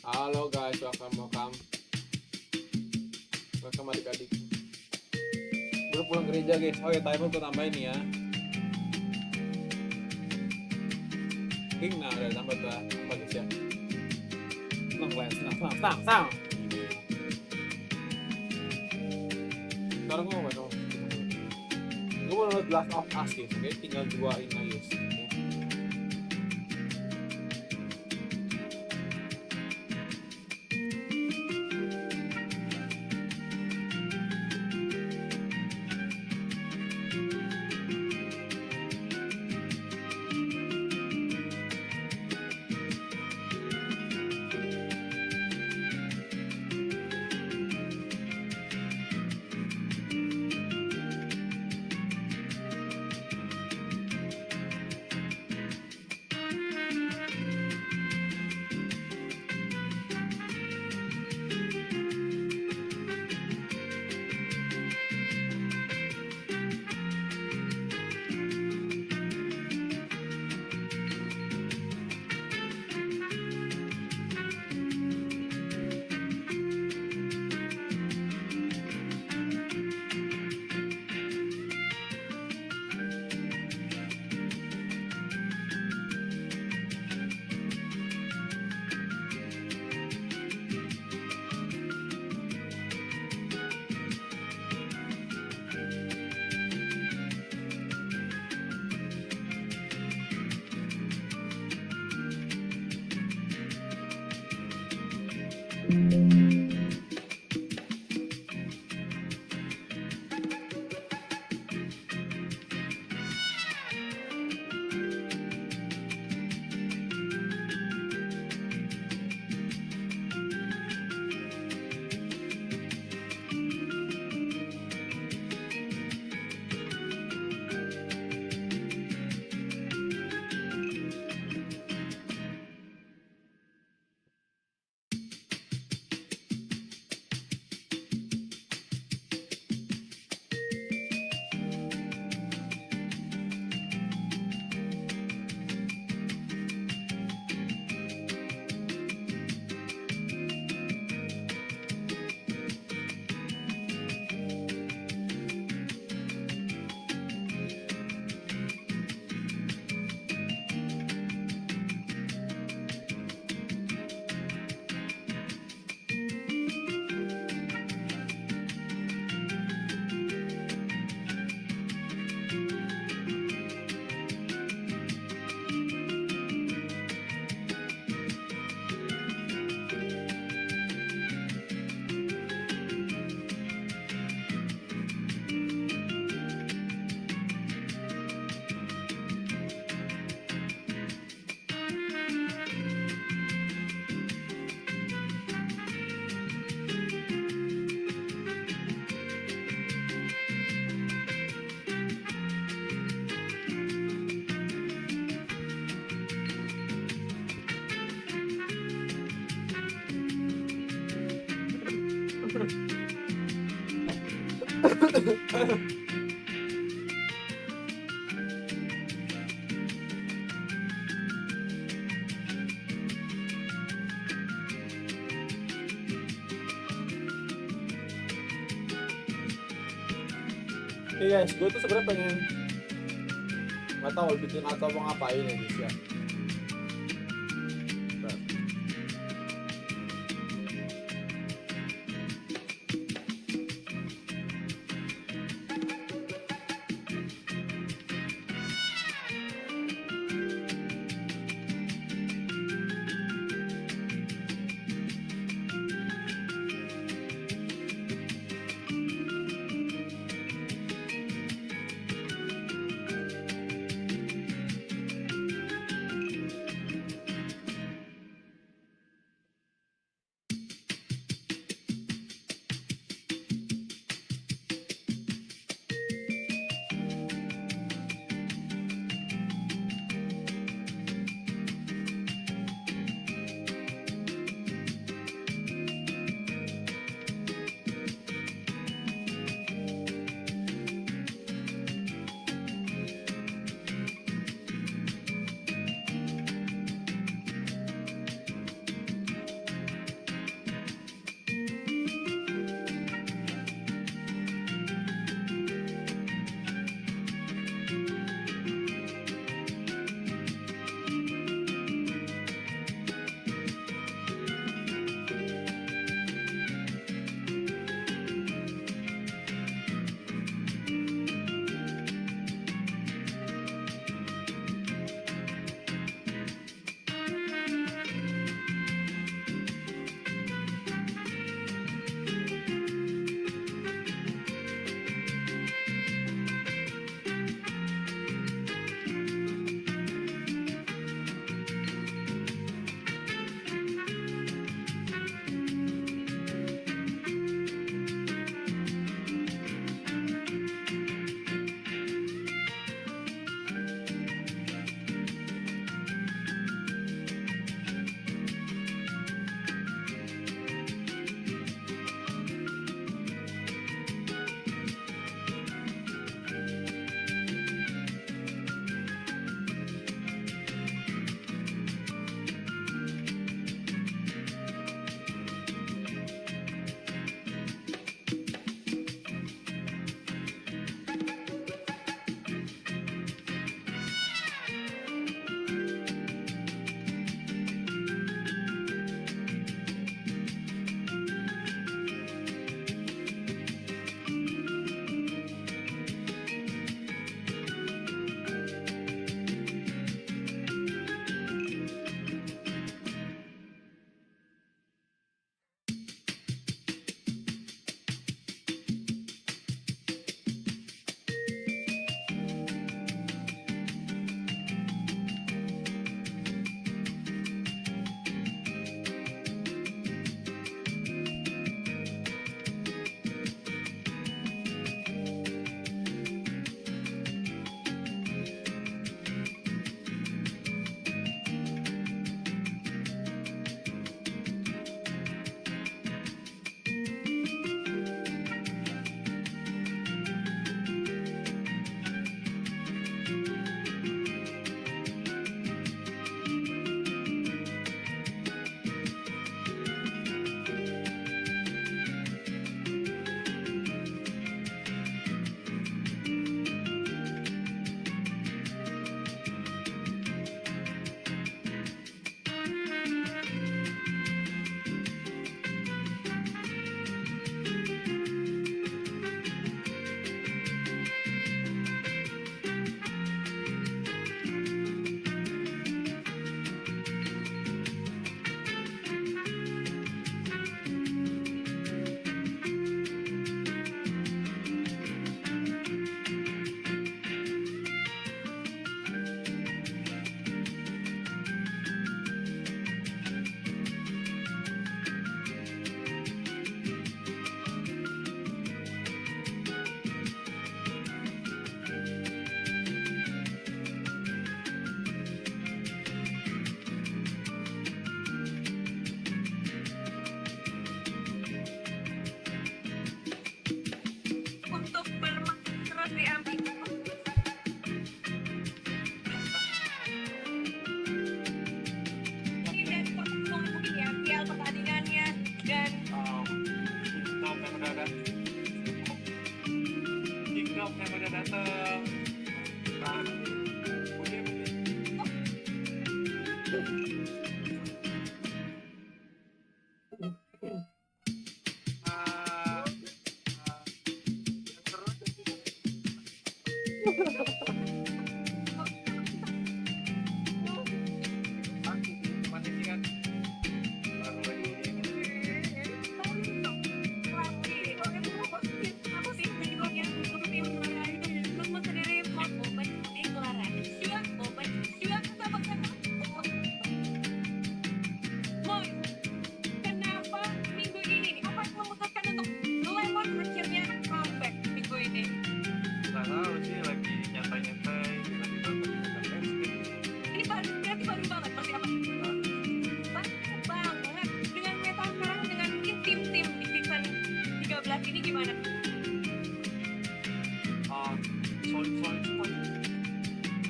Halo guys, welcome adik-adik. Baru pulang gereja guys. Oh ya, timer gue tambahin nih ya. Nah udah tambah tuh, tambah guys ya. Senang. Sekarang gue mau main dong. Gue mau download Last of Us guys, oke? Tinggal 2 in iOS. Oke guys, gue tuh sebenarnya pengen nggak tahu bikin atau mau ngapain ya guys ya. datang.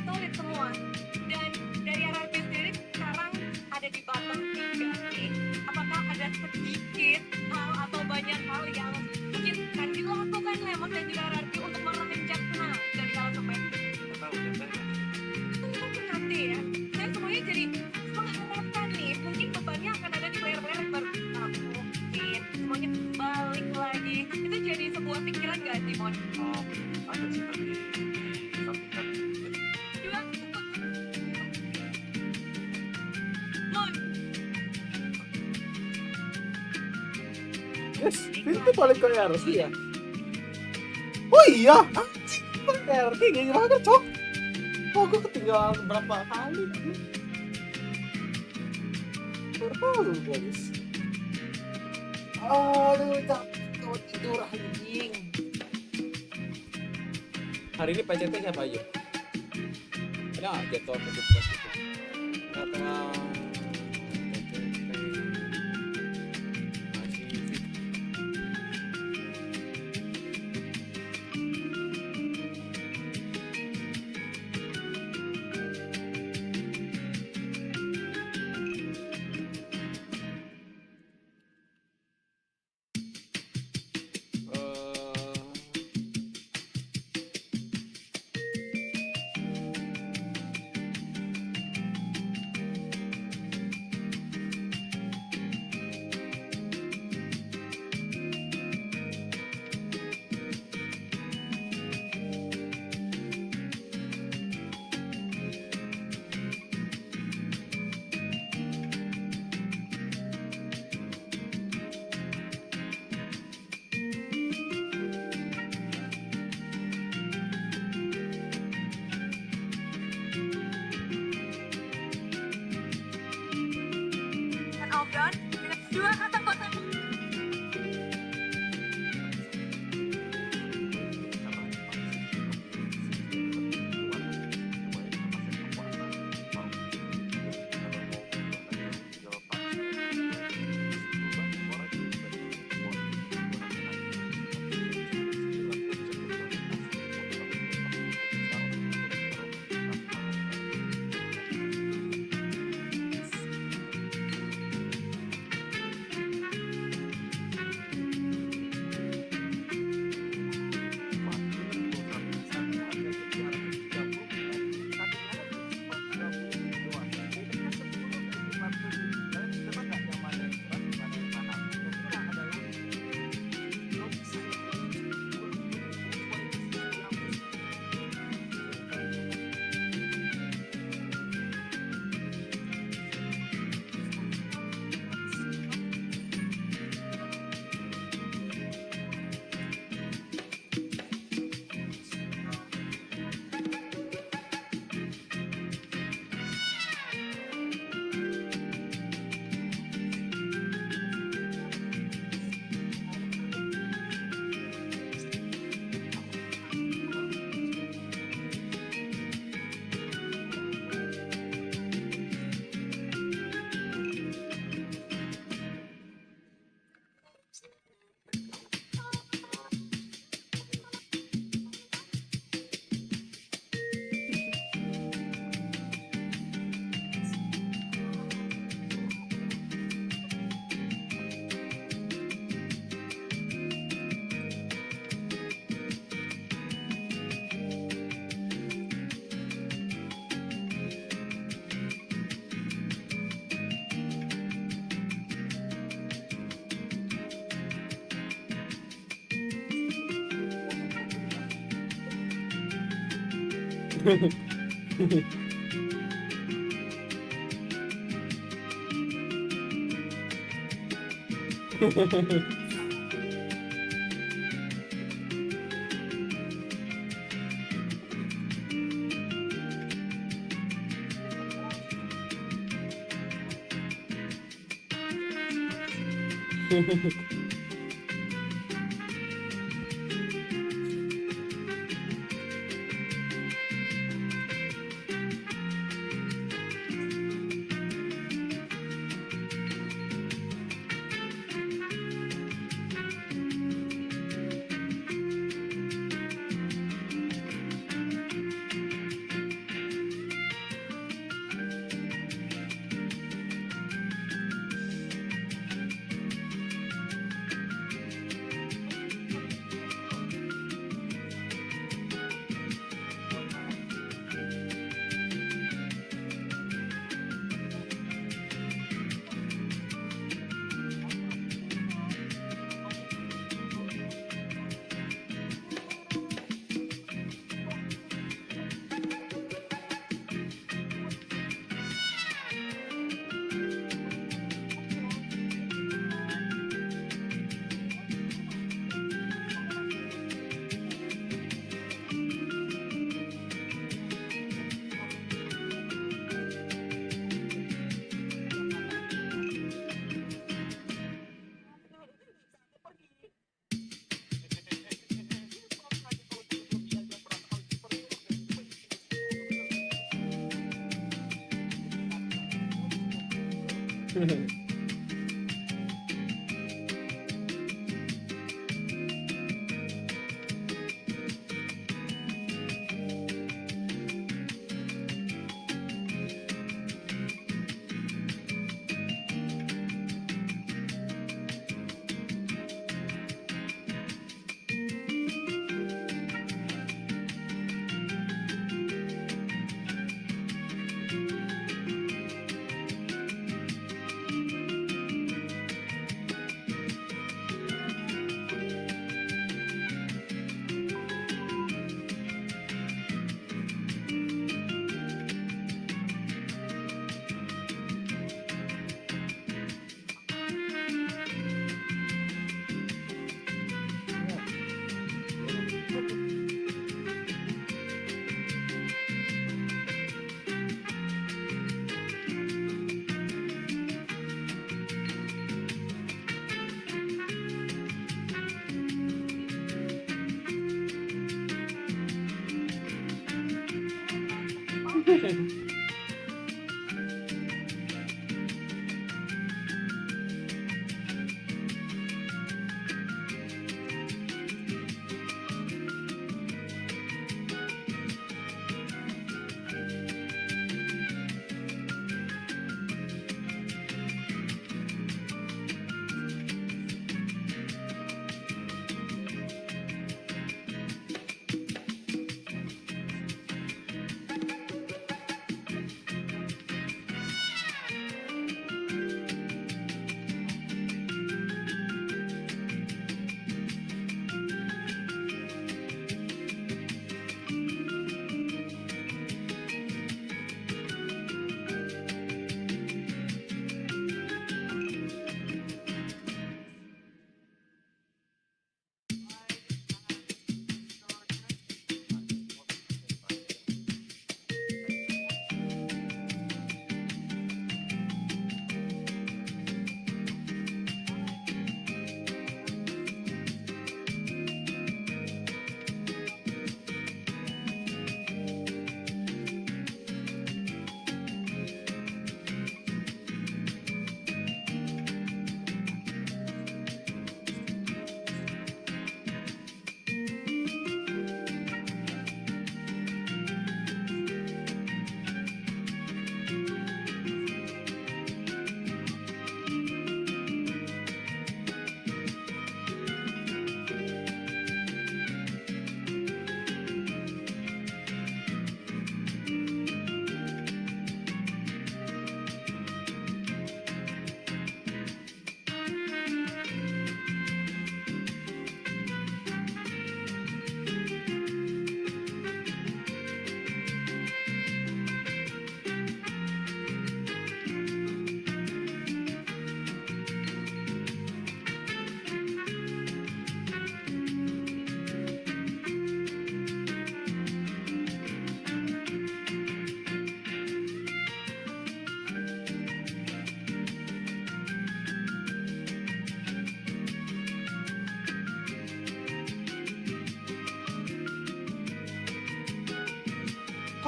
Solid semua. Dan dari RRP sendiri sekarang ada di bottom 3 nih. Apakah ada sedikit hal atau banyak hal yang mungkin kan dilakukan Lemon dan juga RRP untuk mengejar kenal dari salah sampai nanti ya. Saya semuanya jadi mengharapkan nih mungkin bebannya akan ada di player-player yang baru mungkin semuanya balik lagi. Itu jadi sebuah pikiran gak sih Mon? Ada sih tapi Yes, itu balik ke RT ya. Oh iya, anjing balik ke RT gak nyerah cok. Oh gue ketinggalan berapa kali. Baru guys. Aduh capek mau tidur anjing. Hari ini PCT siapa aja? Ada nggak jadwal PCT itu? Kata Obron, dua kata kota.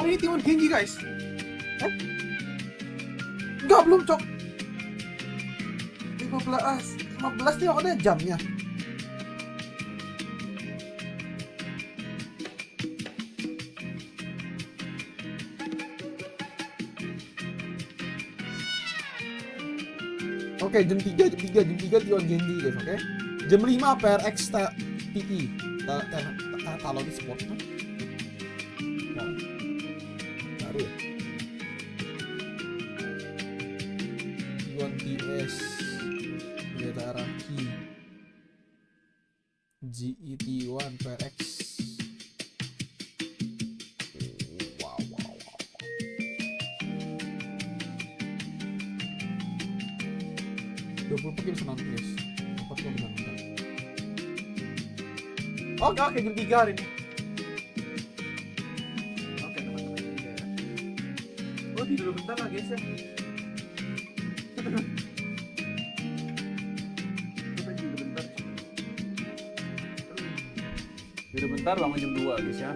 Hari ini Tiwan Genji guys. Enggak, belum cok. 15 nih ada jamnya. Oke, jam 3 Tiwan Genji guys, oke. Jam 5 PRX TI. TALON sport kan? Wow. Baru ya. Tiwan TS. Beda Raki. GET1 PRX. Wow. 24 jam senang guys. 4 jam bentar. Oke, jam 3 hari ini. Oke, teman-teman juga ya. Oh, tidur bentar lah guys ya. Tidur bentar, bangun jam 2 guys ya.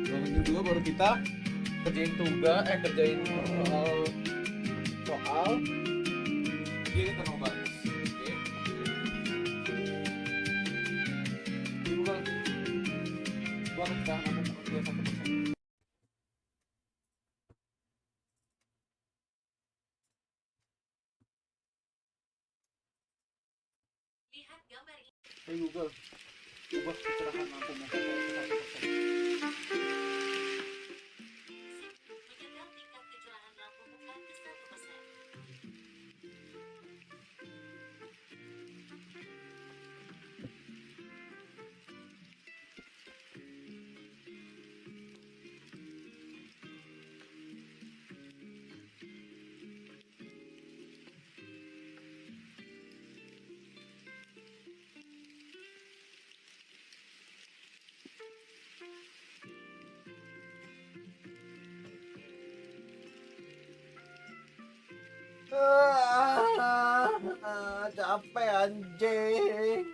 Bangun jam 2 baru kita kerjain tugas, kerjain soal. Jadi kita mau bahas. Oke. Google. Gua akan kita ngomong 21%. Lihat gambar ini. Hey Google, ubah kecerahan lampu muka saya ke 1%. Menyetel tingkat kecerahan lampu muka ke 1%. Capek anjing.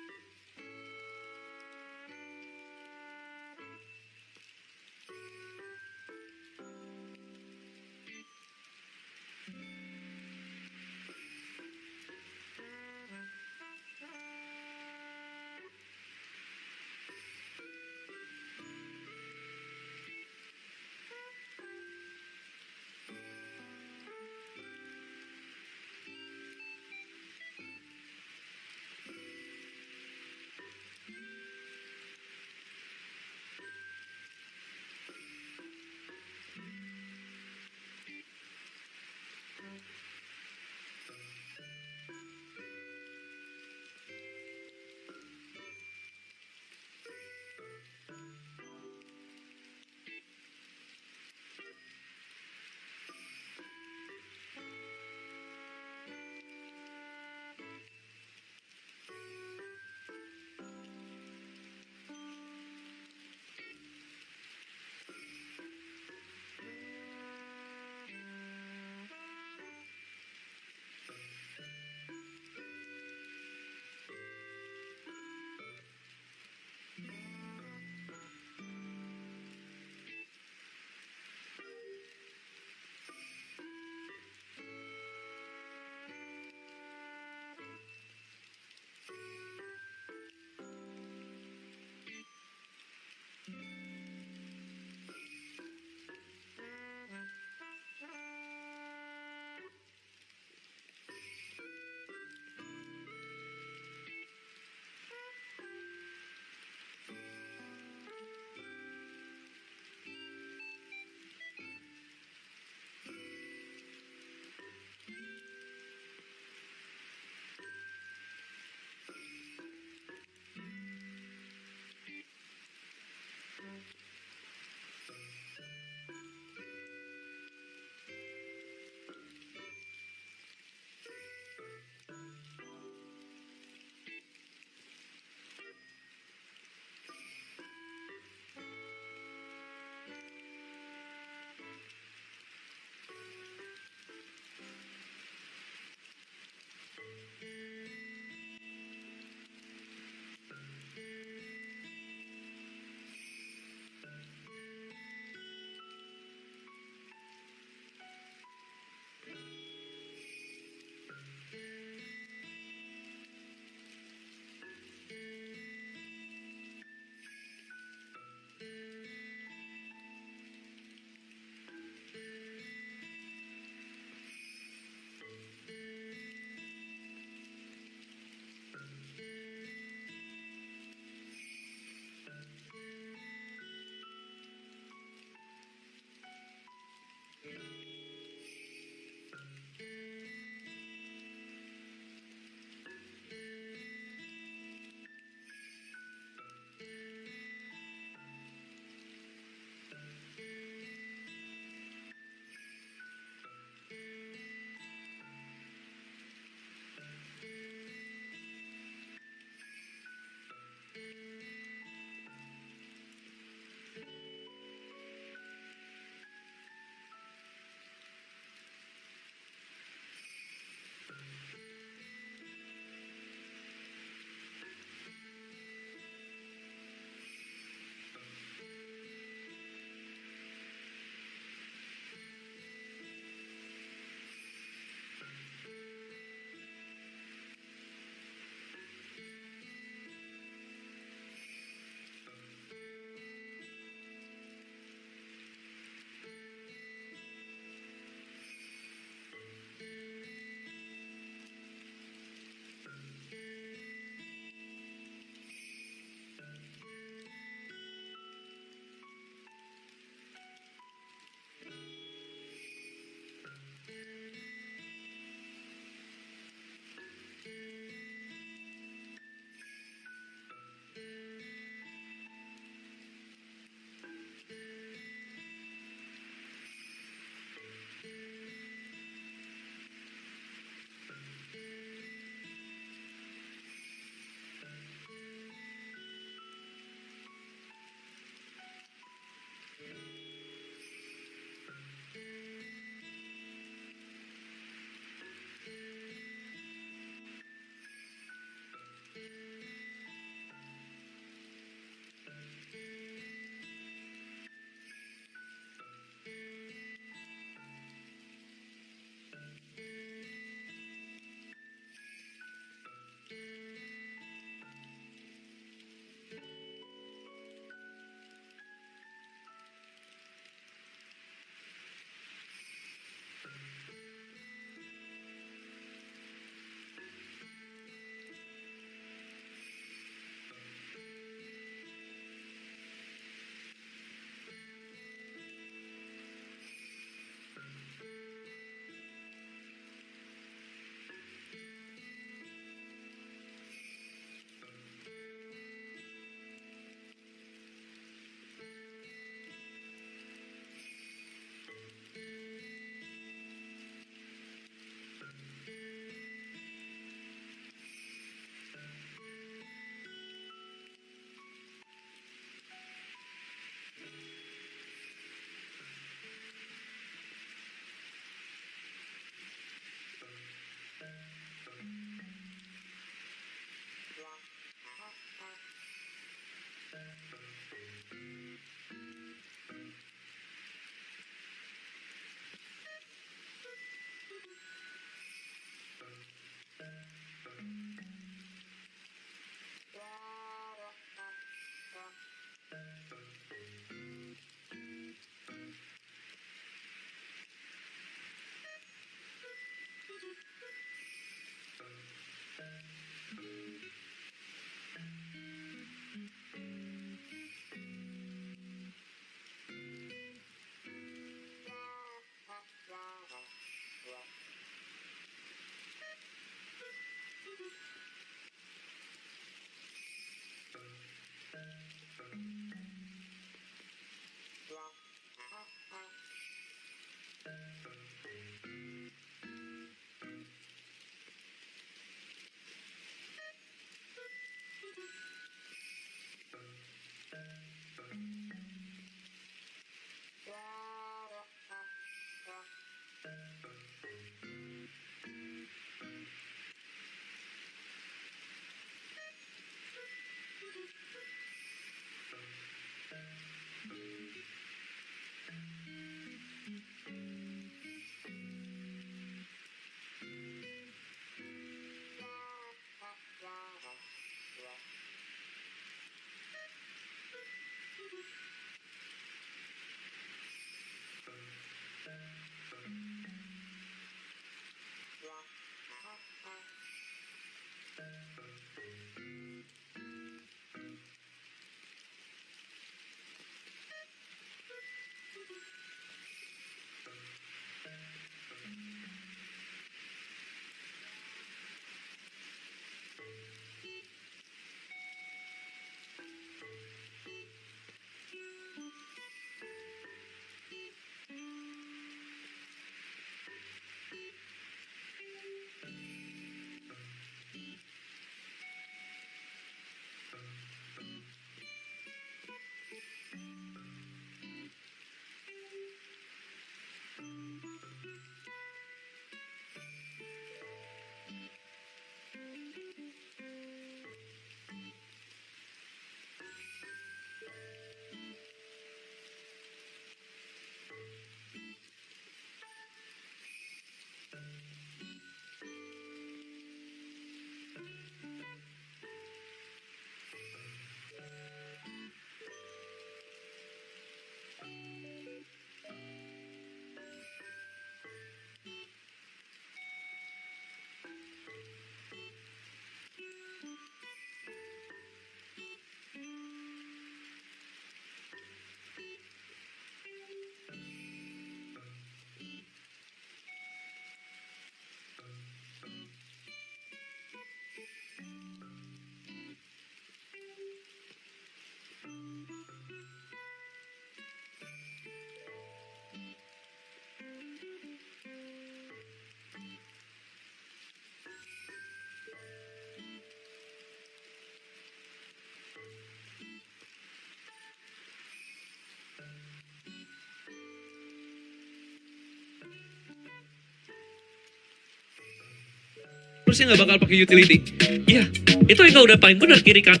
Harusnya nggak bakal pakai utility. Iya, Itu yang udah paling benar kiri kan.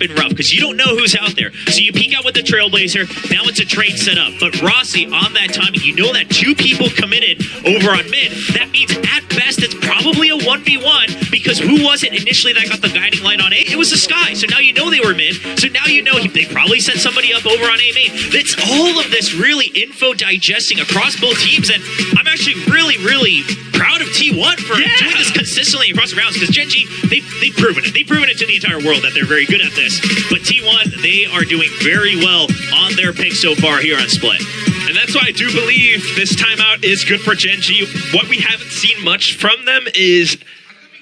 Been rough because you don't know who's out there. So you peek out with the Trailblazer. Now it's a trade set up. But Rossi, on that timing, you know that 2 people committed over on mid. That means at best it's probably a 1v1 because who was it initially that got the guiding light on A? It was the Sky. So now you know they were mid. So now you know they probably set somebody up over on A main. It's all of this really info digesting across both teams. And I'm actually really, really proud of T1 for doing this consistently across the rounds because Gen G, they've proven it. They've proven it to the entire world that they're very good at this. But T1, they are doing very well on their pick so far here on Split. And that's why I do believe this timeout is good for Gen G. What we haven't seen much from them is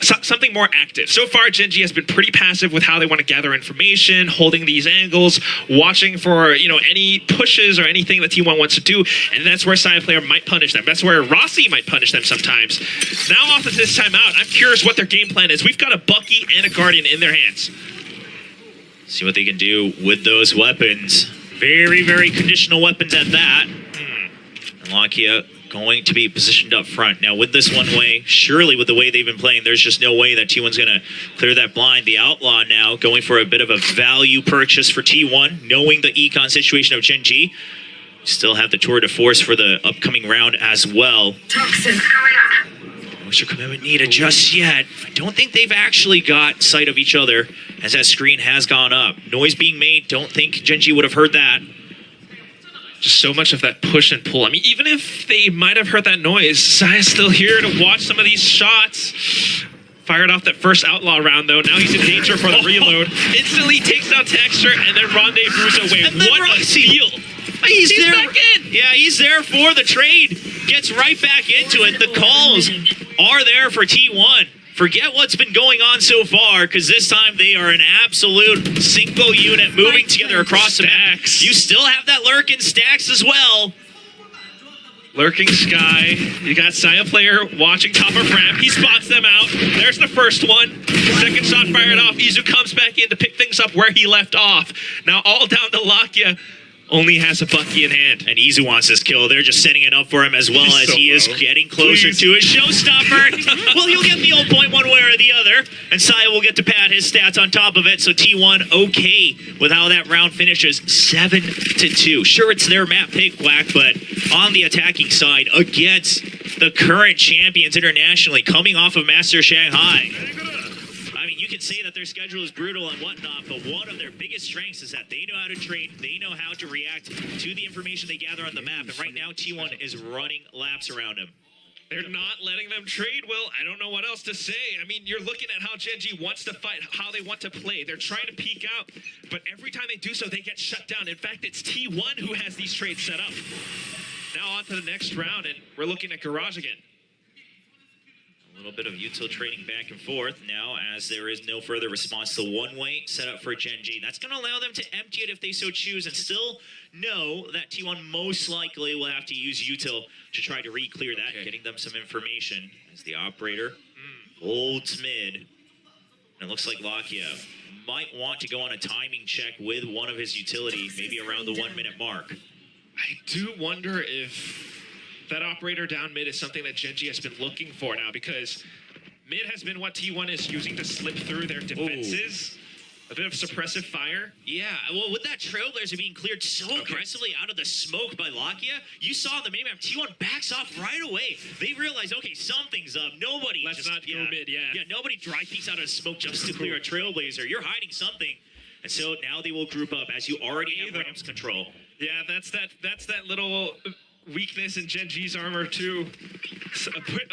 something more active. So far, Gen G has been pretty passive with how they want to gather information, holding these angles, watching for, any pushes or anything that T1 wants to do. And that's where Side Player might punish them. That's where Rossi might punish them sometimes. Now off of this timeout, I'm curious what their game plan is. We've got a Bucky and a Guardian in their hands. See what they can do with those weapons. Very, very conditional weapons at that. And Lakia going to be positioned up front. Now with this one way, surely with the way they've been playing, there's just no way that T1's going to clear that blind. The Outlaw now going for a bit of a value purchase for T1, knowing the econ situation of Gen G. Still have the tour de force for the upcoming round as well. Toxins going up. Moisture commitment needed just yet. I don't think they've actually got sight of each other as that screen has gone up. Noise being made. Don't think Gen G would have heard that. Just so much of that push and pull. I mean, even if they might have heard that noise, Zai's still here to watch some of these shots. Fired off that first Outlaw round, though. Now he's in danger for the reload. Instantly takes out Texture and then rendezvous away. And then what a steal. He's there. back in. Yeah, he's there for the trade. Gets right back into it. The calls are there for T1. Forget what's been going on so far, because this time they are an absolute single unit moving together across the map. You still have that lurk in stacks as well. Lurking Sky. You got Saya Player watching top of ramp. He spots them out. There's the first one. Second shot fired off. Izu comes back in to pick things up where he left off. Now all down to Lakia. Only has a Bucky in hand. And Izu wants this kill. They're just setting it up for him as well as he is getting closer to his showstopper. Well, he'll get the old point one way or the other. And Saya will get to pad his stats on top of it. So T1 okay with how that round finishes 7-2. Sure, it's their map pick, Quack, but on the attacking side against the current champions internationally coming off of Master Shanghai. I mean, you can say that their schedule is brutal and whatnot, but one of their biggest strengths is that they know how to trade, they know how to react to the information they gather on the map, and right now T1 is running laps around him. They're not letting them trade, Will. I don't know what else to say. I mean, you're looking at how Gen G wants to fight, how they want to play. They're trying to peek out, but every time they do so, they get shut down. In fact, it's T1 who has these trades set up. Now on to the next round, and we're looking at Garage again. A little bit of util trading back and forth now as there is no further response. The one-way set up for Gen G. That's going to allow them to empty it if they so choose and still know that T1 most likely will have to use util to try to re-clear that, getting them some information as the operator holds mid. And it looks like Lakia might want to go on a timing check with one of his utilities, maybe around the 1 minute mark. I do wonder if that operator down mid is something that Gen G has been looking for now, because mid has been what T1 is using to slip through their defenses. A bit of suppressive fire. Yeah, well, with that Trailblazer being cleared so aggressively out of the smoke by Lakia, you saw the minimap. T1 backs off right away. They realize, okay, something's up. Nobody Let's not go mid, yeah. Yeah, nobody dry peeks out of the smoke just to clear a Trailblazer. You're hiding something. And so now they will group up as you already have ramps control. Yeah, that's that little weakness in Gen G's armor too.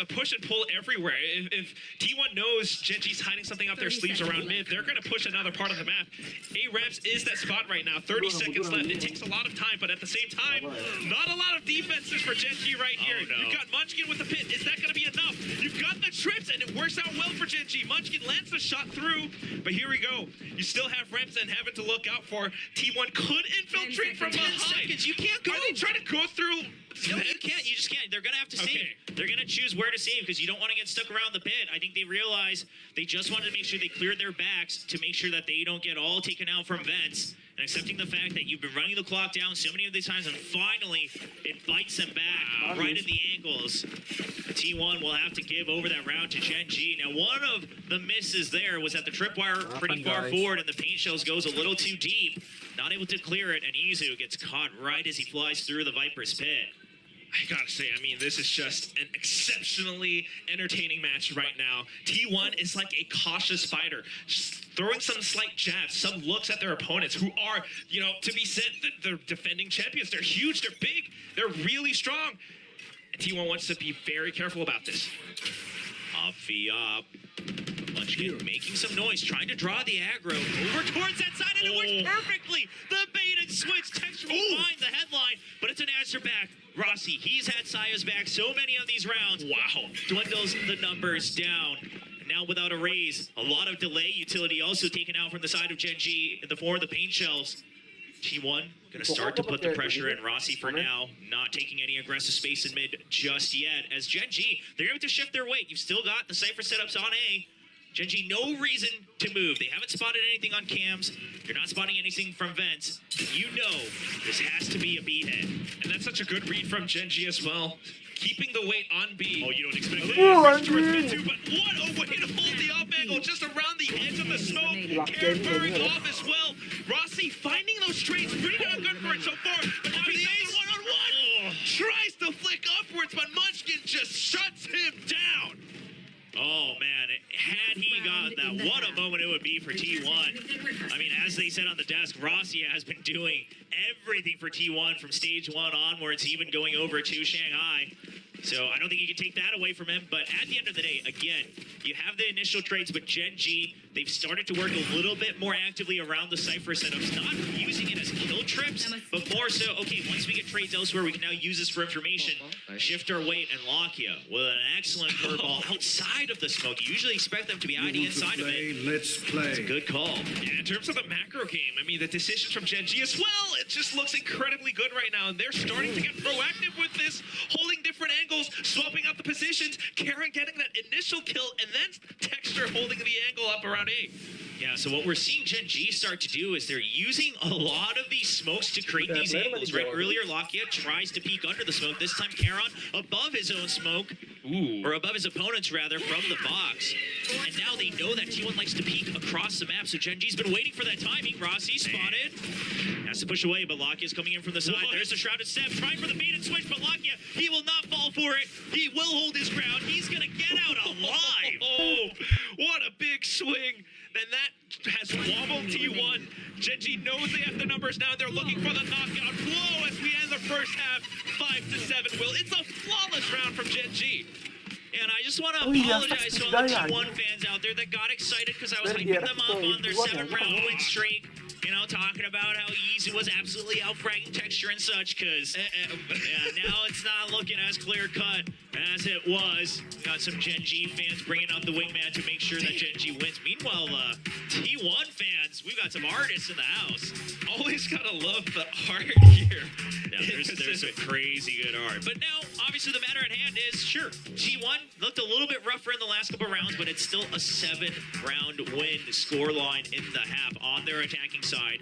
A push and pull everywhere. If T1 knows Gen G's hiding something up their sleeves around mid, they're going to push another part of the map. A-Ramps is that spot right now. 30 seconds left. It takes a lot of time, but at the same time, not a lot of defenses for Gen G right here. Oh, no. You've got Munchkin with the pit. Is that going to be enough? You've got the trips, and it works out well for Gen G. Munchkin lands the shot through, but here we go. You still have Ramps and Heaven to look out for. T1 could infiltrate from behind. You can't go. Are they trying to go through? No, you can't. You just can't. They're going to have to save. They're going to choose where where to save because you don't want to get stuck around the pit. I think they realized they just wanted to make sure they cleared their backs to make sure that they don't get all taken out from vents. And accepting the fact that you've been running the clock down so many of these times, and finally it bites them back right in the ankles. T1 will have to give over that round to Gen G. Now, one of the misses there was that the tripwire pretty far forward, and the paint shells goes a little too deep. Not able to clear it, and Izu gets caught right as he flies through the Viper's pit. I gotta say, I mean, this is just an exceptionally entertaining match right now. T1 is like a cautious fighter, just throwing some slight jabs, some looks at their opponents who are, you know, to be said, they're defending champions. They're huge, they're big, they're really strong. And T1 wants to be very careful about this. Munchkin making some noise, trying to draw the aggro over towards that side, and it works perfectly. The bait and switch, Texture will find the headline, but it's an answer back. Rossi, he's had Saya's back so many of these rounds. Wow, dwindles the numbers down. Now without a raise, a lot of delay utility also taken out from the side of Gen G in the form of the paint shells. T1 going to start to put the pressure in. Rossi for now, not taking any aggressive space in mid just yet. As Gen G, they're going to shift their weight. You've still got the Cypher setups on A. Gen G, no reason to move. They haven't spotted anything on cams. You're not spotting anything from vents. You know this has to be a B head. And that's such a good read from Gen G as well. Keeping the weight on B. Oh, you don't expect it. Towards mid two, but what a way to hold the up angle just around the edge of the smoke. Care firing off as well. Rossi finding those trades. Pretty darn good for it so far. But now he's on one-on-one. Tries to flick upwards, but Munchkin just shuts him down. Oh, man, had he got that, what a moment it would be for T1. I mean, as they said on the desk, Rossi has been doing everything for T1 from stage 1 onwards, even going over to Shanghai. So I don't think you can take that away from him. But at the end of the day, again, you have the initial trades, but Gen G, they've started to work a little bit more actively around the Cypher setups, not using it as kill trips, but more so, okay, once we get trades elsewhere, we can now use this for information, shift our weight, and lock you with an excellent curveball outside of the smoke. You usually expect them to be ID inside of it. Let's play. It's a good call. Yeah, in terms of the macro game, I mean, the decision from Gen G as well, it just looks incredibly good right now. And they're starting to get proactive with this, holding different angles, swapping out the positions, Karen getting that initial kill, and then Texture holding the angle up around A. Yeah, so what we're seeing Gen G start to do is they're using a lot of these smokes to create these angles. Right earlier, Lakia tries to peek under the smoke. This time, Karon above his own smoke. Or above his opponent's, rather, from the box. And now they know that T1 likes to peek across the map, so Gen G's been waiting for that timing. Rossi spotted. Has to push away, but Lakia's coming in from the side. There's the Shrouded Step, trying for the bait and switch, but Lakia, he will not fall for it. He will hold his ground. He's going to get out alive. Oh, what a big swing. Then that has wobbled T1. Gen G knows they have the numbers now. They're looking for the knockout blow as we end the first half. 5-7, Will. It's a flawless round from Gen G. And I just want to apologize to all the T1 fans out there that got excited because I was hyping them up on their 7-round win streak. You know, talking about how easy was absolutely out-fragging Texture and such, because now it's not looking as clear-cut as it was. Got some Gen G fans bringing out the wingman to make sure that Gen G wins. Meanwhile, T1 fans, we've got some artists in the house. Always gotta love the art here. Yeah, there's some crazy good art. But now, obviously, the matter at hand is, sure, T1 looked a little bit rougher in the last couple rounds, but it's still a 7-round win scoreline in the half on their attacking side.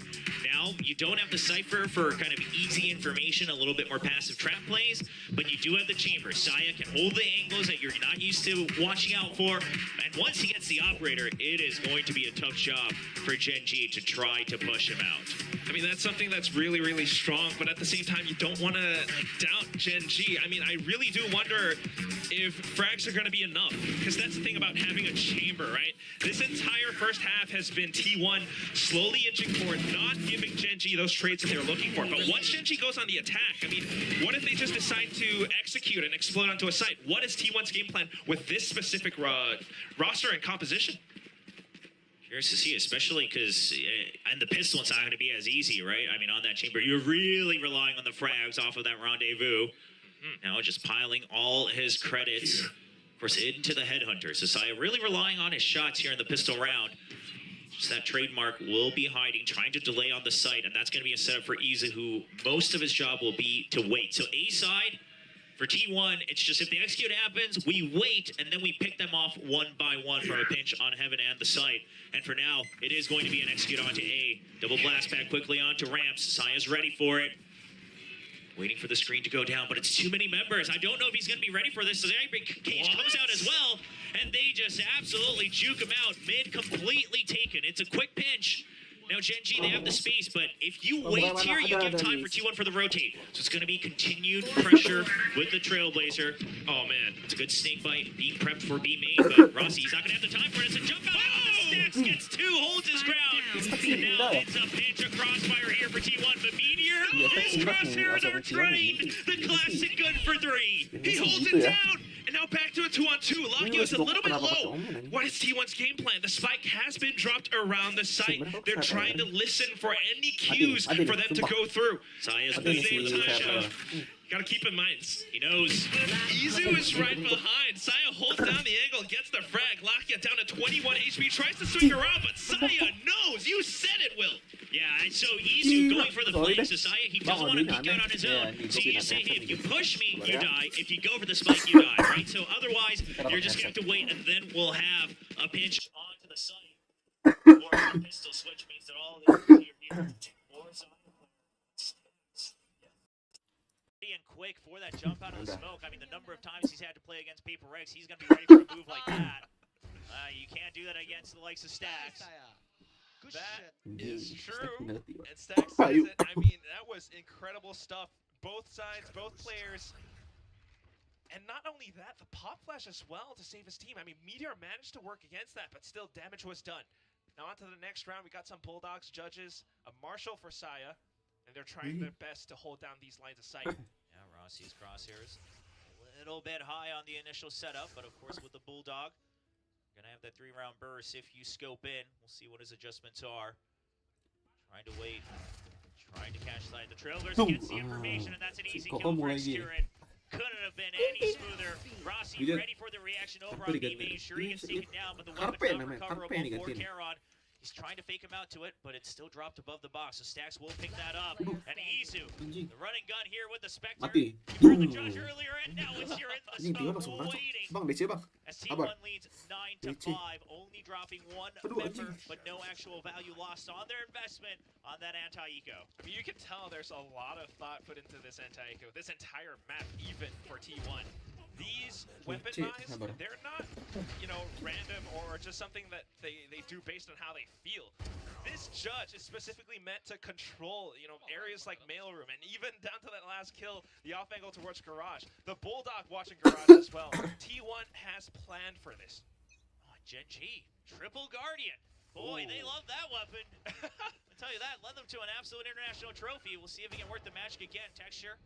Now, you don't have the Cypher for kind of easy information, a little bit more passive trap plays, but you do have the chamber. Saya can hold the angles that you're not used to watching out for, and once he gets the operator, it is going to be a tough job for Gen G to try to push him out. I mean, that's something that's really, really strong, but at the same time, you don't want to doubt Gen G. I mean, I really do wonder if frags are going to be enough, because that's the thing about having a chamber, right? This entire first half has been T1 slowly inching forward, not giving Gen G those traits that they're looking for. But once Gen G goes on the attack, I mean, what if they just decide to execute and explode onto a site? What is T1's game plan with this specific roster and composition? Curious to see, especially because, and the pistol, it's not going to be as easy, right? I mean, on that chamber, you're really relying on the frags off of that rendezvous. Now just piling all his credits, of course, into the headhunter. So Saya really relying on his shots here in the pistol round. Just that trademark will be hiding, trying to delay on the site, and that's going to be a setup for Iza, who most of his job will be to wait. So A side, For T1, it's just if the execute happens, we wait, and then we pick them off one by one from a pinch on heaven and the site. And for now, it is going to be an execute onto A. Double blast back quickly onto ramps. Saya's ready for it. Waiting for the screen to go down, but it's too many members. I don't know if he's going to be ready for this. The cage comes out as well, and they just absolutely juke him out. Mid completely taken. It's a quick pinch. Now, Genji, they have the space, but if you wait here, you give time for T1 for the rotate. So it's going to be continued pressure with the Trailblazer. Oh, man. It's a good snake bite being prepped for B main, but Rossi, he's not going to have the time for it. It's a jump out. Stacks gets two, holds his ground. And now it's a pinch, a crossfire here for T1, but Meteor, his crosshairs are trained. The classic gun for three. He holds it down. And now back to a 2-on-2. Lockie was a little bit low. What is T1's game plan? The spike has been dropped around the site. They're trying to listen for any cues for them to go through. Saya's At the same time, gotta keep in mind, he knows. Izu is right behind. Saya holds down the angle, gets the frag. Lakia down to 21 HP, tries to swing around, but Saya knows. You said it, Will. Yeah, and so Izu going for the flanks to Saya. He doesn't want to peek out on his own. So you say, hey, if you push me, you die. If you go for the spike, you die, right? So otherwise, you're just going to have to wait, and then we'll have a pinch onto the site. Or a pistol switch means that all the here or Saya. And quick for that jump out of the smoke. I mean, the number of times he's had to play against PRX, he's going to be ready for a move like that. You can't do that against the likes of Stacks. That is Anjing, true. Stacks ngerti, Pak. And Stack says it. I mean, that was incredible stuff. Both sides, both players. And not only that, the pop flash as well to save his team. I mean, Meteor managed to work against that, but still damage was done. Now on to the next round. We got some Bulldogs, judges, a Marshall for Saya. And they're trying their best to hold down these lines of sight. Yeah, Rossi's crosshairs a little bit high on the initial setup, but of course with the Bulldog, you're going to have that 3-round burst if you scope in. We'll see what his adjustments are. Trying to wait, trying to catch side. The Trailblazers gets the information, and that's an easy kill for Excurin. Couldn't have been any smoother. Rossi ready for the reaction over on B main. Sure, he gets taken down, but the weapon not recoverable for Karon. He's trying to fake him out to it, but it's still dropped above the box, so Stacks will pick that up. And Izu, the running gun here with the Spectre. Mati. He threw the judge earlier, and now it's here in the smoke, waiting. Bang, DC bang. As T1 leads 9-5, only dropping one member, but no actual value lost on their investment on that anti-eco. I mean, you can tell there's a lot of thought put into this anti-eco, this entire map, even for T1. These weapon buys, they're not, you know, random or just something that they do based on how they feel. This judge is specifically meant to control, you know, areas like mailroom and even down to that last kill, the off angle towards garage. The Bulldog watching garage as well. T1 has planned for this. Oh, Genji, triple guardian. Boy, they love that weapon. I'll tell you that, led them to an absolute international trophy. We'll see if he can work the magic again. Texture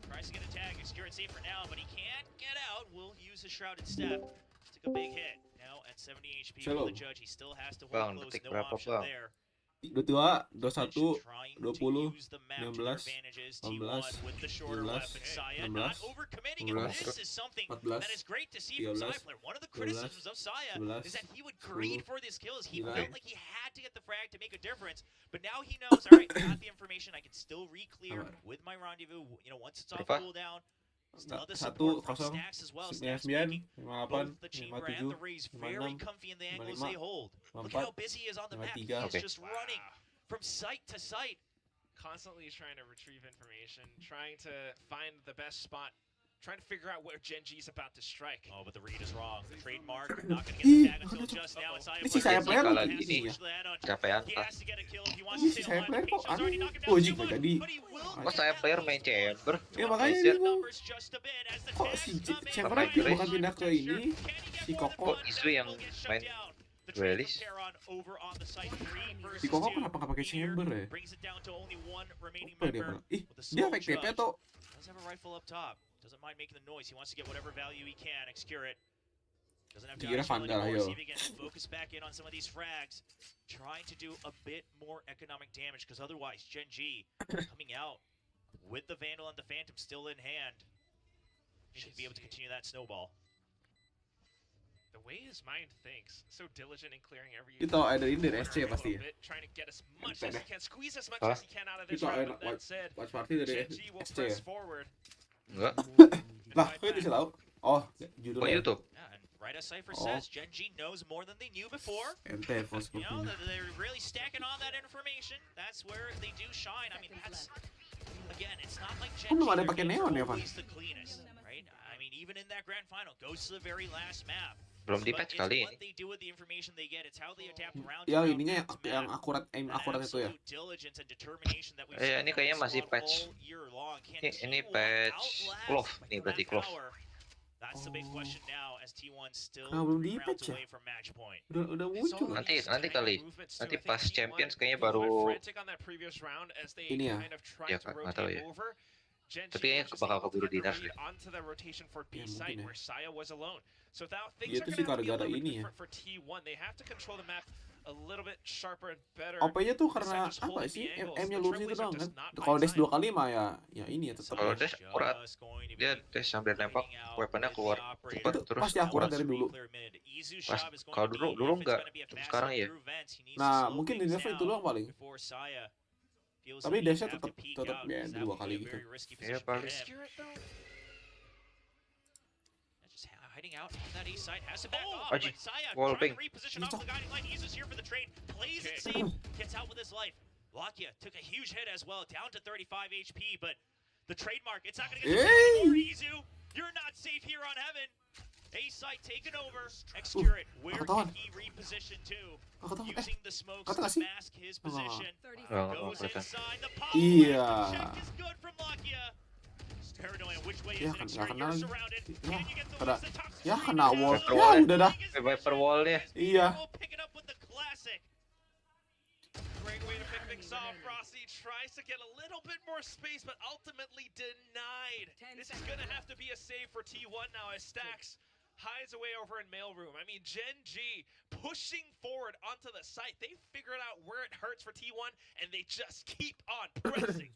tries to get a tag. Excurin safe for now, but he can't get out. We'll use his shrouded step. Took a big hit. Now at 70 HP for the judge, he still has to hold close. No option there. 22, 21, 20, 19, 18, with the shorter weapon. Saya not overcommitting, and this is something that is great to see from Saya player. One of the criticisms of Saya is that he would greed for these kills. He felt like he had to get the frag to make a difference, but now he knows, all right, I got the information, I can still re-clear with my rendezvous. You know, once it's off cooldown. Still the support from Stacks as well. Stacks making both the chamber and the raise very comfy in the angles they hold. Look at how busy he is on the map. He is just running from site to site. Constantly trying to retrieve information, trying to find the best spot, trying to figure out where Genji's about to strike. Oh, but the read is wrong. Trademark, not going to get the tag until just now. Si saya player He has to get a kill if he wants to stay alive. Patience already knocked him down too much, but he will Kok saya player main chamber? Ya makanya get bingung. numbers just a bit as the Kok tags si come in. Chamber bukan pindah ke ini, si Koko. Kok Isu yang main duelis? Si Koko kenapa nggak pakai Chamber ya? Apa dia pernah? Ih, dia fake TP tuh. Does have a rifle up top. Doesn't mind making the noise. He wants to get whatever value he can. Excurin. Doesn't have to Kira Vandal, anymore. ayo. See if he can focus back in on some of these frags. Trying to do a bit more economic damage, because otherwise Genji coming out with the Vandal and the Phantom still in hand should be able to continue that snowball. The way his mind thinks, so diligent in clearing every. Itu ada ini dari SC pasti ya. Trying to get as much as he can, squeeze as much as he can out of this Itu round. ada That said, watch party dari Genji will SC ya. press forward. Enggak. Lah, kok bisa tahu? Oh, Kok judulnya. YouTube? Yeah, and right as Cypher Oh. says, Gen G knows more than they knew before. Ente headphone You know, sepertinya. they're really stacking on that information. That's where they do shine. I mean, that's again, it's not like Gen Kok belum G, ada their pakai games neon are ya, Van? always the cleanest, right? I mean, even in that grand final, goes to the very last map. Belum di But patch it's kali what ini. they do with the information they get. It's how they adapt round to Yang round, ininya map to yang map. akurat, aim That akurat itu ya. absolute diligence and determination that we've Ini seen from kayaknya this masih squad patch. all year long. Can Ini T1 patch outlast clove. Ini berarti that clove. power? That's the big Oh. question now as T1 still Kenapa belum 3 di rounds patch ya? away from match point. Udah muncul. Nanti kali. Nanti pas Champions kayaknya baru ini ya. Ya nggak tahu ya. Tapi kayaknya bakal keburu di nerf deh. Ya, mungkin ya. Dia tuh sih gara-gara ini ya. OP-nya tuh karena apa sih? M-nya lurus itu doang kan? Kalau dash 2 kali mah ya ini ya tetap. Kalau dash akurat, dia dash sambil nembak, weaponnya keluar cepat Itu terus pasti akurat dari dulu. Pas kalau dulu enggak, tapi sekarang iya. Nah, mungkin di level itu doang paling. Tapi dashnya tetap ya 2 kali gitu. Iya paling. Hiding out on that east side, has to back off, Aji, but Saya wall trying to ping. reposition off the guiding light. Izu's here for the trade, plays it safe, gets out with his life. Lakia took a huge hit as well, down to 35 HP, but the trademark, it's not gonna get Hey! more, Izu. You're not safe here on Heaven. A-side taken over, Excurate, where ketahuan. can he reposition to? Ketahuan, Using the smokes kata nggak to sih? mask his position. Nggak Goes kelihatan. inside the pop. Iya. Check is good from Lakia. Paranoia, which way Ya is it? kan nggak Excurate, kena you're lagi. surrounded. Ya, Can you get the kena. woods? The toxic Ya kena screen wall. is Ya out. udah dah. Viper wall-nya. Iya. We'll pick it up with the classic. Great way to pick things off. Rossi tries to get a little bit more space, but ultimately denied. This is going to have to be a save for T1 now as Stacks hides away over in mailroom. I mean, Gen G pushing forward onto the site. They figured out where it hurts for T1, and they just keep on pressing.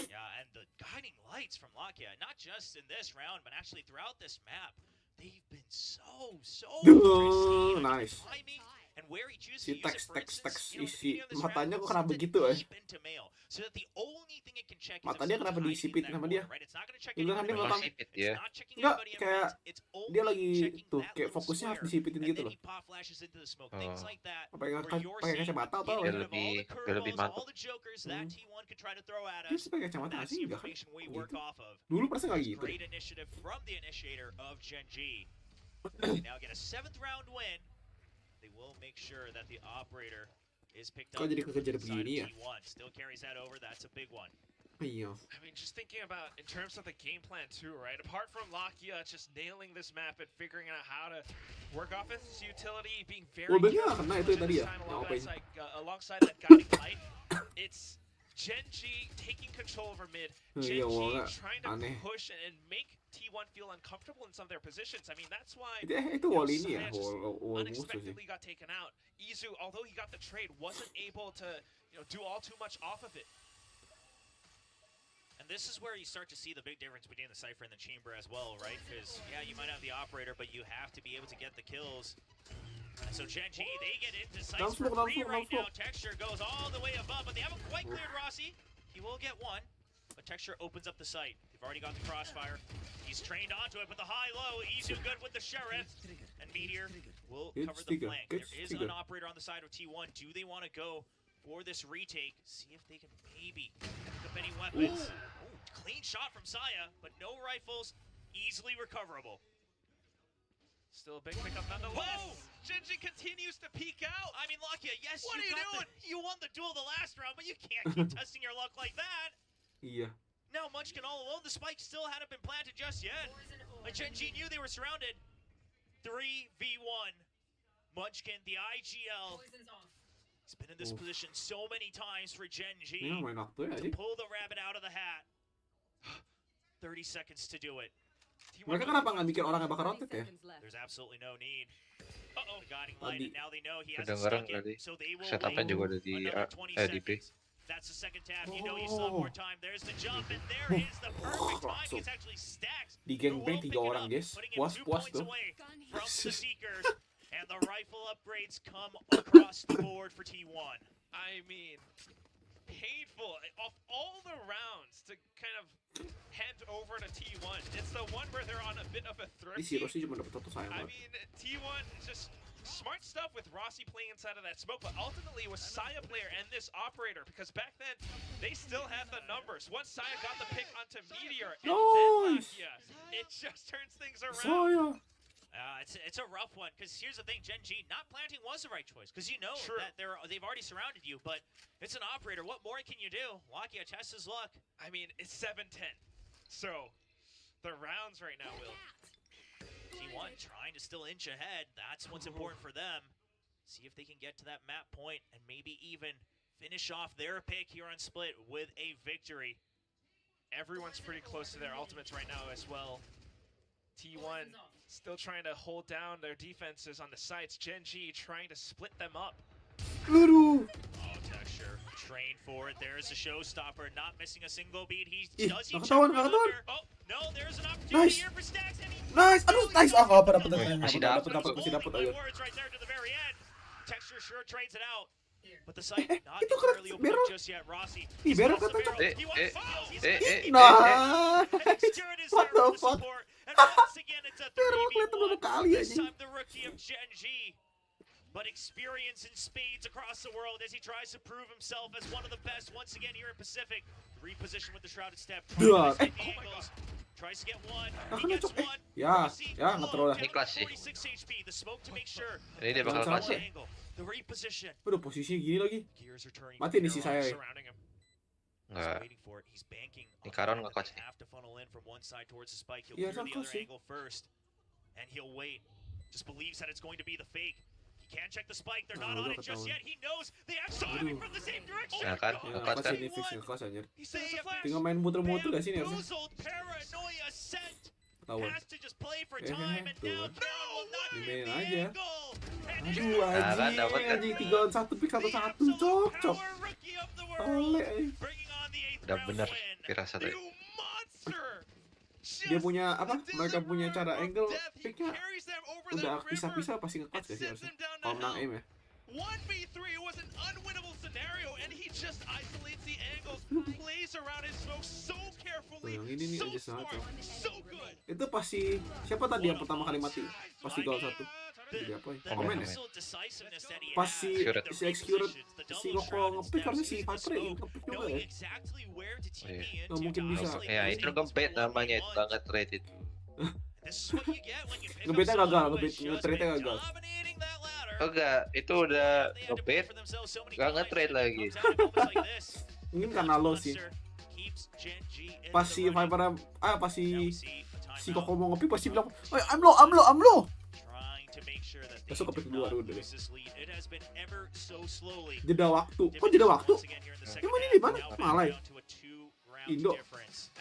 Yeah, and the guiding lights from Lakia, not just in this round, but actually throughout this map, they've been so pristine. Nice. Timing and where he chooses Si to use it, for teks instance, you know, at the isi beginning of this matanya round, kok kenapa sent it begitu ya? deep into mail, so that the only thing it can check is Mata if dia someone's kenapa hiding in disipit that sama corner, dia? right? It's not gonna check Dia bilang kan dia anybody Memang bakal else. sipit It's dia. not checking Enggak, anybody kayak else. It's only dia lagi checking tuh that kayak little fokusnya harus square, disipitin and gitu then loh. he pop flashes into the smoke, things Oh. like that. Pakai Where you're pakai seeing kacamata atau getting apa? rid of all the Biar lebih curveballs, all mantap. the jokers that T1 could try to throw at Dia us. sih pakai kacamata That's sih the enggak kan? information we Gitu. work off of. Dulu pasti nggak gitu. Great initiative from the initiator of Gen G. They now get a 7th round win. They will make sure that the operator is picked Kok up jadi from kekejar the side of begini ya? T1. Still carries that over. That's a big one. Iya. I mean, just thinking about in terms of the game plan too, right? Apart from Lakia just nailing this map and figuring out how to work off its utility, being very Wallbangnya careful kena itu pushing tadi this ya, time yang along OP-nya. alongside that guiding light. It's Gen G taking control over mid. Gen Iya, wallnya G trying to aneh. push and make T1 feel uncomfortable in some of their positions. I mean, that's why Itu wall ini ya, wall musuh sih. unexpectedly got taken out. Izu, although he got the trade, wasn't able to, do all too much off of it. And this is where you start to see the big difference between the Cypher and the Chamber as well, right? Because, yeah, you might have the operator, but you have to be able to get the kills. And so Gen G, they get into sites for Langsung, free langsung, right now. langsung. Texture goes all the way above, but they haven't quite cleared Rossi. He will get one, but Texture opens up the site. They've already got the crossfire. He's trained onto it, but the high-low, Izu good with the Sheriff. And Meteor will Good cover the sticker, flank. good There is sticker. an operator on the side of T1. Do they want to go for this retake? See if they can maybe pick up any weapons. Ooh, clean shot from Saya, but no rifles, easily recoverable. Still a big pickup nonetheless. Whoa! Genji continues to peek out. I mean, Lakia, yes, What are you you got doing? you won the duel the last round, but you can't keep testing your luck like that. Iya. Now Munchkin all alone. The spike still hadn't been planted just yet. But Gen G knew they were surrounded. 3v1. Munchkin, the IGL. He's been in this Oof. position so many times for Gen G. Ini main waktu ya To sih. pull the rabbit out of the hat. 30 seconds to do it. Mereka kenapa nggak bikin orang yang bakal rotate ya? There's absolutely no need. Uh-oh, guiding light, Tadi. and now they know he has Kedengeran stuck tadi. it, so they will Setupnya wait juga ada di another 20 di B. seconds. That's the second tab. You know you still have more time. There's the jump, and there is the perfect time. Langsung. It's actually Stacks. Di who will gangbang 3 pick it orang up, guys. putting him Puas 2 puas points tuh. away from the Seekers. And the rifle upgrades come across the board for T1. I mean, painful of all the rounds to kind of hand over to T1. It's the one where they're on a bit of a Ini si thrifty. Rossi cuma dapat 1 sayang I banget. mean, T1 just smart stuff with Rossi playing inside of that smoke, but ultimately it was Saya player and this operator, because back then they still had the numbers. Once Saya got the pick onto Meteor and then Nice. Lakia, it just turns things around. Saya. It's a rough one, because here's the thing, Gen G, not planting was the right choice, because you know True. that they've already surrounded you, but it's an operator. What more can you do? Lakia tests his luck. I mean, it's 7-10. So, the rounds right now, Will. T1 trying to still inch ahead. That's what's important for them. See if they can get to that map point and maybe even finish off their pick here on Split with a victory. Everyone's pretty close to their ultimates right now as well. T1 still trying to hold down their defenses on the sites. Gen G trying to split them up. Aduh. Oh, Texture, train for it. There's a showstopper, not missing a single beat. He Ih, does he nggak check ketahuan, for nggak the ketahuan. under? Oh, no, there's an opportunity Nice. here for Stacks, and he Nice. Aduh, nice. Ah, apa dapat Masih dapat. masih dapat aja. words right there to the very end. Texture sure trades it out. But the site not itu keren, entirely open Beryl. just yet. Rossi. Ih, Beryl He kata spots the Eh, He wants eh, fouls. He's eh, gonna eh, get Nice. Texture is What there the for the fuck? support. And once again, it's a Beryl kelihatan berapa 3v1. kali This anjing. time the rookie of Gen G. But experience in spades across the world as he tries to prove himself as one of the best once again here in Pacific. Reposition with the shrouded step. Duh, Tries to get the angles. Tries to get one. Ah, He kena gets cok. one. Ya, Rossi, ya nggak terlalu lah. Ini kelas sih. 46 HP. The smoke to make sure. Ini dia bakal Jangan kelas salah. ya. Angle. The reposition. Aduh, posisinya gini lagi. Gears are turning. Mati nih si saya. Surrounding him. He's Enggak. waiting for it. He's banking. Ini on Karon the fact nggak that coach they nih. have to funnel in from one side towards the spike. He'll Iya, clear the kan other coach sih. angle first, and he'll wait. Just believes that it's going to be the fake. He can't check the spike. They're not Ah, on udah it just ketahuan. yet. He knows they have saw him Aduh. from the same direction. Ya kan? Ya, Ngekelas kelas kan? ini fix ngekelas anjir. He sends a flash. Tinggal main muter-muter gak sih nih harusnya? Bamboozled, paranoia sent. Ketahuan. Has to just play for Eh, time, and tuh now kan. Karena will not Dimainin get the aja. angle. And Aduh, Nah, kan anjing, dapat kan? anjing 3 lawan 1 pick 1-1, cok, cok. power rookie of the Oleh, world, anjing. bringing on the 8th Udah round bener win. firasat tadi. You monster! Dia punya apa? Mereka punya cara angle picknya Carries them over udah the river pisah-pisah pasti ngekelas gak sih and sends harusnya? them down to Kalau menang hell. aim ya. 1v3 was an unwinnable scenario, and he just isolates the angles, plays around his smoke so carefully, Tuh, yang ini nih so aja sangat, smart, so good. Itu pasti siapa tadi yang pertama kali mati? Pasti gol 1. Jadi apa ya? Komen ya? Pas si execute si Koko ngepick harusnya si Viper yang ngepick juga ya. Nggak mungkin bisa. Ya itu ngebet namanya itu nggak nge-trade itu. Ngebetnya gagal, nge-trade-nya gagal. Enggak, itu udah ngebet, nggak nge-trade lagi. Mungkin karena lo sih. Pas si Viper pas si Koko mau ngepick pasti bilang, "Oi, I'm low." Besok kepick dua udah deh. Jeda waktu. Kok jeda waktu? Emang ini di mana? Malai. Indo.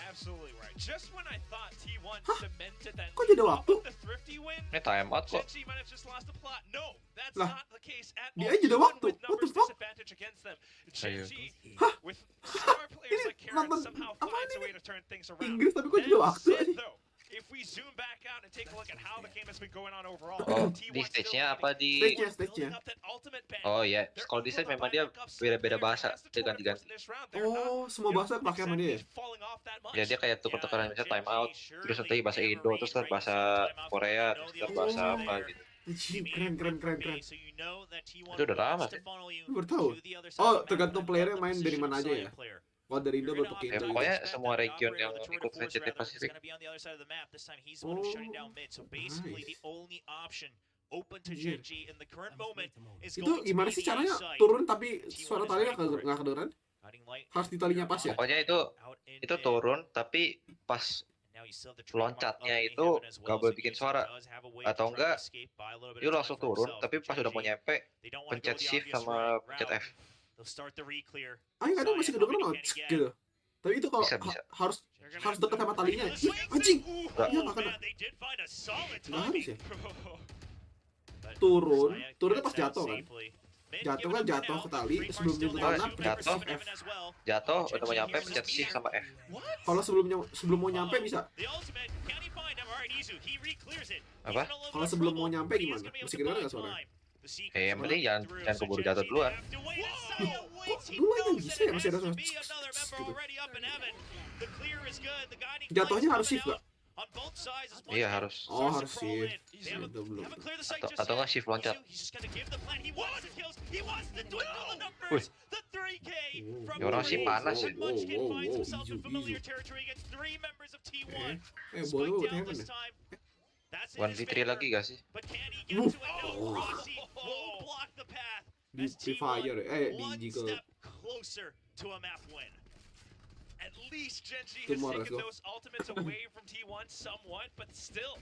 Absolutely right. Just when I thought T1 Hah? cemented that Kok jeda lead waktu? off of the thrifty win, Ini time out kok. Gen G might have just lost the plot. No, that's Lah, not the case at dia all. jeda Even waktu. with What the numbers fuck? disadvantage against them, Gen Ayo. G Hah? with star players Ini like Karena nonton somehow apaan finds a ini? way to turn things around. Inggris tapi kok That jeda waktu said, aja. though, if we zoom back out and take a look at how the game has been going on overall, Oh, T1 di still stage-nya apa di? Stage-nya. building up that ultimate bench. Oh iya, They're kalau di stage over memang by dia backups. beda-beda They're bahasa, past the dia tour de force ganti-ganti. in this round. They're not, Oh, semua you know, bahasa pakai sama dia. falling off that much. Ya dia kayak tuker-tukeran misalnya time out, terus nanti bahasa Indo, terus ntar bahasa Korea, terus ntar bahasa apa gitu. Anjing, keren. Itu udah lama sih. Baru tahu. Oh, tergantung playernya main dari mana aja ya. Kalau dari Indo baru pakai Ya Indo. pokoknya semua region yang ikut VCT Pasifik. Oh, nice. Anjir. Itu gimana sih caranya turun tapi suara talinya nggak kedengeran? Harus di talinya pas ya? Pokoknya itu turun tapi pas loncatnya itu nggak boleh bikin suara, atau enggak dia langsung turun tapi pas udah mau nyampe pencet shift sama pencet F. Ah, kadang masih kedengeran loh, cek gitu. Tapi itu kalau Bisa. harus dekat sama talinya. Ih, anjing. Nggak. Iya, nggak kena. Nggak harus ya. Turunnya pas jatuh kan? Jatuh kan jatuh ke tali, sebelum nyentuh tanah pencet Jatuh. F. Jatuh udah mau nyampe pencet shift sama F. Kalau sebelum mau nyampe bisa. Apa? Kalau sebelum mau nyampe gimana? Masih kedengeran nggak suara? Yang penting jangan keburu jatuh duluan. Duluan bisa ya, masih ada gitu. Jatuhnya harus shift gak? Iya harus. Oh harus shift. Itu belum. Atau nggak shift loncat. Wih, ya orang sih panas ya. Boleh buat heaven ya? 1v3 lagi gak sih? Di fire di jiggle. At least Genji Two has more, taken let's go. those ultimates away from T1 somewhat, but still,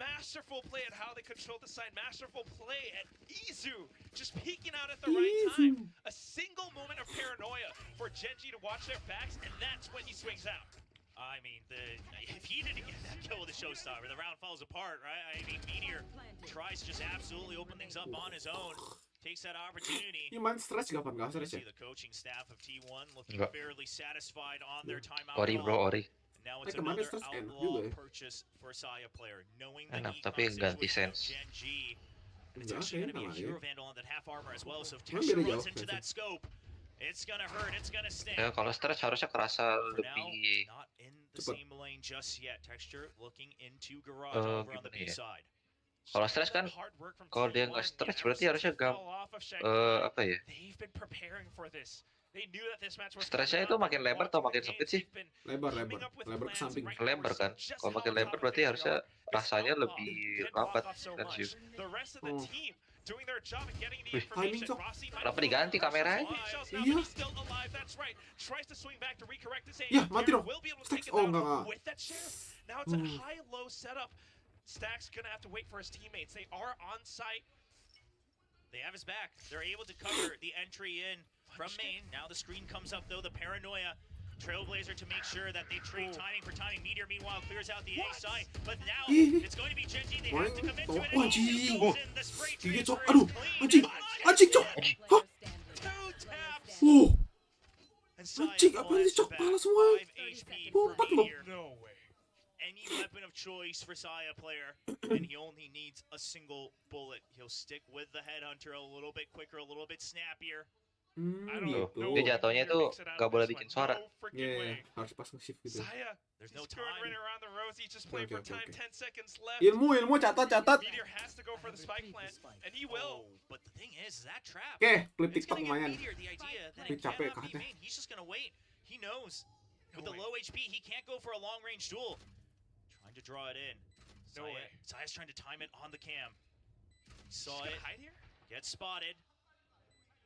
masterful play at how they control the side, masterful play at Izu, just peeking out at the right time. A single moment of paranoia for Genji to watch their backs, and that's when he swings out. I mean, if he didn't get that kill with the showstopper, the round falls apart, right? I mean, Meteor tries to just absolutely open things up on his own. Takes that opportunity. Ini main stretch kapan gak stretch ya? The coaching staff of T1 looking Enggak. fairly satisfied on their timeout. Ori bro, ori. Now it's kemarin another stretch enak outlaw juga ya. purchase for Saya player, knowing the Enak, heat tapi comes ganti into it sense. with Genji. And it's Enggak, actually going to be a kayaknya hero sama vandal on that half armor as well. So if Emang Texture beda runs jauh, into Texture. that scope, it's going to hurt, it's going to sting. Ya kalau stretch harusnya kerasa For now, lebih. not in the Cepet. same lane just yet. Texture looking into garage over on the gimana B ya? side. Kalau stretch kan, kalau dia nggak stretch berarti harusnya apa ya? They've been preparing for this. They knew that this match was Stretchnya itu makin lebar atau makin sempit sih? Lebar ke samping. Lebar kan? Kalau makin lebar berarti harusnya rasanya lebih lambat dan sih. Oh. Wih, timing, Cok. Kenapa diganti kameranya? Iya. Ya, mati dong. Stacks. Oh, enggak. Now it's a high-low setup. Stack's gonna have to wait for his teammates. They are on site. They have his back. They're able to cover the entry in from main. Now the screen comes up though. The paranoia. Trailblazer to make sure that they trade timing for timing. Meteor meanwhile clears out the A side. But now it's going to be Genji. They have to commit to it. And he goes in. The spray Gigi, transfer Cok. Aduh, is clean. anjing, Cok. Hah? Two taps. And Saya Anjing, apa falls ini, Cok? back. Pala semua. 5 HP for Lompat loh. Meteor. No way. Any weapon of choice for Saya player, and he only needs a single bullet. He'll stick with the headhunter a little bit quicker, a little bit snappier. I don't Gitu. know. Dia jatuhnya tuh nggak boleh bikin suara. No freaking Iya, way. harus pas nge-shift gitu. Saya, There's no he's going time. right around the rows. He's just playing Okay, for time. okay. 10 seconds left. Ilmu, catat. Meteor has to go for the spike plant, and he will. But the thing is that trap. Oke, klip It's TikTok gonna give lumayan. Meteor the idea that Tapi it capek cannot be katanya. main. He's just gonna wait. He knows. With the way. low HP, he can't go for a long range duel. Trying to draw it in. No way. Saya's trying to time it on the cam. He's Saw gonna it. hide here? Gets spotted.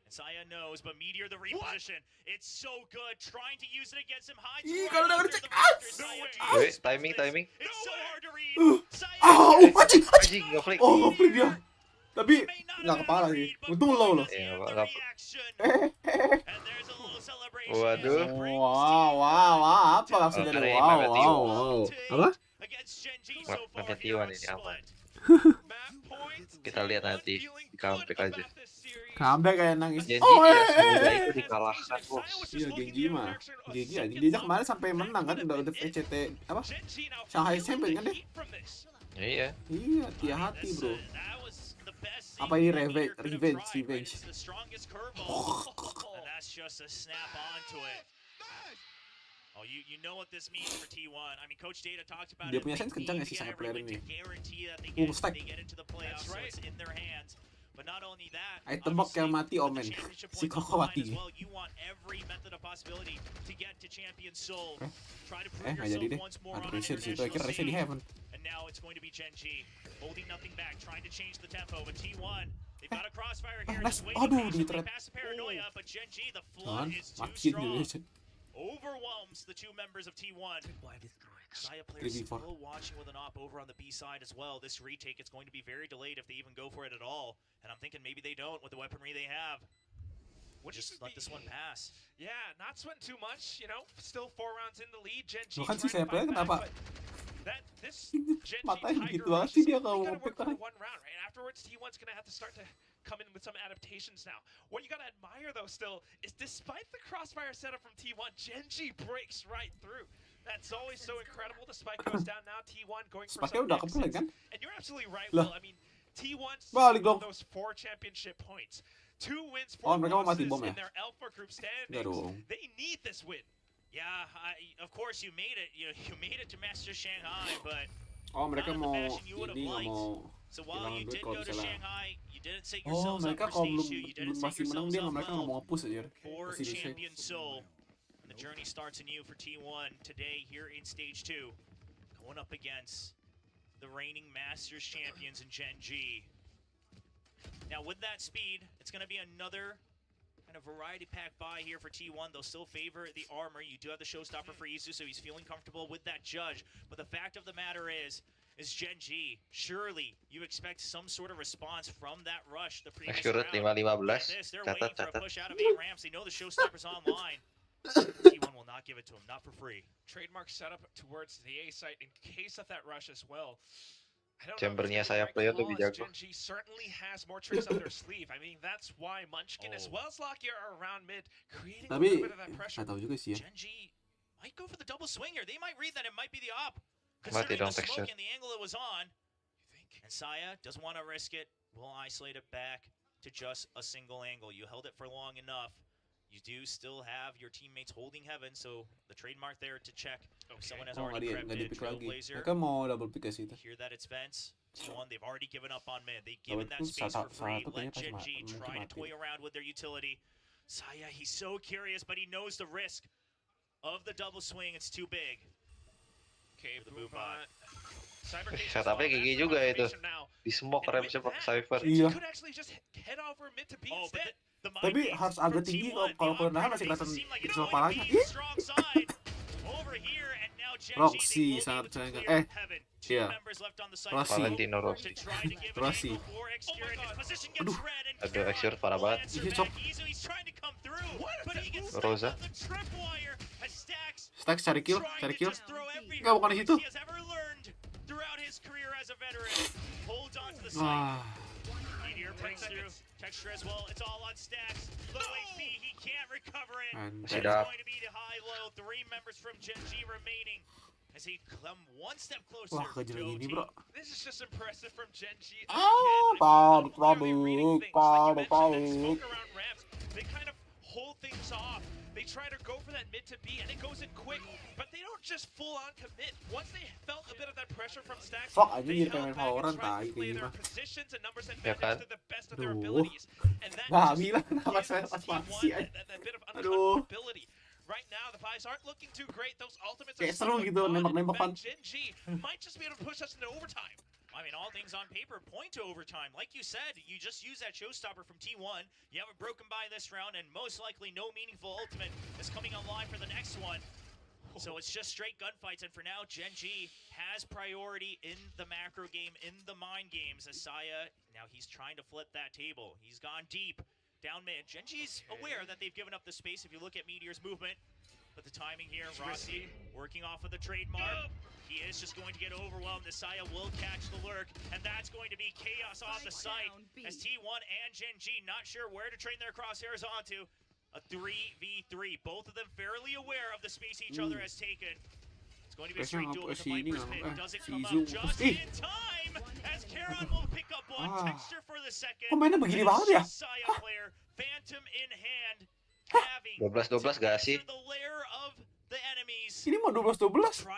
And Saya knows, but Meteor the reposition. It's so good. Trying to use it against him. Hides Ih, right kalau udah under ngecek. the monster. No Saya way. just Wait, misses timing. this. It's so hard to read. Saya Anjing. Anjing ngeflick. Oh, ngeflick dia. Tapi may not nggak have kepala been sih. read, but Untung boy, low loh. does he Iya, have nggak- the nggak- reaction. Hehehe. And there's a little celebration Waduh. as he brings Wow. Apa maksudnya Oh, dari karena wow? ini Apa? against Genji Wah, so far pakai here T1 on ini aman. Split. Map point. Kita lihat nanti di comeback aja. Comeback kayak nangis. Genji Oh, tidak semudah itu dikalahkan bos. Iya, Genji mah. Genji aja. Dia kemarin sampai menang kan udah ECT apa? Shanghai Champion kan deh. Iya. Iya, hati-hati, bro. That was the best Apa ini scene Meteor revenge? could have tried, right? Revenge. It's the strongest curveball. And that's just a snap onto it. Oh, you know what this means for T1. I mean, Coach Data talked about Dia it. punya They sense kencang need ya si to get Saya player everyone ini. to guarantee that Stack. they get into the playoffs, so That's right. it's in their hands. But not only that, Ay, tebak obviously, yang mati, with the Omen. championship Si points on Koko the line mati. as well, you want every method of possibility to get to Champion Soul. Try to prove Nggak jadi yourself deh. once more Ada on an Racer di situ. international Akhirnya Racer di scene. Heaven. And now it's going to be Genji, holding nothing back, trying to change the tempo. But T1, they've got a crossfire here. Nice. Just waiting Aduh, patiently di-trap. past the paranoia. But Genji, the Kan, flood is too makin strong. gitu. Overwhelms the two members of T1. Saya players 3v4. still watching with an op over on the B side as well. This retake is going to be very delayed if they even go for it at all. And I'm thinking maybe they don't with the weaponry they have. Just let this one pass. Yeah, not sweating too much, you know. Still 4 rounds in the lead. Genji Loh, kan si trying to Saya fight kenapa? back, but this Genji Matanya Tiger gitu banget Rush sih is dia only kalau gonna nge-pick work for orang. 1 round, right? Afterwards, T1's gonna have to start to come in with some adaptations now. What you gotta admire though still is despite the crossfire setup from T1, Genji breaks right through. That's always so incredible. The spike goes down now. T1 going for Spike-nya some udah kepulih exits. kan? And you're absolutely right, Lah. Will. I mean, T1 Balik dong. those 4 championship points. 2 wins, Oh, 4 mereka mau mati losses bom ya? in their Alpha group Enggak standings. dong. They need this win. Yeah, of course you made it. You made it to Master Shanghai, but Oh, mereka not in the mau fashion you would have ini nggak liked. mau So while kehilangan you duit did kalau go to misalnya. Shanghai, you didn't set Oh, yourselves up mereka for kalau stage belum 2. You belum didn't set pasti menang yourselves dia up nggak mereka nggak mau well nge-push aja. for Pasti selesai. Champion Soul. And the journey starts anew for T1 today here in stage 2, going up against the reigning Masters champions in Gen G. Now with that speed, it's going to be another kind of variety pack buy here for T1. They'll still favor the armor. You do have the showstopper for Isu, so he's feeling comfortable with that judge. But the fact of the matter is Gen G, surely you expect some sort of response from that rush the previous Accurate round. 5-15. They're waiting for a Catat. push out of 8 ramps. They know the showstopper's online. T1 will not give it to him, not for free. Trademark setup towards the A site in case of that rush as well. I don't know if Chambernya it's gonna saya be player right lebih claws. jago. Gen G certainly has more tricks up their sleeve. I mean, that's why Munchkin as well as Lockyer are around mid, creating a Tapi little bit of that pressure. nggak tahu juga sih ya. Gen G might go for the double swinger. They might read that it might be the op, Mati considering dong the smoke texture. and the angle it was on. And Saya doesn't want to risk it. Will isolate it back to just a single angle. You held it for long enough. You do still have your teammates holding heaven, so the trademark there to check if someone has Oh, already nggak crept in. di-pick lagi. Trailblazer, Mereka mau double pick ke situ. hear that it's Vents. T1, they've already given up on mid. They've given that Itu space for free. satu Let kayaknya Gen pas G mungkin try to mati. toy around with their utility. Saya, he's so curious, but he knows the risk of the double swing. It's too big. Okay, The move boom on. Setupnya gigi juga itu. Di smoke remnya pakai Cypher. Iya. Could actually just head over mid to B Oh, but instead. the mind Tapi games harus from agak tinggi T1, kalau the penahan masih operator kelihatan makes it seem like di it's sebelah going palanya. to be strong side. Over here, and now Gen G, they Roxy will be sangat able to sayangkan. clear heaven. Two iya. members left on the side Rossi. Valentino Rossi. to try to give an Rossi. angle for Excured. His position gets Aduh. red, and Aduh, Karon Excured parah will banget. answer Ih, back. cok. He's trying to come through, but he gets Rosa. stuck on the tripwire as Stacks Stacks cari kill, trying cari to kill. just throw every Nggak, bukan di situ. he has ever learned throughout his career as a veteran. Holds on to the side. Wah, Meteor breaks through. Texture as well. It's all on Stacks. Low HP. He can't recover it. anjir. It's Sudah. going to be the high-low. 3 members from Gen G remaining as he come one step closer Wah, kejadian to gini, OT. bro. This is just impressive from Gen G. Ah, Not pabrik, only are they reading things, like you pabrik. mentioned, that smoke around ramps, they kind of hold things off. They try to go for that mid to B, and it goes in quick, but they don't just full on commit. Once they felt a bit of that pressure from Stacks, Fuck, aja they jadi held pengen back and Valorant, tried tai, to play kayak their gini. positions and numbers and Ya manage kan? to the best of their Aduh. abilities. And that Nah, just bilang kenapa gives saya pas T1 mati, that bit of Aduh. uncomfortability. Right now, the buys aren't looking too great. Those ultimates are Kayak seru somewhat gitu, gone. nembak-nembak In fact, pan. Gen G might just be able to push us into overtime. I mean, all things on paper point to overtime. Like you said, you just use that showstopper from T1. You have it broken by this round, and most likely no meaningful ultimate is coming online for the next one. So it's just straight gunfights, and for now, Gen G has priority in the macro game, in the mind games. Asaya, now he's trying to flip that table. He's gone deep, down mid. Gen G's aware that they've given up the space if you look at Meteor's movement. But the timing here, Rossi working off of the trademark. He is just going to get overwhelmed. Asaya will catch the lurk, and that's going to be chaos off the site. As T1 and Gen G not sure where to train their crosshairs onto. A 3v3. Both of them fairly aware of the space each other has taken. It's going to be a straight duel with the Viper's pit. Does it come up just in time as Karon will pick up one. Texture for the second. Kok mainnya begini banget ya? Saya player, Phantom in hand, having 12-12 gak sih? the lair of the enemies. Ini mau 12-12?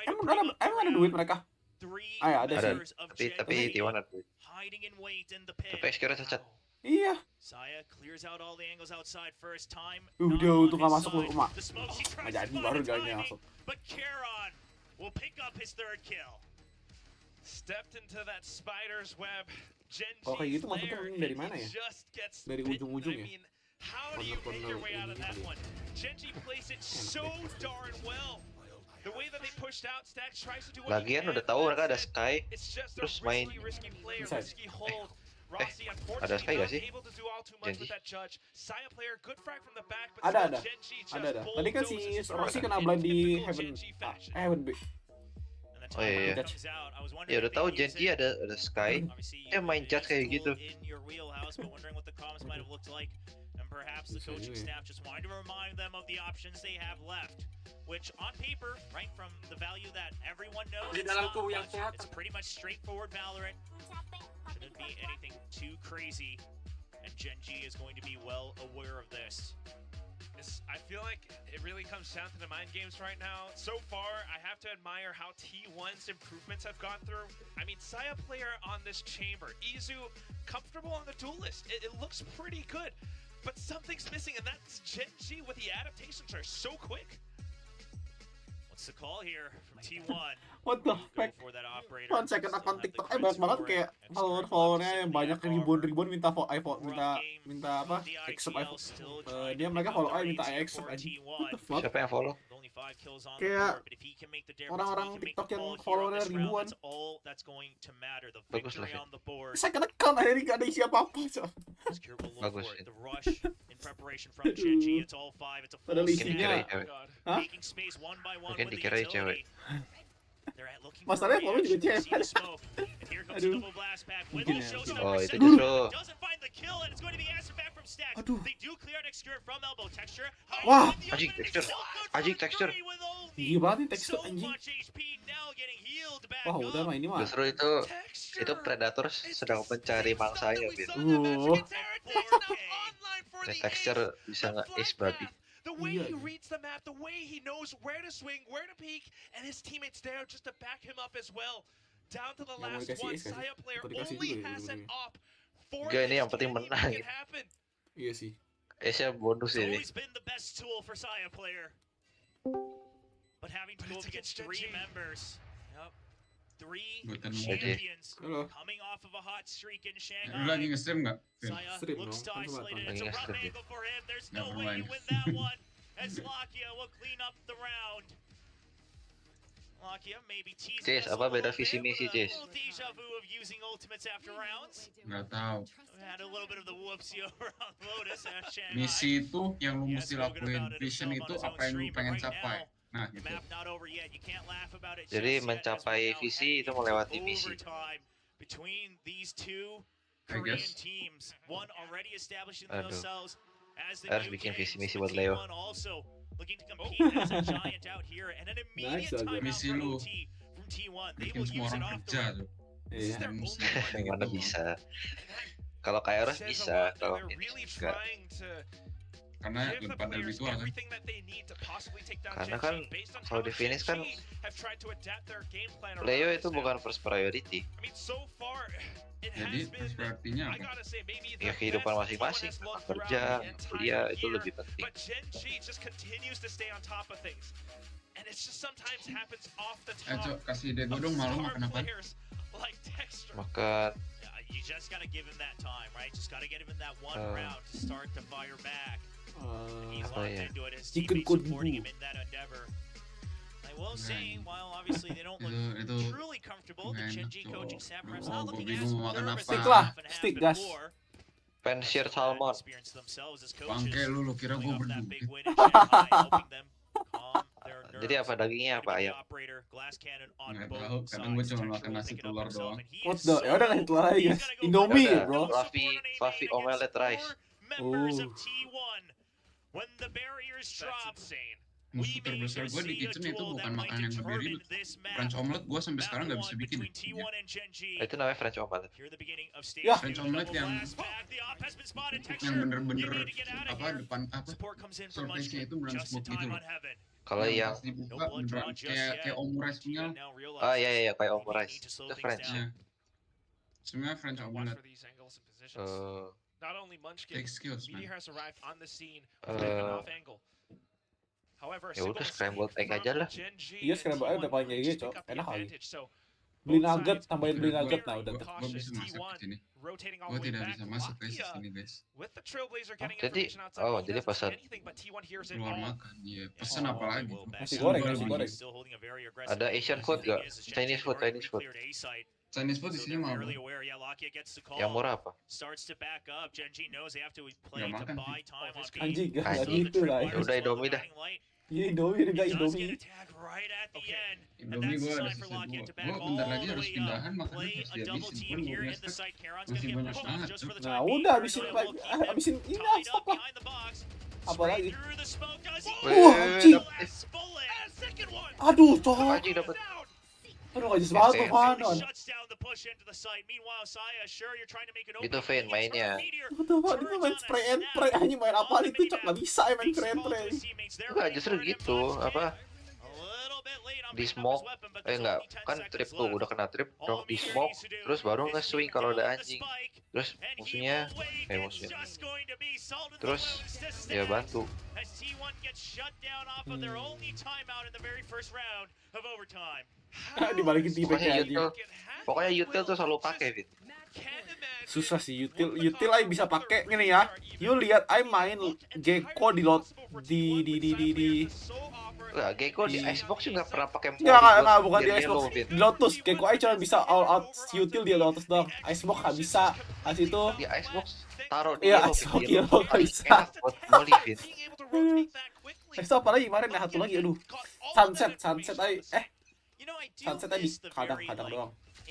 Emang ada duit mereka? Three Ah, ya, ada sih. members of Gen Tapi G T1 ada. hiding in wait in the pit. Tapi Excured cacat. Iya. Saya clears out all the angles outside first time. Udah, not untuk on nggak his masuk side. loh, Mak. The smoke, he tries Nggak to jadi, find baru the jalannya timing, masuk. But Karon will pick up his third kill. Stepped into that spider's web. Gen Kalau kayak G's gitu maksudnya lair, dari and mana he ya? just gets Dari bitten. ujung-ujung I ya? mean, how do you make your way out of that Corner-corner one? Gen G plays it so darn well. The way that they pushed out, Stacks tries to do what he Lagian can, udah but tahu that's mereka ada it. Sky. It's just terus a main. risky play, a Bisa. risky hold. Rossi, ada unfortunately, Sky not gak sih? able to do all too much Janji. with that judge. Saya player, good frag from the back, but Ada. still Gen G just Ada. Tadi kan si bulldozes Rossi through kena in blind di typical Heaven. Gen G fashion. Heaven B. And the Oh, iya, iya. timer comes out. I was wondering Ya udah if they tahu use Gen G it. ada Sky. Obviously, Dia main it cat is kayak a gitu. tool in your wheelhouse, but wondering what the comms might have looked like, and perhaps the Bisa coaching juga ya. staff just wanted to remind them of the options they have left, which on paper, right from the value that everyone knows, Di it's dalam not tubuh yang much. sehat. It's pretty much straightforward Valorant. Shouldn't be be anything too crazy, and Genji is going to be well aware of this. I feel like it really comes down to the mind games right now. So far, I have to admire how T1's improvements have gone through. I mean, Saya player on this chamber, Izu comfortable on the duelist. It looks pretty good, but something's missing, and that's Genji with the adaptations are so quick. What's the call here from T1? What the Go fuck? for that operator. Kan second Still account have the TikTok grid banyak banget scoring. kayak Extra follower-followernya yang proximity banyak far. ribuan minta Rough game minta apa? from the Accept IPL, still trying dia to mereka pick up follow the minta reins here accept for aja. T1. What the fuck? Siapa yang follow? With only 5 kills on Kayak the board, but if he can make the difference, orang-orang if he can make TikTok the yang call here on followernya this round, ribuan. that's all that's going to matter. The Bagus victory lah, on the board. Second account akhirnya gak ada isi apa-apa, Cok. Secure will look Bagus, for it. ya. The rush in preparation from Genji. It's all 5. It's a full Padahal Mungkin dikira isinya. cewek. Hah? Making space one by one Mungkin with the dikira utility. cewek. They're looking Masalahnya for a follow juga reaction. cewek. See the smoke. And here comes the Aduh. double blast back. Mungkin Wendell ya. shows Oh, up itu for justru doesn't find the kill, and it's going to be answered back from Stacks. Aduh. They do clear and execute from elbow texture. Wah. Anjing, texture. Anjing, texture. Gigi banget nih tekstur So anjing. much HP now getting healed back Wah, udah up. mah ini mah. Justru itu predator sedang mencari mangsanya, Bin. Dan texture bisa nge-ace babi. The way Iya. he reads the map, the way he knows where to swing, where to peek, and his teammates there just to back him up as well. Down to the Yang mau last dikasih one, ace nggak sih? Saya player Atau dikasih only juga ya has an dua-duanya? op for Enggak, ini this. yang penting Can he menang, make it gitu. happen? Iya sih. Ace-nya bonus It's ini. always been the best tool for Saya player. But having to But go it's up against against 3 Genji. members. Yep. 3 Buatan champions Halo. coming off of a hot streak in Lu Shanghai. lagi nge-stream nggak? Vin? Saya Stream looks to dong, kan isolate it. Subathon. It's a Lagi rough nge-stream dia. angle for him. There's no Never way you mind. win that one. As Lakia will clean up the round. Lakia maybe teasing Cis, us a apa beda little visi bit misi, with a Cis? little deja vu of using ultimates after rounds. Nggak tahu. Had a little bit of the whoopsie over on Lotus at Shanghai. Misi itu yang lu He has mesti spoken lakuin. about it Vision himself itu on his own apa yang lu stream, but pengen right capai. now, Nah, the gitu. map not over yet. You can't laugh about it. Jadi just yet, as mencapai we're now visi heading itu into melewati misi. overtime between these two I Korean guess. teams. One already establishing Aduh. themselves as the Harus new bikin kings, visi-misi but buat Leo. T1 also looking to compete as a giant out here, and an immediate Nice, timeout Misi from lu OT from T1. They bikin will semua use it orang off the kerja rip. tuh. This is Iya. their Misi. only one. Yang mana Gitu. bisa. Kalau kayak harus Says a bisa, lot. kalau They're ini really enggak. trying to Karena give the pada players habitual kan. everything that they need to possibly take down Karena Genji kan based on kalau how di finish kan Genji have tried to adapt their game plan around Leo this itu now. bukan first priority. I mean, so far, it Jadi has been. artinya I apa? gotta say, maybe Ya the kehidupan best masing-masing, T1 has looked kerja, throughout the entire kuliah itu year, lebih penting. But Genji just continues to stay on top of things, and it's just sometimes happens off the top. Cok, kasih ide gue of dong, malu star makan apa? players like Dexter. Makan You just gotta give him that time, right? Just gotta get him in that one round to start to fire back. He's apa locked ya? into it. His Chicken teammates supporting Kung him in that endeavor. I will say, while obviously they don't look Itu truly comfortable, the nggak enak, Genji Cok. coaching staff perhaps Aduh, not gua looking bingung as mau makan nervous apa. as Stick they lah, often have stick gas. before. pensier Still had salmon. experience themselves as bangke coaches, lu kira coming gue off that berdua. big win in Shanghai, helping them calm their Jadi nerves. apa dagingnya apa Gonna be the ayam? operator, glass cannon on Nggak both tahu, kadang gue sides. cuma Texture makan will nasi pick it up telur himself, doang. and he What is the? Ya udah kasih telur aja he's guys. gonna go Indomie Ada ya, bro. Fluffy omelette rice. Members of Oh. T1, when the barriers drop, insane. Musuh terbesar gue di kitchen itu bukan makanan yang lebih ribet. French omelette gue sampai sekarang nggak bisa bikin. Itu namanya French omelette. Ya. French omelette yang bener-bener apa depan apa surface-nya itu beneran smoke gitu loh. Kalau yang pas dibuka beneran kayak omurice punya. ah iya kayak omurice. Itu French. Ya. Sebenarnya French Watch omelette for these angles and positions. Eh, Not only Munchkin, take skills man. Meteor has arrived on the scene Uh, with an off angle. However, a ya single udah scrambled mistake egg aja from lah. Genji Iya, and scrambled egg T1 udah paling would kayak just gitu, pick up the enak kali. advantage. So, Beli both nugget, sides tambahin beli very nugget nah udah. Gue cautious. bisa masak T1 ke sini. rotating all Gue the way tidak back. bisa masuk guys di Lakia sini guys. with the Trailblazer getting Jadi, information outside. oh, He jadi doesn't see pesan. anything, but T1 hears it Keluar all. makan, iya. Pesen apa lagi? Nasi goreng, Gua nasi lebih- goreng. Ada Asian food gak? Chinese food, Chinese food. Chinese food di sini mah apa? Yang murah apa? Starts to back up. Genji knows they have to play Nggak to makan buy sih. time on Anjing, Anjing, beat. gak Anjing. gitu lah. Ya udah Indomie dah. Iya, Indomie udah He does Indomie. get attacked right at the Okay. end. And Indomie that's gue the ada sign for sisa Lakia dua. to back Gue all bentar lagi the harus way pindahan up. makannya Play terus a double dihabisin. team Gue here punya in the stok. site. Karon's Masih gonna get banyak pushed banget, just for the Cok. Nah, time being. udah Karon habisin will keep him habisin ini tied stop up lah. behind the box. Apa Straight lagi? through the smoke. Does he Wih, anjing. dapet. last bullet? And second one. Aduh, cowok. Anjing dapat. Down. Aduh, gak jelas banget tuh Ese. Fanon. Gitu Vin mainnya. Betul Pak, dia main spray and pray anjing, main apaan itu cok, gak bisa ya main spray and pray. Enggak, justru gitu, apa? Di smoke, enggak, kan trip tuh udah kena trip, dong di smoke, terus baru nge-swing kalau ada anjing, terus musuhnya, terus ya bantu. Dibalikin tipenya anjing. Pokoknya util tuh selalu pakai, Vin. Susah sih util aja bisa pakai gini ya. You lihat I main Gecko di Lah, Gecko di Icebox juga nggak pernah pakai Enggak, bukan di biar dia Icebox. low, Vin. Di Lotus, Gecko aja cuma bisa all out util di Lotus doang. Icebox nggak bisa. Asli itu. Di Icebox taruh di Iya, yellow, Icebox Vin. yellow nggak bisa. Enak buat molly, Vin. Itu apa lagi kemarin ya satu lagi, aduh. Sunset aja. Sunset aja di kadang-kadang doang.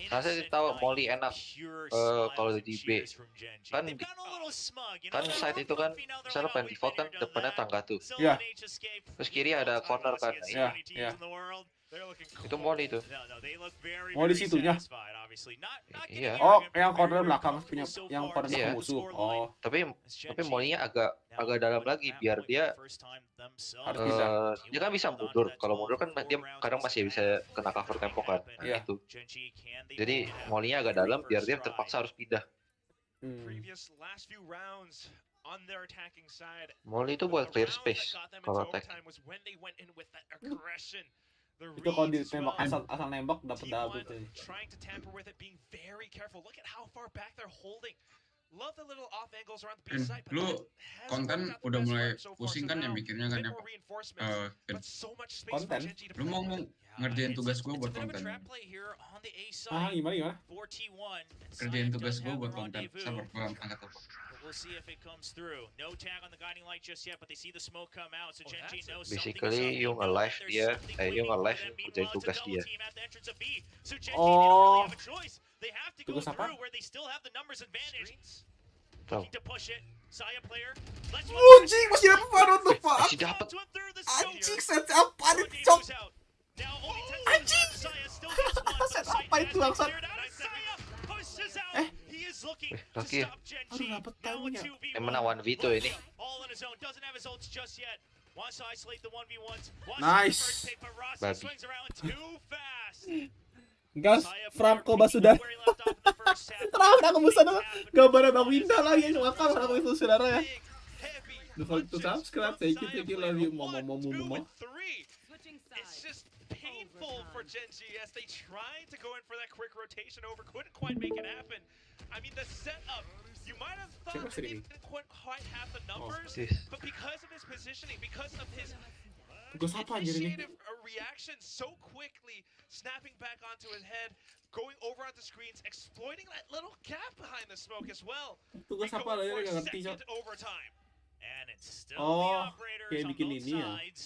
Saya tahu molly enak kalau di B. Kan side itu kan misalnya pengen default kan depannya tangga tuh. Iya. Terus kiri ada corner kan. Iya. Itu molly tuh. Mau di situnya. Iya. Oh, yang corner belakang punya yang corner Iya. musuh. Oh, Tapi molly-nya agak dalam lagi biar dia harus bisa. dia kan bisa mundur. Kalau mundur kan dia kadang masih bisa kena cover tempo kan. Iya. Gitu. Jadi molly-nya agak dalam biar dia terpaksa harus pindah. Molly itu buat clear space kalau attack. Itu kalau ditembak asal nembak dapat double tuh. Lu konten udah mulai pusing kan ya mikirnya kan ya. Konten? Lu mau ngerjain tugas gue buat konten. Gimana? Kerjain tugas gue buat konten. Sabar, gue angkat telepon. Basically, you nge-live dia, you nge-live kerjain tugas dia. Oh. Tugas apa? Tuh. Anjing, masih dapat Fanon tuh, Pak. Masih dapat. Anjing, set apa nih, cok? Anjing. Set apa itu langsung? Laki. Aduh, dapet tamunya. Menang 1v2 ini. Nice. Babi. Gas, Franco Basuda. Terakhir aku bisa gambar Bang Winda lagi, makasih aku itu saudara ya. Don't forget to subscribe, thank you, love you, mama. It's just painful for Genji as they tried to go in for that quick rotation over, couldn't quite make it happen. I mean, the setup, you might have thought that he didn't quite have the numbers, but because of his positioning, because of his initiative reaction so quickly, snapping back onto his head, going over onto screens, exploiting that little gap behind the smoke as well. Tugas apa lah ya, nggak ngerti, Cok. Overtime. And it's still Oh, the operators kayak on bikin both ini ya. sides.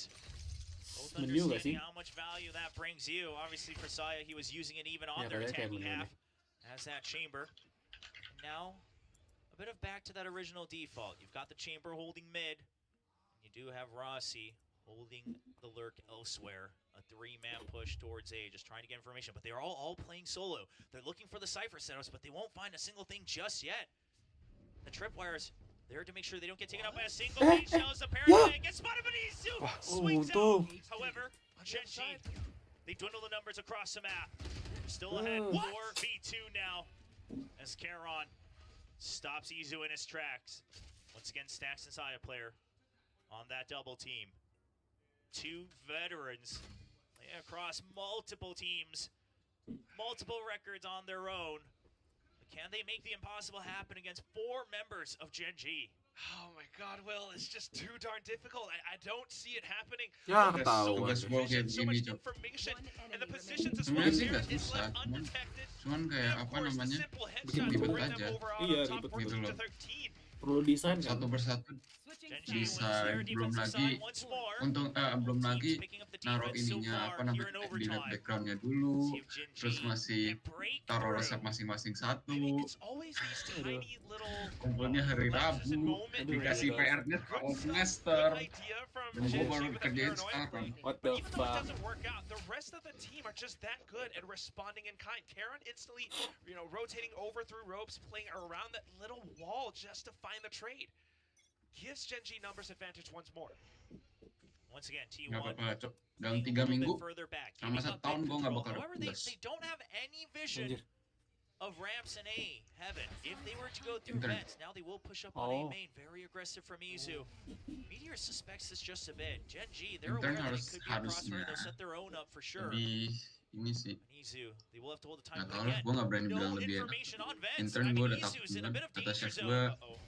Menu nggak sih? How much value that brings you. Obviously for Saya, he was using it even on Ya, their kayaknya kayak attacking menu half as that chamber. Now, a bit of back to that original default. You've got the chamber holding mid. You do have Rossi holding the lurk elsewhere. A 3-man push towards A, just trying to get information. But they're all playing solo. They're looking for the Cypher setups, but they won't find a single thing just yet. The tripwires there to make sure they don't get taken out by a single lead shells. Apparently, it gets spotted, but Isu swings out. However, Genji, they dwindle the numbers across the map. Still ahead, 4v2 now. As Karon stops Izu in his tracks. Once again, Stacks and Saya player on that double team. Two veterans across multiple teams, multiple records on their own. But can they make the impossible happen against 4 members of Genji? Oh my god, Will, it's just too darn difficult. I don't see it happening. Ya, There's tahu. so much vision, so much information, and the positions as well Sebenarnya sih here nggak is susah, left undetected. cuman kayak And of apa course, the namanya, simple bikin headshot ribet going aja. over on Iya, top, ribet 14 gitu to loh. 13. Perlu desain kan? Satu persatu. bisa belum lagi belum lagi naruh ininya apa namanya di backgroundnya dulu, terus masih taruh resep masing-masing satu, kumpulnya hari Rabu, dikasih PR-nya awal semester, dan gue baru kerjain sekarang. What the fuck? The rest of the team are just that good at responding in kind. Karen instantly, rotating over through ropes, playing around that little wall just to find the trade. Gives Genji numbers advantage once more. Once again, T1 Nggak apa-apa, Cok. Dalam 3 minggu sama 1 tahun gue nggak bakal However, they tugas. don't have any vision Anjir. of ramps in A heaven. If they were to go through Intern. vents, now they will push up on A Oh. main. Very aggressive from Izu. Meteor suspects this just a bit. Genji, they're Intern aware that it could be a harusnya crossfire. They'll set their own up for sure. Lebih ini sih, And Izu, they will have to hold the time. nggak But tahu lah, again, gue nggak berani bilang no lebih enak. information on vents. Intern I gue mean, udah takut Izu's in a duluan. bit of Kata danger chef zone. gue,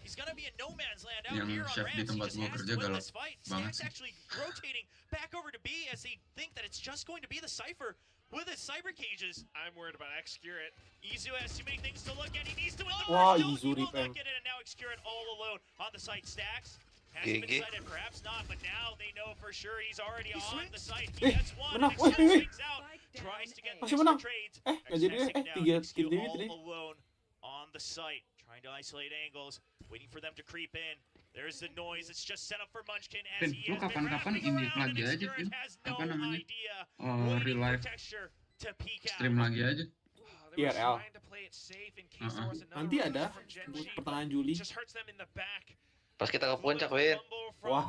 He's gonna be in no man's land out yang here on chef di ramps. He tempat just gue has kerja to win galak this fight. banget Stacks sih. actually rotating back over to B as they think that it's just going to be the Cypher with his cyber cages. I'm worried about Xcurate. Izu has too many things to look at. He needs to win the Wah, first. No, Izu he will rip not get it, and now Xcurate all alone on the site. Stacks hasn't been GG. sighted, perhaps not, but now they know for sure he's already on swings. the site. Eh, He gets one. menang. and Xcurate Wih, wih. swings out, tries to get Masih extra menang. trades. Nggak jadi As Stacks deh. 3 now, kill Xcurate David all nih. alone on the site, trying to isolate angles, waiting for them to creep in. There's the noise. It's just set up for Munchkin as Pin, he lu has been kapan-kapan wrapping ini around, and lagi aja, Xcurate Pin. has no Apa namanya? idea. Real Waiting for life texture to peek out. stream lagi aja. They were IRL. trying to play it safe in case there was another Nanti run ada from Genji, buat but pertengahan Juli. just hurts them in the back. Pas kita ke puncak, Little bit Win. of fumble from, Wah.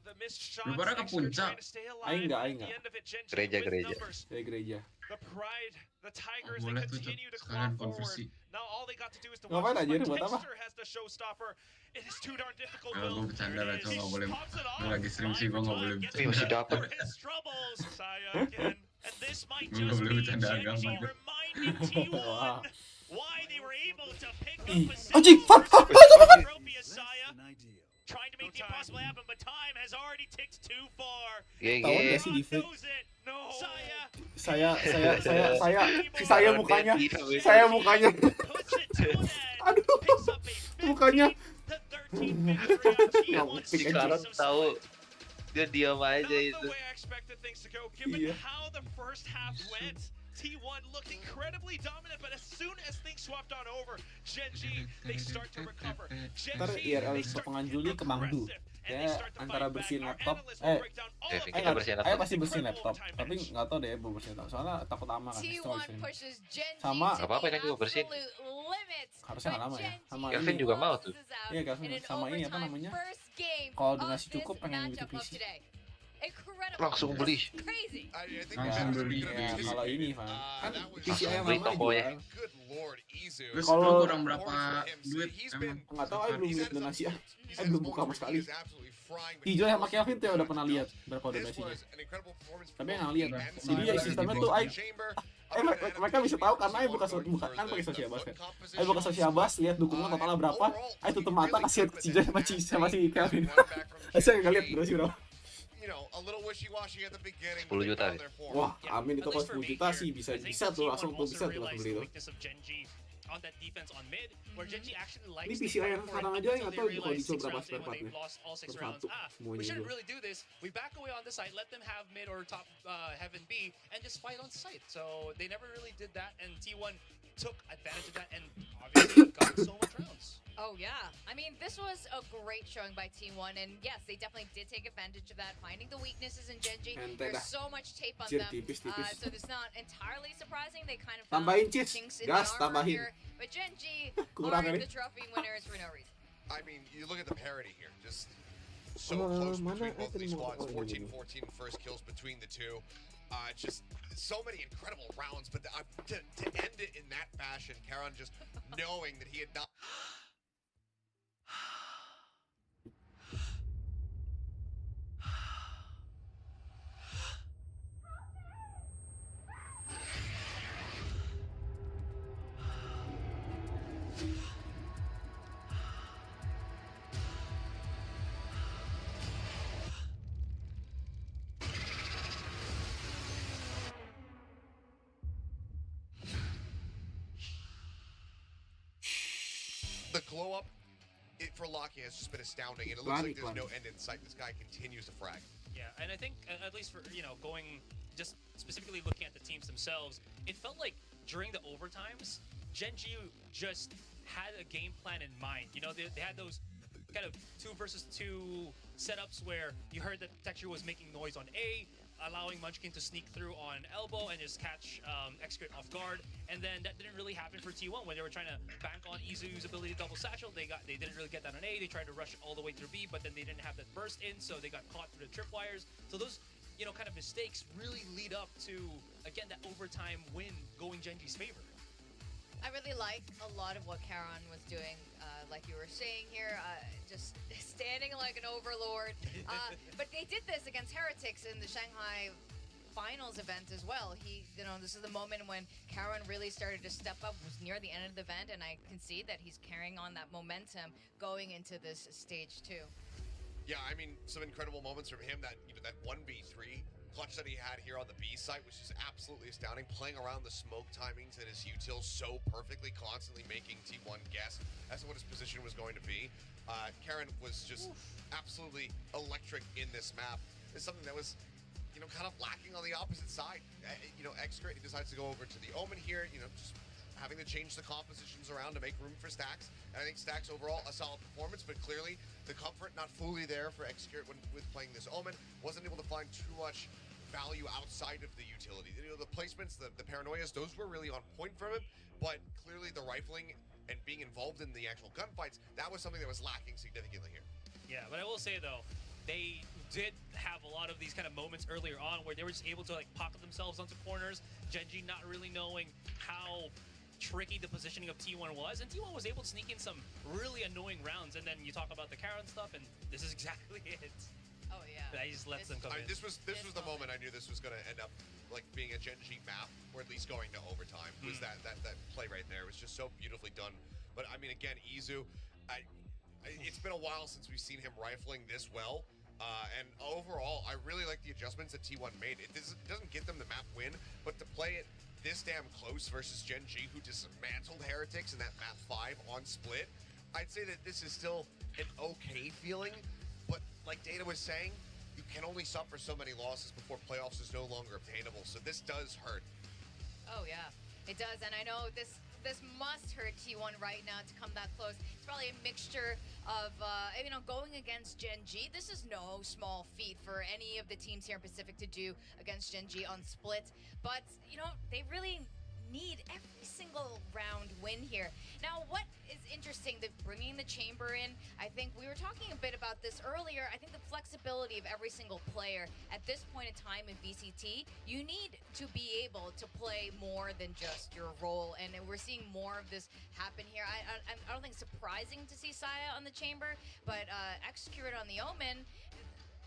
The missed shots. Lu pada ke Xcurate puncak? trying to stay alive, Aing nggak, but aing at the nggak. end of it, Genji Gereja, with gereja. numbers. Dari gereja. The pride, the Tigers, they Boleh tuh, Cok. continue to claw Sekalian forward. konversi. Now all they got to do is to Ngapain watch aja as nih, buat apa? Texture has the showstopper. It is too darn difficult. Gue Will. bercanda lah, Cok. Nggak boleh. Pops it Gue off. lagi stream sih, gue nggak boleh Tapi masih bercanda. dapet. His troubles. Saya again. And this might Gue nggak just boleh be bercanda agama. Genji Cok. reminding T1 Wah. why they were able to pick up Ih, a anjing, fuck, fuck, trophy as Saya, trying to make the impossible happen, but time has already ticked too far. Tahu GG. nggak sih di fake? Knows it. No. Saya Si saya mukanya. Saya mukanya. puts it to an end. Aduh, Picks up a mukanya. 15-13 victory on T1. Si Sekarang tahu dia diam Not aja the itu. way I expected things to go. Given Iya. how the first half went, T1 looked incredibly dominant, but as soon as things swapped on over, Genji, they start to recover. Ntar IRL they start pertengahan to Juli get ke Mangdu. aggressive, and they Ya, start to antara fight bersihin back. Our laptop. analysts will break down all of kita the Ayo bersihin ayo laptop. pasti bersihin incredible laptop. time Tapi management. nggak tahu deh bersihin laptop. Soalnya takut lama kan. Setelah T1 bersihin. pushes Genji Sama. to Nggak apa-apa, the kan juga bersihin. absolute limits. Harusnya nggak lama ya. Sama Kelvin ini. juga mau tuh. Iya, Kelvin. Sama ini apa namanya? Kalau dikasih cukup pengen gitu PC. Langsung beli. Langsung beli. Ya, kalau ini Van. Kan PC Langsung ayam beli lama toko ya. jual. Terus Kalau- lu kurang berapa duit emang? Nggak tahu, belum lihat donasi ah. Belum buka sama sekali. Hijau sama Kelvin tuh ya udah pernah lihat berapa donasinya. Tapi nggak lihat. Jadi ya sistemnya tuh mereka bisa tahu karena buka kan pakai Sociabuzz kan. Buka Sociabuzz, lihat dukungan totalnya berapa. Tutup mata kasih lihat Hijau sama si Kelvin. Saya nggak lihat donasi berapa. 10 juta deh. Wah, amin itu kalau 10 juta sih bisa tuh langsung bisa tuh langsung beli tuh. Ini PC yang sekarang aja yang nggak tahu kalau dicoba berapa spare partnya. Per satu semuanya We shouldn't juga. really do this. We back away on the side, let them have mid or top heaven B, and just fight on site. So they never really did that, and T1 took advantage of that, and obviously got so much rounds. Oh yeah, I mean this was a great showing by T1, and yes, they definitely did take advantage of that, finding the weaknesses in Genji. Ente There's dah. so much tape on Cir, them, tipis-tipis. so it's not entirely surprising. They kind of found Tambahin cheats, chinks in gas the armor tambahin. here, but Genji Kurang are kali. the trophy winners for no reason. I mean, you look at the parity here, just so close mana between both of these tadi mau- squads. oh, ini 14-14 first kills between the two. Just so many incredible rounds, but to end it in that fashion, Karna just knowing that he had not. The glow up for Locky has just been astounding, and it looks like there's no end in sight. This guy continues to frag. Yeah, and I think at least for going just specifically looking at the teams themselves, it felt like during the overtimes, Gen.G just had a game plan in mind. They had those kind of 2 versus 2 setups where you heard that Texture was making noise on A, allowing Munchkin to sneak through on elbow and just catch Excret off guard, and then that didn't really happen for T1 when they were trying to bank on Izu's ability to double satchel. They didn't really get that on A. They tried to rush all the way through B, but then they didn't have that burst in, so they got caught through the tripwires. So those kind of mistakes really lead up to, again, that overtime win going Gen.G's favor. I really like a lot of what Karna was doing, like you were saying here, just standing like an overlord. But they did this against Heretics in the Shanghai finals event as well. This is the moment when Karna really started to step up, was near the end of the event, and I can see that he's carrying on that momentum going into this stage 2. Yeah, I mean, some incredible moments from him. That that 1v3 clutch that he had here on the B site, which is absolutely astounding. Playing around the smoke timings and his util so perfectly, constantly making T1 guess as to what his position was going to be. Karna was just absolutely electric in this map. It's something that was, kind of lacking on the opposite side. Excret, he decides to go over to the Omen here, just having to change the compositions around to make room for Stacks. And I think Stacks overall a solid performance, but clearly the comfort not fully there for Excret with playing this Omen. Wasn't able to find too much value outside of the utility. The placements, the paranoias, those were really on point from him, but clearly the rifling and being involved in the actual gunfights, that was something that was lacking significantly here. Yeah, but I will say though, they did have a lot of these kind of moments earlier on where they were just able to pocket themselves onto corners. Gen.G not really knowing how tricky the positioning of T1 was, and T1 was able to sneak in some really annoying rounds. And then you talk about the Karna stuff, and this is exactly it. Oh yeah. But I just let them come in. This was the moment I knew this was going to end up being a Gen.G map, or at least going to overtime. Was that play right there? It was just so beautifully done. But I mean, again, Izu, it's been a while since we've seen him rifling this well. And overall, I really like the adjustments that T1 made. It doesn't get them the map win, but to play it this damn close versus Gen.G, who dismantled Heretics in that map 5 on Split, I'd say that this is still an okay feeling. But like Data was saying, you can only suffer so many losses before playoffs is no longer obtainable. So this does hurt. Oh yeah, it does, and I know this must hurt T1 right now to come that close. It's probably a mixture of going against Gen.G. This is no small feat for any of the teams here in Pacific to do against Gen.G on Split, but they really need every single round win here. Now, what is interesting, that bringing the chamber in, I think we were talking a bit about this earlier. I think the flexibility of every single player at this point in time in VCT, you need to be able to play more than just your role, and we're seeing more of this happen here. I don't think it's surprising to see Saya on the chamber, but Execute on the Omen,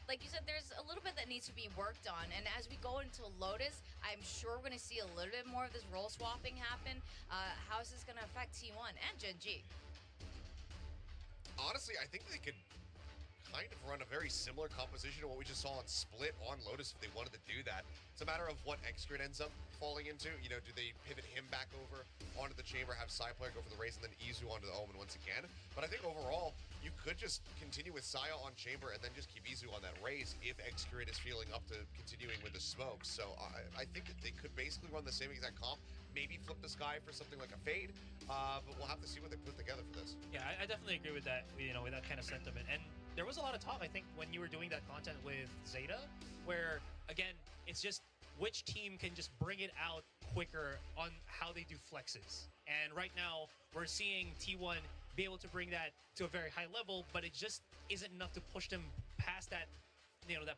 like you said, there's a little bit that needs to be worked on. And as we go into Lotus, I'm sure we're going to see a little bit more of this role swapping happen. How is this going to affect T1 and Gen.G? Honestly, I think they could kind of run a very similar composition to what we just saw on Split on Lotus if they wanted to do that. It's a matter of what Excret ends up falling into. Do they pivot him back over onto the chamber, have Sai player go for the race, and then Izu onto the Omen once again? But I think overall, you could just continue with Saya on chamber and then just keep Izu on that race if Excret is feeling up to continuing with the smoke. So I think that they could basically run the same exact comp, maybe flip the Sky for something like a Fade, but we'll have to see what they put together for this. Yeah, I definitely agree with that, with that kind of sentiment. And there was a lot of talk, I think, when you were doing that content with Zeta, where, again, it's just which team can just bring it out quicker on how they do flexes. And right now, we're seeing T1 be able to bring that to a very high level, but it just isn't enough to push them past that,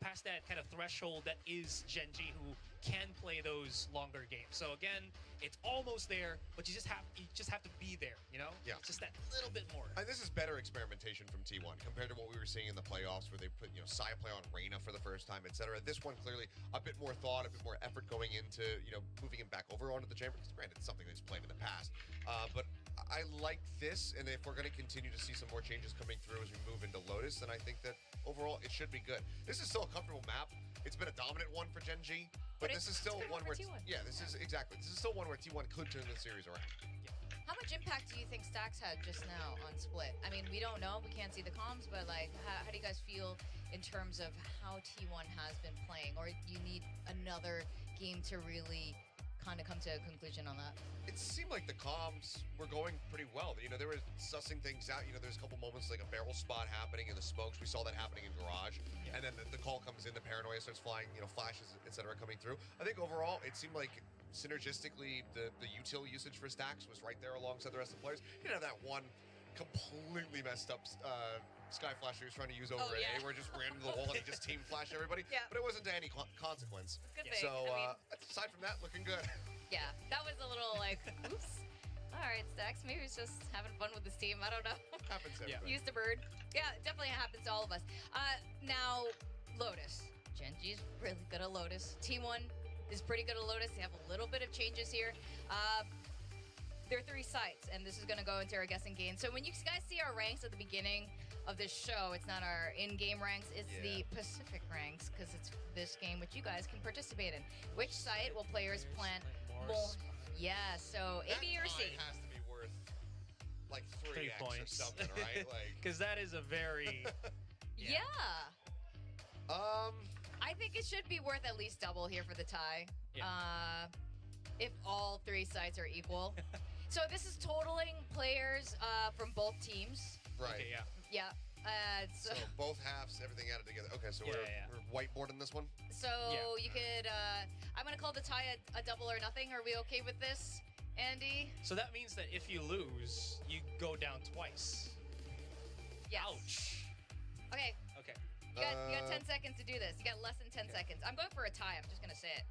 past that kind of threshold that is Gen.G, who can play those longer games. So again, it's almost there, but you just have to be there, Yeah. It's just that little bit more. And this is better experimentation from T1 compared to what we were seeing in the playoffs, where they put Sai play on Reyna for the first time, etc. This one clearly a bit more thought, a bit more effort going into moving him back over onto the chamber. Because granted, it's something that's played in the past, but I like this, and if we're going to continue to see some more changes coming through as we move into Lotus, then I think that overall it should be good. This is still a comfortable map. It's been a dominant one for Gen.G, but this is still one where T1. this is still one where T1 could turn the series around. How much impact do you think Stacks had just now on Split? I mean, we don't know, we can't see the comms, but like, how do you guys feel in terms of how T1 has been playing? Or do you need another game to really kind of come to a conclusion on that? It seemed like the comms were going pretty well. You know, they were sussing things out. You know, there's a couple moments like a barrel spot happening in the smokes. We saw that happening in garage. Yeah. And then the call comes in, the paranoia starts flying, you know, flashes, etc. coming through. I think overall, it seemed like synergistically, the util usage for Stacks was right there alongside the rest of the players. You didn't have that one completely messed up Sky Flash he was trying to use over at A, where it just ran into the wall and he just team flashed everybody. Yeah. But it wasn't to any consequence. Good Yeah. So, I mean, aside from that, looking good. Yeah, that was a little like, oops. All right, Stacks, maybe it's just having fun with this team. I don't know. Happens to everybody. Used a bird. Yeah, it definitely happens to all of us. Now, Lotus. Genji's really good at Lotus. T1 is pretty good at Lotus. They have a little bit of changes here. There are 3 sites, and this is going to go into our guessing game. So when you guys see our ranks at the beginning of this show, it's not our in-game ranks, it's the Pacific ranks, because it's this game which you guys can participate in. Which site will players plant more? Yeah, so A, B, or C? That has to be worth like 3 3x points. or something, right? Like, Because that is a very... Yeah. I think it should be worth at least double here for the tie. Yeah. If all 3 sites are equal. So this is totaling players from both teams. right. Okay, yeah. Yeah. So both halves, everything added together. Okay, so we're whiteboarding this one. So you could, I'm going to call the tie a double or nothing. Are we okay with this, Andy? So that means that if you lose, you go down twice. Yes. Ouch. Okay. Okay. You got 10 seconds to do this. You got less than 10 seconds. I'm going for a tie. I'm just going to say it.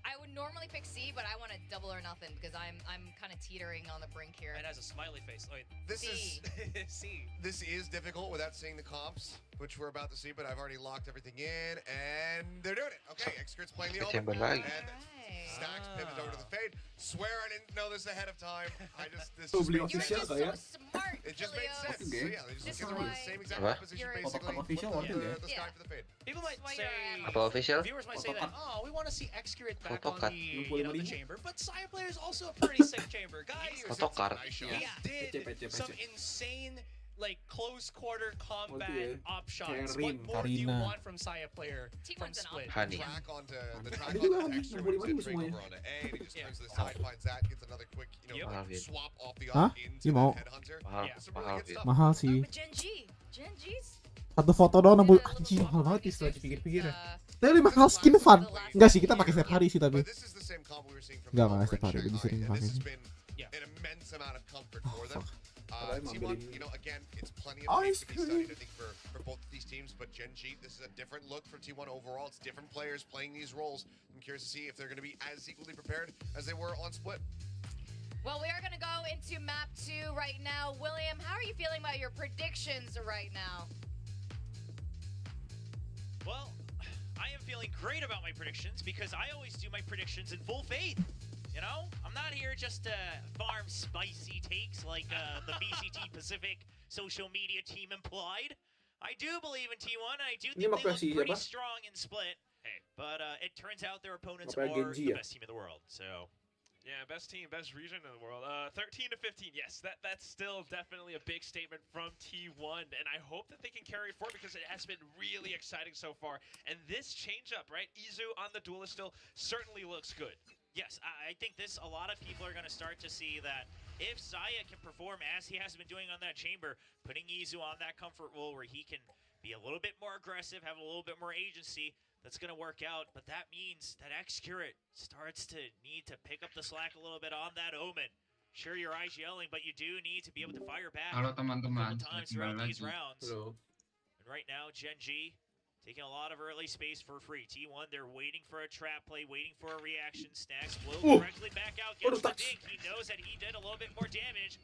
I would normally pick C, but I want a double or nothing because I'm kind of teetering on the brink here. It has a smiley face. Oh, wait. This C. is C. this is difficult without seeing the comps, which we're about to see, but I've already locked everything in, and they're doing it. Okay, Xkurt's playing the Chamber Omen, lagi. and Stacks pivots over to the fade. Swear I didn't know this ahead of time. This Oh, just beli made You're official sense. just kah so ya? smart, It just made Julio. sense. So yeah, they just This get is the why same exact Apa? position, you're- basically. Otak official flip working ya? the sky Yeah. for the fade. People might That's why say... you're Apa official? Viewers might say that, oh, we want to see Xkurate back Fotokat. on the chamber, but Saya Player is also a pretty sick chamber. Guys, Fotokar. he Yeah. did PC. some insane, like, close quarter combat ya. op shots. Karin, What more do you Karina. want from Saya Player from T1's an Split? Honey. Track onto the Ada track juga onto kan, Xkur, 65 it's gonna drink semuanya. over onto A, and he just Yeah. turns to the side, finds that, gets another quick, Yep. Mahal, Vin. swap off the Hah? arc into Dia mau? the headhunter. Mahal, Yeah. Some mahal, really good Vin. stuff. Mahal sih. But Genji's 1 foto doang 60. Anjir, mahal banget sih setelah dipikir-pikir ya. Tapi mahal skin fun. Enggak sih, kita pakai setiap hari sih tapi. But this is the same combo we were seeing from Enggak, the enggak over setiap hari, in lebih Shanghai, sering and this has pakai. been an immense amount of comfort for them. Padahal emang T1, beli- you know, again, it's plenty of things Ice to be studied, I think, for both of these teams. But Genji, this is a different look for T1 overall. It's different players playing these roles. I'm curious to see if they're going to be as equally prepared as they were on Split. Well, we are going to go into map 2 right now. William, how are you feeling about your predictions right now? Well, I am feeling great about my predictions because I always do my predictions in full faith. You know, I'm not here just to farm spicy takes like the BCT Pacific social media team implied. I do believe in T1. I do think they Ini look mapnya si pretty siapa? strong in Split. Hey. But it turns out their opponents Mapnya are Genji the ya? best team in the world. So Yeah, best team, best region in the world. 13 to 15, yes, that's still definitely a big statement from T1, and I hope that they can carry it forward because it has been really exciting so far. And this change-up, right, Izu on the duelist still certainly looks good. yes, I think a lot of people are going to start to see that if Saya can perform as he has been doing on that chamber, putting Izu on that comfort role where he can be a little bit more aggressive, have a little bit more agency, that's going to work out. But that means that Xkurate starts to need to pick up the slack a little bit on that Omen. Sure, your eyes yelling, but you do need to be able to fire back Halo a couple teman-teman, times kembali throughout these lagi. rounds. Halo. And right now, Genji taking a lot of early space for free. T1, they're waiting for a trap play, waiting for a reaction. Stacks will directly back out, gets the dink. He knows that he did a little bit more damage.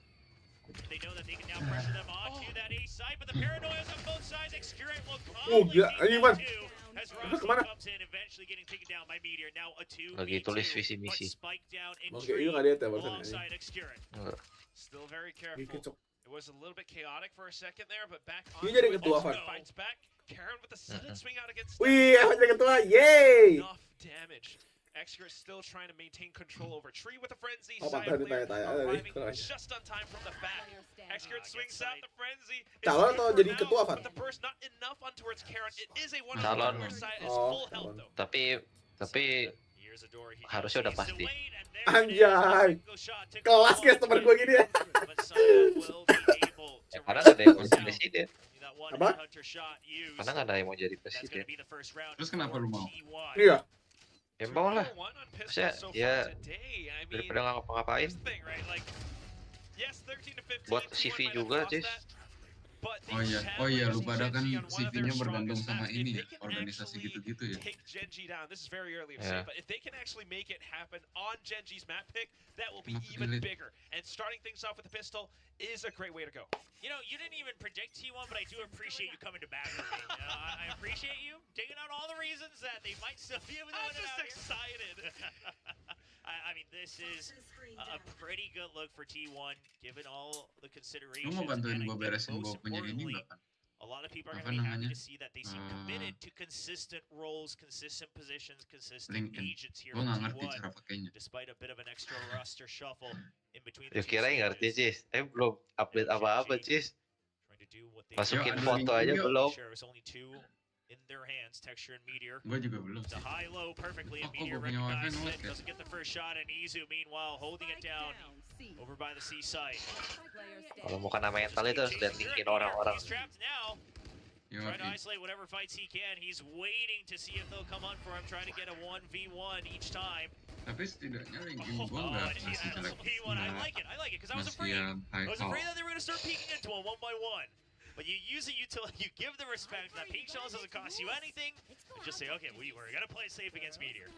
They know that they can now pressure them onto that A side, but the paranoia's on both sides. Xkurate will calmly gila, take ini that man. two as Rossi Kemana? comes in, eventually getting taken down by Meteor. Now a 2v2, Lagi tulis visi but misi. spiked down in Oke, tree ini nggak lihat ya barusan ini. alongside Xkurate. Enggak. Still very Ini careful. kecok. It was a little bit chaotic for a second there, but back Ini on jadi it. ketua, Also Van. fights back. Karen with a sudden swing out against Wih, aku jadi ketua, yeay! enough damage. Executor still trying to maintain control over Tree with a frenzy. Oh, Saya pantas clear, ditanya-tanya arriving tadi. just on time from the back. Executor swings out the frenzy. It's Calon good atau for jadi now, ketua, Van? but the burst not enough on towards Karen. It is a one Calon. where Saya is Oh, full health Calon. though. Tapi Here's a door he harusnya udah goes pasti. away, and there it is. Anjay. Single shot to Kelas Kalo. guys temen gue gini ya. But Saya will be able to Ya, karena nggak ada yang mau rest jadi out. presiden. That one Apa? hunter shot used. Karena nggak ada yang mau jadi That's going presiden. to be the first round Terus kenapa for lu mau? T1. Iya. Ya mau lah. 2-1 on pistol Maksudnya so far ya today. I mean, daripada nggak ngapa-ngapain. here's the thing, right? Like, yes, 13 to 15, Buat T1 CV might have juga, lost Jis. that, but they Oh iya, challenged oh iya, lu pada kan Genji on one of their CV-nya bergantung strongest sama maps. ini If ya, they can organisasi actually gitu-gitu ya. take Genji down, this is very early to Yeah. say, but if they can actually make it happen on Genji's map pick, that will be Kenapa even delete? bigger. And starting things off with the pistol is a great way to go. You know, you didn't even predict T1, but I do appreciate you coming to bat for me. I appreciate you digging out all the reasons that they might still be able to I'm win it just out here. excited. I mean, this is a pretty good look for T1, given all the Lu considerations. mau bantuin and I gua think beresin most gua punya ini importantly, nggak kan? a lot of people are Apa going to be happy namanya? to see that they seem committed to consistent roles, consistent positions, consistent LinkedIn. agents here Gua in nggak ngerti T1, cara pakainya. despite a bit of an extra roster shuffle in between Ya the two kira ngerti, stages. Cis. Belum update apa-apa, Cis. Trying to do what they Masukin Yuk, ada foto LinkedIn aja yuk. belum. Sure, it's only two in their hands, Texture and Meteor. Gua juga belum It's sih. a high-low perfectly, and Oh, kok Meteor gua punya wifi recognizes nge-lag it, ya? doesn't get the first shot, and Izu, meanwhile, holding it down over by the seaside. Kalau mau kena mental itu harus lihat linkin orang-orang. He's trapped now, Yo, trying to isolate whatever fights he can. He's waiting to see if they'll come on for him, trying to get a 1v1 each time. tapi setidaknya LinkedIn gua nggak and masih jelek. P1, I Nggak like it, because I was masih afraid. yang high I was call. afraid that they were going to start peeking into him one by one. But you use it utility, you give the respect. That pink shells doesn't cost you anything. And just say, okay, we're going to play safe against Meteor.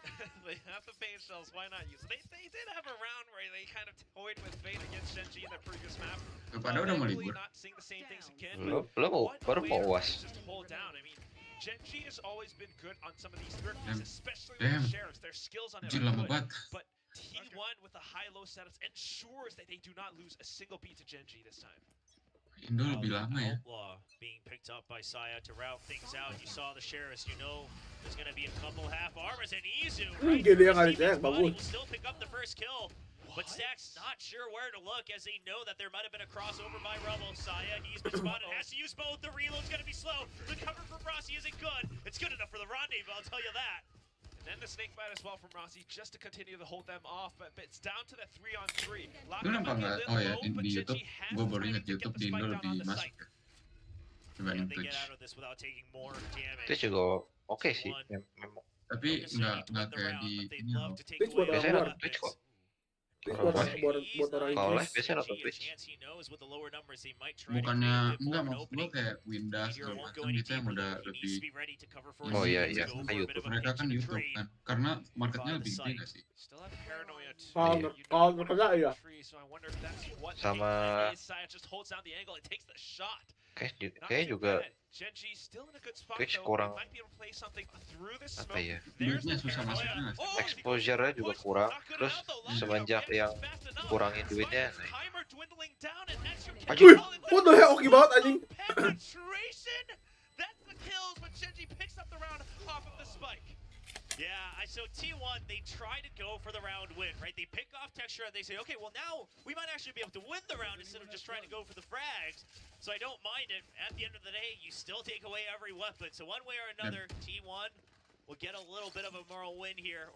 They have the paint shells, why not use it? They did have a round where they kind of toyed with fate against Genji in their previous map. Lu pada udah mau Thankfully libur. not seeing the same things again. Belum, One baru way mau or UAS. another, just hold down. I mean, Genji has always been good on some of these rookies, Damn. especially Damn. with the sheriffs. Their skills on it Anjir, are lama good. banget. But T1 with the high-low setups ensures that they do not lose a single beat to Genji this time. Indo lebih lama ya. Outlaw being picked up by Saya to route things out. You saw the sheriffs, you know there's going to be a couple half armors, and Izu, right Gini through yang his ada teammate's body, bagus. will still pick up the first kill. But Stack's not sure where to look, as they know that there might have been a crossover by Rebel. Saya, he's been spotted, has to use both. The reload's going to be slow. The cover for Rossi isn't good. It's good enough for the rendezvous, I'll tell you that. And then the snake bite as well from Rossi just to continue to hold them off, but it's down to that 3-on-3. Lu nampak nggak? Oh ya, di YouTube, gua baru ingat YouTube di Indo lebih masuk ya. Dibanding They get Twitch. out of this without taking more damage. Itu juga oke sih. Memang Tapi nggak kayak di ini loh. Twitch buat orang biasanya luar. nonton Twitch kok. Twitch Orang buat luar. buat orang Kalau Inggris. live biasanya nonton Twitch. Bukannya enggak, maksud gua kayak Windows segala macam gitu yang udah lebih. Oh iya iya, ke YouTube. Mereka kan YouTube kan, karena marketnya lebih gede nggak sih? Still have paranoia too. Kalau kerja ya. So I wonder if that's what Sama- Saya just holds down the angle and takes the shot. Kayak juga Genji still in a good spot Twitch though. kurang- They might be able to play something through this apa smoke. ya? There's Duitnya the susah paranoia. masuknya nggak sih? Oh, Exposure-nya juga kurang. Terus semenjak yang kurangin duitnya, Timer dwindling down and extra Wih, kill. what the hell, oke banget anjing. Penetration. That's the kills, but Genji picks up the round off of the spike. Yeah, so T1, they try to go for the round win, right? They pick off Texture and they say, okay, well now we might actually be able to win the round instead of just trying to go for the frags. So I don't mind it. At the end of the day, you still take away every weapon. So one way or another, T1 will get a little bit of a morale win here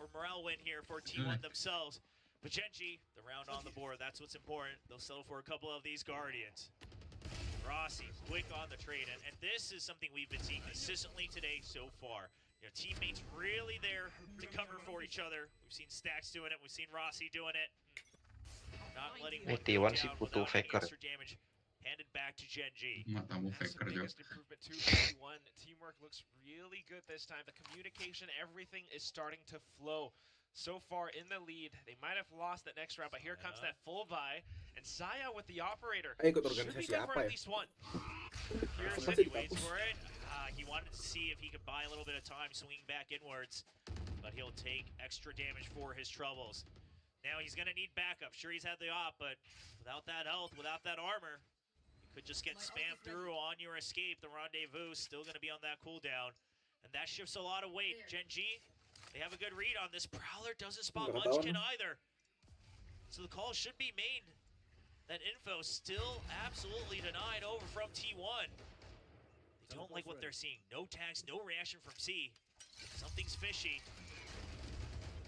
for T1 themselves. But Genji, the round on the board, that's what's important. They'll settle for a couple of these Guardians. Rossi, quick on the trade, and this is something we've been seeing consistently today so far. You know, teammates really there to cover for each other. We've seen Stacks doing it, we've seen Rossi doing it. Not letting one Ini go T1 sih down butuh without any faker. extra damage. Handed back to Genji. Matamu That's the faker juga. biggest improvement too for T1. Teamwork looks really good this time. The communication, everything is starting to flow. So far in the lead, they might have lost that next round, but here comes that full buy, and Saya with the operator Ikut should be organisasi good for apa at ya? least one. Here's Apa it, sih he waits kampus? for it. He wanted to see if he could buy a little bit of time swinging back inwards, but he'll take extra damage for his troubles. Now he's going to need backup. Sure, he's had the op, but without that health, without that armor, you could just get spammed through on your escape. The rendezvous still going to be on that cooldown, and that shifts a lot of weight. Genji They have a good read on this. Prowler doesn't spot Nggak ketahuan. Munchkin either. So the call should be made. That info still absolutely denied over from T1. They don't like what they're seeing. No tags, no reaction from C. Something's fishy.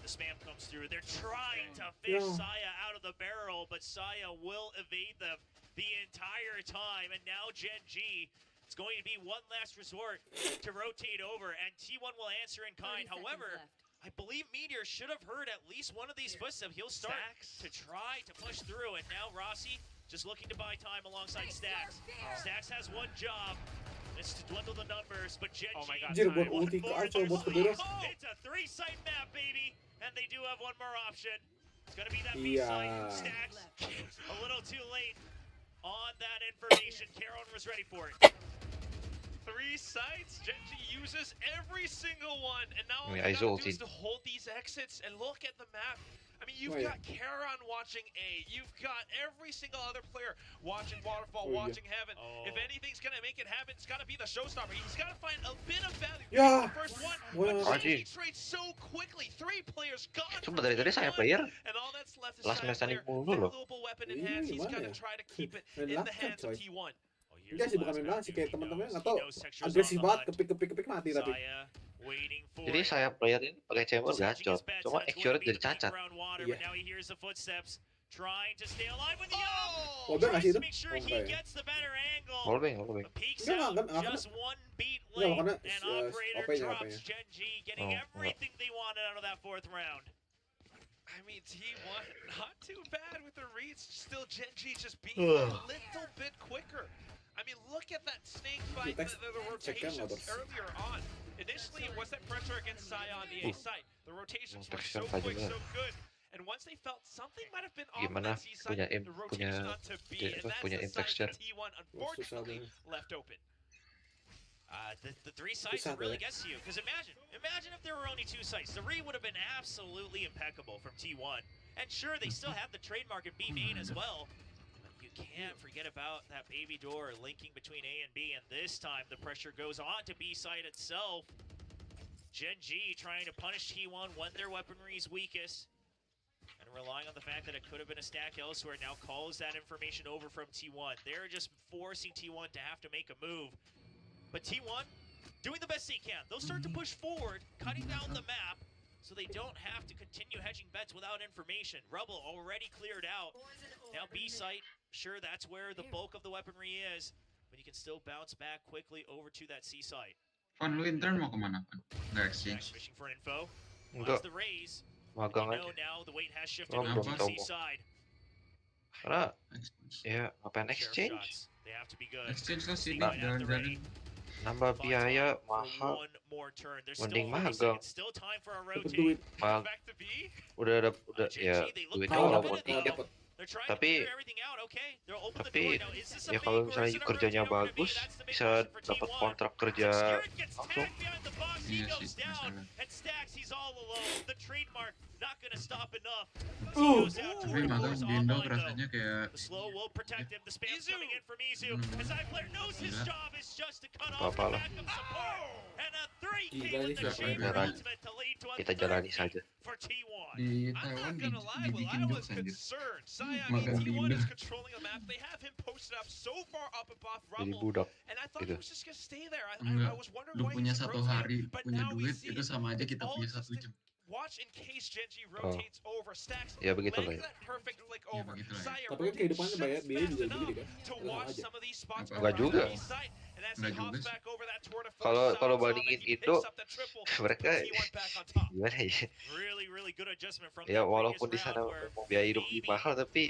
The spam comes through. They're trying to fish Saya out of the barrel, but Saya will evade them the entire time. And now Gen G, it's going to be one last resort to rotate over, and T1 will answer in kind. However, I believe Meteor should have heard at least one of these footsteps. He'll start to try to push through, and now Rossi just looking to buy time alongside Stax. Stax has one job. It's to dwindle the numbers, but Gen G, Anjir, buat ulti ke Aco, buat ke Beres. it's a 3-site map, baby, and they do have one more option. It's gonna be that B-site. Stax, a little too late on that information. Caron was ready for it. 3 sites, Gen G uses every single one, and now all Yeah, you he's gotta do ulti. is to hold these exits and look at the map. I mean, you've Oh, yeah. got Caron watching A, you've got every single other player watching Waterfall, Oh, yeah. watching Heaven. If anything's gonna make it happen, it's gotta be the showstopper. He's gotta find a bit of value. Yeah. The first one, Well, but Aji. he trades so quickly. 3 players gone. Coba from dari tadi saya T1, player. and all that's left is Last Saya man standing player. mulu loh. Valuable weapon in Ini hands. He's gimana gonna ya? try to keep it Main in the lakat, hands of coy. T1. Enggak sih, bukan main banget sih, kayak teman-temannya nggak tahu agresif banget, kepik mati tapi. Saya waiting for Jadi saya player ini pakai chamber gacor, cuma accurate jadi cacat. Iya. Now he hears the footsteps, trying to stay alive with the Oh, bener nggak sih itu? make sure Oh, he enggak ya. gets the better angle. Wallbang. Peeks Enggak, out, enggak kena. just one beat Enggak, late, makanya, and OP-nya, operator drops OP-nya. Gen G, getting Oh, everything they wanted out of that 4th round. I mean, T1, not too bad with the reads. Still, Gen G just being a little bit quicker. I mean, look at that snake fight, the rotations earlier on. Initially, it was that pressure against Saya on the A site. The rotations were so quick, so good. And once they felt something might have been off on Gimana that C side, the rotation onto B, and that's punya the side texture. that T1 unfortunately left open. The 3 sites Susah, really ya. gets to you, because imagine if there were only 2 sites. The read would have been absolutely impeccable from T1. And sure, they still have the trademark in B main as well. But you can't forget about that baby door linking between A and B, and this time the pressure goes on to B site itself. Gen G trying to punish T1 when their weaponry is weakest, and relying on the fact that it could have been a stack elsewhere, now calls that information over from T1. They're just forcing T1 to have to make a move. But T1, doing the best they can. They'll start to push forward, cutting down the map, so they don't have to continue hedging bets without information. Rubble already cleared out. Now B site, sure, that's where the bulk of the weaponry is, but you can still bounce back quickly over to that C site. Van, lu intern mau kemana, Van? Nggak exchange. Fishing for info. Enggak, The raise. magang You aja. know now the weight has shifted Oh, over belum to the tahu. C side. Karena Exchange. ya ngapain Sheriff exchange? shots. They have to be good. Exchange lah sini, Might have to jalan-jalan. Nambah biaya mahal. One more turn. There's Mending still 30 magang. seconds. Still time for a Dapat rotate. duit. Mal, Back to B. udah ya duitnya walaupun dikit. They're trying Tapi- to clear everything out. Okay, they'll open the Tapi door. Now, is this a ya fake kalau or misalnya is it a kerjanya real gonna be? bagus, That's the big bisa question for dapat T1. kontrak kerja Scared gets langsung. tagged behind the box. He Iya goes sih, down. masalah. And Stax, he's all alone. The trademark not gonna stop enough. He Oh. goes out Tapi magang 24 di Indo online, though. rasanya kayak The slow will protect him. The spam's Izu. coming in from Izu. As player knows his Gila. job is just to cut off Apa-apa the lah. backup support. And a 3K Gila with nih, the siapa chamber yang berani? ultimate to lead to a Kita third jalani pick saja. for T1. di I'm Taiwan not gonna lie, Will, dibikin I was jokes anjir. concerned. Saya, I Magang mean, di T1 Indo. is controlling the map. They have him posted up so far up above Jadi Rubble, budak. and I thought he gitu. was just gonna stay there. I Enggak, was wondering lu why punya he's satu rotating, hari but punya now we duit see itu it. sama aja It's kita all punya just 1 to jam. watch in case Gen G rotates over Stacks. Ya begitulah Lands ya. that perfect flick Ya, over. begitulah ya. Saya Tapi kan rotates kehidupannya just biaya fast juga enough gitu kan. to Enak watch aja. some of these spots Enggak around juga. the site, and as Enggak he hops juga sih. back over that tour de force Kalau Salah, bandingin he picks itu, up that triple, mereka puts T1 back on top. gimana ya? Really good adjustment from Ya the walaupun di previous sana round where memang biaya hidup lebih maybe mahal, tapi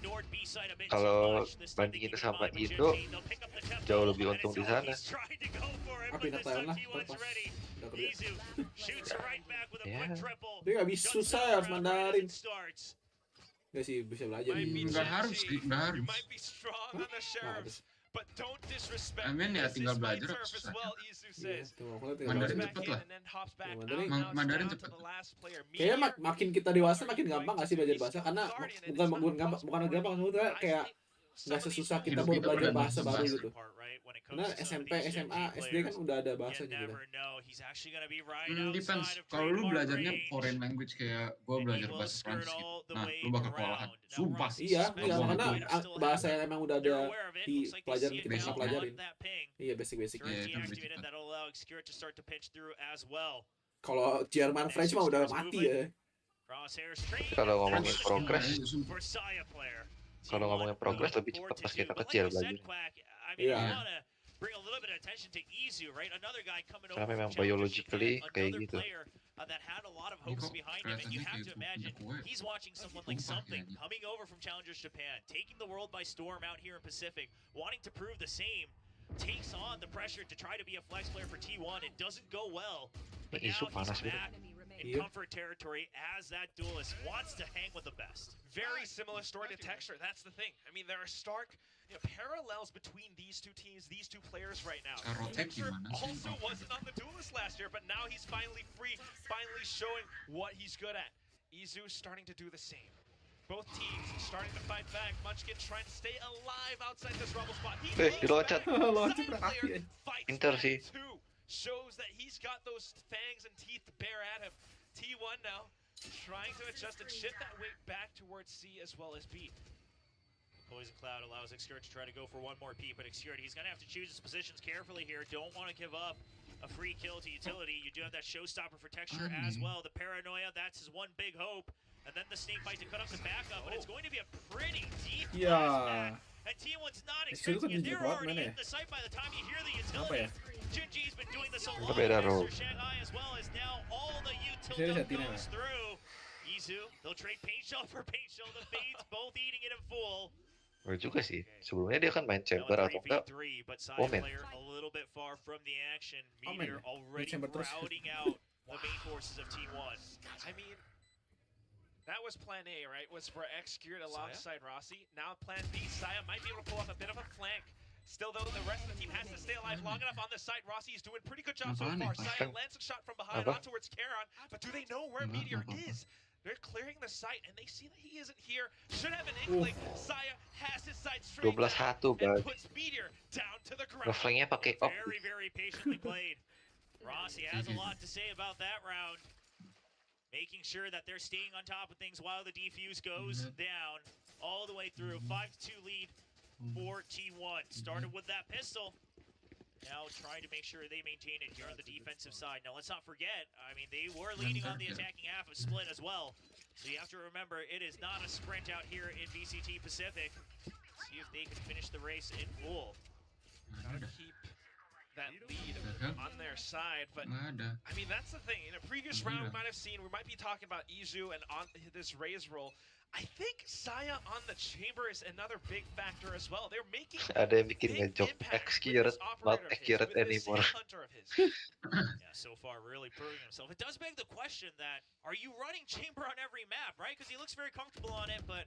ignored B-side a bit kalau too much. This time they bandingin keep it sama in mind, but Indo, Gen G, they'll pick up the tempo, jauh lebih and untung it's di all sana. he's trying to go for it, Apa but yang this Thailand time lah, T1's pas ready. udah kerja. Izu shoots it right back with a Ya. quick triple. Dia nggak bisa, Shuts susah down harus round right as Mandarin. it starts. Ya sih bisa belajar Might di be Nggak Gen harus, G. nggak You harus. might be strong on the Nah, sheriffs, but don't disrespect. I mean, ya This tinggal is my belajar turf as susah. well, Izu Iya, says. cuma kalau tinggal Mandarin belajar. Back cepet in lah. and then hops back Ya, out. Mandarin- Now it's Mandarin down to cepet. the last player. Kayaknya Meteor, makin kita dewasa makin gampang gak sih belajar bahasa, karena bukan gampang sebetulnya kayak nggak sesusah kita baru belajar bahasa baru gitu. Karena SMP, SMA, SD kan udah ada bahasanya gitu. Depends. Kalau lu belajarnya foreign language kayak gue belajar bahasa Prancis gitu, nah lu bakal kewalahan. Sumpah. Iya, Kalau gua karena gitu. bahasa yang emang udah ada di pelajaran kita nggak pelajarin. Iya, basic-basicnya. Iya, itu basic. Kalau Jerman, French mah udah mati ya. Kalau ngomongin progres, lebih cepat pas kita kecil belajar. Iya. Karena memang biologically kayak gitu. Ini kok kelihatannya kayak punya kue. He's watching someone like something coming over from Challengers Japan, taking the world by storm out here in Pacific, wanting to prove the same, takes on the pressure to try to be a flex player for T1. It doesn't go well, but now Isu he's panas gitu. back in comfort territory as that duelist wants to hang with the best. Very similar story to Texture. That's the thing. I mean, there are stark parallels between these two teams, these two players right now. Texture also wasn't on the duelist last year, but now he's finally free, finally showing what he's good at. Izu starting to do the same. Both teams starting to fight back. Munchkin trying to stay alive outside this rumble spot. Diloncat. Pinter sih. Shows that he's got those fangs and teeth to bear at him. T1 now trying to adjust and shift that weight back towards C as well as B. Poison Cloud allows Xcurt to try to go for one more peep, but Xcurt, he's going to have to choose his positions carefully here. Don't want to give up a free kill to utility. You do have that showstopper for Texture as well. The Paranoia, that's his one big hope. And then the snake bite to cut up the backup, but it's going to be a pretty deep blast. And T1's not expecting it. They're already in the site by the time you hear the utility. Jinji's been doing this a lot for Shanghai as well as now all the utility goes through. Izu, they'll trade Paint Shell for Paint Shell. The Fades both eating it in full. Bener juga sih. Sebelumnya dia kan main chamber atau enggak? Omen. A little bit far from the action. Meteor already routing out the main forces of T1. I mean, that was plan A, right? Was for Xcurt alongside Rossi. Now plan B, Saya might be able to pull off a bit of a flank. Still though, the rest of the team has to stay alive long enough on this side. Rossi's doing a pretty good job so far. Saya lands a shot from behind on towards Karon, but do they know where Meteor is? They're clearing the site and they see that he isn't here. Should have an inkling. Saya has his sight straight 12-1 and puts Meteor down to the ground. Ngeflanknya pakai op. Very, very patiently played. Rossi has a lot to say about that round. Making sure that they're staying on top of things while the defuse goes down all the way through. 5-2 lead for T1. Started with that pistol. Now trying to make sure they maintain it here on the defensive side. Now let's not forget, I mean, they were leading on the attacking half of Split as well. So you have to remember, it is not a sprint out here in VCT Pacific. See if they can finish the race in full. Gotta keep that lead on their side, but I mean, that's the thing. In a previous round, we might have seen, we might be talking about Izu and on this Raze roll. I think Saya on the chamber is another big factor as well. They're making ada yang bikin ngejok Xcurt, not accurate anymore. Yeah, so far really proving himself. It does beg the question that, are you running chamber on every map, right? Because he looks very comfortable on it, but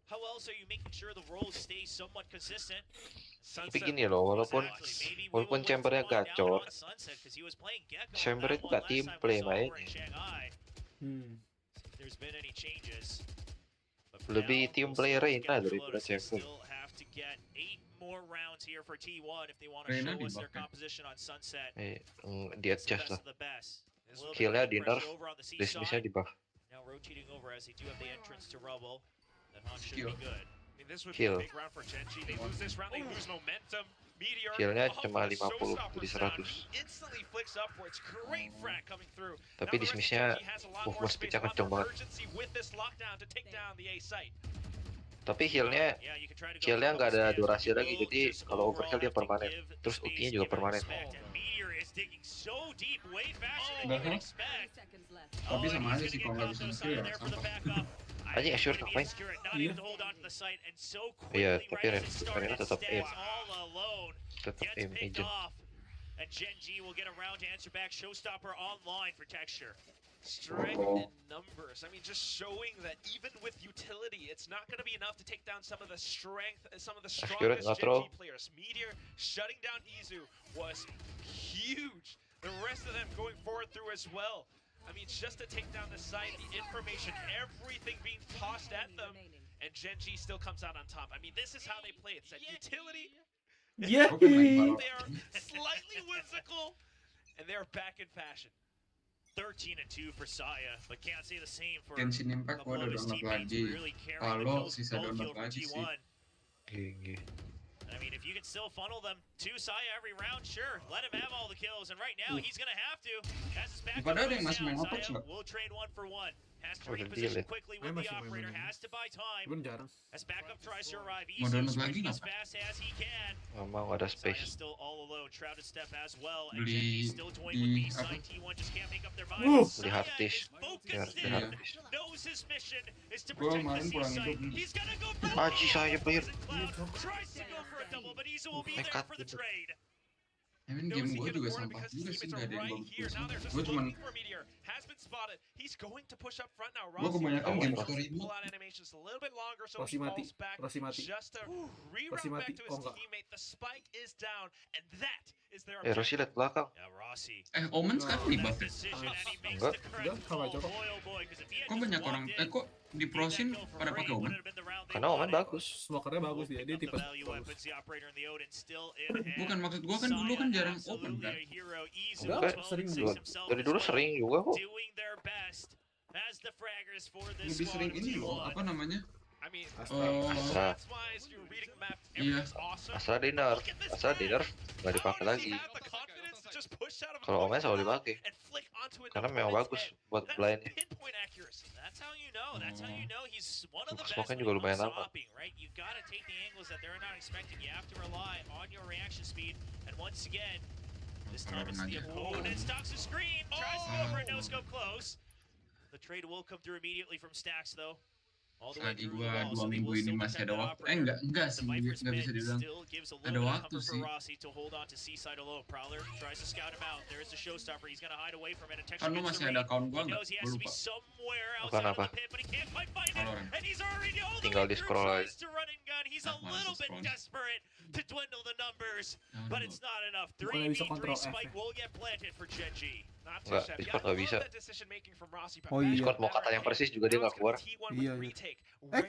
how else are you making sure the rolls stay somewhat consistent? Tapi gini loh, walaupun chambernya gacor, chamber itu gak team play mainnya. There's been any changes. Lebih team play Reina daripada chamber. Di adjust lah. Killnya di nerf, dismissnya di buff. Kill. Killnya cuma 50 jadi 100. Tapi dismissnya movement speednya kenceng banget. Tapi healnya nggak ada durasi lagi, jadi kalau overkill dia permanen. Terus ultinya juga permanen. Tapi sama aja sih kalau nggak bisa nge-kill ya sampah. Aja Xcurt ngapain? Iya, tapi Rena tetap aim. Tetap aim agent. And Genji will get around to answer back. Showstopper online for Texture. Strength in numbers. I mean, just showing that even with utility, it's not going to be enough to take down some of the strength, some of the strongest Genji players. Meteor shutting down Izu was huge. The rest of them going forward through as well. I mean, just to take down the site, the information, everything being tossed at them. and Genji still comes out on top. I mean, this is how they play. It's that utility. Yeah. They are slightly whimsical, and they're back in fashion. 13-2 for Saya, but can't say the same for Genshin Impact gua udah download lagi. Kalau sisa download lagi sih. Gigi. I mean, if you can still funnel them to Saya every round, sure, let him have all the kills. And right now, he's gonna have to. As his back Padahal ada yang masih main down, Apex Saya nggak? will trade 1-for-1. Has to Oh, udah reposition deal ya? quickly Saya with the masih main operator. main. Has to buy time. Cuman jarang. As backup tries to arrive, Mau download lagi swinging nggak, as Pak? fast as he can. Nggak mau, nggak ada Saya space. still all alone. Shrouded step as well. And Beli Genji still toying with di B-side. apa? T1 just can't make up their Beli mind. Beli hard Saya disk. is focused Beli in. hard disk. Knows his mission is to Gua protect the kemarin pulang C-side. hidup. He's gonna go for Aji saya player. Tries to go for a double, but Izu will be there Nekat for the gitu. trade. Emang Knows game he gue can juga afford it sampah because his juga sih, teammates nggak are ada yang right bagus. here. Now they're just Gue cuman, looking for a meteor. Has been spotted. He's going to push up front now. gue Rossi kebanyakan Oh, game oh. story ini. pull out animations a little bit longer, so Rossi he mati. falls back Rossi mati. just to reroute Rossi back mati. to Oh, his enggak. teammate. The spike is down, and that is their Rossi lihat belakang. Yeah, Rossi. Omen sekarang di buff ya? Decision, and he makes Enggak. the correct Enggak, sama aja call. kok. Boy, oh boy, 'cause if he had Kok just banyak walked orang, in, kok di prosin take that kill for pada free, pakai Omen? would've been the round they Karena Omen wanted. bagus. Smokernya bagus dia. Dia Pick tipe up the value bagus. weapons, the operator and the Odin still in hand. Bukan, maksud gue kan dulu kan jarang Omen kan. Enggak, sering juga. Dari dulu sering juga kok. Doing their best as the fraggers for this Lebih sering squad of ini loh, T1. apa namanya? I mean, Oh, Astra. that's why as you're reading the map, Iya. everything's awesome. Asal di nerf. Asal di nerf nggak dipakai How does lagi. he have the confidence to just push out of a Kalau Omen selalu point dipakai. and flick onto an Karena memang opponent's bagus head? buat That's blindnya. pinpoint accuracy. That's how you know. That's how you know he's one of the best Smoke-nya when juga it lumayan comes lama. stopping, right? You gotta take the angles that they're not expecting. You have to rely on your reaction speed. And once again, this time it's the opponent stocks the screen, tries to go for a no scope close. The trade will come through immediately from Stacks though. All the way Selagi through gue the wall, 2 so they minggu will ini still masih protect ada that waktu. operator. Enggak The sih, Viper's nggak bisa mid dibilang. still gives a Ada little bit of waktu comfort for sih. Rossi to hold on to Seaside alone. Prowler tries to scout him out. There's the showstopper. He's gonna hide away from it. And Kan lu gets masih the ada read. account gue He nggak? knows he Gue has to be lupa. somewhere Bukan outside of apa. the pit, but he can't quite find it. Valorant. And he's already all the Tinggal way through. di-scroll Tries to run and gun. He's a Ah, mana little bit scroll. desperate to dwindle the numbers, Jangan but dulu. it's not enough. Bukannya bisa 3v3 kontrol F spike ya? will get planted for Genji. Not too Enggak, shabby. Discord I nggak love bisa. that decision making from Rossi, but Oh, that iya. Discord mau better kata yang game. persis juga dia Now nggak it's keluar. gonna T1 Iya, with iya. retake.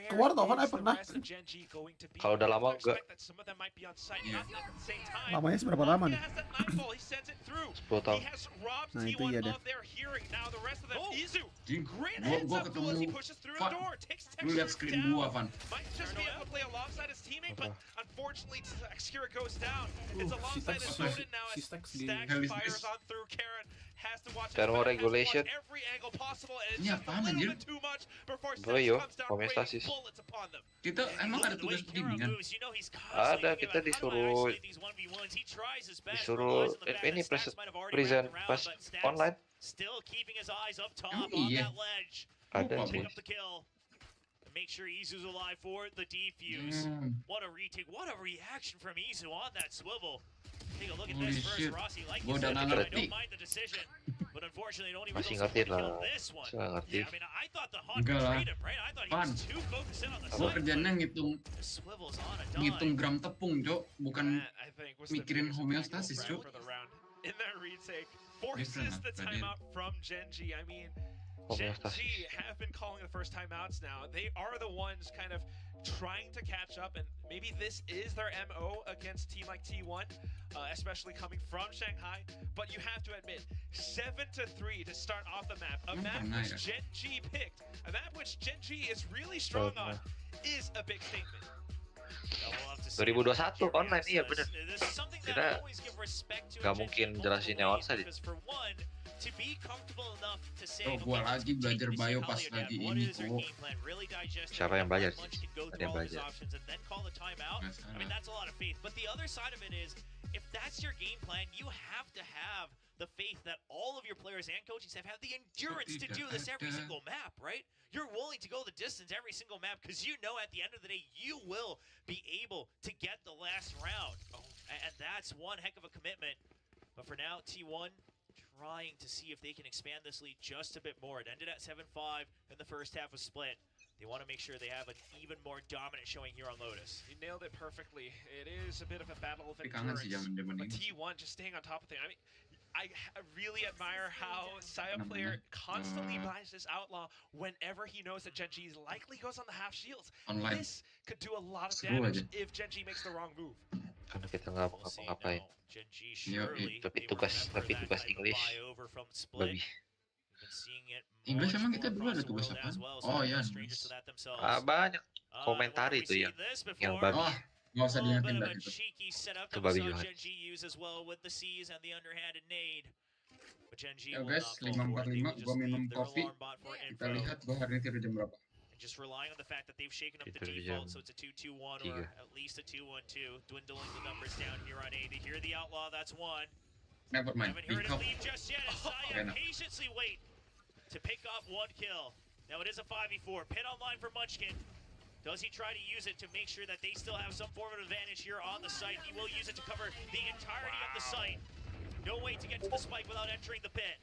keluar tau kan, Where is pernah. the rest of Gen G going to be? Kalau udah lama I expect enggak. that some of them might be on site, Iya. not at the same time. Lamanya seberapa lama nih? He has that nightfall, he sends it through. 10 tahun. He has robbed Nah, itu T1 iya deh. of their hearing. Now the rest of them, Oh. Izu. Jing, Great gua heads up ketemu as he pushes through the Van. door. Takes Lu lihat Texture screen down. gua, Van. Might just be able to play alongside his teammate, but unfortunately, Texture goes down. It's alongside his opponent now as Stacks di Stacks Hell is fires this? on through Karen. Has to watch Thermoregulation. every angle possible, and it's Ini just a apaan, little anjir? bit too much before Boyo, Stacks comes down homeostasis. raining bullets upon them. Kita emang ada tugas bimbingan. Ada, kita disuruh ini present pas online. Still keeping his eyes up top Emang on iya? that ledge. Ada Lupa sih. Pick up the kill. And make sure Izu's alive for the defuse. What a retake. What a reaction from Izu on that swivel. Take a look at Holy this first, shit. Rossi. Like Gua you udah said, nggak I ngerti. don't mind the decision. But unfortunately, it only Masih results in ngerti one kill lah. this one. Masih nggak ngerti. Yeah, I mean, I thought the Hawk Enggak lah. betrayed him, right? I thought he Pan. was too focused in on the Gua side. kerjanya ngitung The swivel's on a dime. ngitung gram tepung, Cok, bukan That, I think, was the mikirin biggest homeostasis, impactful Cok. for the round. In that retake, forces Different, the tadi. timeout from Genji. I mean, Homeostasis. Genji have been calling the first timeouts now. They are the ones kind of trying to catch up, and maybe this is their MO against a team like T1, especially coming from Shanghai. But you have to admit, 7-3 to start off the map. A map pernah which ya? Genji picked, a map which Genji is really strong on, is a big statement. 2021 online, iya bener. Kita nggak mungkin jelasinnya outside. Oh, gua lagi belajar bio pas lagi ini, kok. Siapa yang belajar sih? Ada yang belajar. Nggak I mean, salah. that's a lot of faith. But the other side of it is, if that's your game plan, you have to have the faith that all of your players and coaching staff have the endurance to do this every single map, right? You're willing to go the distance every single map because you know at the end of the day, you will be able to get the last round. And that's one heck of a commitment. But for now, T1 trying to see if they can expand this lead just a bit more. It ended at 7-5 and the first half was split. They want to make sure they have an even more dominant showing here on Lotus. You nailed it perfectly. It is a bit of a battle of Tapi kangen endurance. sih zaman-zaman But ini. T1 just staying on top of things. I mean, I really admire how Saya player constantly buys this outlaw whenever he knows that Genji likely goes on the half shields. Online. This could do a lot of Seru damage aja. if Genji makes the wrong move. Karena kita nggak mau ngapa-ngapain. Tapi tugas English babi. English emang kita dulu ada tugas apa? Oh ya. Banyak komentari itu yang babi. Oh, nggak usah diingetin dah gitu. Itu babi juga. Ya guys, 5:45 gua minum kopi. Kita lihat gua hari ini tidur jam berapa. Just relying on the fact that they've shaken up the Tidur default, jam so it's a 2-2-1 or 3. at least a 2-1-2. Dwindling the numbers down here on A. They hear the outlaw, that's one. Never mind. Haven't Big heard his help. lead just yet. As Saya Karena. patiently wait to pick off one kill. Now it is a 5v4. Pin online for Munchkin. Does he try to use it to make sure that they still have some form of advantage here on the site? He will use it to cover the entirety of the site. No way to get to the spike without entering the pit.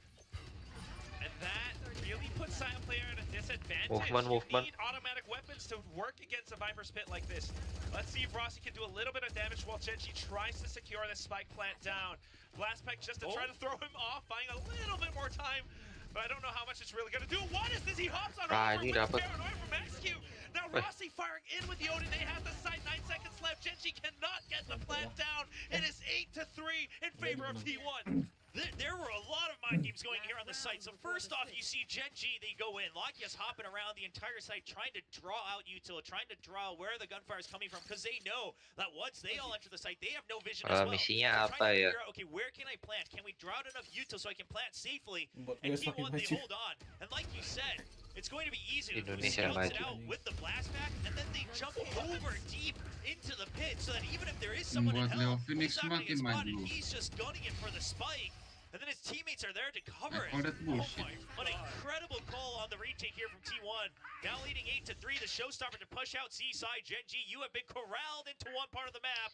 And that really puts Saya player at a disadvantage. Movement. You need automatic weapons to work against a Viper's Pit like this. Let's see if Rossi can do a little bit of damage while Genji tries to secure the spike plant down. Blast Pack just to try to throw him off, buying a little bit more time. But I don't know how much it's really going to do. What is this? He hops on over with Paranoia from XQ. Now Rossi firing in with the Odin. They have the site. 9 seconds left. Genji cannot get the plant down. It is 8-3 in favor of T1. There were a lot of mind games going here on the site. So first off, you see Genji, they go in. Lakia's hopping around the entire site trying to draw out Util, trying to draw where the gunfire is coming from, because they know that once they all enter the site, they have no vision as well. Misinya They're apa trying to ya? figure out, okay, where can I plant? Can we draw out enough Util so I can plant safely? Buat And gue semakin T1, they maju. hold on. And like you said, it's going to be easy to Indonesia scout it maju. out with the blast pack, and then they jump over deep into the pit, so that even if there is someone in Membuat Leo hell, Phoenix he's not going to get semakin spotted. maju. He's just gunning it for the spike. And then his teammates are there to cover it. All that bullshit. An incredible call on the retake here from T1. Now leading 8-3, the showstopper to push out Seaside. Genji, you have been corralled into one part of the map.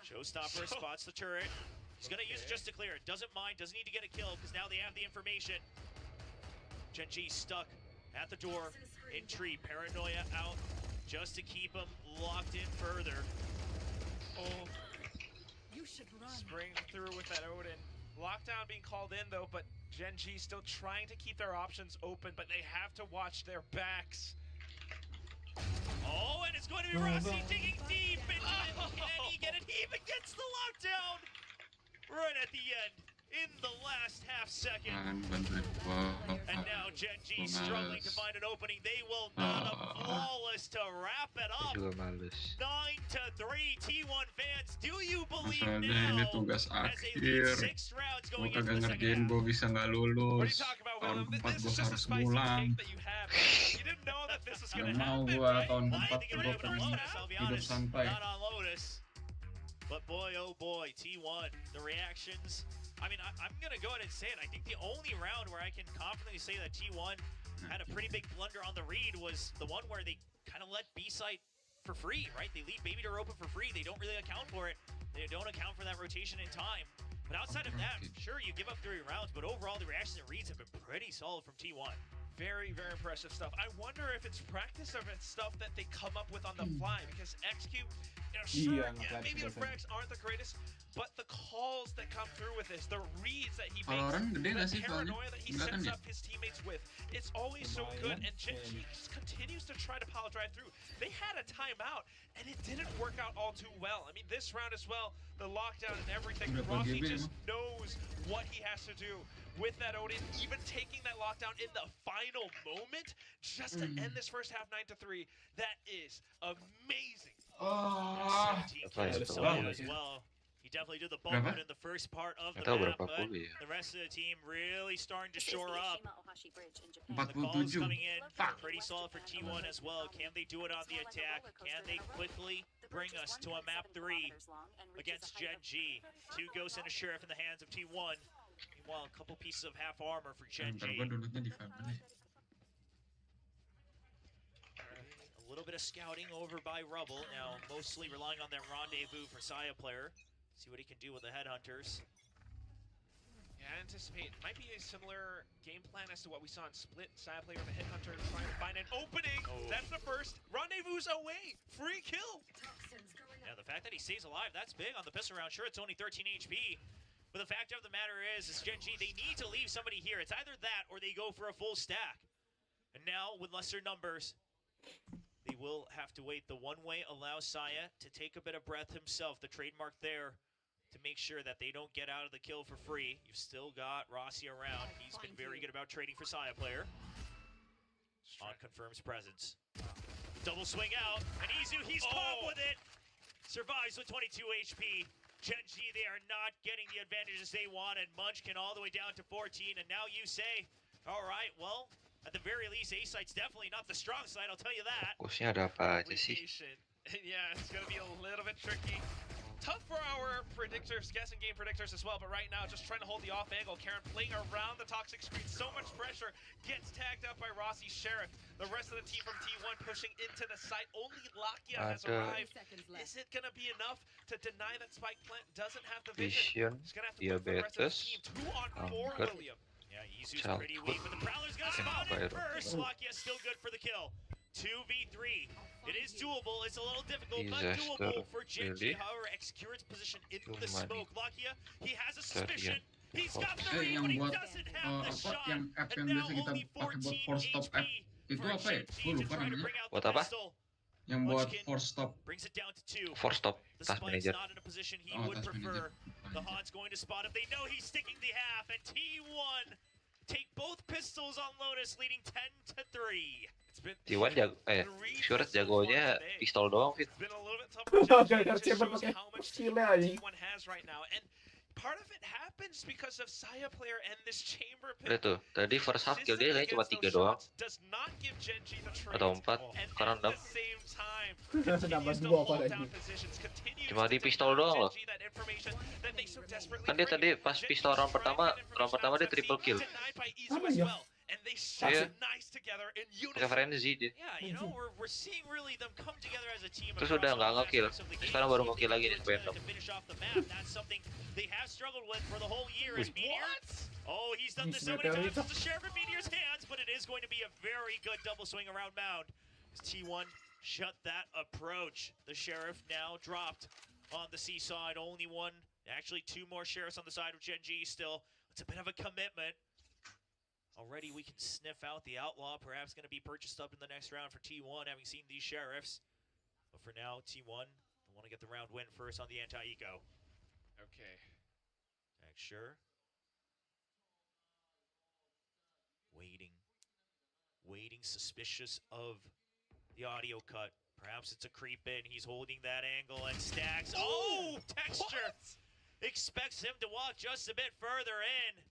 Showstopper spots the turret. He's going to use it just to clear it. Doesn't mind, doesn't need to get a kill because now they have the information. Genji stuck at the door in tree. Paranoia out just to keep him locked in further. Oh, springs through with that Odin. Lockdown being called in though, but Genji still trying to keep their options open, but they have to watch their backs. Oh, and it's going to be Rossi digging deep into it. Can he get it? He even gets the lockdown right at the end. In the last half second. Bantuin gua. And now Genji struggling to find an opening. They will not have flawless to wrap it up. Juga males. 9-3 T1 fans. Do you believe Masalahnya ini now? tugas As they lead akhir. 6 rounds Gua going into kagak the second ngerjain, half. gua bisa nggak What are you lulus. talking about, Tahun Willem? keempat This gua is just a harus spicy ngulang. cake that you have. You didn't know that this was Gak gonna mau happen, gua right? tahun I keempat think it gua would have been pengen Lotus, I'll be hidup honest. santai. Not on Lotus. But boy, oh boy, T1, the reactions. I mean, I'm going to go ahead and say it. I think the only round where I can confidently say that T1 had a pretty big blunder on the read was the one where they kind of let B-site for free, right? They leave Baby Door open for free. They don't really account for it. They don't account for that rotation in time. But outside of that, sure, you give up 3 rounds, but overall, the reactions and reads have been pretty solid from T1. Very, very impressive stuff. I wonder if it's practice or if it's stuff that they come up with on the fly, because XQ, sure, maybe the frags aren't the greatest, but the calls that come through with this, the reads that he Valorant gede nggak makes, sih the soalnya? paranoia that he Enggak kan sets ya? up his teammates with, it's always so good, and Genji just continues to try to power drive through. They had a timeout, and it didn't work out all too well. I mean, this round as well, the lockdown and everything, Berapa Rossi GB just knows what he has to do with that Odin, even taking that lockdown in the final moment, just to end this first half 9-3. That is amazing. 17 kills That's solo nice. as well. He definitely did the bulk of it in the first part of the Nggak tahu map, berapa but puluh ya. the rest of the team really starting to shore up. The 47. calls coming in pretty solid for T1 as well. Can they do it on the attack? Can they quickly bring us to a map 3 against Genji? 2 Ghosts and a Sheriff in the hands of T1. Meanwhile, a couple pieces of half armor for Ntar Genji. gua downloadnya di Fable ya. A little bit of scouting over by Rubble. Now, mostly relying on that rendezvous for Saya player. See what he can do with the headhunters. Yeah, I anticipate it might be a similar game plan as to what we saw in Split. Side player with the headhunter trying to find an opening. That's the first. Rendezvous away. Free kill. Yeah, the fact that he stays alive, that's big on the pistol round. Sure, it's only 13 HP, But the fact of the matter is Gen G, they need to leave somebody here. It's either that or they go for a full stack. And now, with lesser numbers, they will have to wait. The one-way allows Saya to take a bit of breath himself. The trademark there to make sure that they don't get out of the kill for free. You've still got Rossi around. He's been very good about trading for Saya player. On confirms presence. Double swing out, and Izu, he's caught with it. Survives with 22 HP. Gen G, they are not getting the advantages they wanted. Munchkin all the way down to 14, and now you say, all right, well, at the very least, A-site's definitely not the strong side, I'll tell you that. Fokusnya ada apa aja sih? Yeah, it's going to be a little bit tricky. Tough for our predictors, guessing game predictors as well, but right now just trying to hold the off angle. Karen playing around the toxic screen, so much pressure, gets tagged up by Rossi Sheriff. The rest of the team from T1 pushing into the site. Only Lakia has arrived. Is it going to be enough to deny that Spike Plant doesn't have the vision? He's going to have to wait for the rest of the team. 2 on 4, William. Yeah, Izu's pretty weak, but the Prowler's going to spawn in first. Lakia still good for the kill. 2v3. It is doable. It's a little difficult, but doable for Gen G. However, Execurate's position in the smoke. Lakia, he has a suspicion. He's got the read, but he doesn't have the shot. And now only 14 HP. Itu apa ya? Gue lupa namanya. Buat apa? Yang buat force stop. Brings it down to 2. Force stop. Task manager. Not in a position he would prefer. The Han's going to spot him. They know he's sticking the half, and T1 take both pistols on Lotus, leading 10-3. T1 jago, Shures jagonya pistol doang, Fit. Part of it happens because of Saya player and this chamber pick. Tuh, tadi first half kill dia kayaknya cuma 3 doang. Atau 4, karena 6. Cuma di pistol doang loh. Kan dia tadi pas pistol round pertama dia triple kill. Apa ya? And they Iya. nice together in unison. Pakai frenzy dia. Yeah, you know, we're seeing really them come together as a team. Terus udah nggak nge-kill. Sekarang baru nge-kill lagi nih random. To finish off the map, that's something they have struggled with for the whole year. Is Meteor? Oh, he's done this so many times. It's the Sheriff in Meteor's hands, but it is going to be a very good double swing around mound. T1 shut that approach. The Sheriff now dropped on the C side. Only one, actually 2 more Sheriffs on the side of Gen G still. It's a bit of a commitment. Already we can sniff out the Outlaw, perhaps going to be purchased up in the next round for T1, having seen these Sheriffs. But for now, T1, they want to get the round win first on the anti-eco. Okay. Sure. Waiting, suspicious of the audio cut. Perhaps it's a creep in. He's holding that angle and stacks. Oh, texture! What? Expects him to walk just a bit further in.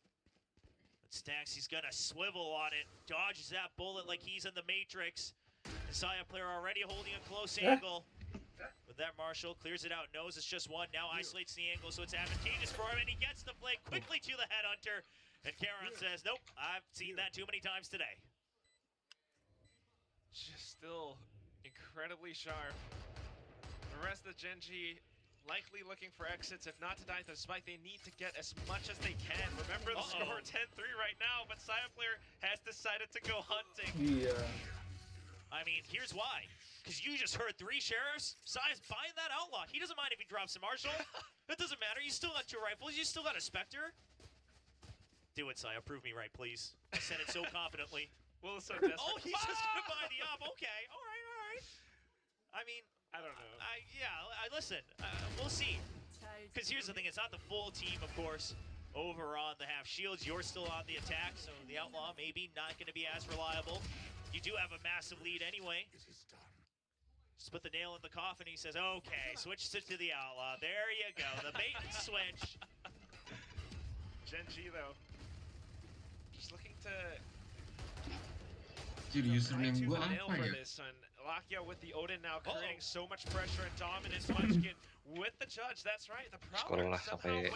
Stacks, he's gonna swivel on it, dodges that bullet like he's in the Matrix. The Saya player already holding a close angle. With that, Marshall clears it out, knows it's just one, now isolates the angle, so it's advantageous for him, and he gets the flick quickly to the headhunter. And Karena says, nope, I've seen that too many times today. Just still incredibly sharp. The rest of the Gen G likely looking for exits, if not to die to the spike. They need to get as much as they can. Remember the score 10-3 right now, but Saya player has decided to go hunting. Yeah. I mean, here's why. Because you just heard 3 Sheriffs. Saya's buying that Outlaw. He doesn't mind if he drops a Marshall. It doesn't matter. You still got 2 rifles. You still got a Spectre. Do it, Saya. Prove me right, please. I said it so confidently. Well, so desperate. Oh, he's just going to buy the op. Okay. All right. I mean, I don't know. Listen, we'll see. Because here's the thing, it's not the full team, of course, over on the half shields. You're still on the attack, so the Outlaw maybe not going to be as reliable. You do have a massive lead anyway. Just put the nail in the coffin. He says, okay, switch it to the Outlaw. There you go, the bait and switch. Gen G, though, just looking to... Jadi username gue apa ya? Lakia with the Odin now creating so much pressure and dominance. Munchkin with the judge. That's right. The problem lah sampai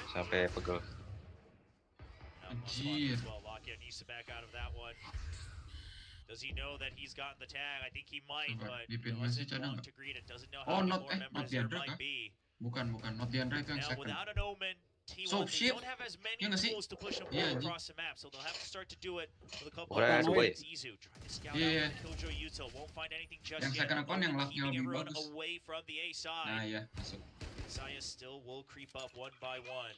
pegel. Anjir. Lakia needs to back out of that one. Does he know that he's gotten the tag? I think he might, but doesn't want to greet it. Doesn't know how many more members there might be. Bukan, not Diandra itu yang now, second. Without an Omen, T1 they don't have as many tools to push them across the map, so they'll have to start to do it with a couple of Izu trying to scout out the Killjoy Yuto, won't find anything just yang yet. second account yang lucknya lebih Everyone bagus. away from the A side. Nah ya, masuk. Saya still will creep up one by one.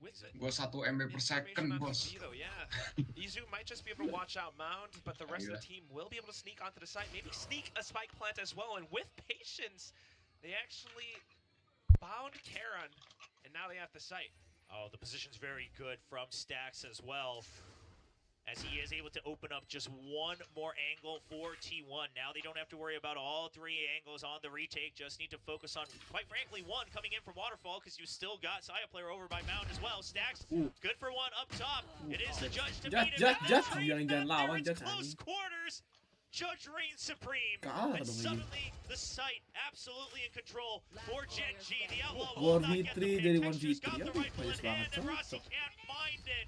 with it. Gua 1 MB per second, bos. Though, yeah. Izu might just be able to watch out Mound, but the rest of the team will be able to sneak onto the site, maybe sneak a spike plant as well, and with patience, they actually bound Karan, and now they have the site. Oh, the position's very good from Stacks as well, as he is able to open up just one more angle for T1. Now they don't have to worry about all 3 angles on the retake, just need to focus on, quite frankly, one coming in from Waterfall, because you still got Saya player over by Mound as well. Stacks, good for one up top. It is the Judge to beat him. Jangan lawan Judge Close quarters. Judge reigns supreme, Kalah and dong ini. suddenly the site absolutely in control for Genji. The Outlaw War will not get the V3 pick. dari Texture's 1v3 got ya, the rifle in nice hand, banget and Rossi cocok. can't find it.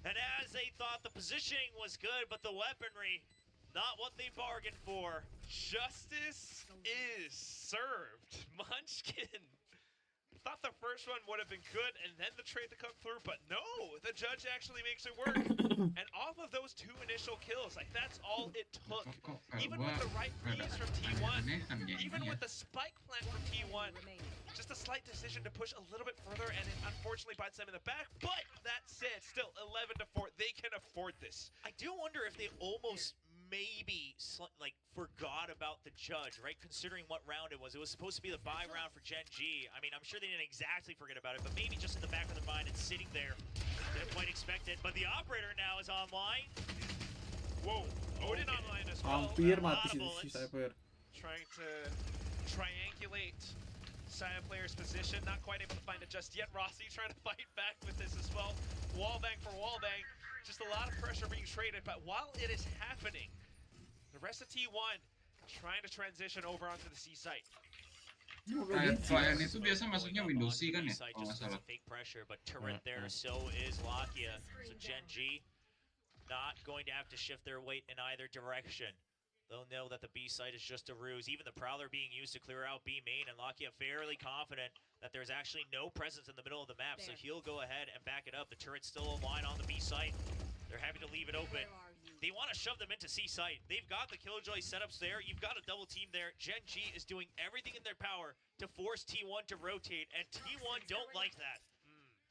And as they thought the positioning was good, but the weaponry, not what they bargained for. Justice is served. Munchkin thought the first one would have been good and then the trade to come through, but no, the Judge actually makes it work. And off of those 2 initial kills, like that's all it took. Even with the right reads from T1, even with the spike plant from T1, just a slight decision to push a little bit further, and it unfortunately bites them in the back, but that's it. Still 11-4, they can afford this. I do wonder if they almost maybe like forgot about the Judge, right? Considering what round it was supposed to be the buy round for Genji. I mean, I'm sure they didn't exactly forget about it, but maybe just in the back of their mind, it's sitting there. Didn't quite expect it, but the operator now is online. Whoa, Odin online as well. Hampir A lot mati of si bullets. Cypher. Trying to triangulate Saya player's position, not quite able to find it just yet. Rossi trying to fight back with this as well. Wallbang for wallbang. Just a lot of pressure being traded, but while it is happening, the rest of T1 trying to transition over onto the C site. Klien itu biasa masuknya Windows C kan ya? Kalau nggak salah. Fake pressure, but turret there, so is Lakia. So Genji not going to have to shift their weight in either direction. They'll know that the B site is just a ruse. Even the Prowler being used to clear out B main, and Lakia fairly confident that there's actually no presence in the middle of the map, so he'll go ahead and back it up. The turret's still online on the B site. They're happy to leave it open. They want to shove them into C site. They've got the Killjoy setups there. You've got a double team there. Genji is doing everything in their power to force T1 to rotate, and T1 don't like that.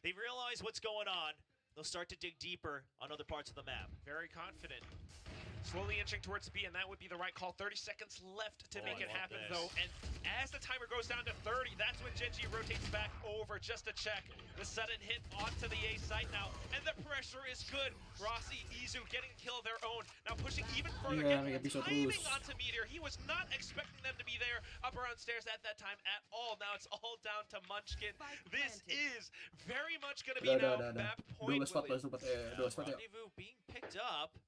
They realize what's going on. They'll start to dig deeper on other parts of the map. Very confident. Slowly inching towards the B, and that would be the right call. 30 seconds left to make it happen, though. And as the timer goes down to 30, that's when Genji rotates back over just to check. The sudden hit onto the A site now, and the pressure is good. Rossi, Izu getting a kill of their own. Now pushing even further, getting timing onto Meteor. He was not expecting them to be there up around stairs at that time at all. Now it's all down to Munchkin. This is very much going to be now map point. Rendezvous being picked up.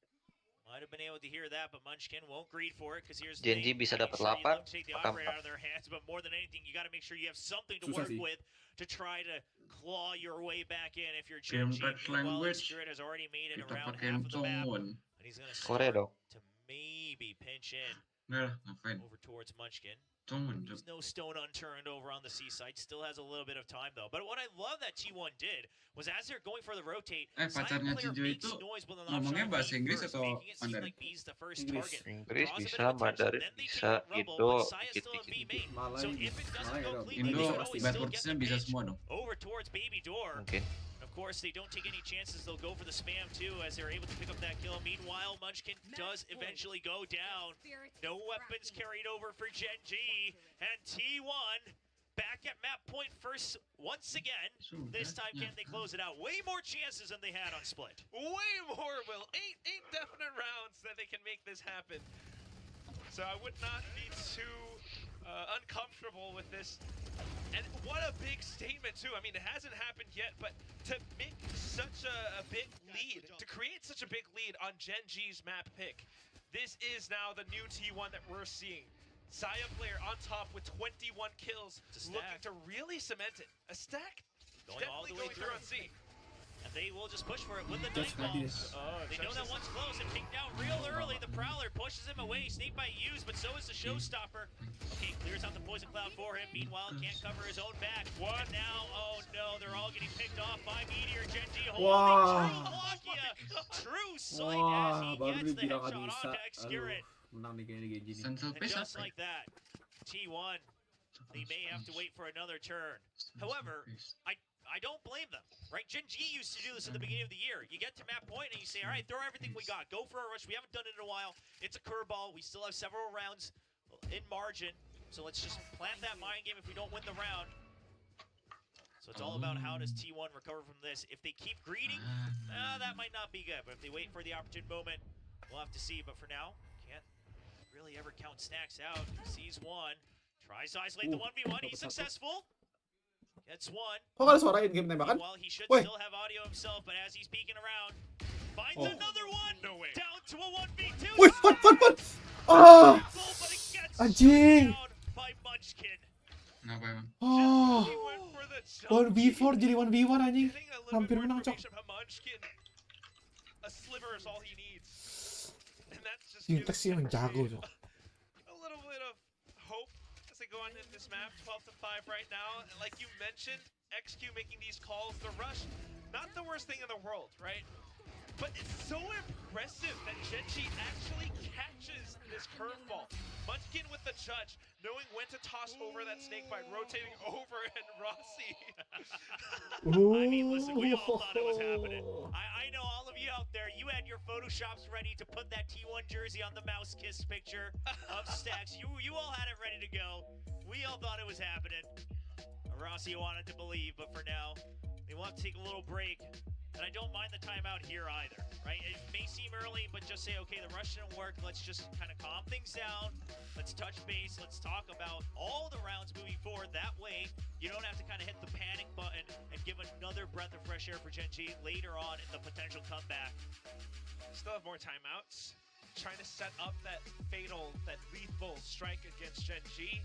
Might have been able to hear that, but Munchkin won't greed for it, because here's the Genji thing. bisa dapat Sure, you 8, love to take the operator maka out of their hands, but more than anything, you got to make sure you have something to work with to try to claw your way back in. If you're Genji, meanwhile, Spirit has already made it Kita around pakai half of the map, Zhongwen. and he's going to Korea start dong. to maybe pinch in Nah, ngapain? over towards Munchkin. Zhongwen. There's no stone unturned over on the C site. Still has a little bit of time though. But what I love that T1 did was as they're going for the rotate, Pacarnya Cijo itu ngomongnya bahasa Inggris atau Mandarin? Inggris bisa, Mandarin bisa, Indo dikit-dikit. Indo bad wordsnya bisa semua dong. Over towards Baby Door. Mungkin. Of course, they don't take any chances. They'll go for the spam too, as they're able to pick up that kill. Meanwhile, Munchkin does eventually go down. No weapons carried over for Genji, and T1 back at map point first once again. This time, can they close it out? Way more chances than they had on Split. Way more, Will. Eight definite rounds that they can make this happen. So I would not be too uncomfortable with this. And what a big statement, too. I mean, it hasn't happened yet, but to make such a big lead, to create such a big lead on Genji's map pick, this is now the new T1 that we're seeing. Saya player on top with 21 kills, looking to really cement it. A stack definitely going through on C. And they will just push for it with the Nightfall. They know that one's close and picked out real early. The Prowler pushes him away. Snake by Hughes, but so is the Showstopper. Okay, clears out the Poison Cloud for him. Meanwhile, can't cover his own back. What now? Oh no, they're all getting picked off by Meteor. Genji holding true Lakia. True sight as he gets the headshot onto Excurit. And just like that, T1, they may have to wait for another turn. However, I don't blame them, right? Gen G used to do this at the beginning of the year. You get to map point and you say, all right, throw everything we got. Go for a rush. We haven't done it in a while. It's a curveball. We still have several rounds in margin. So let's just plant that mind game if we don't win the round. So it's all about how does T1 recover from this. If they keep greeting, that might not be good. But if they wait for the opportune moment, we'll have to see. But for now, can't really ever count Snacks out. Sees one. Tries to isolate the 1v1. He's successful. Gets one. Kok ada suara in-game tembakan? Well, he should Woi. still have audio himself, but as he's peeking around, finds another one. No way. Down to a 1v2. Wih, fun. Ah, But it gets anjing. down by Munchkin. Kenapa emang? Oh, He went for the 1v4 jadi 1v1 anjing. Getting a little Hampir bit more menang, Cok. information about Munchkin. A sliver is all he needs. And that's just Sintex sih emang jago, Cok. a little bit of hope as they go on in this map. 12-5 right now. And like you mentioned, XQ making these calls, the rush, not the worst thing in the world, right? But it's so impressive that Genji actually catches this curveball. Munchkin with the judge, knowing when to toss over that snake bite, rotating over, and Rossi. I mean, listen, we all thought it was happening. I know all of you out there, you had your Photoshops ready to put that T1 jersey on the mouse kiss picture of Stacks. You all had it ready to go. We all thought it was happening. Rossi wanted to believe, but for now, they will have to take a little break. And I don't mind the timeout here either, right? It may seem early, but just say, okay, the rush didn't work. Let's just kind of calm things down. Let's touch base. Let's talk about all the rounds moving forward. That way, you don't have to kind of hit the panic button and give another breath of fresh air for Genji later on in the potential comeback. Still have more timeouts. Trying to set up that fatal, that lethal strike against Genji.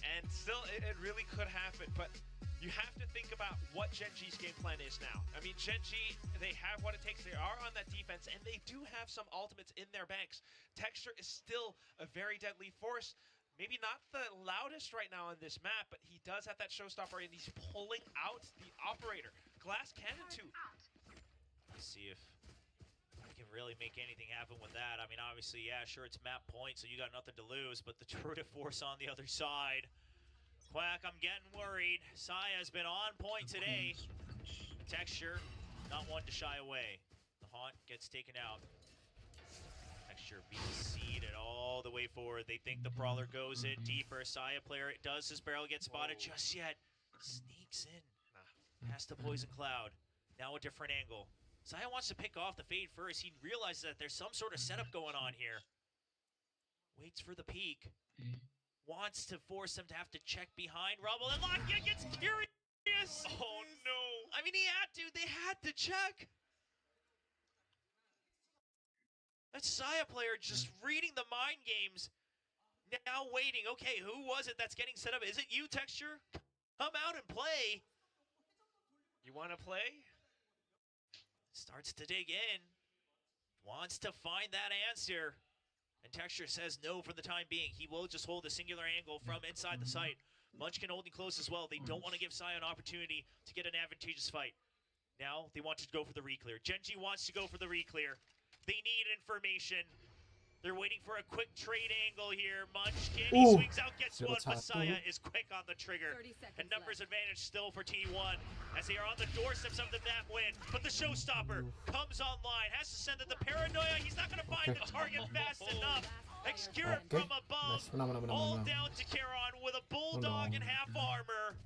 And still, it really could happen. But you have to think about what Genji's game plan is now. I mean, Genji, they have what it takes. They are on that defense, and they do have some ultimates in their banks. Texture is still a very deadly force. Maybe not the loudest right now on this map, but he does have that showstopper, and he's pulling out the operator. Glass cannon too. Let's see if I can really make anything happen with that. I mean, obviously, yeah, sure, it's map point, so you got nothing to lose, but the True to Force on the other side. Quack, I'm getting worried. Saya's been on point today. Texture, not one to shy away. The Haunt gets taken out. Texture being seeded all the way forward. They think the Brawler goes in deeper. Saya player, it does his barrel get spotted just yet. Sneaks in past the Poison Cloud. Now a different angle. Saya wants to pick off the Fade first. He realizes that there's some sort of setup going on here. Waits for the peek. Wants to force them to have to check behind Rubble, and Lockya gets curious! Oh no! I mean, they had to check! That Saya player just reading the mind games, now waiting. Okay, who was it that's getting set up? Is it you, Texture? Come out and play! You want to play? Starts to dig in. Wants to find that answer. And Texture says no for the time being. He will just hold a singular angle from inside the site. Munchkin holding close as well. They don't want to give Saya an opportunity to get an advantageous fight. Now they want to go for the reclear. Genji wants to go for the reclear. They need information. They're waiting for a quick trade angle here. Munchkin, he swings out, gets one, but Saya is quick on the trigger. And numbers advantage still for T1 as they are on the doorsteps of the map win. But the showstopper comes online, has to send it the Paranoia. He's not going to find the target fast enough. Execute from above, all down to Karon with a bulldog and half armor.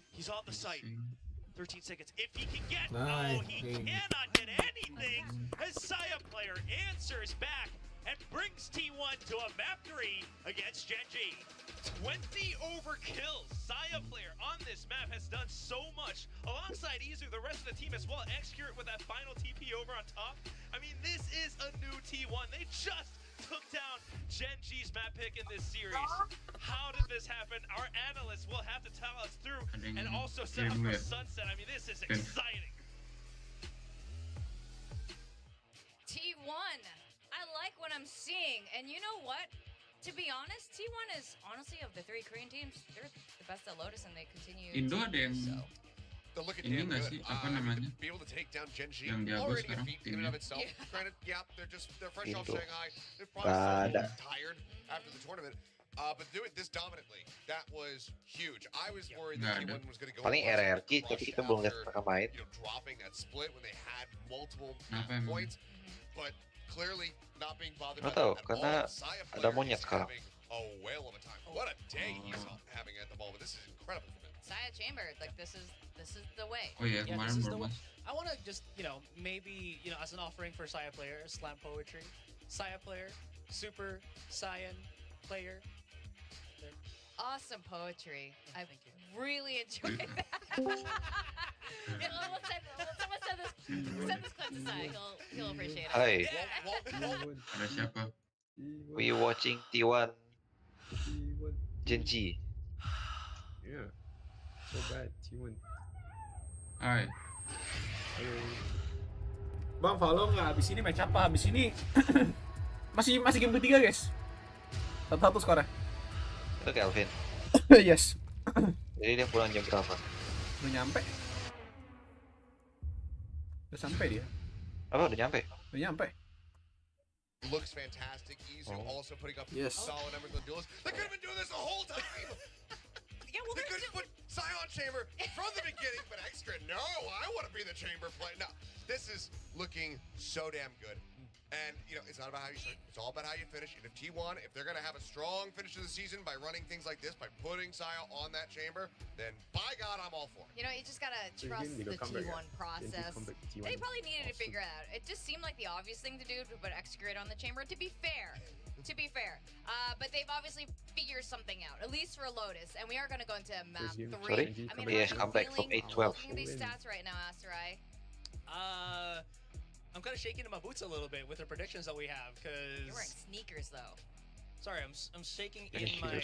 He's on the site. 13 seconds. If he can get, he cannot get anything as Saya player answers back and brings T1 to a map 3 against Genji. 20 overkills. Saya player on this map has done so much. Alongside Izu, the rest of the team as well. Execute with that final TP over on top. I mean, this is a new T1. They just took down Genji's map pick in this series. How did this happen? Our analysts will have to tell us through and also set up for Sunset. I mean, this is exciting. T1. I like what I'm seeing, and you know what? To be honest, T1 is honestly of the 3 Korean teams, they're the best at Lotus, and they continue. Indo ada yang They're looking ini damn nggak good. sih apa namanya? Be able to take down Genji Yang jago already sekarang defeat in and timnya. of itself. Granted, yeah, they're fresh off Indo. Shanghai. They're probably Nggak still ada. tired after the tournament. But do it this dominantly. That was huge. I was worried that T1 was going to go. Paling RRQ, tapi kita belum lihat mereka main. Dropping that split when they had multiple points, but clearly not being bothered by that karena ada monyet sekarang. A whale of a time. What a day he's having at the moment. This is incredible for him. Saya Chamber, like this is the way. Oh yeah, kemarin baru mas. I want to just, maybe, as an offering for Saya player, slam poetry. Saya player, super Saiyan player. Awesome poetry. I really enjoyed that. Let's send this clip to Sai. He'll appreciate it. Hai. Ada siapa? We watching T1 Genji. Yeah. So bad, T1. Hai. Bang, follow nggak? Habis ini match apa? Habis ini masih game ketiga, guys. 1-1 skornya. Itu Kelvin. Yes. Jadi dia pulang jam berapa? Udah nyampe. Udah sampai dia. Apa udah nyampe? Udah nyampe. Looks fantastic. Izu also putting up solid numbers on duels. They could have been doing this the whole time. Yeah, well, they could have put Scion Chamber from the beginning, but extra. No, I want to be the Chamber player. No, this is looking so damn good. And, it's not about how you start. It's all about how you finish. And if T1, if they're going to have a strong finish to the season by running things like this, by putting Sio on that chamber, then by God, I'm all for it. You just got to trust the T1 process. They probably needed to figure it out. It just seemed like the obvious thing to do to put execute on the chamber, to be fair. But they've obviously figured something out, at least for Lotus. And we are going to go into map 3. Sorry? Yes, come back from 8-12. Looking at these stats right now, Asterai. I'm kind of shaking in my boots a little bit with the predictions that we have, because you're wearing sneakers though. Sorry, I'm shaking in my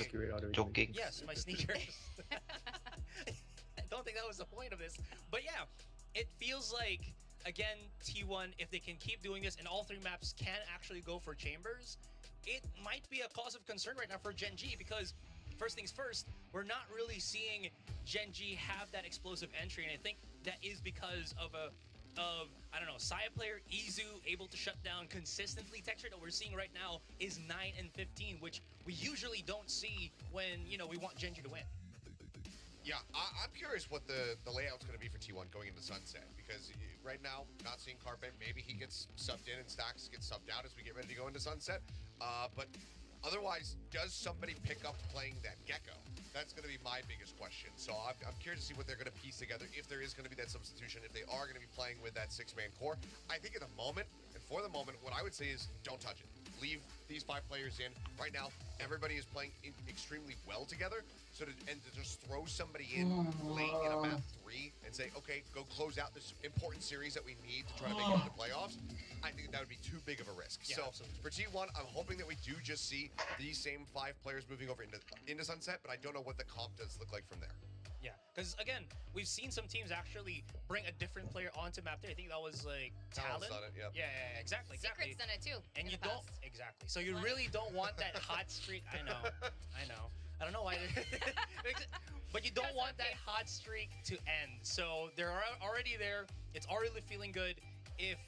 jogging. Yes, my sneakers. I don't think that was the point of this, but yeah, it feels like again T1, if they can keep doing this and all 3 maps can actually go for chambers, it might be a cause of concern right now for Genji, because first things first, we're not really seeing Genji have that explosive entry, and I think that is because of I don't know, Saya player Izu able to shut down consistently. Texture that we're seeing right now is 9 and 15, which we usually don't see when, we want Genji to win. Yeah, I'm curious what the layout's going to be for T1 going into Sunset, because right now, not seeing Carpet. Maybe he gets subbed in and Stacks gets subbed out as we get ready to go into Sunset. But otherwise, does somebody pick up playing that Gecko? That's going to be my biggest question. So I'm curious to see what they're going to piece together, if there is going to be that substitution, if they are going to be playing with that 6-man core. I think at the moment, and for the moment, what I would say is don't touch it. Leave these 5 players in. Right now, everybody is playing extremely well together. So to just throw somebody in late in a map 3 and say, okay, go close out this important series that we need to try to make it to the playoffs, I think that would be too big of a risk. Yeah, so absolutely. for T1, I'm hoping that we do just see these same 5 players moving over into Sunset, but I don't know what the comp does look like from there. Yeah, because again, we've seen some teams actually bring a different player onto map 3. I think that was like Talon's Talon. done it, yep. Yeah, exactly. Secret's done it too. And you don't exactly. So you really don't want that hot streak. I know. I don't know why. But you don't want that hot streak to end. So they're already there. It's already feeling good. If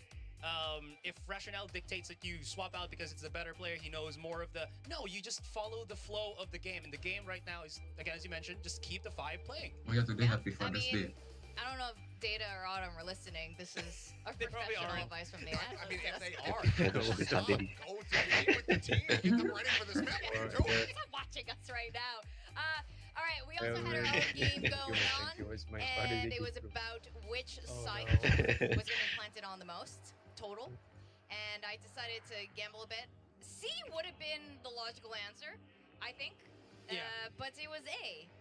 Rationale dictates that you swap out because it's a better player, he knows more of the... No, you just follow the flow of the game. And the game right now is, again, as you mentioned, just keep the 5 playing. Oh yeah, today happy Father's Day. I don't know if Data or Autumn are listening. This is a professional advice from the analyst. I mean, if they are, stop. Go to with the team. Get them ready for this match. Stop watching us right now. All right, we also had our own game going on, and it was about which site was going to be planted on the most, total. And I decided to gamble a bit. C would have been the logical answer, I think. But it was A.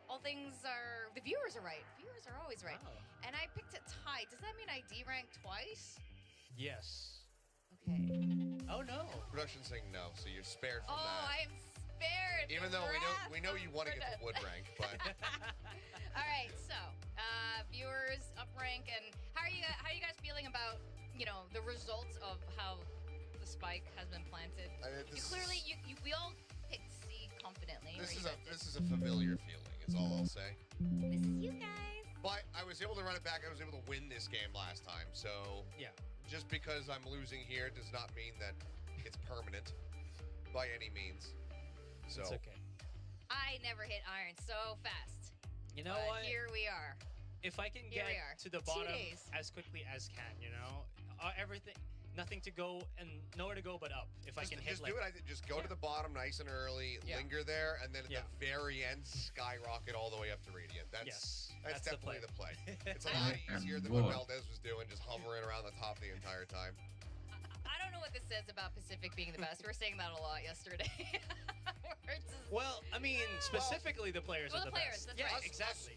All things are... The viewers are right. Viewers are always right. Wow. And I picked it tight. Does that mean I D-ranked twice? Yes. Okay. Oh, no. Production's saying no, so you're spared from that. Oh, I am spared. Even though we know you want to get the wood rank, but... All right, so viewers up rank, and how are you guys feeling about the results of how the spike has been planted? We all picked C confidently. This is a familiar feeling. Is all I'll say. This is you guys. But I was able to run it back. I was able to win this game last time. So yeah, just because I'm losing here does not mean that it's permanent by any means. So It's okay. I never hit iron so fast. You know But what? here we are. If I can Here get we are. to the 2 bottom days. as quickly as can, you know, everything, nothing to go and nowhere to go but up. If I can hit just like, do it. I think just go to the bottom nice and early, Yeah. linger there, and then at Yeah. the very end, skyrocket all the way up to Radiant. That's Yes, that's that's the definitely play. the play. It's a lot easier than what Valdez was doing, just hovering around the top the entire time. I don't know what this says about Pacific being the best. We were saying that a lot yesterday. We're just- well, I mean, specifically the players Well, are the the players, best. that's Yeah, right. exactly.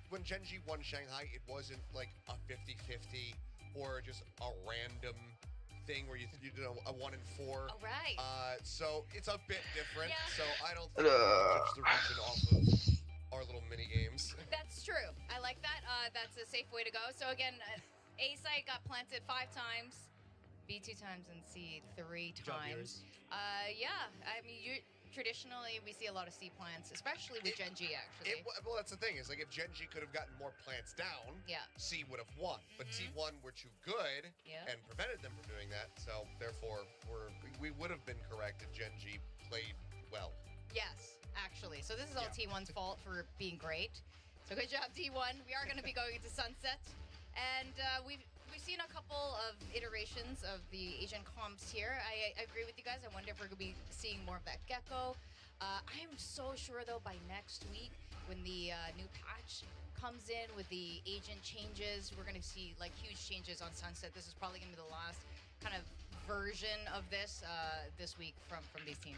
When Genji won Shanghai, it wasn't like a 50-50 or just a random thing where you know a 1 in 4. All right. So it's a bit different. Yeah. So I don't think we can judge the region off of our little mini games. That's true. I like that. That's a safe way to go. So again, A site got planted 5 times, B 2 times, and C 3 job, times. Yeah, I mean, traditionally we see a lot of C plants, especially with Genji actually. Well, that's the thing is like if Genji could have gotten more plants down, Yeah. C would have won. But T1 were too good Yeah. and prevented them from doing that. So therefore, we would have been correct if Genji played well. Yes, actually. So this is all Yeah. T1's fault for being great. So good job, T1. We are going to be going into Sunset. And we've seen a couple of iterations of the Asian comps here. I agree with you guys. I wonder if we're going to be seeing more of that gecko. I am so sure, though, by next week, when the new patch comes in with the agent changes, we're going to see like huge changes on Sunset. This is probably going to be the last kind of version of this week from these teams.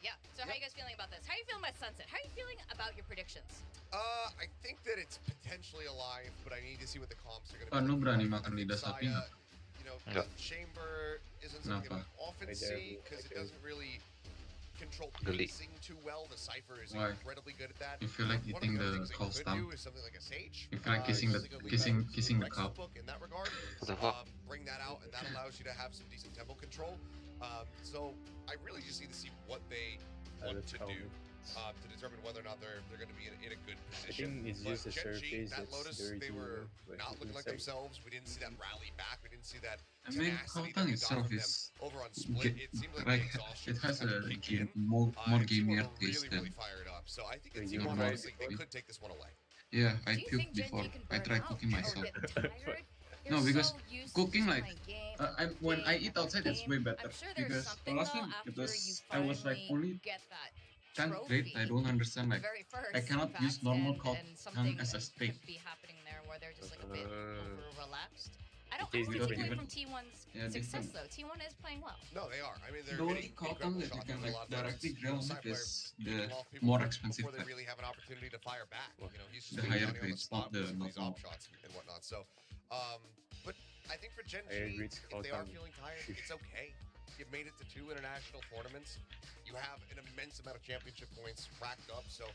Yeah. So how are you guys feeling about this? How are you feeling about Sunset? How are you feeling about your predictions? I think that it's potentially alive, but I need to see what the comps are going to be. Anu berani makan lidah sapi nggak? You know, Nggak. Chamber isn't something I Kenapa? often Right see there. because it doesn't really control Geli. pacing too well. The Cypher is Why? incredibly good at that. You feel like One of eating the the things cold they could stamp? do is something like a Sage. You feel like kissing the using a kissing the Rex's cup? book in that regard. What the fuck? Bring that out, and that allows you to have some decent tempo control. So I really just need to see what they want to do to determine whether or not they're going to be in a good I position. think it's But just a Genji, surface that that's Lotus, dirty. they were but not looking like inside- themselves. We didn't see that rally back. We didn't see that I mean, tenacity that Kautan we got itself from them is over on Split. It seemed like the like exhaustion it has kind a of kicked in. more And T1 gamier were taste really than fired up. So I think Wait, it's you T1 tried honestly, they cooking? could take this one away. yeah. I Do you puked think Genji before. can I burn tried out cooking or myself. get tired? No, You're because so used to cooking, just like, playing when I game eat outside, it's way better. I'm sure there's Because something last though time after it was you I was like finally only get that tongue trophy. great. I don't understand The like very first, I cannot in use fact, normal and tongue something as a steak. could be happening there where they're just like a bit over relaxed. I don't tastes really good. take away Even- from T1's Yeah, success different. though. T1 is playing well. No, they are. I mean, they're The only hitting cotton incredible that you shots can with a like lot of directly those, grill side with player is picking the off people more before expensive they type. really have an opportunity to fire back. You know, he's just The leaving higher Johnny on the grades, spot not the with these normal. op shots and whatnot. So, but I think for I Genji, agree, it's if they are Kautan. feeling tired, it's okay. You've made it to 2 international tournaments. You have an immense amount of championship points racked up. So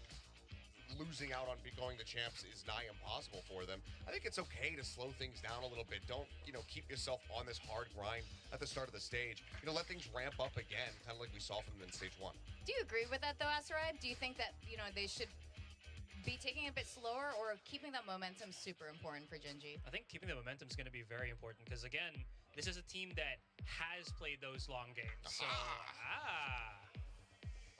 losing out on going the champs is nigh impossible for them. I think it's okay to slow things down a little bit. Don't, keep yourself on this hard grind at the start of the stage. Let things ramp up again, kind of like we saw from them in stage 1. Do you agree with that though, Asarai? Do you think that they should be taking it a bit slower or keeping that momentum super important for Genji? I think keeping the momentum is going to be very important because again, this is a team that has played those long games. So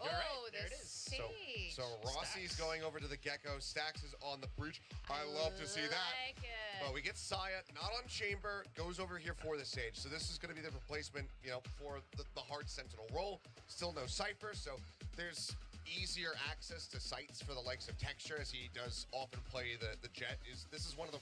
You're right. There it is. Sage. So Rossi's Stacks. going over to the Gecko. Stacks is on the breach. I love to see that. Like it. But we get Saya, not on Chamber, goes over here for the Sage. So this is going to be the replacement, for the hard Sentinel role. Still no Cypher, so there's easier access to sites for the likes of Texture, as he does often play the Jet. This is one of the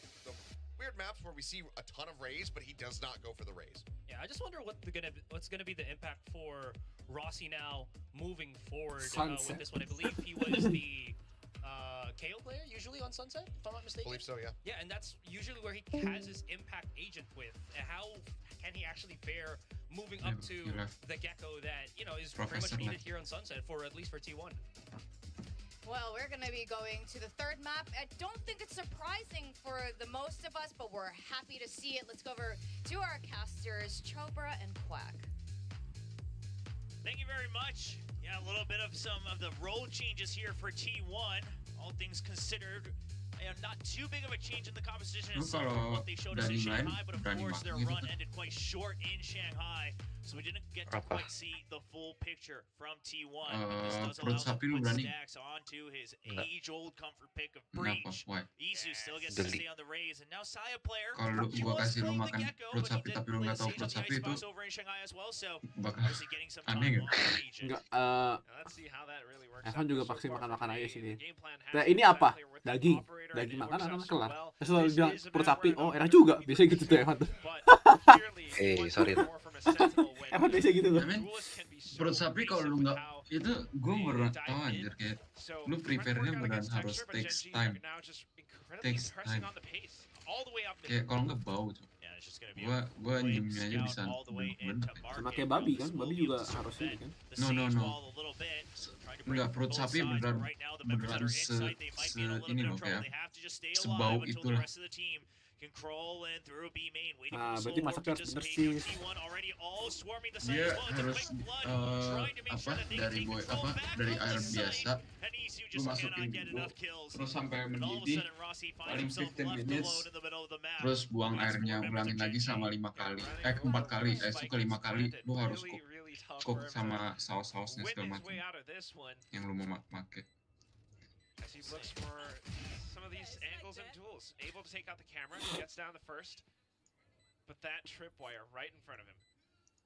weird maps where we see a ton of Rays, but he does not go for the Rays. yeah, I just wonder what's gonna be the impact for Rossi now moving forward with Sunset. this one. I believe he was the KO player usually on Sunset, if I'm not I mistaken. believe so, yeah. Yeah, and that's usually where he has his impact agent with. How can he actually fare moving up to he left. the Gecko that is pretty much Professor needed left. here on Sunset for at least for T1. Well, we're going to be going to the third map. I don't think it's surprising for the most of us, but we're happy to see it. Let's go over to our casters, Chopra and Quack. Thank you very much. Yeah, a little bit of some of the role changes here for T1. All things considered, Not too big of a change in the composition Lu itself from what they showed us in dari lain Shanghai, but of berani course their banget run gitu. ended quite short in Shanghai, so we didn't get to Apa? quite see the full picture from T1. But this does Perut allow him sapi to lu put berani? stacks onto his Nggak. age-old comfort pick of Kenapa? Breach. Why? Isu still gets to Geli. stay on the raise, and now Saya player. Kalau He gua was kasih lu playing the makan Gecko, perut but he sapi did tapi lu play nggak the tahu Sage perut on the sapi itu Icebox over in Shanghai as well, so bakal obviously getting some time aneh on nggak? the region. Enggak, Let's see how that really works Evan out. juga So pasti far makan-makan for aja me, sih the dia. game plan has Nah, been ini apa? player with Daging. an operator, Daging and it makan works anak out so kelar. well. Terus selalu This bilang is a perut map sapi. where Oh, the enak opponent juga. will be Biasanya gitu tuh playing Evan tuh. but clearly he wants sorry. more from a sentinel when Evan biasa gitu tuh. I mean, duelists can be so perut sapi kalau lu evasive nggak with how itu gue they berat dive tau in. anjir kayak So, lu trying to prepare-nya work out beneran against harus texture, but takes Gen G time. are now just incredibly Takes pressing time. on the pace all the way up mid. Kayak kalau nggak bau tuh. Yeah, it's just gonna be Gua a quick nyiumnya aja bisa scout all the way bener-bener. into market. Sama kayak babi kan. This will Babi be juga able to harus ini circumvent kan. the No, no, siege no. wall a little bit, trying to break Enggak, perut both sapi sides, but beneran right now the members that are inside, they might be in a little ini bit loh of trouble. kayak They have to just stay sebau alive until the itulah. rest of the team can crawl in through B main, waiting Nah, for berarti the slow masaknya to harus dissipate. bersih. T1 already all swarming the side Dia as well. It's a harus quick blood, trying to make apa sure that they can dari take boy control apa back dari of the air site. biasa And Isu lu just masukin cannot get dulu enough kills. terus sampai And all of a mendidih sudden Rossi finds paling himself 15 left minutes alone in the middle of the map. terus buang airnya ulangin lagi sama 5 kali 4 kali itu ke 5 kali lu harus cook sama saus-sausnya segala macam yang lu mau pakai. As he looks for some of these angles and tools, able to take out the camera, gets down the first, but that tripwire right in front of him.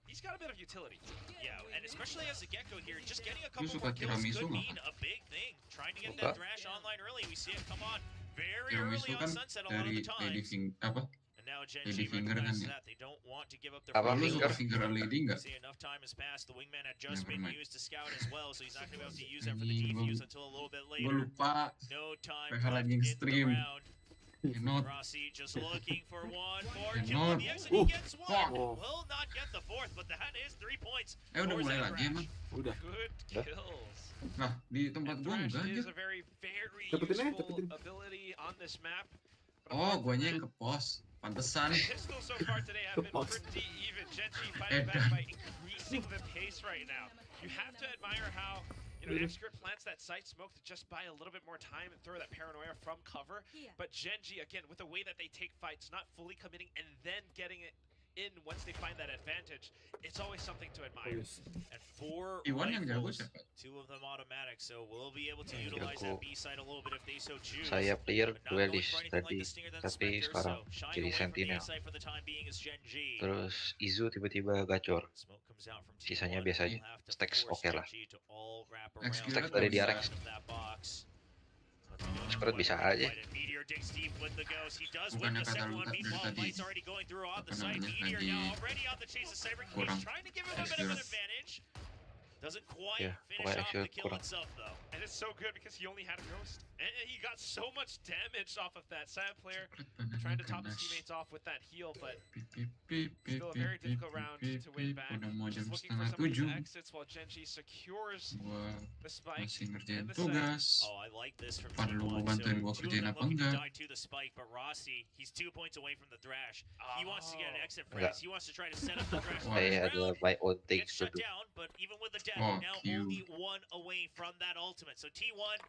He's got a bit of utility. Yeah, and especially as a Gecko here, just getting a Lu couple suka more kills tiramisu could nggak? mean a big thing. Trying to get that thrash online early, we see it come on very early Tiramisu on kan Sunset a lot of dari the lady times. apa And now Gen lady G finger kan recognizes ya. that they don't want to give up their Apa Lu first suka kill. finger lady nggak? See, enough time has passed. The wingman had just Never been mind. used to scout as well, so he's not going to be able to use that for the Anjing, defuse until a little bit Gue later. lupa No time PH left lagi in the nge-stream. round. Cannot. Rossi just looking for one more Cannot. kill on the exit. He gets one. Fuck. Will not get the fourth, but that is 3 points. Udah for mulai Zach lagi Rash. emang. Udah. Good kills. Nah di tempat And gua Thrash enggak is aja. a very Dapetin aja, useful dapetin. ability on this map. But Oh, apart guanya from yang ke pos. Pantesan. that, pistols so far today have been Box. pretty even. Gen G fighting back by increasing the pace right now. You have to admire how X-Script plants that site smoke to just buy a little bit more time and throw that paranoia from cover. But Gen G, again, with the way that they take fights, not fully committing and then getting it in once they find that advantage, it's always something to admire. And 4 Iwan yang jago rifles, siapa? 2 of them automatic, so we'll be able to utilize Jago. that B side a little bit if they so choose. Saya player But not going duelist for anything like tadi, the Stinger than tapi Spectre, sekarang so shying jadi away from the A sentinel. side for the time being is Gen G. Terus Izu tiba-tiba gacor. Smoke comes out from Sisanya T1. biasa aja. We'll have to Stacks force oke lah. Gen G to all wrap Stacks around Stacks the dari outside DRX. of that box. Squad bisa aja. Meteor digs deep with the ghost. He does win Bukannya the kata second lu one. dari Meanwhile, tadi Might's already going through on the apa side. namanya, Meteor lagi now already on the chase of Cyber kurang Cage, trying to give him a bit of an accurate. advantage. Doesn't quite Yeah, finish pokoknya off the accurate kill kurang. itself though. And it's so good because he only had a ghost. And he got so much damage off of that. Sad player trying to top his teammates off with that heal, but still a very difficult round to win back. Udah mau jam Just looking for setengah some of these 7. exits while Gen G secures Gua the spike. masih ngerjain and the site. tugas. Oh, I like this from Pada lu T1. mau bantuin So, gua 2 of kerjain them apa looking to enggak? die to the spike, but Rossi, he's 2 points away from the thrash. He wants to get an exit Enggak. phrase. He wants to try to set up the thrash. Wah. Saya ada my own Gets takes shut to do. down, but even with the death, Oh, now Q. only 1 away from that ultimate. So T1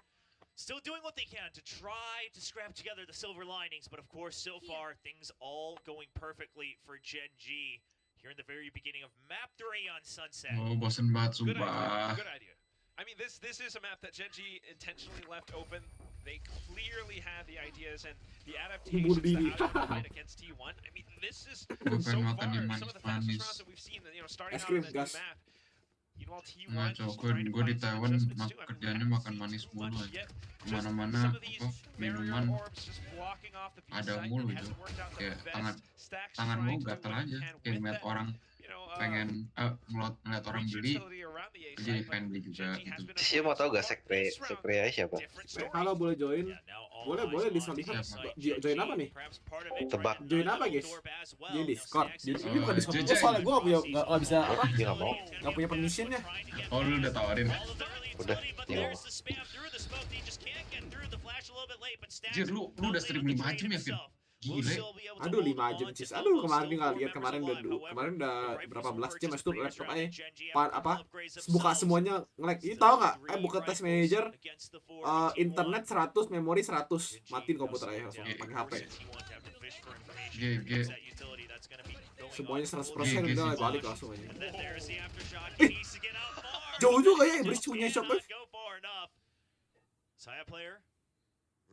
still doing what they can to try to scrap together the silver linings, but of course, so far, things all going perfectly for Gen G here in the very beginning of Map 3 on Sunset. Oh, bosen banget Good idea. sumpah. Good idea. I mean, this is a map that Gen G intentionally left open. They clearly had the ideas and the adaptations to how to fight against T1. I mean, this is Gua so pengen far makan yang some of the fastest manis-manis. rounds that we've seen. Starting Es out krim, on the new gas. map. Meanwhile, T1 Nggak, just cowok, trying to gue di find some Taiwan adjustments mak too. I mean, kerjaannya we makan haven't manis seen too mulu much aja. yet. Just Kemana-mana some of these apa barrier minuman orbs just blocking off the B ada site mulu and itu. hasn't worked out the Kayak best. Stacks tangan trying mau to do gatel what he aja. can Kayak with ngeliat that, orang pengen ngeliat orang beli, jadi pengen beli juga gitu. Sih mau tau gak sekre siapa? Halo, boleh join? Boleh bisa lihat. Join apa nih? Tebak. Join apa guys? Join Discord. Ini bukan Discord. JJ. Soalnya gue nggak bisa apa? Dia nggak mau. Nggak punya permissionnya. Oh lu udah tawarin? Udah, dia mau. Jir lu udah stream 5 jam ya Vin? Gile. Aduh 5 jam cis. Aduh kemarin nggak lihat, kemarin udah berapa belas jam itu laptop aja. Buka semuanya nge-lag. Ini tahu nggak? Buka test manager, internet 100, memori 100, matiin komputer aja langsung pakai HP. GG. Semuanya 100% udah balik langsung aja. Jauh juga ya Iblis punya shopnya.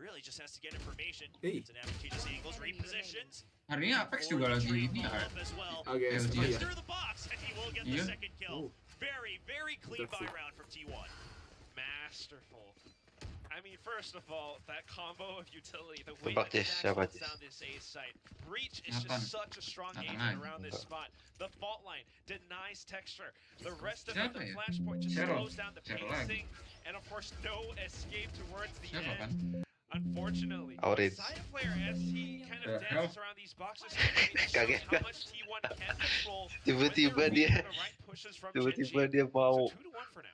Really just has to get information. Hey. It's an advantageous angles, repositions. Hari ini Apex juga lagi ini ya. Oke, LG ya. Through the box, and he will get the second kill. Very clean buy round from T1. Masterful. I mean, first of all, that combo of utility, the way Tebak that Jess, Dash siapa holds Jess? down this A site. Breach is just such a strong agent around this spot. The fault line denies texture. The rest of the flashpoint just slows down the pacing. And of course, no escape towards the end. Unfortunately, Side player as he kind of dances around these boxes, Kaget how much T1 can control. Tiba-tiba dia mau. So 2-1 for now.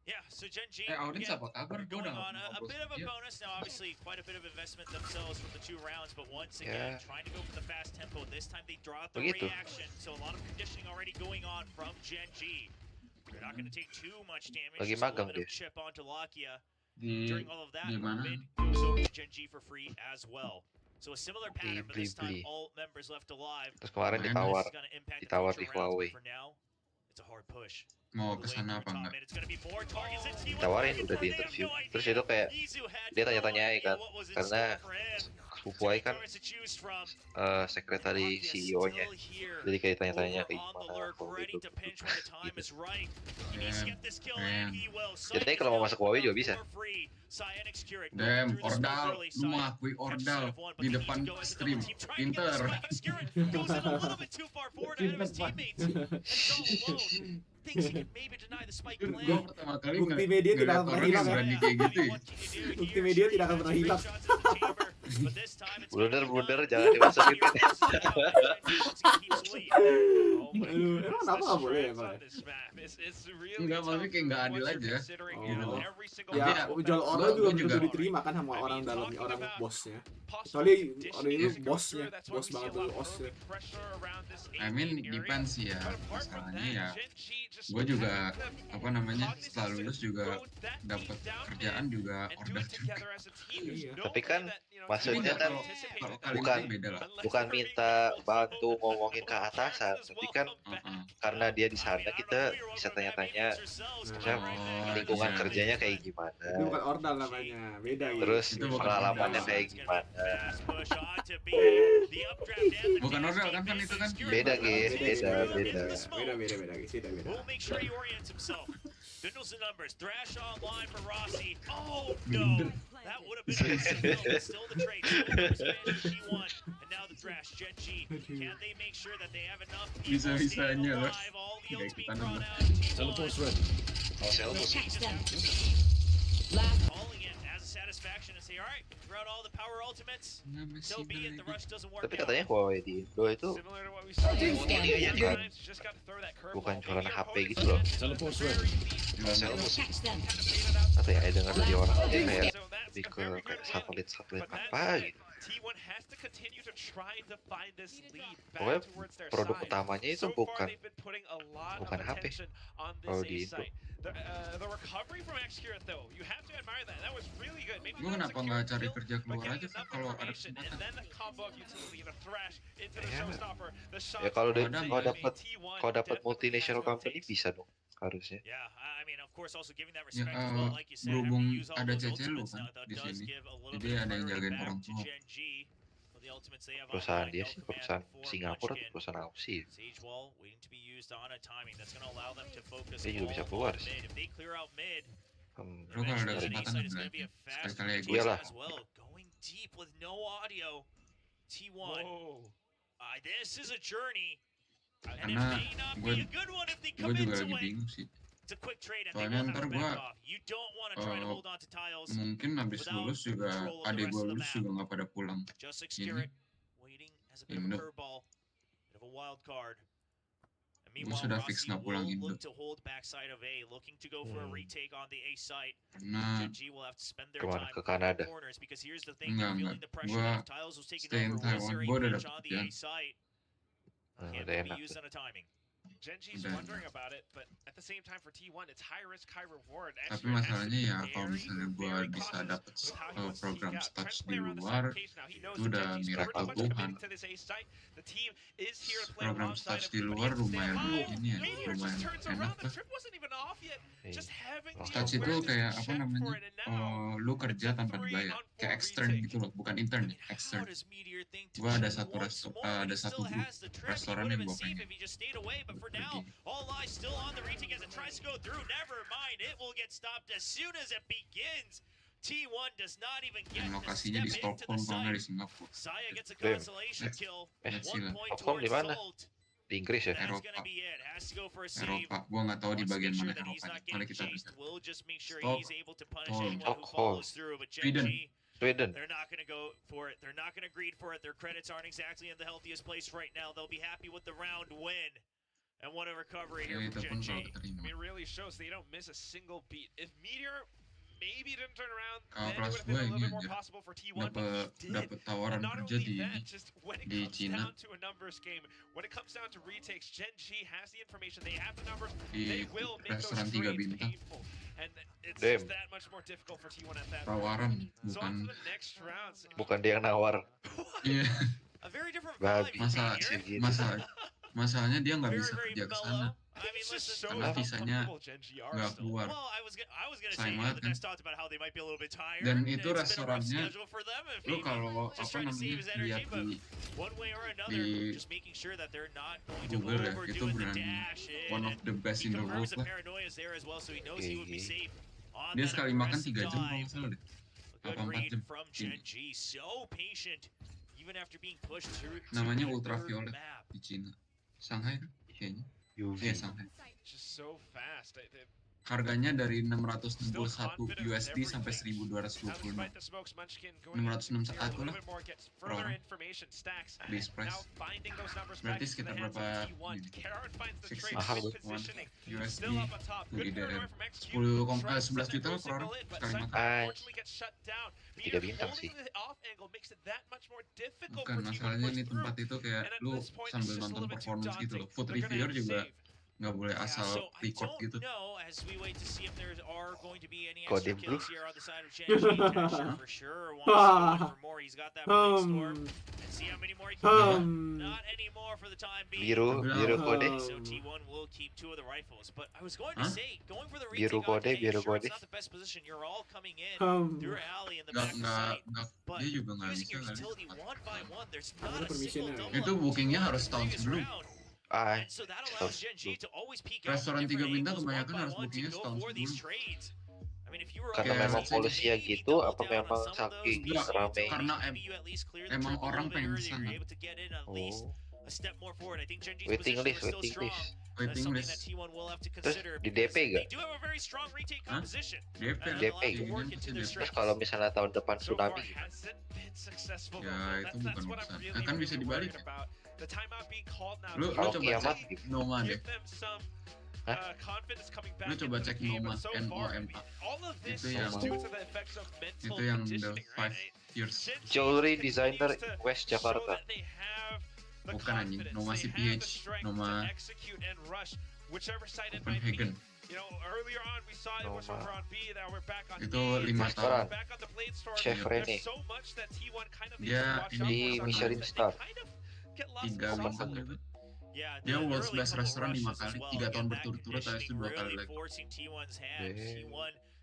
Yeah, so Genji Audin apa kabar? going on a bit of a bonus now. Obviously, quite a bit of investment themselves with the 2 rounds, but once again, trying to go for the fast tempo. This time they draw out the reaction, so a lot of conditioning already going on from Genji. They're not going to take too much damage. Lagi Just a magang little bit of dia. chip onto Lakia. Di During all of that, mana? mid goes over to Genji for free as well. So a similar pattern, but this time all members left alive. Terus kemarin This ditawar, is gonna impact the ditawar future di rounds, Huawei. but for now, it's a hard push. Mau kesana apa enggak? It's gonna be more targets at T1. Ditawarin udah di interview. Terus itu kayak dia tanya-tanya kan, karena Fufuai kan sekretari CEO-nya, jadi kayak tanya-tanya kayak gimana kalau gitu. Jadi kalau mau masuk Huawei juga bisa. Damn, Ordal, lu mengakui Ordal di depan stream, pinter. Gue pertama kali Bukti media tidak akan pernah hilang ya. berani kayak gitu ya. Bukti media tidak akan pernah hilang. Blunder jangan dimasukin. Aduh, emang kenapa nggak boleh ya Pak? Enggak, maksudnya kayak nggak adil aja. Gitu. Ya, jual orang juga belum diterima kan sama orang dalamnya, orang bosnya. Kecuali orang itu bosnya, bos banget tuh bosnya. I mean, depends sih ya. Masalahnya ya, gue juga apa namanya setelah lulus juga dapat kerjaan juga order juga. Tapi kan maksudnya kan Kalau kali bukan ini beda lah. bukan minta bantu ngomongin ke atasan, tapi kan karena dia di sana kita bisa tanya-tanya lingkungan kerjanya kayak gimana. Itu bukan ordal namanya, beda gitu. Terus pengalamannya kayak gimana. Bukan ordal kan itu kan Beda guys, beda. Beda guys, beda. Bindles the numbers. Thrash online for Rossi. Oh no! That would have been a still the trade. T1 and now the Thrash. Genji. Can they make sure that they have enough people staying alive? All the ults being brought out. Teleport's ready. Calling it as a satisfaction and say, all right, throughout all the power ultimates, so be it. The rush doesn't work Tapi out. katanya Huawei di Indo itu bukan jualan HP gitu loh. Teleport's ready. Apa ya, dengar dari orang dia kayak lebih ke satelit apa gitu. Pokoknya produk utamanya itu bukan HP kalau di Indo. Gue kenapa nggak cari kerja keluar aja kan kalau ada kesempatan. Ya kalau dapat multinational company bisa dong harusnya. Ya berhubung ada CC lu kan di sini, jadi ada yang jagain orang tua. Perusahaan dia sih perusahaan Singapura atau perusahaan Aussie. Dia juga bisa keluar sih. Lu kalau ada kesempatan lagi sekali-kali gue. Iyalah. Karena gue juga lagi bingung sih. Soalnya ntar gue mungkin habis lulus juga adik gue lulus juga nggak pada pulang ini Indo. Gue sudah fix nggak pulang Indo. Karena Kemana? Ke Kanada? enggak. Gue stay in Taiwan. Gue udah dapet kerjaan. Udah enak. Genji's Udah. wondering about it, but at the same time for T1, it's high risk, high reward. Tapi masalahnya ya kalau misalnya gue bisa dapet program stage di luar, itu udah miracle Tuhan. Program stage di luar lumayan ini ya, lumayan enak lah. Stage itu kayak apa namanya, lu kerja tanpa dibayar, kayak extern gitu loh, bukan intern ya, extern. Gue ada satu grup restoran yang gue pengen pergi. All eyes still on the retake as it tries to go through. Never mind, it will get stopped as soon as it begins. T1 does not even get Dan to lokasinya di step into Stockholm, the kalau nggak di site. Singapura. Saya gets a Damn. consolation kill. Let's see 1 lah. point Stockholm di towards mana? Salt. Di Inggris ya? That's Eropa. gonna be it. Has to go for a save. Eropa, gue nggak tahu di Wants to bagian make mana sure that he's Eropa. not Mari getting kita chased. lihat. We'll just make sure Stockholm. he's able to punish Stockholm. anyone who follows through. But Sweden. Genji, Sweden. they're not going to go for it. They're not going to greed for it. Their credits aren't exactly in the healthiest place right now. They'll be happy with the round win. And what a recovery here Ya from itu pun kalau Genji. keterima. I mean, it really shows they don't miss a single beat. If Meteor maybe didn't turn around, Kalau then it kelas would have been a gue little ini bit more anjir, possible for T1, but he did. dapet tawaran And not kerja only di that, just when it di comes Cina. down to a numbers game, when it comes down to retakes, Genji has the information, they have the numbers, Di they will make those restoran 3 trades bintang. painful. And it's Damn. just that much more difficult for T1 at that Tawaran, point. So on to bukan the next rounds. Bukan dia yang nawar. iya. A very different Babi. vibe from Masa Meteor. masalahnya dia nggak Very, bisa very kerja ke mellow. sana I mean, listen, karena visanya nggak keluar. Well, I was gonna say, Sayang you know, banget the kan. guys talked about how they might be a little bit tired. Dan It's itu been a rough restorannya, schedule for them, and lu maybe kalau just apa trying to namanya save his energy, lihat but di one way or another, di just making sure that they're not going to Google ya, itu overdo the beneran dash in. one of the best He in the world confirms the lah. paranoia is there as well, so he knows he would be safe on Dia that sekali makan aggressive 3 jam kalau dive. nggak salah deh. A good Apa 4 read jam. from Ini. Genji, so patient, even after being pushed through to Namanya the ultraviolet map. di Cina. Shanghai kan kayaknya. UV. Iya Shanghai. Just so fast. Harganya dari 661 USD sampai 1225. 661 lah. Per orang. Base price. Berarti sekitar berapa ini? 6 Mahal tuh. USD. Tuh IDR. 11 juta lah per orang sekali makan. 3 bintang sih. Bukan, masalahnya ini tempat itu kayak lu sambil nonton performance gitu loh. Food reviewer juga nggak boleh asal record gitu. Kodem bro. Biru kode. Biru kode. Nggak, dia juga nggak bisa kan. Ada permissionnya. Itu bookingnya harus tahun sebelum. Restoran 3 bintang kebanyakan harus bookingnya setahun sebelum. Karena Kayak memang polisinya gitu, apa memang saking Nggak, rame? karena emang orang pengen kesana. Oh. Waiting list. Waiting list. Terus di DP gak? Hah? DP. DP. Terus kalau misalnya tahun depan tsunami gimana? Ya itu bukan urusan. Kan bisa dibalik ya. Lu Kalau coba kiamat cek gitu. Noma deh. Hah? Lu coba cek Noma, NOMA. Itu yang the 5 years. Jewelry designer West Jakarta. Bukan anjing, Noma CPH, Noma Copenhagen. Itu 5 tahun. Chef Rene. Dia Di ini Michelin Star. 3 bintang gitu. Dia World's Best Restaurant 5 kali, 3 tahun berturut-turut, habis itu 2 kali lagi.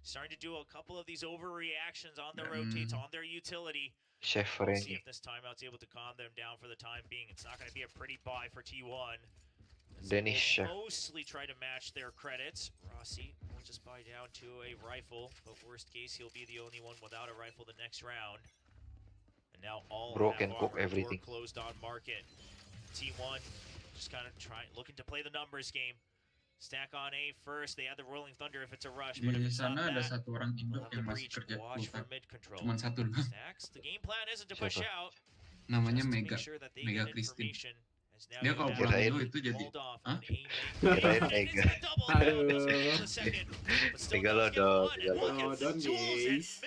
Starting to do a couple of these overreactions on their rotates, on their utility. Chef We'll see Rene. if this timeout's able to calm them down for the time being. It's not going to be a pretty buy for T1. Dennis Chef. Mostly try to match their credits. Rossi will just buy down to a rifle, but worst case, he'll be the only one without a rifle the next round. And now all Bro have can cook armor, door everything. closed on market. T1 just kind of looking to play the numbers game. Stack on A first. They have the Rolling Thunder if it's a rush, but if Di it's not sana ada that, satu orang Indo we'll have yang the masih breach. kerja Watch for full-time. mid control. Cuman satu doang. Stacks. The game plan isn't to push Siapa? out. Namanya Just to Mega, make sure that they Mega get Christine. information as Dia kalau pulang Kirain. dulu itu jadi, hah? Kirain Mega. Megalodon. Megalodon, guys.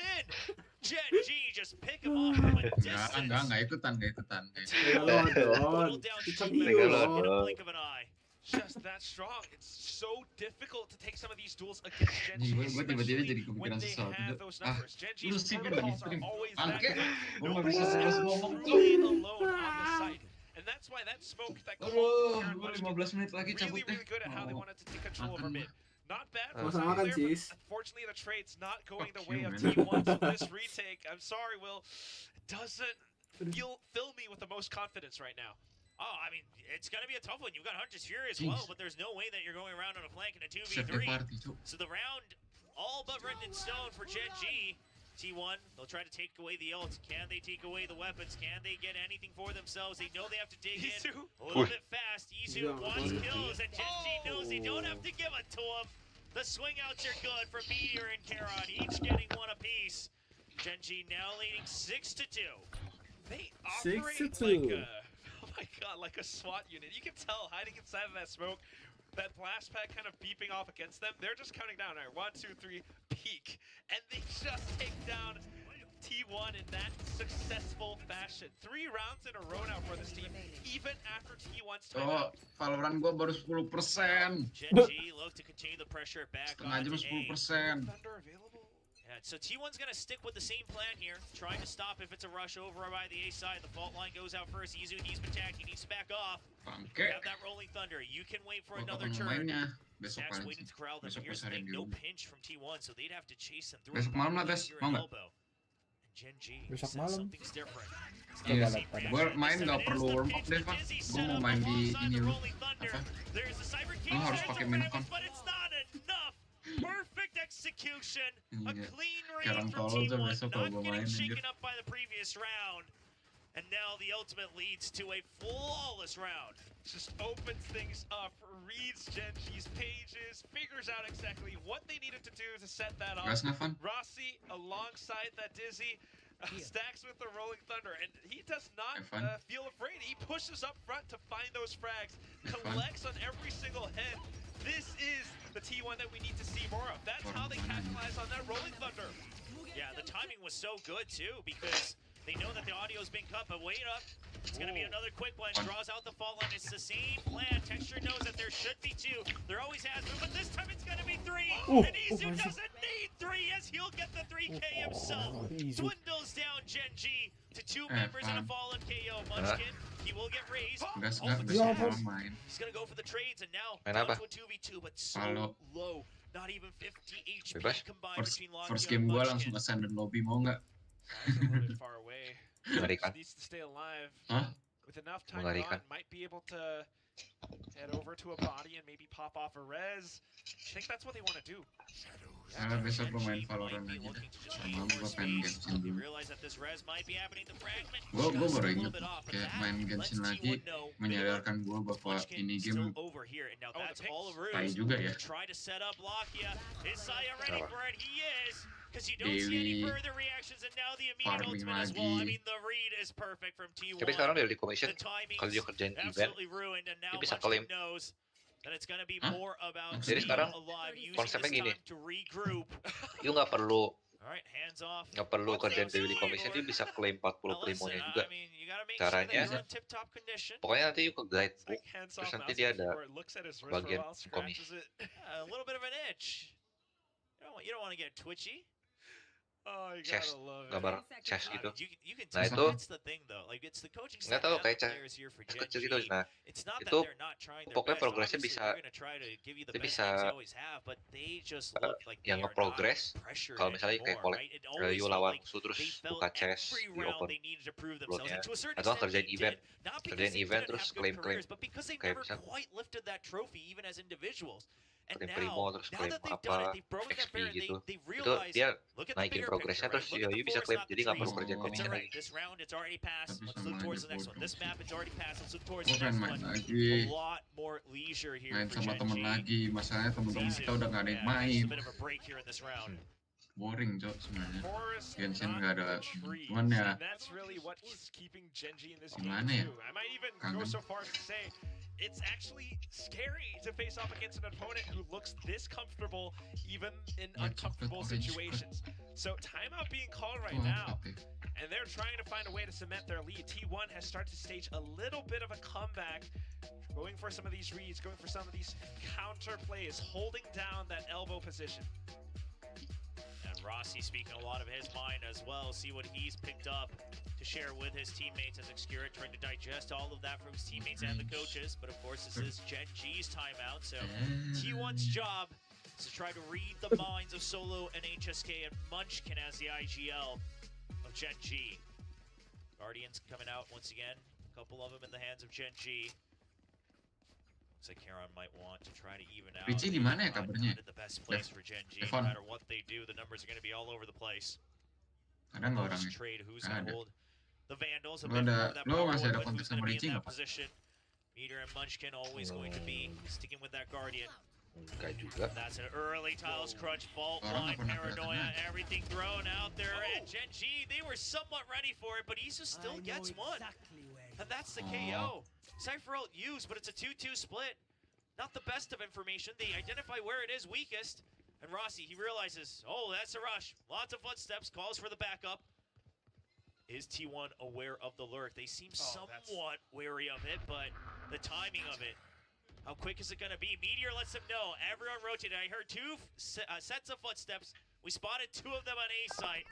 Enggak ikutan. Megalodon. Ikan hiu loh. Just that strong. It's so difficult to take some of these duels against Genji, Gue tiba-tiba especially jadi when kepikiran they sesuatu. have those Ah, numbers. Genji's lu sih protocols stream. are always that Bangke. good. Gue nggak Nobody bisa is serius ngomong truly tuh. alone on the site. And that's why that smoke, that call Aduh, from gue Karen 15 menit lagi really, cabutnya. really good at how they wanted to take control over mid. Not bad Sama for kan, there, but sis? unfortunately the trade's not going the Fuck way you, of man. T1, so this retake, I'm sorry, Will, doesn't fill me with the most confidence right now. Oh, I mean, it's going to be a tough one. You've got Hunter's Fury as Jeez. well, but there's no way that you're going around on a flank in a Set 2v3. party, cuk. So the round all but written in stone for Genji. T1, they'll try to take away the ult. Can they take away the weapons? Can they get anything for themselves? They know they have to dig in a little bit fast. Isu wants kills, and Genji knows they don't have to give it to him. The swing outs are good for Meteor and Karon, each getting one apiece. Genji now leading 6-2. They 6-2. operate like a, oh my god, like a SWAT unit. You can tell hiding inside of that smoke, that blast pad kind of beeping off against them. They're just counting down. All right, 1, 2, 3, peak, and they just take down T1 in that successful fashion. 3 rounds in a row now for this team, even after T1's Oh, timeout. Valorant gue baru 10%. Genji look to continue the pressure back Setengah on jam to A. 10%. Thunder available. Yeah, so T1's going to stick with the same plan here, trying to stop if it's a rush over by the A side. The fault line goes out first. Izu, he's been tagged. He needs to back off. Bangke. You have that rolling thunder. You can wait for Gue another kapan turn. mainnya? Besok Stacks paling waiting sih. to corral them. Besok Here's pas the hari thing, di no rumah. pinch from T1, so they'd have to chase them through. Besok malam lah, Tes. Your Mau nggak? elbow. And Genji Besok says malam. something's different. Iya, Same gue reaction. main This gak time it perlu is the warm up pinch deh, that Pak. Dizzy Gue set mau up main di alongside ini the dulu. rolling thunder. Apa? There's the Cyber King Lo harus tries pakai to minukon. but it's not enough. Perfect execution. A Iya. clean Kayak read orang from tolol tuh T1, besok kalau not gue getting main anjir. shaken up by the previous round. And now the ultimate leads to a flawless round. Just opens things up, reads Genji's pages, figures out exactly what they needed to do to set that up. Gas Navan. Rossi alongside that Dizzy stacks with the rolling thunder, and he does not Have fun. feel afraid. He pushes up front to find those frags, Have fun. collects on every single head. This is the T1 that we need to see more of. That's how they capitalize on that rolling thunder. Yeah, the timing was so good too because they know that the audio's been cut, but wait up. It's going to be another quick one. Draws out the fault line. It's the same plan. Texture knows that there should be 2. There always has been, but this time it's going to be 3. And Izu doesn't need 3 as he'll get the 3K himself. Dwindles down Genji to 2 members and a fallen KO. Munchkin, he will get raised. Gas All but besok two. malam main. He's going to go for the trades and now Main down apa? to a 2v2, but so Kalo. low. Not even 50 HP Bebas. combined between First Lockdown game and gue Munchkin. langsung ascended lobby, mau nggak? He's a little bit far away. Mengerikan. Needs to stay alive. Hah? With enough time Mengerikan. on, might be able to head over to a body and maybe pop off a res. I think that's what they want to do. Karena besok gue main Valorant aja deh. Sama gue pengen Genshin You dulu. realize that this res might be happening to fragment. Gue just baru a little inget bit off, but kayak that main lets Genshin T1 lagi know menyadarkan gue bahwa Munchkin ini still game over here, and now Oh, the that's picks. all a tai ruse. juga ya. Try to set up Lakia. Is Saya ready Salah. for it? He is. Because you don't see any Dewi further reactions, and now the immediate farming ultimate as well. I lagi. mean, the read is perfect from T1. Tapi sekarang dari commission, The timing's kalau dia kerjain event, absolutely ruined, and now dia bisa Munchkin claim. knows that it's going to be Hah? more about Jadi staying sekarang alive, using konsepnya this gini. time to regroup. Dia nggak perlu All right, hands off. kerjain daily commission, dia bisa claim 40 Now primonya listen, juga. I mean, you gotta make sure that Caranya, you're in tip-top condition. pokoknya nanti you ke guidebook, Like hands terus off nanti mouse dia ada keyboard, looks at his wrist for a bagian while, scratches it. A little bit of an itch. You don't want to get twitchy. Oh, you chest, gotta love it. gambar chest I gitu. mean, you can Nah, tell itu that's the thing though. Like it's the coaching nggak staff tahu and kayak the players here for kecil Genji. gitu. Nah, It's not that itu they're not trying their pokoknya best. progresnya Obviously, bisa they're gonna try to give you the dia best bisa things they always have, but they just look like they yang are not nge-progress pressured kalau misalnya kayak anymore, right? It always you felt lawan like musuh terus they felt buka chest every di round open they needed to prove themselves, slotnya, and to a certain atau extent kerjain they event, did. Not because kerjain they event didn't terus have good claim careers, but because they kayak never bisa quite lifted that trophy even as individuals. And claim now, primo terus now claim that they've apa done it, they've broken that XP barrier, gitu. they Itu realize, dia look at the naikin bigger progresnya picture, terus right? Look at you the bisa forest, claim, not the jadi nggak perlu trees. kerja Oh. It's commission alright. lagi. This round, it's already passed. Tapi Let's sama look towards aja the next one. This bodoh map, sih. it's already passed. Let's look towards Gue the pengen next main one. lagi. A lot more leisure here Main for sama temen Genji. lagi. Masalahnya temen-temen kita udah gak ada yang Yeah, just main. a bit of a break here in this round. boring Jok sebenarnya. Forest Genshin not nggak ada the trees, cuman ya and that's really what's keeping Genji in this game gimana ya, too. I might even go kangen. so far as to say it's actually scary to face off against an opponent who looks this comfortable even in uncomfortable situations. So timeout being called right now, and they're trying to find a way to cement their lead. T1 has started to stage a little bit of a comeback, going for some of these reads, going for some of these counter plays, holding down that elbow position. And Rossi speaking a lot of his mind as well. See what he's picked up to share with his teammates as Excurit trying to digest all of that from his teammates and the coaches. But of course, this is Gen G's timeout, so T1's job is to try to read the minds of Solo and HSK and Munchkin as the IGL of Gen G. Guardians coming out once again. A couple of them in the hands of Gen G. Looks like Karena might want to try to even out. Richie di mana ya kabarnya? The best place for Gen G. No Devon. matter what they do, the numbers are going to be all over the place. Ada nggak Let's orangnya? trade who's Nggak going to ada. hold the Vandals. A Lo bit ada, more of that lo power masih ada forward, kontak who's going sama to be Richie in nggak that Pak? position. Meter and Munchkin always going to be sticking with that Guardian. Enggak juga. That's an early Tiles crunch, fault Orang line, nggak pernah paranoia, kelihatan. everything thrown out there. And Gen G, they were somewhat ready for it, but Isu still gets one. And that's the KO. Cypher ult used, but it's a 2-2 split. Not the best of information. They identify where it is weakest. And Rossi, he realizes, oh, that's a rush. Lots of footsteps, calls for the backup. Is T1 aware of the lurk? They seem somewhat wary of it, but the timing of it. How quick is it going to be? Meteor lets them know. Everyone rotated. I heard two sets of footsteps. We spotted two of them on A site.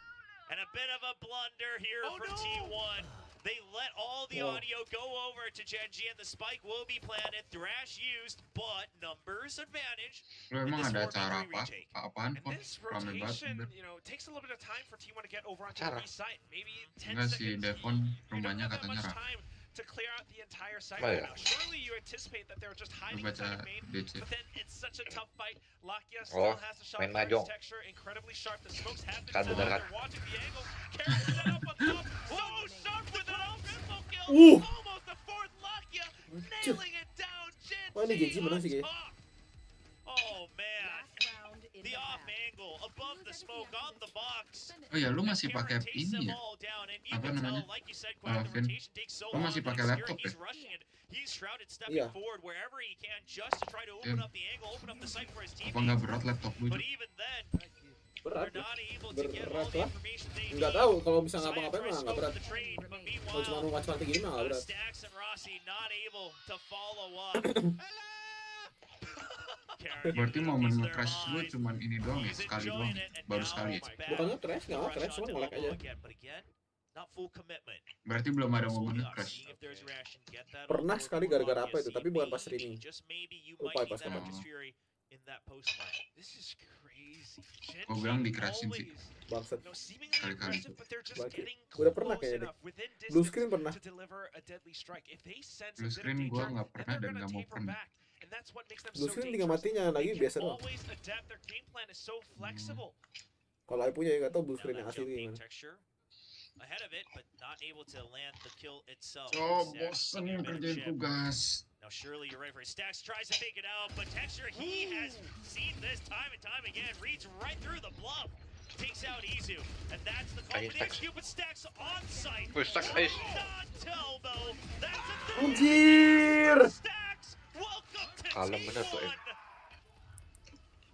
And a bit of a blunder here from T1. They let all the audio go over to Gen G, and the spike will be planted. Thrash used, but numbers advantage. Lo emang ada cara apa? Apaan And kok? this Rame rotation, banget. you know, takes a little bit of time for T1 to get over onto Cara? the B site. Maybe 10 Enggak si seconds. Devon You don't rumahnya have that katanya much rame. time to clear out the entire site Oh, right yeah. now. Surely you anticipate that they're just hiding baca inside of main, DC. but then it's such a tough fight. Lakia Oh, still has the shot main for his mahjong. texture, incredibly sharp. The smokes have been Kan found. beneran. They're watching the angle. Karena set up on top. So sharp with an triple kill. Uh. Almost a fourth Lakia. Nailing it down. Wah, ini Genji menang sih on kayaknya. top. Oh, man. The off angle, above the smoke, on the box. Oh ya, lu masih Karena pakai takes ini them ya? all down, and you Apa can namanya? tell, like you said, Quack, the Vin, rotation takes so lu long. masih but pakai Obscure, laptop he's ya? rushing it. He's shrouded, stepping Iya. forward wherever he can just to try to open Vin. up the angle, open up the site for his Apa nggak teammates. berat laptop lu? But Jok? even then, Berat. they're not able to get all Berat the lah. information they need. Nggak tahu kalau bisa Saya ngapa-ngapain tries mah to nggak go berat. for the trade, but Kalau cuma meanwhile, macam-macam kayak gini mah nggak berat. Stacks and Rossi not able to follow up. Berarti momen nge-crash gue cuman ini doang ya? Sekali doang? Baru sekali ya? Bukannya crash, nggak crash, cuma nge-lag aja. Not full commitment. Berarti belum ada momen nge-crash. Pernah sekali gara-gara apa itu, tapi bukan pas streaming. Just maybe you Lupa might pas need that kemarin. Marcus Fury in that post line. This is crazy. Gue bilang di-crashin sih. Bangsat. No, seemingly Kali-kali. aggressive, but they're just Bagi. getting Udah pernah close kayaknya enough within Blue distance screen pernah. to deliver a deadly strike. If they sense Blue a bit of screen gue danger, nggak then pernah they're dan gonna nggak mau taper pernah. back. And that's what makes them Blue so screen tinggal dangerous. matinya lagi They biasa can doang. always adapt. Their game plan is so flexible. Kalau aku punya ya nggak tahu blue Now screen yang that asli jumping gimana. texture ahead of it, but not able to land the kill itself. Oh, Stacks bosen taking a bit of kerjain chip. tugas. Now surely you're right for it. Stacks tries to fake it out, but Texture, he has seen this time and time again. Reads right through the bluff. Takes out Izu. And that's the call Ayun, for the Stacks. execute, but Stacks on site. Wih, Stacks, ayos. Not tell though. That's a Anjir! Stacks, welcome to Kalem bener tuh, T1.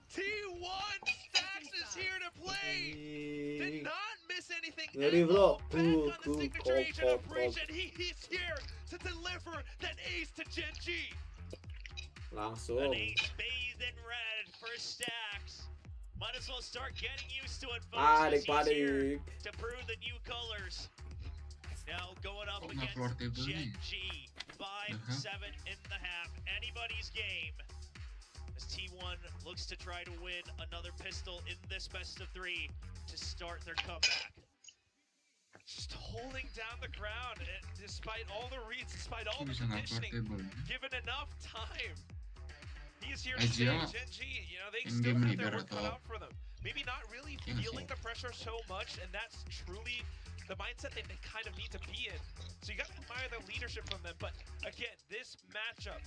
T1 Stacks is here to play. Did not miss anything. Ngeri, bro. Back on the Cool, signature cool, agent of cool, Breach, cool. and he's here to deliver that ace to Gen G. Langsung. An ace bathed in red for Stacks. Might as well start getting used to it, folks. Panik, as he's here panik. to prove the new colors. Now going up Kok nggak keluar against table Gen nih? G. 5-7 in the half. Anybody's game. As T1 looks to try to win another pistol in this best of 3 to start their comeback. Just holding down the ground, and despite all the reads, despite all Kok the bisa nggak keluar conditioning, table? given enough time. He's here to IGL stay. Gen G, you know, they in still game have their leader work cut atau- out for them. Maybe not really Iya nggak feeling sih? the pressure so much, and that's truly the mindset that they kind of need to be in. So you got to admire the leadership from them. But again, this matchup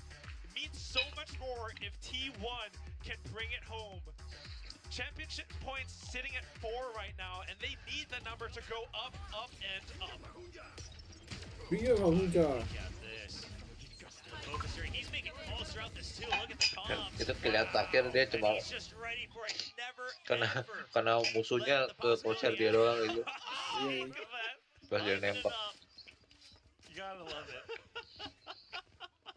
means so much more if T1 can bring it home championship points sitting at 4 right now, and they need the number to go up, up, and up. Iya Hunja. Look at this. The focuser, he's making calls throughout this too. Look at the comms. Itu kelihatan akhir dia cuma He's just ready for it. Never ever. karena musuhnya ke crosshair dia doang itu. Think of that. Pas dia nembak. You gotta love it.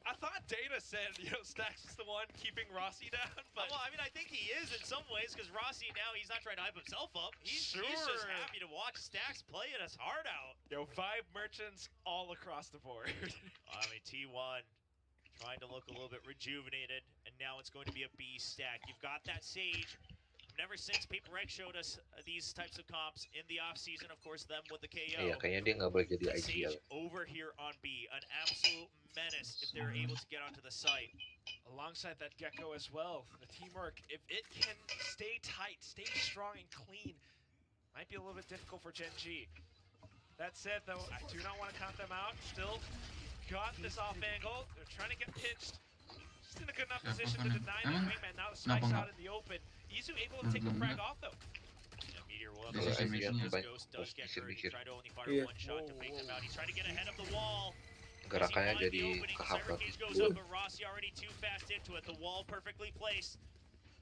I thought Data said, Stax is the one keeping Rossi down, but... Well, I mean, I think he is in some ways, because Rossi now, he's not trying to hype himself up. He's just happy to watch Stax play it his heart out. Yo, vibe merchants all across the board. I mean, T1 trying to look a little bit rejuvenated, and now it's going to be a B stack. You've got that Sage. Never since PRX showed us these types of comps in the off season, of course, them with the KO. Iya, kayaknya dia nggak boleh jadi Sage IGL. over here on B, an absolute menace if they're able to get onto the site. Alongside that Gecko as well, the teamwork, if it can stay tight, stay strong and clean, might be a little bit difficult for Gen G. That said, though, I do not want to count them out. Still got this off angle. They're trying to get pitched. Just in a good enough position to deny the wingman. Now the spike's out in the open. Izu able to take the frag off, though. Yeah, Meteor will have This is to mission, as but Ghost does get hurt. He mikir-mikir. tried to only fire one shot to fake them out. He's trying to get ahead of the wall. Gerakannya jadi kehambat. Cage goes up, but Rossi already too fast into it. The wall perfectly placed.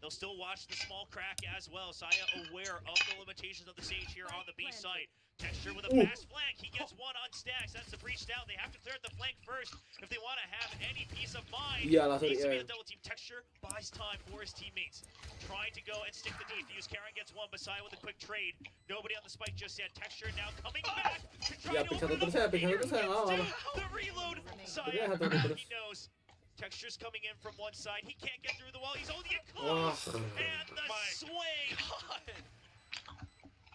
They'll still watch the small crack as well. Saya aware of the limitations of the Sage here on the B site. Texture with a fast flank. He gets one on Stacks. That's the breach down. They have to clear the flank first if they want to have any peace of mind. Iya langsung Needs to be a double team. Texture buys time for his teammates. Trying to go and stick the defuse. Karen gets one. Messiah with a quick trade. Nobody on the spike just yet. Texture now coming back to try Ya to pick satu open terus up ya, pick satu terus ya, nggak apa-apa. the reload. Saya, Pick satu terus. he knows. Texture's coming in from one side. He can't get through the wall. He's only a Wah. close. And the swing.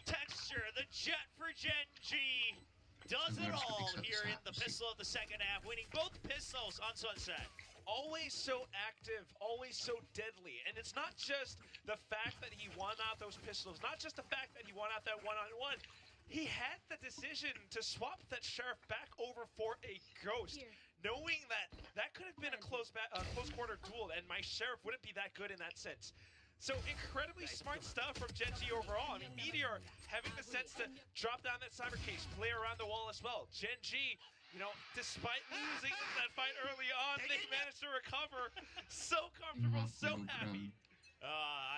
Texture, the jet for Gen G. Does it all here in the pistol of the second half, winning both pistols on Sunset. Always so active, always so deadly. And it's not just the fact that he won out those pistols, not just the fact that he won out that one-on-one. He had the decision to swap that Sheriff back over for a Ghost, knowing that that could have been a close quarter duel, and my Sheriff wouldn't be that good in that sense. So incredibly smart stuff from Gen G overall. I mean, Meteor having the sense to drop down that cyber cage, play around the wall as well. Gen G, despite losing that fight early on, they managed to recover. So comfortable, so happy.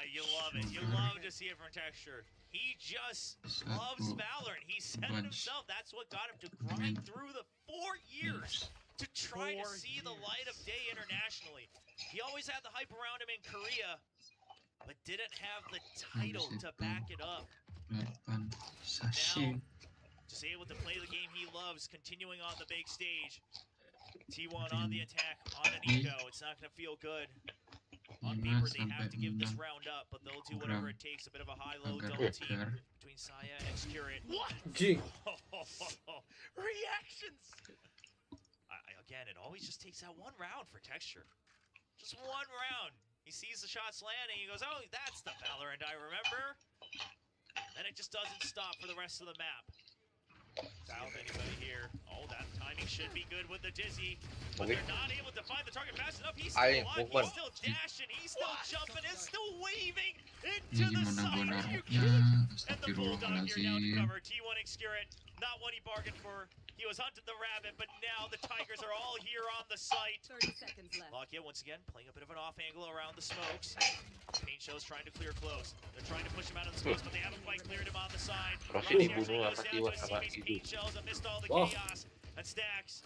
You love it. You love to see it from Texture. He just loves Valor, and he said it himself. That's what got him to grind through the 4 years to try to see the light of day internationally. He always had the hype around him in Korea, but didn't have the title to back it up. Now, just able to play the game he loves, continuing on the big stage. T1 on the attack, on an eco. It's not going to feel good. On paper, they have to give this round up, but they'll do whatever it takes. A bit of a high-low double team between Saya and Xcurate. What? G. Reactions! Again, it always just takes that one round for Texture. Just one round. He sees the shots landing, he goes, oh, that's the Valorant I remember. Then it just doesn't stop for the rest of the map. South anybody here. Oh, that timing should be good with the Dizzy. But they're not able to find the target fast enough. He's still alive, he's still dashing, he's still jumping, he's still waving into the side. Are you kidding? And the Bulldog here now to cover. T1 Xcurate, not what he bargained for. He was hunting the rabbit, but now the Tigers are all here on the site. 30 seconds left. Lockya once again playing a bit of an off angle around the smokes. Paint Show's trying to clear close. They're trying to push him out of the smokes, but they haven't quite cleared him on the side. Rossi dibunuh sama T1 sama Idu. Paint Shells amidst all the chaos. And Stacks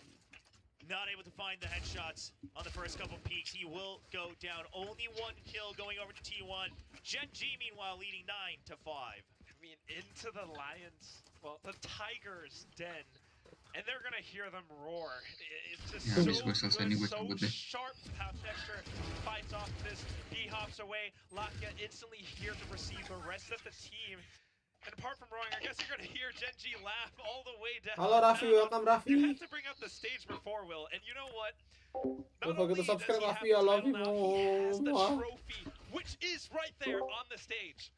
not able to find the headshots on the first couple peaks. He will go down. Only one kill going over to T1. Gen G, meanwhile, leading 9-5. I mean, into the Lions, well, the Tigers' den. And they're gonna hear them roar. It's just so good, so sharp how Texture fights off this. He hops away. Lockya instantly here to receive the rest of the team. And apart from roaring, I guess you're gonna hear Gen G laugh all the way down. Halo Raffi, welcome Raffi. You had to bring up the stage before, Will. And you know what? Don't forget to subscribe, Raffi. I love you. He has the trophy, which is right there on the stage.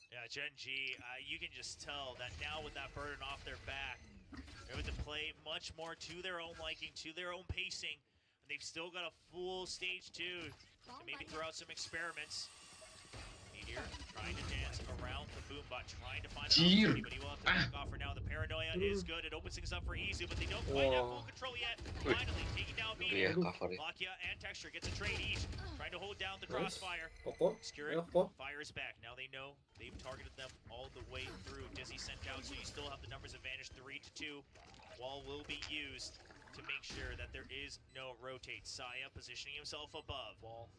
Yeah, Gen G, you can just tell that now with that burden off their back, they're able to play much more to their own liking, to their own pacing. And they've still got a full stage 2 to maybe throw out some experiments. Jir. Iya, cover ya. Koko, ayo Koko. Fires back. Now they know they've targeted them all the way through. Dizzy sent out, so you still have the numbers advantage 3-2. Wall will be used to make sure that there is no rotate. Saya positioning himself above. Wall.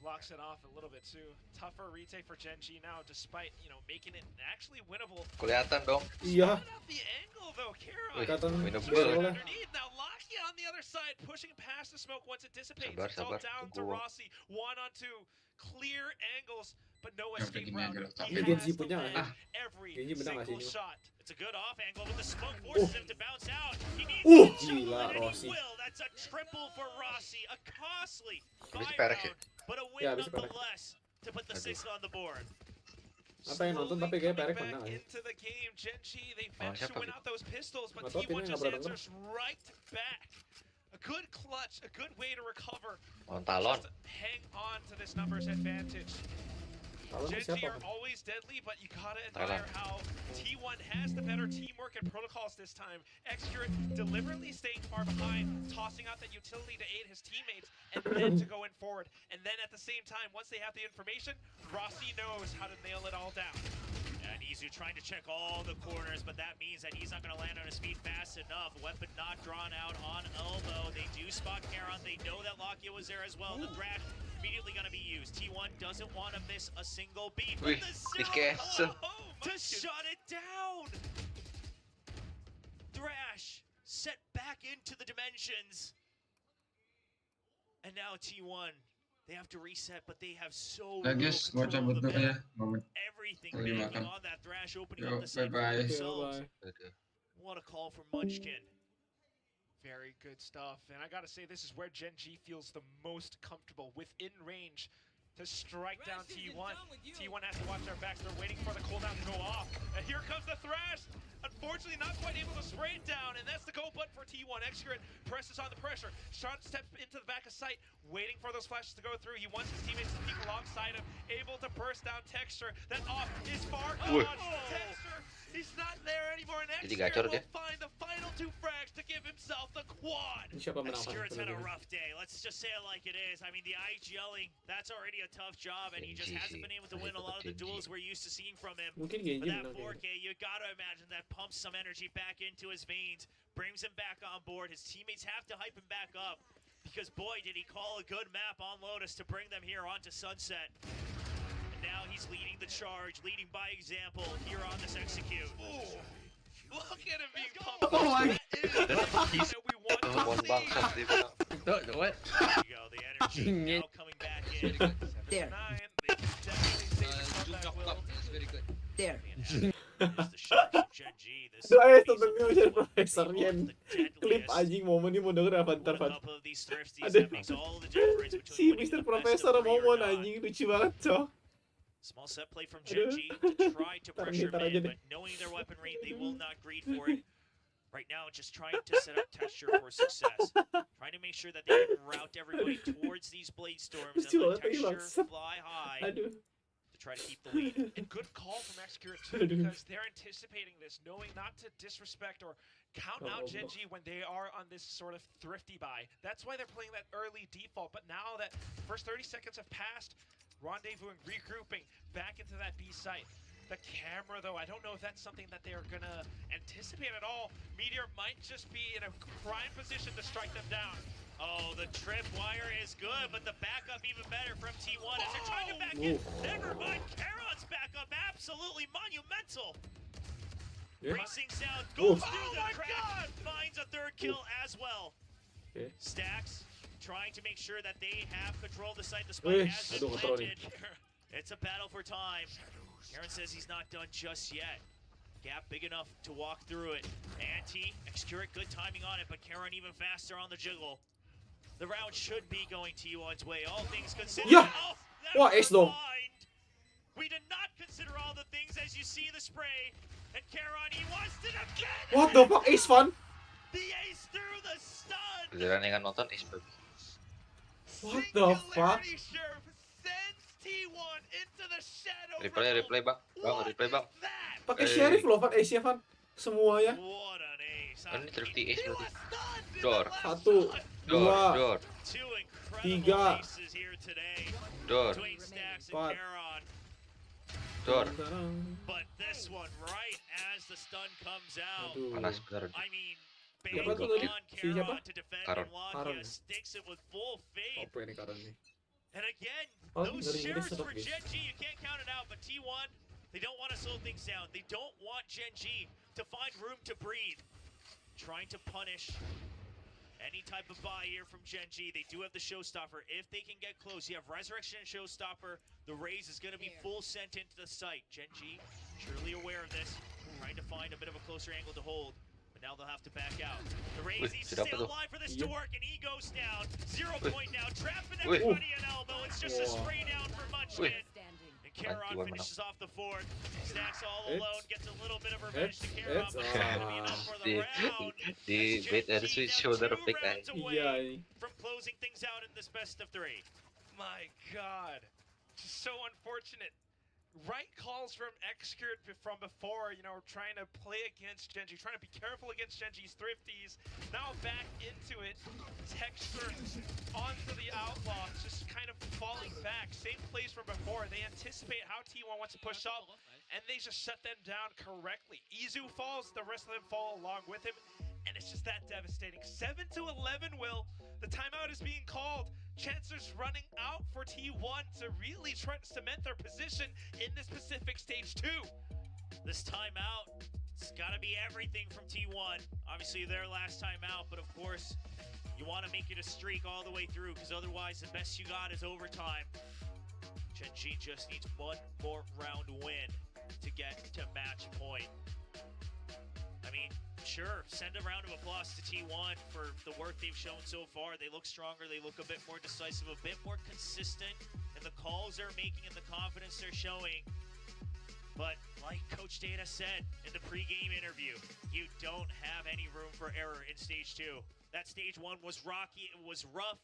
Blocks it off a little bit too. Tougher retake for Genji now, despite, you know, making it actually winnable. Kelihatan dong. Iya. Spotted out the angle though, Kara. Kelihatan winnable. Underneath now, Lakia on the other side, pushing past the smoke once it dissipates. Sabar, It's all sabar. down to Tunggu. Rossi. 1-on-2, clear angles, but no Yang escape begini route. aja lah, He Ini has Genji to punya land nggak? every Genji benar nggak sih single ini? shot. It's a good off angle, but the smoke forces him to bounce out. He needs Gila, to shoot, and Rossi. he will. That's a triple for Rossi. A costly Bisa fire PRX ya? round, but a win Ya, bisa PRX. nonetheless to put the 6 on the board. Apa yang nonton tapi kayak PRX menang aja. Into the game, Genji, they Oh, managed to siapa win gitu? out those pistols, but Nggak tahu, T1 timnya just nggak pernah answers right back. A good clutch, a good way to recover. On TALON. Just hang on to this numbers advantage. Talon Genji siapa? are always deadly, but you gotta Thailand. admire how T1 has the better teamwork and protocols this time. Xcurate deliberately staying far behind, tossing out that utility to aid his teammates, and then to go in forward. And then at the same time, once they have the information, Rossi knows how to nail it all down. And Izu trying to check all the corners, but that means that he's not going to land on his feet fast enough. Weapon not drawn out on elbow. They do spot Karon. They know that Lakia was there as well. The thrash immediately going to be used. T1 doesn't want to miss a single beat. Wih, But the di-cancel. to shut it down. Thrash set back into the dimensions. And now T1, they have to reset, but they have so Ya little guys, gua control cabut of the dulu ya. map. Mau Everything lagi banking makan. on that Thrash opening Yo, up the site for bye-bye. themselves. Bye-bye. What a call from Munchkin. Very good stuff. And I gotta say, this is where Genji feels the most comfortable, within range, to strike down T1. T1 has to watch their backs. They're waiting for the cooldown to go off. And here comes the Thrash. Unfortunately, not quite able to spray it down. And that's the go button for T1. Xcurate presses on the pressure. Sean steps into the back of sight, waiting for those flashes to go through. He wants his teammates to peek alongside him, able to burst down Texture. That off is far gone. Texture, he's not there anymore. And Jadi gacor Xcurate dia. will find the final 2 frags to give himself the quad. Ini siapa menang? Xcurate's had a rough day. Let's just say it like it is. I mean, the IGLing, that's already a tough job, and he just hasn't been able to win a lot of the duels we're used to seeing from him. Mungkin But Genji that menang kayaknya. 4K, you gotta imagine that pumps some energy back into his veins, brings him back on board. His teammates have to hype him back up, because boy, did he call a good map on Lotus to bring them here onto Sunset. And now he's leading the charge, leading by example here on this execute. Look at him being pumped. Oh my That is that we want to One see. bangsat dia bilang. What? There you go, the energy now coming back in. There. 9, they can definitely say the comeback will. very good. There. The shot from Genji. This Doain is tonton one jadi of profesor the Yen. Klip deadliest. anjing momen ini mau denger apa ntar Won a Van. couple of these thrifties Aduh. that makes all the difference Si between winning Mr. the best Profesor of 3 or ngomong not. anjing lucu banget cok. Small set play from Aduh. Genji to try to Tar pressure nih, tar aja mid, deh. but knowing their weaponry, they will not greed for it. Right now, just trying to set up Texture for success. Trying to make sure that they can route everybody towards these blade storms and Lucu let banget ini Texture bangsat. fly high Aduh. to try to keep the lead. And good call from Xcurate too, Aduh. because they're anticipating this, knowing not to disrespect or count out Oh. Genji when they are on this sort of thrifty buy. That's why they're playing that early default. But now that the first 30 seconds have passed, rendezvousing, regrouping, back into that B site. The camera, though, I don't know if that's something that they're gonna anticipate at all. Meteor might just be in a prime position to strike them down. Oh, the trip wire is good, but the backup even better from T1 as they're trying to back in. Never mind, Karon's backup, absolutely monumental. Yeah. Racing sound goes Oof. through the crack, finds a 3rd kill as well. Okay. Stacks trying to make sure that they have control of the site. The spike has been Aduh, control nih. planted. It's a battle for time. Karon says he's not done just yet. Gap big enough to walk through it. Anti, Xcurate, good timing on it, but Karon even faster on the jiggle. The round should be going T1's way, all things considered. Yeah. Oh, Wah, never ace dong. mind. We did not consider all the things as you see the spray. And Karon, he wants to defend it. What the fuck Ace Van? The ace through the stun. Giliran yang nonton is bagus. What the fuck? Singularity Sheriff sends Replay bang, replay bang. Pakai sheriff loh, Van Ace ya, Van. Semua ya. Ini thrifty ace berarti. Door. 1, 2, Door. 3. Door. 4. Door. But this one, right as the stun comes out, Aduh. Panas bener. I mean, Siapa tuh baiting tadi? on Si siapa? Karna to defend Karon. and Lakia Karon. sticks it with full faith. Apa ini karena nih? And again, Oh, those dari Inggris shares tetap, for guys. Genji, you can't count it out, but T1, they don't want to slow things down. They don't want Genji to find room to breathe. Trying to punish any type of buy here from Genji. They do have the showstopper. If they can get close, you have Resurrection and showstopper. The raise is going to be full sent into the site. Genji, surely aware of this, trying to find a bit of a closer angle to hold. But now they'll have to back out. The raise needs to stay alive for this to work, and he goes down. 0 point now, trapping everybody at elbow. It's just a spray down for Munchkin. And Karon finishes off the fourth. Stacks all alone, gets a little bit of revenge to Karon, but it's not going to be enough for the round. Di bait ada switch shoulder pick aja. Iya ini. From closing things out in this best of 3. My God, just so unfortunate. Right calls from Xkurt from before, you know, trying to play against Genji, trying to be careful against Genji's thrifties. Now back into it. Texture onto the outlaw, just kind of falling back. Same plays from before. They anticipate how T1 wants to push up, and they just shut them down correctly. Izu falls, the rest of them fall along with him, and it's just that devastating. 7-11, Will. The timeout is being called. Chancellor's running out for T1 to really try to cement their position in this Pacific Stage 2. This timeout, it's got to be everything from T1. Obviously, their last time out, but of course, you want to make it a streak all the way through, because otherwise, the best you got is overtime. Genji just needs one more round win to get to match point. I mean, sure, send a round of applause to T1 for the work they've shown so far. They look stronger, they look a bit more decisive, a bit more consistent in the calls they're making and the confidence they're showing. But like Coach Data said in the pregame interview, you don't have any room for error in Stage 2. That Stage 1 was rocky, it was rough,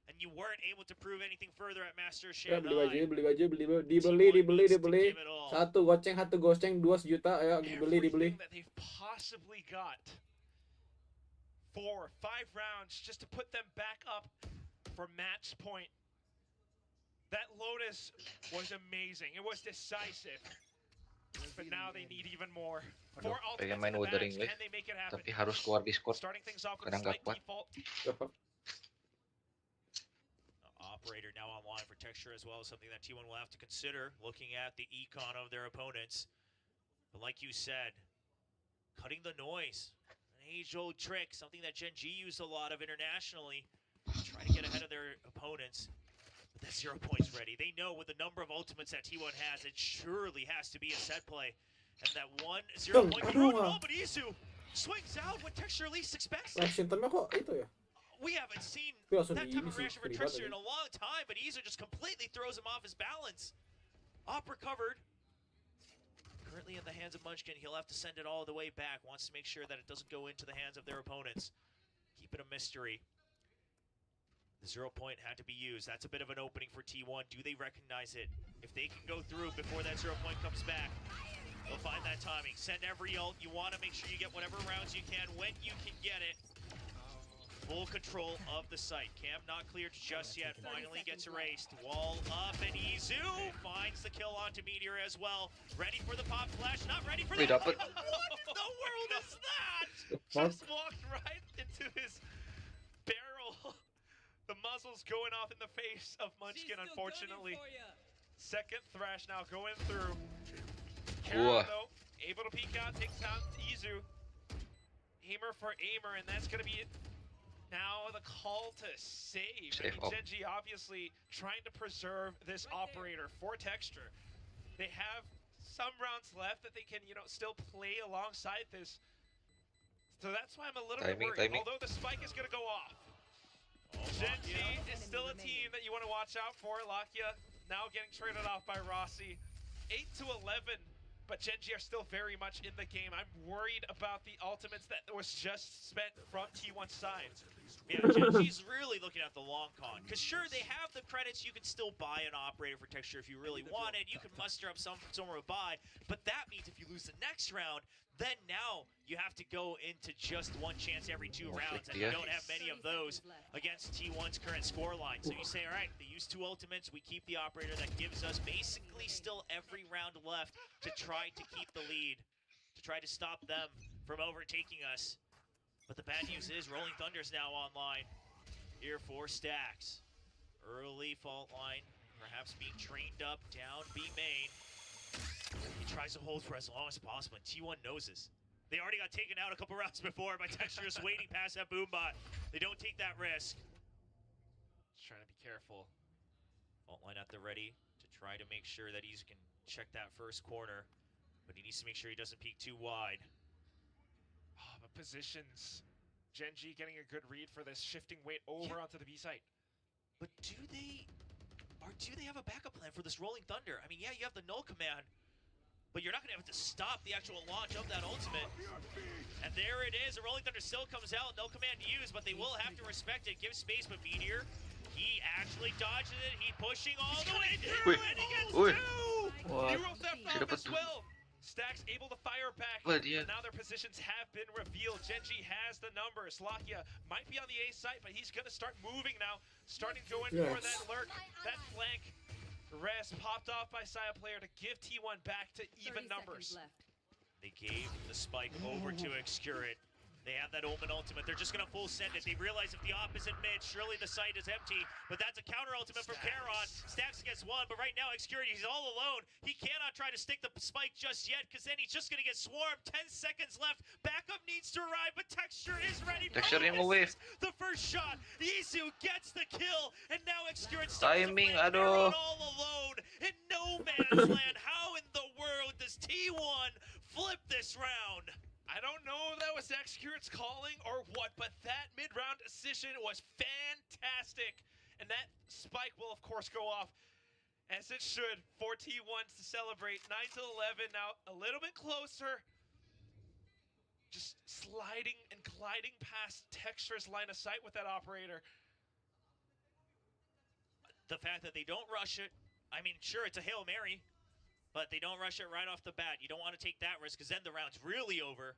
and you weren't able to prove anything further at Master Ya, Share 9. beli baju, dibeli. 1 goceng, 2 sejuta, ayo dibeli. Everything that they've possibly got. 4, 5 rounds just to put them back up for match point. That Lotus was amazing. It was decisive. But now they need even more. 4 Pengen ultimates main in the Wuthering match. Wave, Can they make it happen? tapi harus keluar Discord. Starting things off with a Kadang slight nggak kuat. default. Operator now online for Texture as well, something that T1 will have to consider looking at the econ of their opponents. But like you said, cutting the noise, an age-old trick, something that Genji used a lot of internationally, try to get ahead of their opponents. But that 0 points ready. They know with the number of ultimates that T1 has, it surely has to be a set play. And that 1-0 point control, but Izu swings out when Texture least expects it. Reaction time-nya kok itu ya? We haven't seen Tapi langsung that type ini of sih, reaction for pribadi. Trickster in a long time, but Izu just completely throws him off his balance. Op recovered. Currently in the hands of Munchkin, he'll have to send it all the way back. Wants to make sure that it doesn't go into the hands of their opponents. Keep it a mystery. The 0 point had to be used. That's a bit of an opening for T1. Do they recognize it? If they can go through before that 0 point comes back, they'll find that timing. Send every ult. You want to make sure you get whatever rounds you can when you can get it. Full control of the site. Cam not cleared just yet. Finally gets erased. Wall up, and Izu finds the kill onto Meteor as well. Ready for the pop flash. Not ready for Wait, that. dapat. What in the world is that? Just walked right into his barrel. The muzzle's going off in the face of Munchkin, unfortunately. Second thrash now going through. Karena, though, able to peek out, takes down Izu. Aimer for Aimer, and that's going to be it. Now the call to save. I mean, Genji obviously trying to preserve this operator for Texture. They have some rounds left that they can, you know, still play alongside this. So that's why I'm a little bit worried. Although the spike is going to go off. Genji is still a team that you want to watch out for. Lakia now getting traded off by Rossi. 8-11. But Genji are still very much in the game. I'm worried about the ultimates that was just spent from T1 sides. Yeah, Genji's really looking at the long con. Because sure, they have the credits. You can still buy an operator for texture if you really wanted. You can muster up somewhere to buy. But that means if you lose the next round, then now you have to go into just one chance every 2 rounds. And you don't have many of those against T1's current score line. So you say, all right, they use 2 ultimates. We keep the operator. That gives us basically still every round left to try to keep the lead, to try to stop them from overtaking us. But the bad news is Rolling Thunder's now online here for Stacks. Early fault line, perhaps being trained up down B main. He tries to hold for as long as possible, and T1 knows this. They already got taken out a couple rounds before by Texture just waiting past that boombot. They don't take that risk. Just trying to be careful. Fault line at the ready to try to make sure that he can check that first corner, but he needs to make sure he doesn't peek too wide. Oh, but positions. Genji getting a good read for this, shifting weight over onto the B site. But do they have a backup plan for this Rolling Thunder? I mean, yeah, you have the null command, but you're not going to have to stop the actual launch of that ultimate. And there it is. The Rolling Thunder still comes out. No command to use, but they will have to respect it. Give space, but Meteor, he actually dodges it. He's pushing all the way through, and he gets 2! He wrote that off as well. Stacks able to fire back, but now their positions have been revealed. Genji has the numbers. Lakia might be on the A site, but he's going to start moving now. Starting to go in for that lurk, that flank. Rest popped off by Saya player to give T1 back to even numbers. They gave the spike over to Excurit. They have that Omen ultimate. They're just going to full send it. They realize if the op is in mid, surely the site is empty. But that's a counter ultimate from Karon. Stacks gets 1, but right now Excurit, he's all alone. He cannot try to stick the spike just yet, because then he's just going to get swarmed. 10 seconds left. Backup needs to arrive, but Texture is ready. Texture yang away. The first shot. Izu gets the kill, and now Excurit timing, aduh. All alone in no man's land. How in the world does T1 flip this round? I don't know if that was Excurit's calling or what, but that mid-round decision was fantastic. And that spike will, of course, go off, as it should, for T1 to celebrate. 9-11 now, a little bit closer. Just sliding and gliding past Texture's line of sight with that operator. The fact that they don't rush it, I mean, sure, it's a Hail Mary, but they don't rush it right off the bat. You don't want to take that risk, because then the round's really over.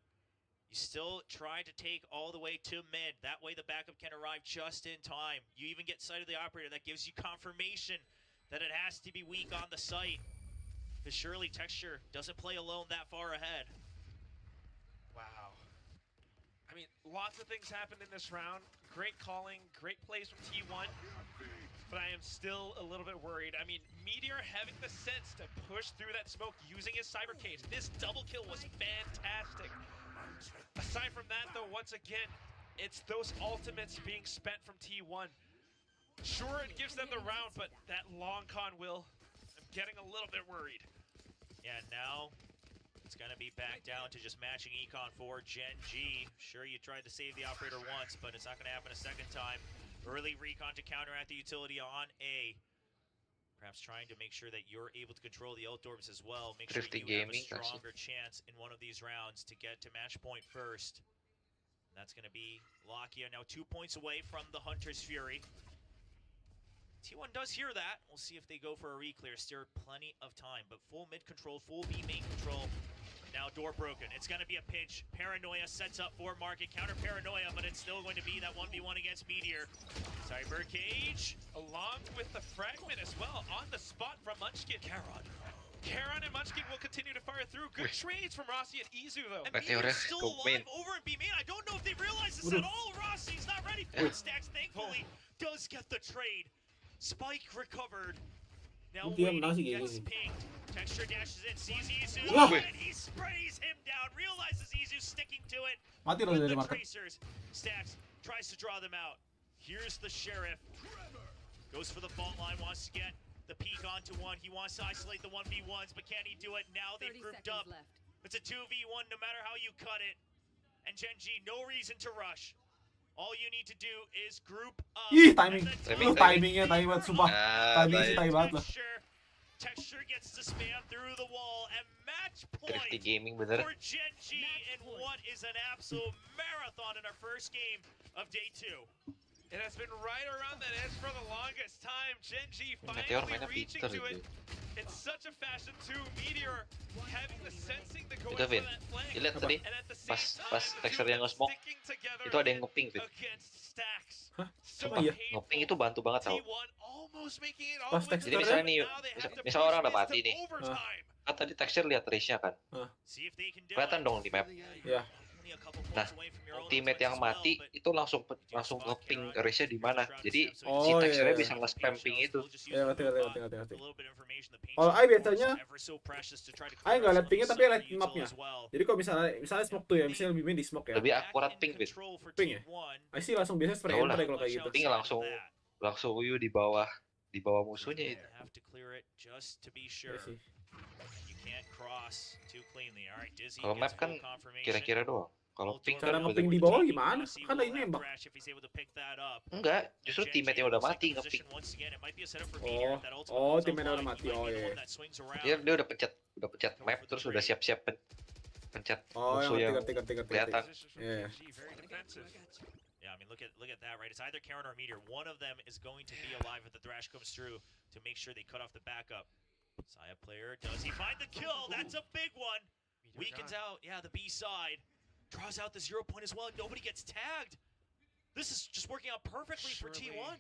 You still try to take all the way to mid. That way the backup can arrive just in time. You even get sight of the operator. That gives you confirmation that it has to be weak on the site. Because surely Texture doesn't play alone that far ahead. Wow. I mean, lots of things happened in this round. Great calling, great plays from T1. But I am still a little bit worried. I mean, Meteor having the sense to push through that smoke using his cyber cage. This double kill was fantastic. Aside from that, though, once again, it's those ultimates being spent from T1. Sure, it gives them the round, but that long con will. I'm getting a little bit worried. Yeah, now it's going to be back down to just matching econ for Genji. Sure, you tried to save the operator once, but it's not going to happen a second time. Early recon to counteract the utility on A. Perhaps trying to make sure that you're able to control the outdoors as well. Make sure you have a stronger chance in one of these rounds to get to match point first. And that's going to be Lakia now 2 points away from the Hunter's Fury. T1 does hear that. We'll see if they go for a re-clear. Still plenty of time, but full mid control, full B main control. Now door broken. It's going to be a pinch. Paranoia sets up for market. Counter Paranoia, but it's still going to be that 1v1 against Meteor. Cyber Cage. Along with the fragment as well. On the spot from Munchkin. Karon and Munchkin will continue to fire through. Good trades from Rossi and Izu, though. And Meteor's still alive over in B main. I don't know if they realize this at all. Rossi's not ready for it. Stacks, thankfully, does get the trade. Spike recovered. Now waiting, gets pinged. Texture dashes in, sees Izu, and he sprays him down. Realizes Izu's sticking to it. Mati With the tracers, Stacks tries to draw them out. Here's the Sheriff. Goes for the fault line, wants to get the peek onto one. He wants to isolate the 1v1s, but can he do it? Now they've grouped up. It's a 2v1 no matter how you cut it. And Genji, no reason to rush. All you need to do is group up. Ih, timing. Timingnya tai banget, sumpah. Timing sih tai banget lah. Texture gets to spam through the wall, and match point Mati gaming bener. for Genji in what is an absolute marathon in our first game of day 2. It has been right around that edge for the longest time. Genji Meteor finally mainnya reaching pinter to itu. it in such a fashion too. Meteor having the sensing to go Itu in Vin, for that flank. lihat tadi And at the same pas time, the texture two yang of them nge-smoke sticking together itu ada yang ngeping Vin. against stacks. Hah? So Apa ya? painful. Ngeping itu bantu banget tau. T1 almost making it all Pas the way to Jadi the texture-nya? misalnya nih, end. Now they have to misal push orang udah this mati to nih, overtime. kan tadi texture lihat range-nya kan, See if they can do kelihatan it. dong di map. Ya. Only a couple Nah, points away from your own teammate yang influence as mati well, but itu langsung ngeping range-nya di mana. Jadi si Oh, iya, texture-nya iya. bisa nge-spam ping itu. Ya, ngerti. a little bit of information. The paint Kalau shot, I of course, biasanya, ever so precious to try to I clear nggak out liat some pingnya of the tapi summer liat util mapnya. as well. Jadi kalau misalnya smoke tuh ya, misalnya lebih main di smoke ya. Lebih Back akurat in ping Vin. control for Ping ya? T1. I sih langsung biasanya spray Jauh lah. enter ya kalau kayak gitu. Ping langsung Uyu di bawah musuhnya itu. Have to clear it just to be Iya sure. sih. You can't cross too cleanly. All right, Dizzy Kalau gets map kan full confirmation. kira-kira doang. Kalau ping Cara kan ngeping di bawah gimana? Kan lagi nembak. Enggak, justru teammate yang udah mati ngeping. Oh, teammate yang udah mati. Oh iya. Dia udah pencet map terus udah siap-siap pencet Oh, musuh yang ngerti. kelihatan. Iya. Very defensive. Yeah, I mean, look at that, right? It's either Karen or Meteor. One of them is going to be alive if the thrash comes through to make sure they cut off the backup. Saya player, does he find the kill? That's a big one. Weakens out, yeah, the B side. Draws out the 0 point as well. Nobody gets tagged. This is just working out perfectly for T1.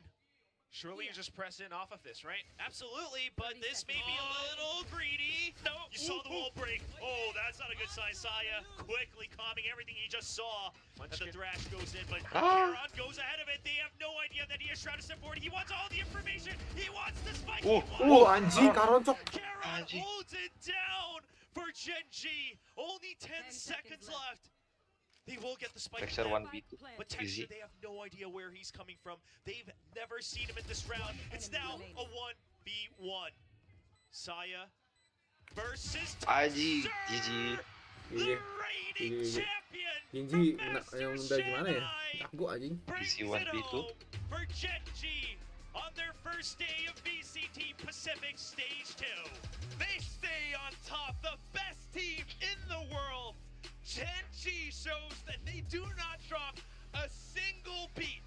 Surely you just press in off of this, right? Absolutely, but this may be a little greedy. No, you saw the wall break. Oh, that's not a good sign. Saya quickly calming everything he just saw. And the thrash goes in, but Karon goes ahead of it. They have no idea that he has shrouded step forward. He wants all the information. He wants the spike. Anjing, Karon cok. Karon holds it down for Genji. Only 10 seconds left. They will get the spike. Texture back. 1v2. But Texture, they have no idea where he's coming from. They've never seen him in this round. It's now a 1v1. Saya versus Aji, Texture, GG. the reigning champion. Genji yang udah gimana ya? Jago anjing. Brings Easy it 1v2. home for Genji on their first day of VCT Pacific Stage 2. They stay on top, the best team in the world. Genji shows that they do not drop a single beat,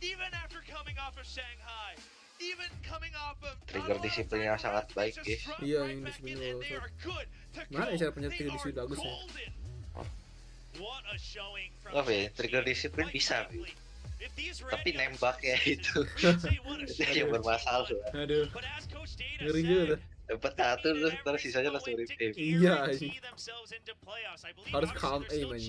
even after coming off of Shanghai, even coming off of Trigger disiplinnya sangat baik ya. Iya, yang disiplinnya mana ya cara pencet trigger disiplin bagus ya? Nggak Vin, trigger disiplin bisa Vin. Tapi nembaknya itu yang bermasalah. Aduh, ngeri juga tuh. Dapat satu terus sisanya langsung replay. Iya, harus calm aim aja.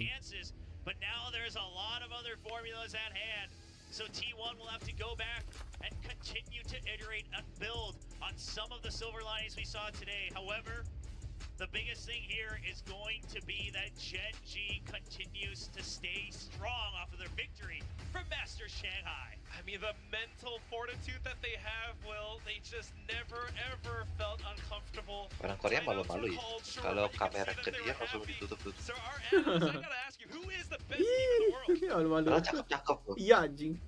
But now there's a lot of other formulas at hand. So T1 will have to go back and continue to iterate and build on some of the silver linings we saw today. However, the biggest thing here is going to be that Genji continues to stay strong off of their victory from Master Shanghai. I mean, the mental fortitude that they have, Will, they just never ever felt uncomfortable. Orang Korea malu-malu ya. Kalau kamera ke dia langsung ditutup-tutup. So our analysts, I gotta ask you, who is the best team in the world? Malu-malu. Padahal cakep-cakep loh. Iya anjing.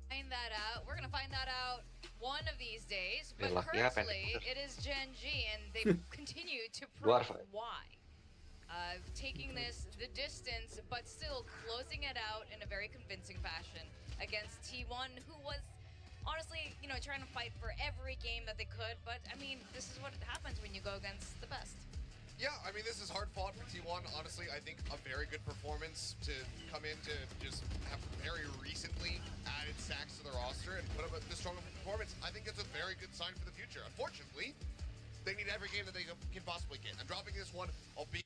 Find that out. We're gonna find that out one of these days. But Yalah, ya, currently, pendek. it is Genji, and they continue to Dwarf. prove why. Taking the distance, but still closing it out in a very convincing fashion against T1, who was honestly, trying to fight for every game that they could. But I mean, this is what happens when you go against the best. Yeah, I mean, this is hard fought for T1. Honestly, I think a very good performance to come in to just have very recently added stacks to the roster and put up this strong of a performance. I think it's a very good sign for the future. Unfortunately, they need every game that they can possibly get. And dropping this one, I'll be...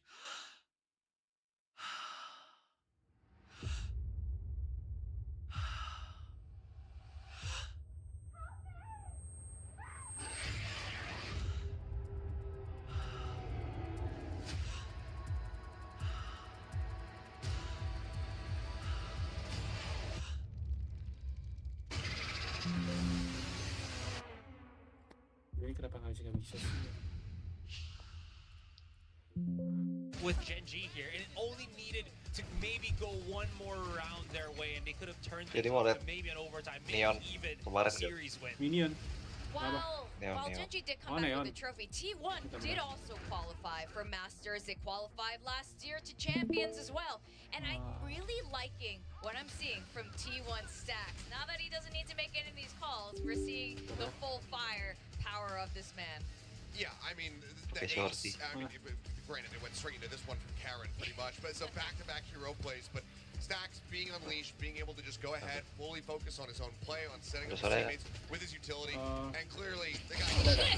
Ini kenapa nggak bisa sih? With Genji here, and it only needed to maybe go one more round their way, and they could have turned Jadi things mau off lihat to maybe an overtime, maybe Neon even kemarin a nggak? series win. Minion. While Neon. Genji did Oh, come back Neon. with the trophy, T1 did also qualify for Masters. They qualified last year to Champions as well. And I'm really liking what I'm seeing from T1 Stacks. Now that he doesn't need to make any of these calls, we're seeing the full fire power of this man. Yeah, I mean, the ace, I mean, granted, it went straight into this one from Karen pretty much, but so back-to-back hero plays, but Stacks being unleashed, being able to just go ahead, fully focus on his own play, on setting up his teammates with his utility, and clearly the guy still has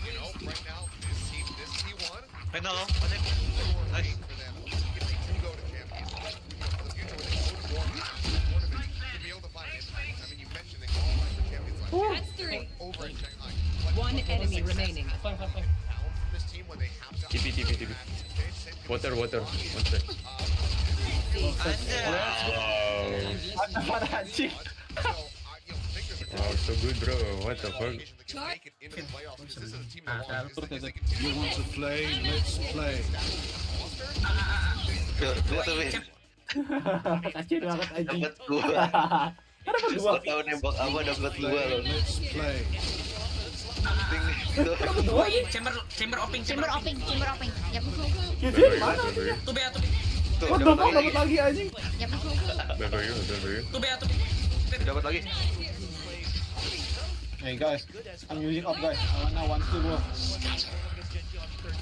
you know, right now, this T1, nice for them. If they do go to Champions, for the future, when they go to more tournaments, to be able to find impact. I mean, you mentioned they qualified for Champions last year. That's three. Over in Shanghai. One enemy remaining. This team when they have to TP. Water. One sec. Wow, so good, bro. What the fuck? You want to play? Let's play. Kacir banget anjing. Dapat gua. Kenapa dua? Tahu nembak apa dapat dua loh. Let's play. Chamber opening. Yep. Gitu mana? Tuh B. What the fuck dapat lagi anjing? Yep. Tuh B. Dapat lagi. Hey guys, I'm using up guys. Now one still bro.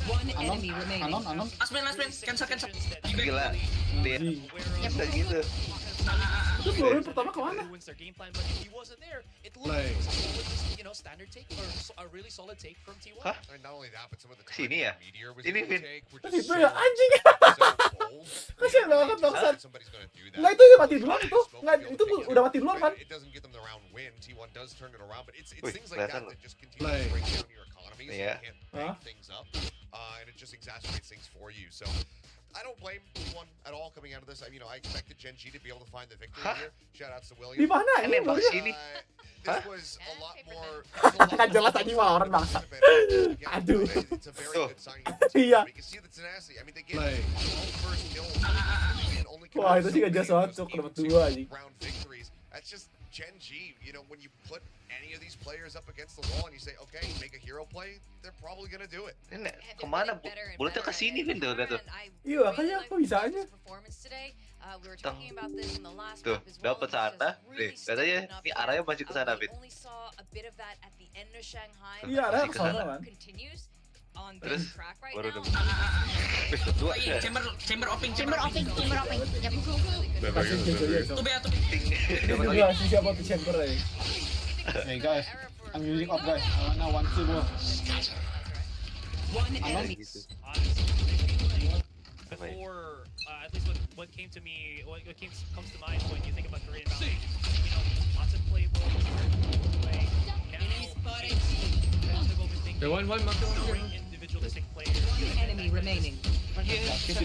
One enemy remaining. Anon. Last man. Cancel. Gila. Dia bisa gitu. Itu peluru pertama kemana? Play. Hah? Kesini ya? Ini Vin. Itu ya anjing. Kasian banget bangsat. Nggak itu mati duluan itu. Nggak itu udah mati duluan kan? Wih, kelihatan loh. Play. Iya. And it just exacerbates things for you. So I don't blame T1 at all coming out of this. I expected Gen G to be able to find the victory here. Shout outs to William. Di mana ini? This was a lot more. Kan jelas tadi mah orang bangsa. Aduh. It's a very good sign. Iya. You can see the tenacity. I mean, they get Play. first kill. Wah itu sih gak jelas banget cok dapat dua anjing. Round victories. That's just Gen G. You know, when you put any of these players up against the wall and you say, okay, make a hero play, they're probably gonna do it. Ini kemana? Bulatnya ke sini Vin tuh, lihat tuh. Iya, makanya kok bisa aja. Tuh, dapat sana. Nih, katanya ini arahnya masih ke sana, Vin. Iya, arahnya ke sana kan. Terus baru udah dua ya. Chamber opening. Yep. Tuh B. Itu juga siapa tuh chamber ya. Hey guys, I'm using up guys. Now one still bro. One enemy. Before, at least what came to me, comes to mind when you think about Korean Valley, you know, lots of playbooks, The one, individualistic players. Enemy remaining. Itu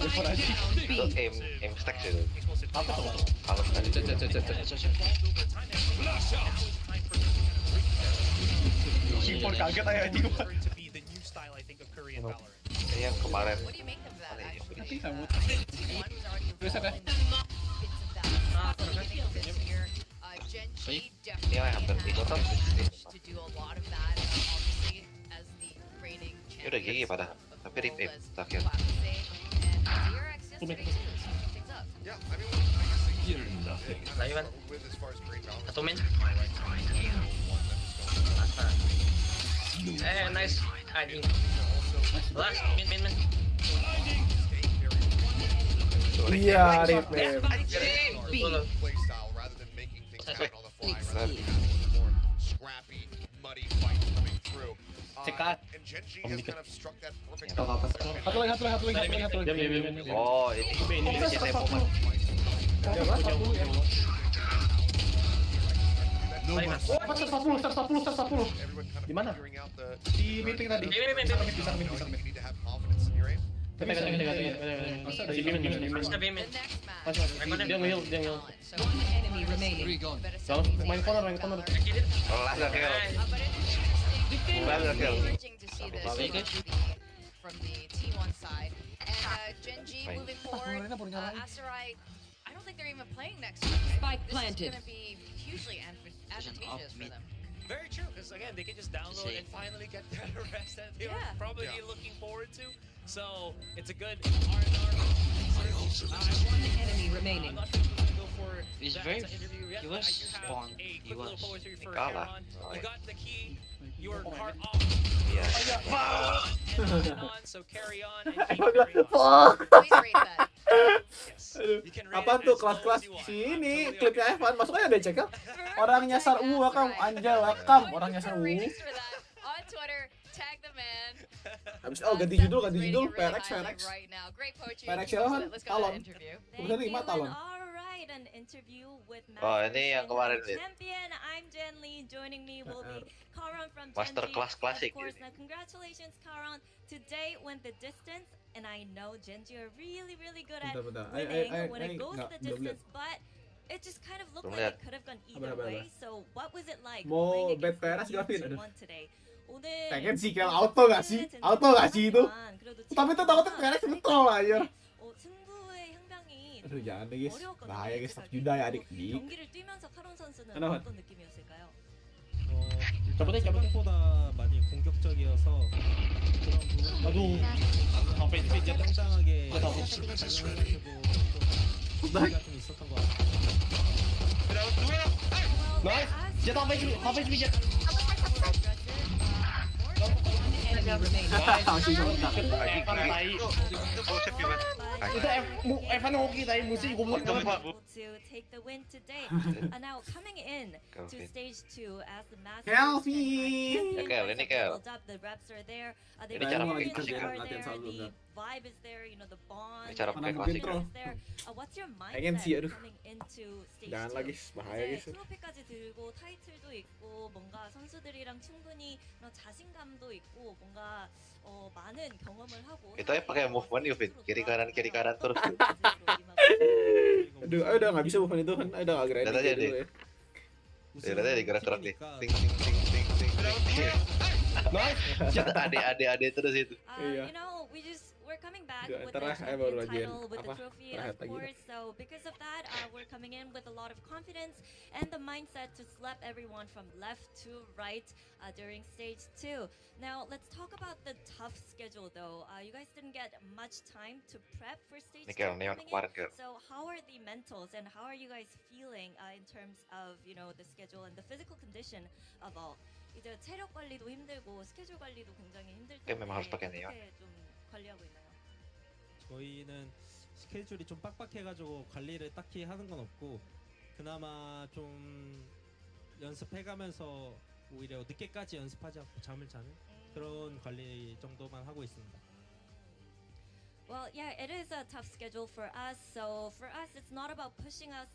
aim stack sih tuh. Kalau tadi. Keyboard kaget aja anjing. Ini yang kemarin. Nanti sambut. Bisa deh. Ini yang hampir ikutan. Ini udah gigi pada, tapi rip aim terakhir. Layuan. Satu main. Nice. Last min. Iya, rip. Cekat. Satu lagi. Oh, ini tempo man. Start 10. Di mana? Di meeting tadi. Bisa. Dia nge-heal. Main corner. From the T1 side. And Gen G moving forward. Asterai, I don't think they're even playing next week. Spike This planted. is going to be hugely advantageous for them. Very true, because again, they can just download and finally get that rest that they were probably looking forward to. So it's a good R&R. One enemy remaining. I'm not sure if we're gonna go for He's that very. interview yet, He but was I do have spawned. a He quick was little poetry for kalah. Aaron. You got the key. You were Oh, caught off. Yeah. So carry on and keep carrying on. Fuck. Please rate that. Aduh, apa tuh kelas-kelas si ini klipnya Evan masuknya ada cek ya? Orang nyasar welcome anjay welcome orang nyasar Ratings for that on Twitter. Tag the man. Habis ganti judul PRX. Right now. Great poetry. PRX siapa kan? Let's go to Talon. that interview. Udah 5 talon. Alright, an interview with Oh, ini yang kemarin Master Lid. Champion. I'm Jen Lee. Joining me will be Karan from Master Genji. Class Classic. Of course, now congratulations, Karan. Today went the distance, and I know Genji are really, really good at Bentar. winning when I it goes nggak, the belum lihat. distance, but it just kind of looked Belum like lihat. it could have gone Apa, either apa, apa? way. So, what was it like Mau playing bet against PRX the Gavin? team Aduh. won today? 오늘 Pengen sih kayak auto gak sih? Auto gak sih itu? Tapi tuh takutnya PRX betul aja. 승부의 향방이 Aduh jangan deh guys, 어려웠거든요. bahaya guys, tak juda ya adik-adik. 경기를 뛰면서 카론 선수는 Kenapa? 어떤 느낌이었을까요? 일단 생각보다 많이 공격적이어서 그런 부분들이 sampai dipijat 당당하게 작용해가지고 분위기가 좀 있었던 것 같아요. Nice. Jet sampai dipijat. Enemy remaining. Itu Evan hoki tadi musuh goblok banget. To take the win today. Now coming in to stage 2 as the master Healthy. Ya, Kel, ini Kel. the reps are there. The Ini cara pakai experience klasik. are Latihan there, selalu, the enggak. vibe is there, you know, the bond. Ini cara pakai Mana klasik. mungkin, is there. What's your Pengen sih, mindset aduh. coming into stage Jangan 2? lagi, bahaya 이제 guys. 트로피까지 들고 타이틀도 있고 뭔가 선수들이랑 충분히 그런 자신감도 있고 뭔가 많은 경험을 하고 Itu ya pakai movement yuk, Fit. Kiri kanan terus. Aduh, udah nggak bisa bukan itu kan, udah nggak grinding Lihat aja kayak deh. dulu ya. Lihat aja digerak-gerak nih. Ting ting. Ade terus itu. Iya. You know, we're coming back Udah, with ntar the lah, champion baru aja title, with the apa, trophy, terakhir of lagi dah. course. So because of that, we're coming in with a lot of confidence and the mindset to slap everyone from left to right during stage 2. Now, let's talk about the tough schedule though. You guys didn't get much time to prep for stage 2 Nih Kel, nih yang coming kemarin in. Kel. So how are the mentals and how are you guys feeling in terms of, you know, the schedule and the physical condition of all? 이제 체력 관리도 힘들고 스케줄 관리도 굉장히 힘들 텐데 memang harus pakai neon. 어떻게 좀 관리하고 있나요? 저희는 스케줄이 좀 빡빡해가지고 관리를 딱히 하는 건 없고 그나마 좀 연습해가면서 오히려 늦게까지 연습하지 않고 잠을 자는 그런 관리 정도만 하고 있습니다. Well, yeah, it is a tough schedule for us. So for us, it's not about pushing us,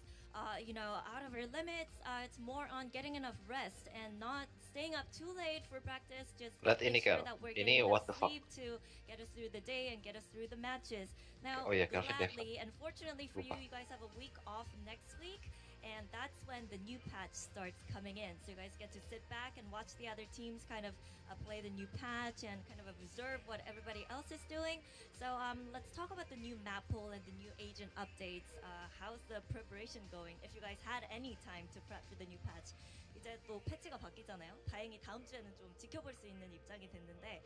you know, out of our limits. It's more on getting enough rest and not staying up too late for practice. Just Lihat ini, make sure Kel. that we're Ini getting what enough the fuck. sleep to get us through the day and get us through the matches. Now, Oh, yeah, Calvin gladly and fortunately for you, Lupa. you guys have a week off next week. And that's when the new patch starts coming in. So you guys get to sit back and watch the other teams kind of play the new patch and kind of observe what everybody else is doing. So let's talk about the new map pool and the new agent updates. How's the preparation going? If you guys had any time to prep for the new patch. 이제 또 패치가 바뀌잖아요. 다행히 다음 주에는 좀 지켜볼 수 있는 입장이 됐는데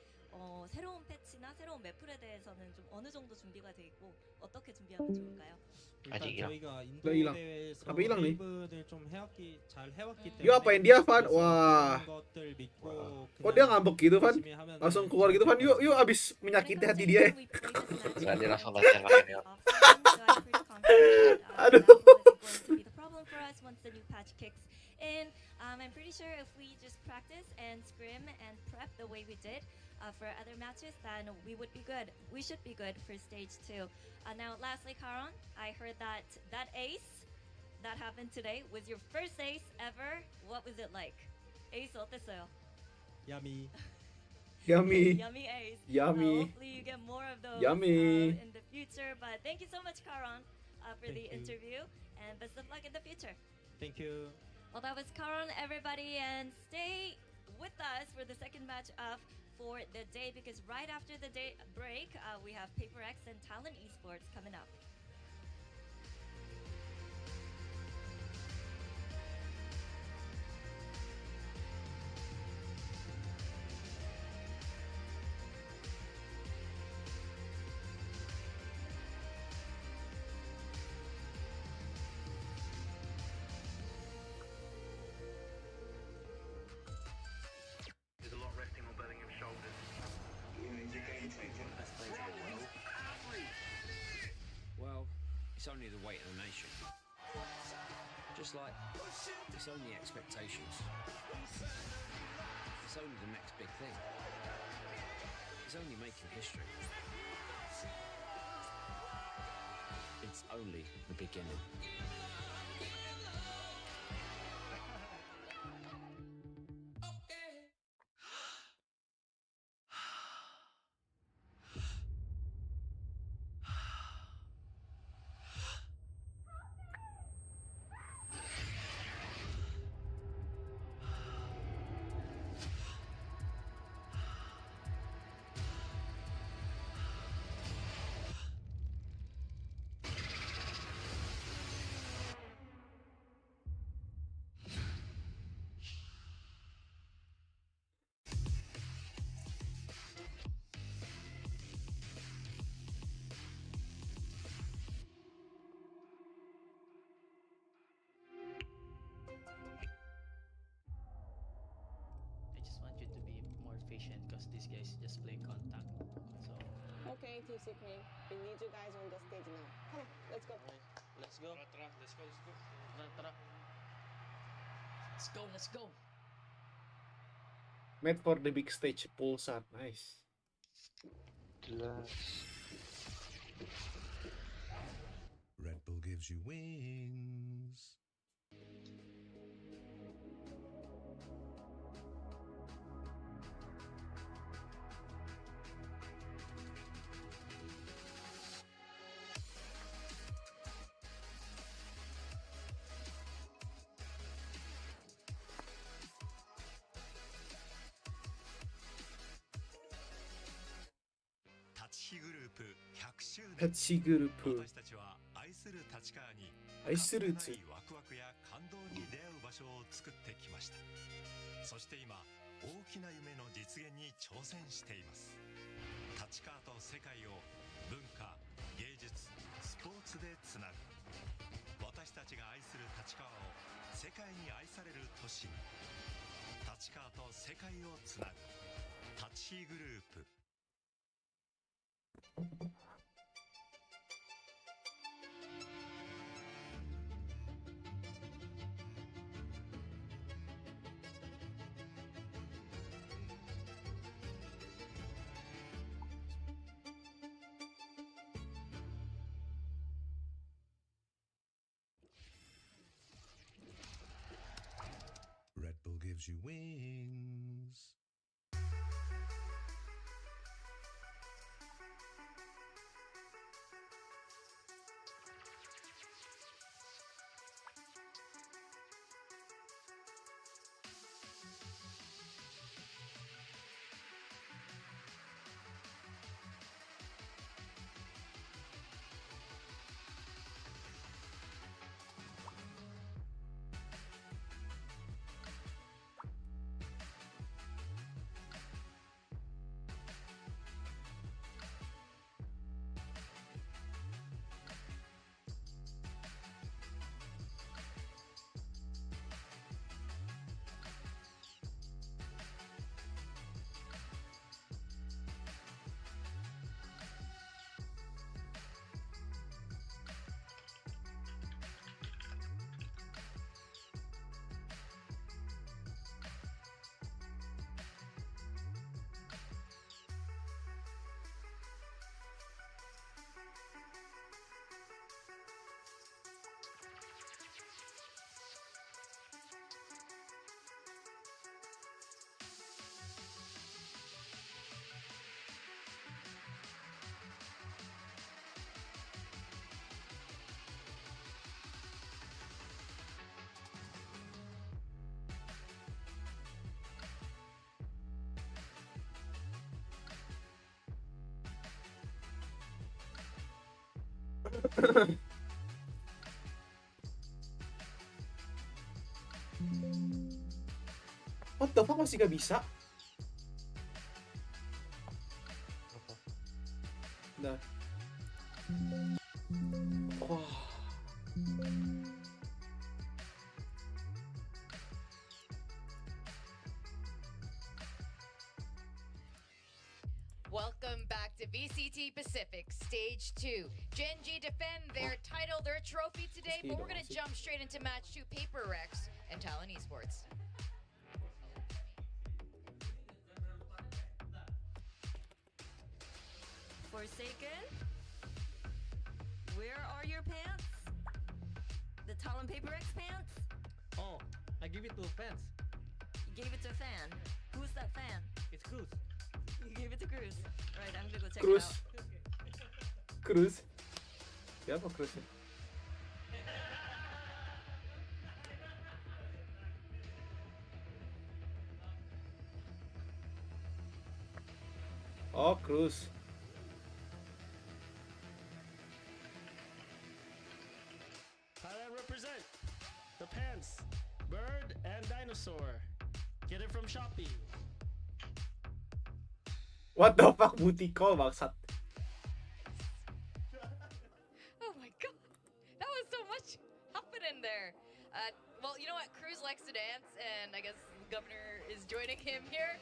새로운 패치나 새로운 매플에 대해서는 좀 어느 정도 준비가 돼 있고 어떻게 준비하면 좋을까요? 일단 저희가 인도 hilang. 대회에서 Apa hilang nih? 웨이브를 좀 잘 해왔기 때문에 Yuk apain dia Van? Wah. 그런 것들 믿고 Kok dia ngambek gitu Van? 열심히 하면 Langsung keluar gitu Van. Yuk abis menyakiti hati dia ya. Nah, dia langsung latihan pakai neon. Aduh. The problem for us once the new patch kicks in. I'm pretty sure if we just practice and scrim and prep the way we did for other matches, then we would be good. We should be good for stage 2. Now, lastly, Karan, I heard that ace that happened today was your first ace ever. What was it like? Ace 어땠어요? 야미 Yummy. Yummy ace. Yummy. Hopefully you get more of those Yummy. in the future. But thank you so much, Karan, for Thank the you. interview, and best of luck in the future. Thank you. Well, that was Karan, everybody, and stay with us for the second match of for the day, because right after the day break, we have PRX and TALON Esports coming up. only the weight of the nation. Just like it's only expectations. It's only the next big thing. It's only making history. It's only the beginning. Because these guys just play contact. So okay, Team Secret, we need you guys on the stage now. Come on, let's go. Let's go. Let's go. Made for the big stage, Pulsar, nice. Red Bull gives you wings.タチグループ愛するワクワクや感動に出会う場所を作ってきました。そして今大きな夢の実現に挑戦しています。立川と世界を文化、芸術、スポーツでつなぐ。私たちが愛する立川を世界に愛される都市に。立川と世界をつなぐ立ちグループ。Red Bull gives you wings. What the fuck, masih gak bisa? Nah. Wah. Welcome back to VCT Pacific Stage 2. Gen G defend their title, their trophy today, but we're going to jump straight into match 2, PRX and TALON Esports. Forsaken? Where are your pants? The TALON PRX pants? Oh, I give it to fans. You gave it to a fan. Who's that fan? It's Cruz. You gave it to Cruz. Right, I'm gonna go check Cruz. it out. Cruz. Siapa Cruz? Oh, Cruz. Thailand represent the pants, bird and dinosaur. Get it from Shopee. What the fuck, booty call bangsat. Oh my god, that was so much happening there. Well, you know what? Cruz likes to dance, and I guess the governor is joining him here.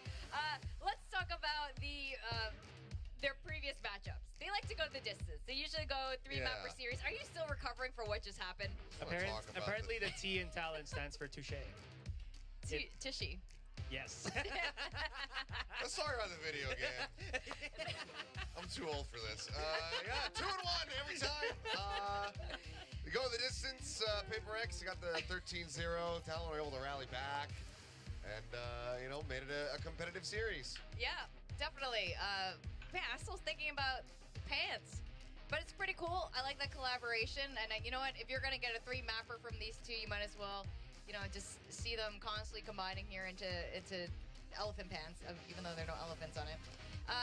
Let's talk about their previous matchups. They like to go the distance. They usually go 3-map per series. Are you still recovering for what just happened? Apparently, the T in TALON stands for touche. Tushy. Yes. Sorry about the video game. I'm too old for this. Yeah, 2-1 every time. We go the distance. PRX got the 13-0. TALON were able to rally back, and you know, made it a competitive series. Yeah, definitely. Man, I'm still thinking about pants, but it's pretty cool. I like that collaboration, and you know what? If you're gonna get a 3-mapper from these two, you might as well, you know, just see them constantly combining here into elephant pants, even though there are no elephants on it.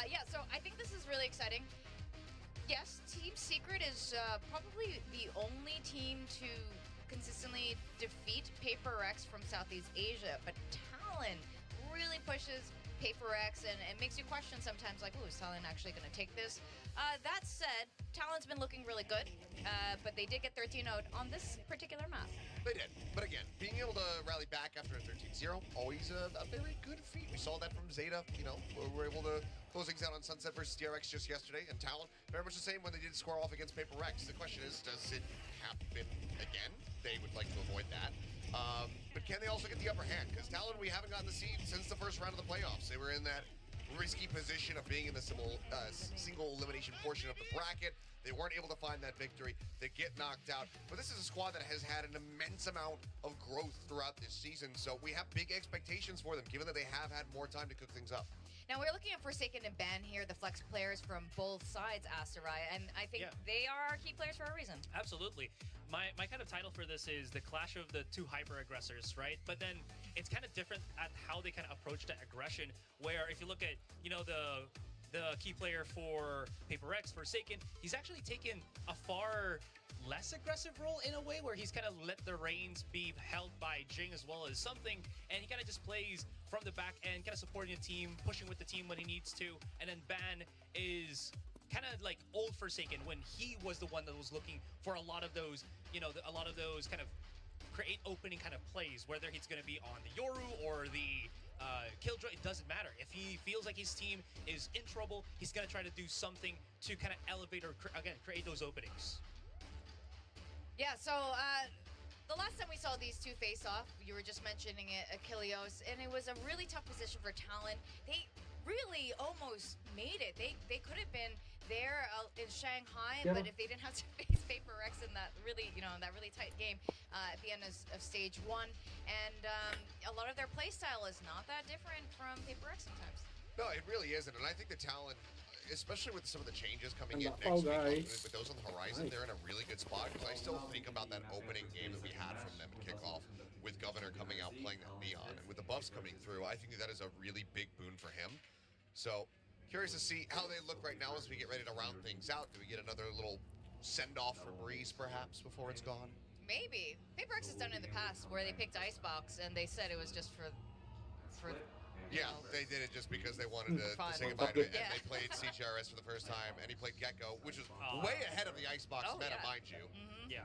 Yeah, so I think this is really exciting. Yes, Team Secret is probably the only team to consistently defeat PRX from Southeast Asia, but TALON really pushes PRX, and it makes you question sometimes, like, is TALON actually going to take this? That said, TALON's been looking really good, but they did get 13-0'd on this particular map. They did, but again, being able to rally back after a 13-0, always a very good feat. We saw that from Zeta, you know, we were able to close things out on Sunset versus TRX just yesterday, and TALON, very much the same when they did square off against PRX. The question is, does it happen again? They would like to avoid that. But can they also get the upper hand? Because TALON, we haven't gotten the seed since the first round of the playoffs. They were in that risky position of being in the single elimination portion of the bracket. They weren't able to find that victory. They get knocked out. But this is a squad that has had an immense amount of growth throughout this season. So we have big expectations for them, given that they have had more time to cook things up. Now, we're looking at Forsaken and Ban here, the flex players from both sides, Asarai, and I think they are key players for a reason. Absolutely. My kind of title for this is the clash of the two hyper-aggressors, right? But then it's kind of different at how they kind of approach that aggression, where if you look at, you know, the key player for PRX, Forsaken, he's actually taken a far less aggressive role in a way where he's kind of let the reins be held by Jing as well as something, and he kind of just plays from the back end, kind of supporting the team, pushing with the team when he needs to, and then Ban is kind of like old Forsaken when he was the one that was looking for a lot of those, you know, a lot of those kind of create opening kind of plays, whether he's going to be on the Yoru or the Killjoy, it doesn't matter. If he feels like his team is in trouble, he's going to try to do something to kind of elevate or, again, create those openings. Yeah, so the last time we saw these two face off, you were just mentioning it, Achilleos, and it was a really tough position for TALON. They really almost made it. They could have been there in Shanghai, but if they didn't have to face PRX in that really, you know, that really tight game at the end of stage 1, and a lot of their play style is not that different from PRX sometimes. No, it really isn't, and I think the TALON, especially with some of the changes coming in next week, with those on the horizon, they're in a really good spot, because I still think about that opening game that we had from them at kickoff, with Governor coming out playing that Neon, and with the buffs coming through, I think that is a really big boon for him. So, curious to see how they look right now as we get ready to round things out. Do we get another little send-off for Breeze, perhaps, before it's gone? Maybe. PRX has done it in the past, where they picked Icebox, and they said it was just for yeah, they did it just because they wanted to say goodbye to it. And they played CTRS for the first time, and he played Gecko, which was way ahead of the Icebox meta, mind you. Yeah.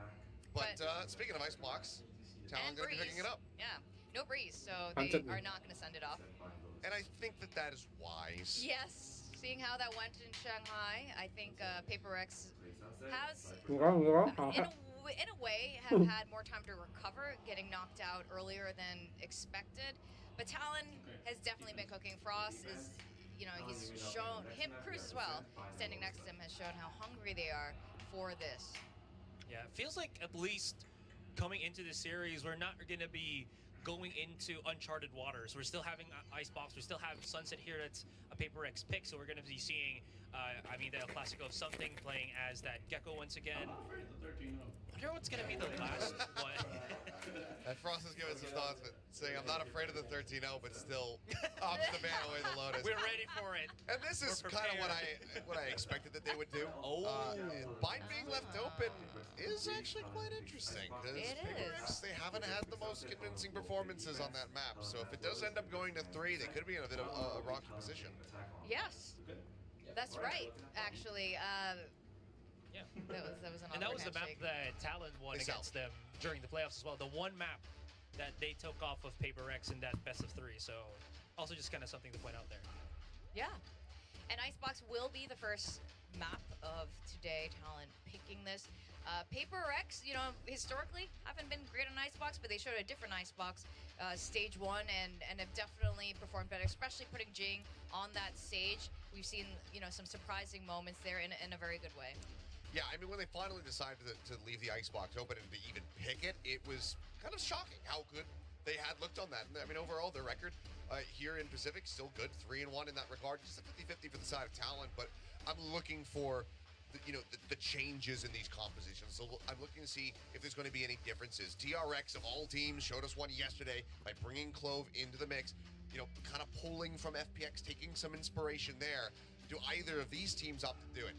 But speaking of Icebox, TALON going to be picking it up. Yeah, no Breeze, so they are not going to send it off. And I think that is wise. Yes, seeing how that went in Shanghai, I think PRX has, in a way, have had more time to recover, getting knocked out earlier than expected. But Talon has definitely been cooking. Frost is, you know, he's shown him, Cruz as well, standing next to him, has shown how hungry they are for this. Yeah, it feels like at least coming into the series, we're not going to be going into uncharted waters. We're still having Icebox. We still have Sunset here. That's a PRX pick. So we're going to be seeing, I mean, the classic of something playing as that Gecko once again. I wonder what's going to be the last one. And Frost is giving some thoughts, but saying, I'm not afraid of the 13-0, but still opts to ban away the Lotus. We're ready for it. And this is kind of what I expected that they would do. Bind being left open is actually quite interesting, because PRX, they haven't had the most convincing performances on that map. So if it does end up going to 3, they could be in a bit of a rocky position. Yes, that's right, actually. Yeah. That was and that was the map that Talon won against them during the playoffs as well. The one map that they took off of PRX in that best of 3. So also just kind of something to point out there. Yeah. And Icebox will be the first map of today. Talon picking this. PRX, you know, historically haven't been great on Icebox, but they showed a different Icebox stage 1 and have definitely performed better, especially putting Jing on that stage. We've seen, you know, some surprising moments there in a very good way. Yeah, I mean, when they finally decided to leave the Icebox open and to even pick it, it was kind of shocking how good they had looked on that. I mean, overall, their record here in Pacific still good, 3-1 in that regard. Just a 50-50 for the side of Talon, but I'm looking for the changes in these compositions. So I'm looking to see if there's going to be any differences. TRX of all teams showed us one yesterday by bringing Clove into the mix, you know, kind of pulling from FPX, taking some inspiration there. Do either of these teams opt to do it?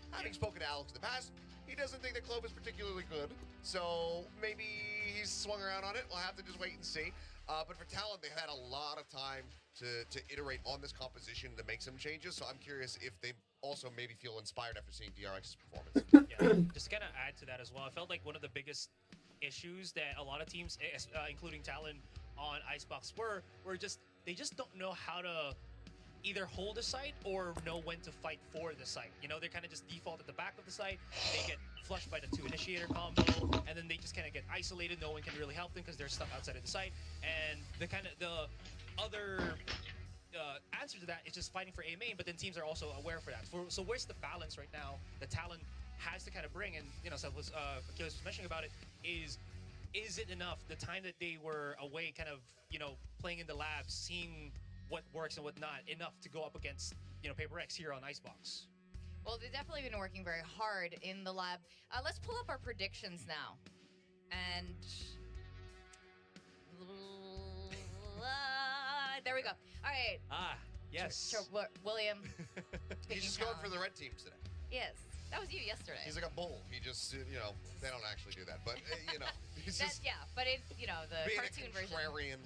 Having spoken to Alex in the past, he doesn't think that Clove is particularly good, so maybe he's swung around on it. We'll have to just wait and see. But for Talon, they had a lot of time to iterate on this composition to make some changes, so I'm curious if they also maybe feel inspired after seeing DRX's performance. Yeah, just kind of add to that as well. I felt like one of the biggest issues that a lot of teams, including Talon on Icebox, were just, they just don't know how to either hold a site or know when to fight for the site. You know, they kind of just default at the back of the site. They get flushed by the 2 initiator combo, and then they just kind of get isolated. No one can really help them because they're stuck outside of the site. And the other answer to that is just fighting for A main, but then teams are also aware for that. So where's the balance right now that Talon has to kind of bring? And, you know, so was Achilles was mentioning about it, is it enough, the time that they were away kind of, you know, playing in the labs, seeing what works and what not, enough to go up against, you know, PRX here on Icebox? Well, they've definitely been working very hard in the lab. Let's pull up our predictions now. And there we go. All right. Yes. William. He's just going for the red teams today. Yes. That was you yesterday. He's like a bull. He just, you know, they don't actually do that, but, you know. He's just yeah, but it's, you know, the being cartoon a contrarian. version.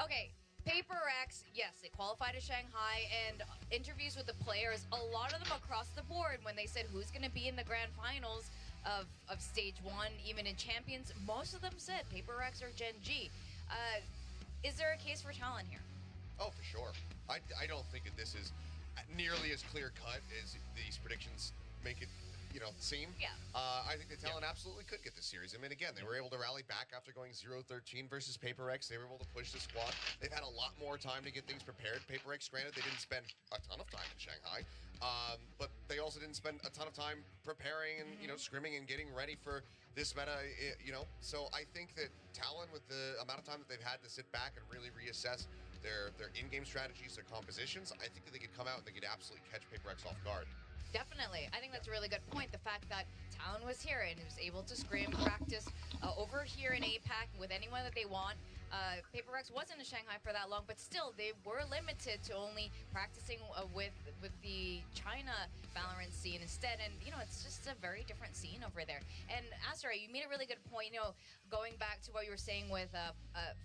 Okay. PRX, yes, they qualified to Shanghai, and interviews with the players, a lot of them across the board, when they said who's going to be in the grand finals of stage 1, even in champions, most of them said PRX or Gen G. Is there a case for Talon here? Oh, for sure. I don't think that this is nearly as clear-cut as these predictions make it, you know, seem. Yeah. I think that Talon absolutely could get this series. I mean, again, they were able to rally back after going 0-13 versus PRX. They were able to push the squad. They've had a lot more time to get things prepared. PRX, granted, they didn't spend a ton of time in Shanghai, but they also didn't spend a ton of time preparing and, you know, scrimming and getting ready for this meta, you know. So I think that Talon, with the amount of time that they've had to sit back and really reassess their in-game strategies, their compositions, I think that they could come out and they could absolutely catch PRX off guard. Definitely. I think that's a really good point. The fact that Talon was here and was able to scrim, practice over here in APAC with anyone that they want. PRX wasn't in Shanghai for that long, but still, they were limited to only practicing with the China Valorant scene instead. And, you know, it's just a very different scene over there. And Astra, you made a really good point, you know, going back to what you were saying with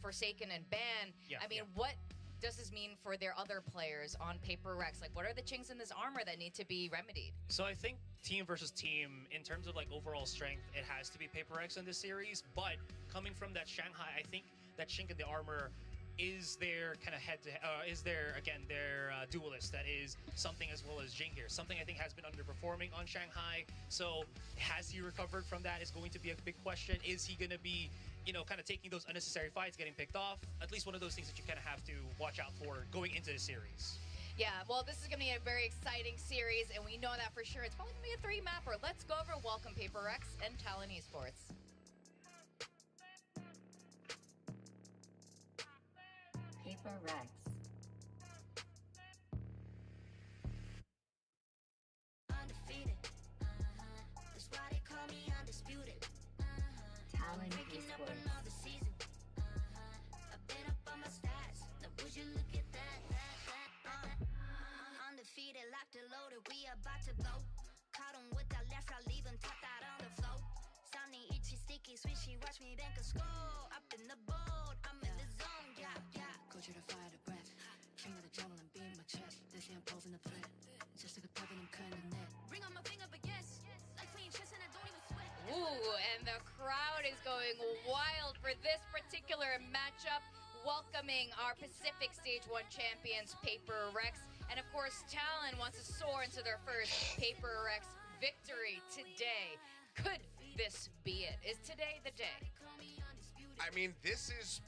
Forsaken and Ban. Yeah, I mean, what does this mean for their other players on PRX? Like, what are the chinks in this armor that need to be remedied? So I think team versus team, in terms of like overall strength, it has to be PRX in this series. But coming from that Shanghai, I think that chink in the armor is their kind of their duelist that is something as well as Jing here. Something I think has been underperforming on Shanghai. So has he recovered from that is going to be a big question. Is he going to be, kind of taking those unnecessary fights, getting picked off? At least one of those things that you kind of have to watch out for going into the series. Yeah, well, this is going to be a very exciting series, and we know that for sure. It's probably going to be a 3-mapper. Let's go over welcome PRX and Talon Esports. PRX. Undefeated. That's why they call me undisputed. Talon Esports. I've been up on my stats. Now would you look at that? Undefeated, locked and loaded. We about to blow. Caught him with that left, I leave him tapped out on the floor. Sounding itchy, sticky, swishy. Watch me bank a score. Up in the boat, I'm in the zone. Yeah, yeah. Go to the fire, the breath. Finger the javelin, beam my chest. This I'm posing the threat. Just like a thread and I'm cutting the net. Bring on my finger, but yes. Like clean chest and I don't even sweat. Ooh, and the crowd is going wild for this particular matchup, welcoming our Pacific Stage 1 champions, PRX. And of course, Talon wants to soar into their first PRX victory today. Could this be it? Is today the day? I mean, this is...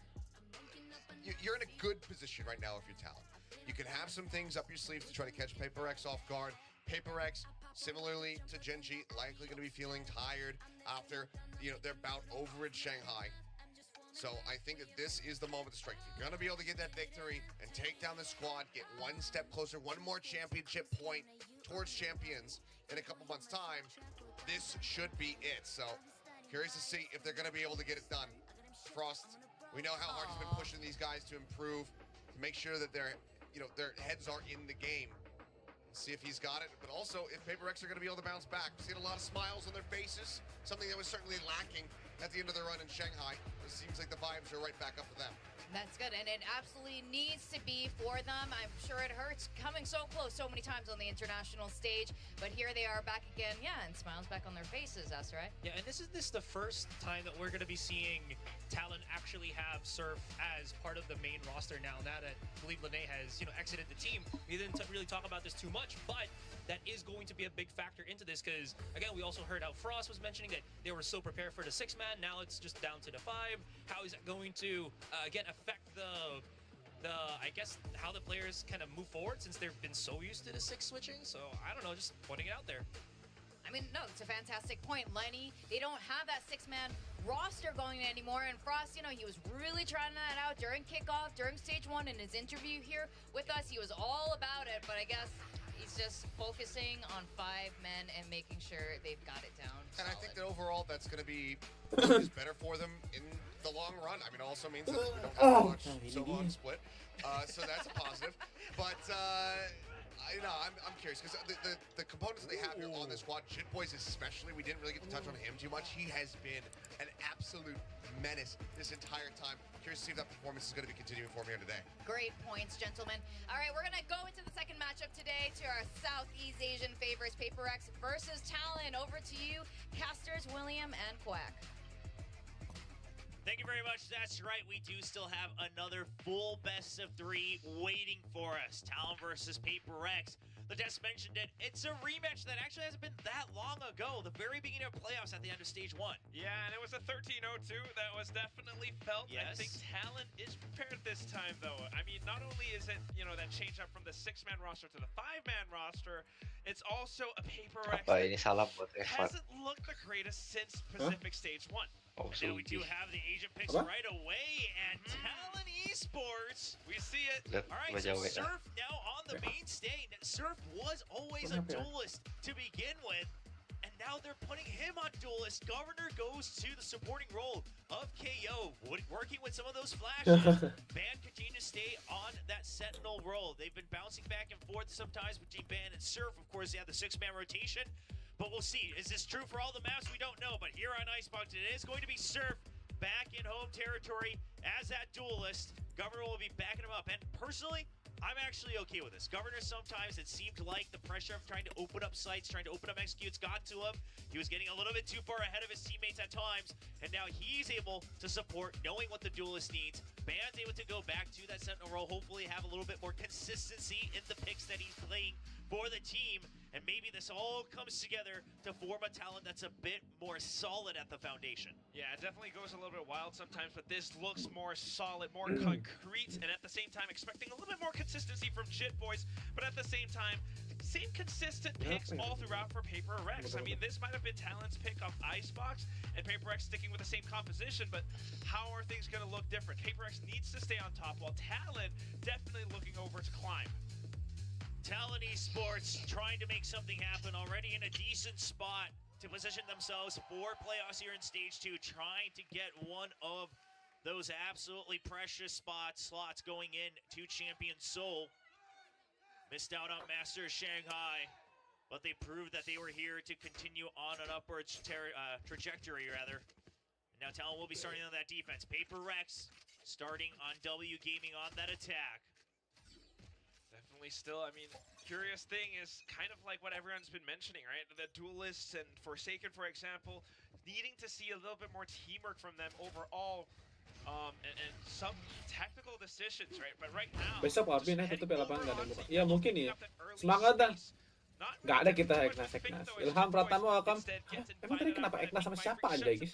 You're in a good position right now if you're Talon. You can have some things up your sleeves to try to catch PRX off guard. PRX, similarly to Genji, likely going to be feeling tired after their bout over at Shanghai. So I think that this is the moment to strike. If you're going to be able to get that victory and take down the squad, get one step closer, one more championship point towards champions in a couple months' time, this should be it. So curious to see if they're going to be able to get it done. Frost, we know how hard he's been pushing these guys to improve, to make sure that their heads are in the game. See if he's got it, but also if PRX are going to be able to bounce back. We've seen a lot of smiles on their faces, something that was certainly lacking at the end of their run in Shanghai. It seems like the vibes are right back up for them. That's good, and it absolutely needs to be for them. I'm sure it hurts coming so close so many times on the international stage, but here they are back again, and smiles back on their faces, that's right. Yeah, and this is the first time that we're going to be seeing Talon actually have Surf as part of the main roster now that I believe Lene has, exited the team. We didn't really talk about this too much, but that is going to be a big factor into this because, again, we also heard how Frost was mentioning that they were so prepared for the 6-man. Now it's just down to the 5. How is that going to, again, affect I guess, how the players kind of move forward since they've been so used to the 6 switching? So, I don't know, just putting it out there. I mean, no, it's a fantastic point, Lenny. They don't have that 6-man roster going anymore, and Frost, he was really trying that out during kickoff, during stage 1 in his interview here with us. He was all about it, but I guess he's just focusing on 5 men and making sure they've got it down. And solid. I think that overall that's going to be better for them in the long run. I mean, it also means that we don't have to watch Solo on Split, so that's a positive. But I'm curious because the components that they have here on this squad, Shitboys especially, we didn't really get to touch on him too much. He has been an absolute menace this entire time. Curious to see if that performance is going to be continuing for me here today. Great points, gentlemen. All right, we're going to go into the second matchup today to our Southeast Asian favorites, PRX versus Talon. Over to you, casters William and Quack. Thank you very much. That's right. We do still have another full best of 3 waiting for us. Talon versus PRX. The Des mentioned it. It's a rematch that actually hasn't been that long ago. The very beginning of playoffs at the end of stage 1. Yeah, and it was a 13-0-2 that was definitely felt. Yes. I think Talon is prepared this time, though. I mean, not only is it, that change up from the 6-man roster to the 5-man roster, it's also a PRX Apa ini salah buat that Evan? hasn't looked the greatest since Pacific Stage 1. Oh, Now we do have the Asian picks Apa? right away, and Talon Esports. We see it. All right, so Surf now on the main stage. Surf was always a duelist to begin with, and now they're putting him on duelist. Governor goes to the supporting role of KO, working with some of those flashes. Ban continues to stay on that sentinel role. They've been bouncing back and forth sometimes between Ban and Surf. Of course, they have the 6-man rotation. But we'll see. Is this true for all the maps? We don't know. But here on Icebox, it is going to be Surf back in home territory as that duelist. Governor will be backing him up. And personally, I'm actually okay with this. Governor, sometimes it seemed like the pressure of trying to open up sites, trying to open up executes got to him. He was getting a little bit too far ahead of his teammates at times, and now he's able to support, knowing what the duelist needs. Band's able to go back to that Sentinel role, hopefully have a little bit more consistency in the picks that he's playing for the team, and maybe this all comes together to form a talent that's a bit more solid at the foundation. Yeah, it definitely goes a little bit wild sometimes, but this looks more solid, more concrete, and at the same time expecting a little bit more consistency from Jit Boys, but at the same time, same consistent picks all throughout for PRX. I mean, this might have been Talon's pick off Icebox, and PRX sticking with the same composition, but how are things going to look different? PRX needs to stay on top, while Talon definitely looking over to climb. Talon Esports trying to make something happen, already in a decent spot to position themselves for playoffs here in Stage 2, trying to get one of those absolutely precious slots going in to Champion Seoul. Missed out on Masters Shanghai, but they proved that they were here to continue on an upwards trajectory, rather. And now Talon will be starting on that defense. PRX starting on W Gaming on that attack. Definitely still, I mean, curious thing is kind of like what everyone's been mentioning, right? The Duelists and Forsaken, for example, needing to see a little bit more teamwork from them overall, and some technical decisions, right? But right now, Besok Alvin tutup ya lapangan, gak ada muka. Ya mungkin ya. Semangat dah. Gak ada kita Eknas. Ilham Pratama akan. Emang tadi kenapa Eknas sama siapa aja, guys?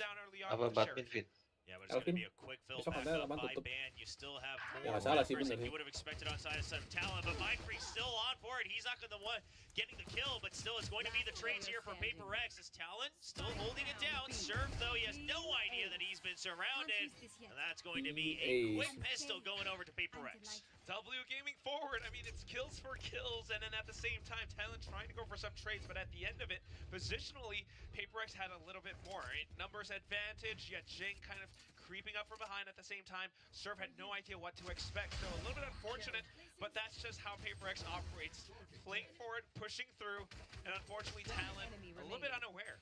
Apa badminton fit? Yeah, but it's going to be a quick fill back up by Ban. You still have more members than you would have expected on side of Talon, but Mindfreak's still on for it. He's not going to one getting the kill, but still it's going to be the trades here for PRX. As Talon still holding it down. Surf, though, he has no idea that he's been surrounded, and that's going to be a quick pistol going over to PRX. W Gaming forward, I mean, it's kills for kills, and then at the same time, Talon trying to go for some trades, but at the end of it, positionally, PRX had a little bit more, right? Numbers advantage, yet Jing kind of creeping up from behind at the same time. Surf had no idea what to expect, so a little bit unfortunate, but that's just how PRX operates. Playing forward, pushing through, and unfortunately, Talon a little bit unaware.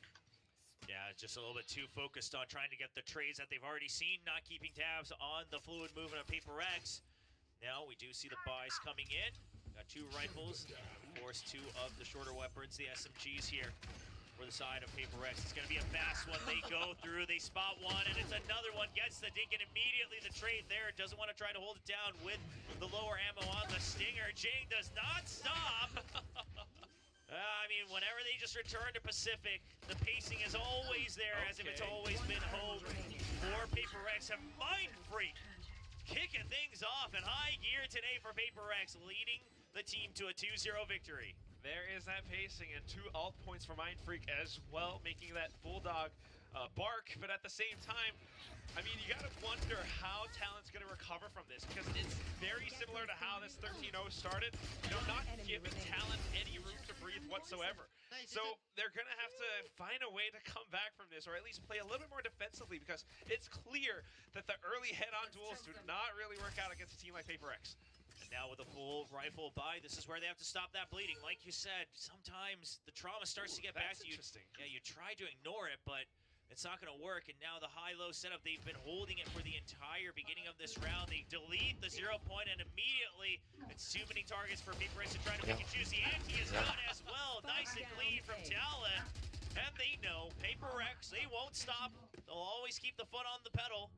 Yeah, just a little bit too focused on trying to get the trades that they've already seen, not keeping tabs on the fluid movement of PRX. Now we do see the buys coming in. Got 2 rifles, of course 2 of the shorter weapons, the SMGs here for the side of PRX. It's going to be a fast one. They go through, they spot one, and it's another one. Gets the dink, and immediately the trade there. Doesn't want to try to hold it down with the lower ammo on the Stinger. Jing does not stop. I mean, whenever they just return to Pacific, the pacing is always there, as if it's always been home for PRX. And Mindfreak kicking things off in high gear today for PRX, leading the team to a 2-0 victory. There is that pacing, and 2 alt points for Mindfreak as well, making that Bulldog bark, but at the same time, I mean, you gotta wonder how Talon's gonna recover from this, because it's very similar to how this 13-0 started, you know, not giving Talon any room to breathe whatsoever. So they're gonna have to find a way to come back from this, or at least play a little bit more defensively, because it's clear that the early head-on duels do not really work out against a team like PRX. And now with a full rifle buy, this is where they have to stop that bleeding. Like you said, sometimes the trauma starts to get back to you. Yeah, you try to ignore it, but it's not going to work. And now the high-low setup, they've been holding it for the entire beginning of this round. They delete the 0 point, and immediately it's too many targets for PRX to try to make it juicy. Anti is done as well. Nice and clean from Talon. And they know PRX, they won't stop. They'll always keep the foot on the pedal.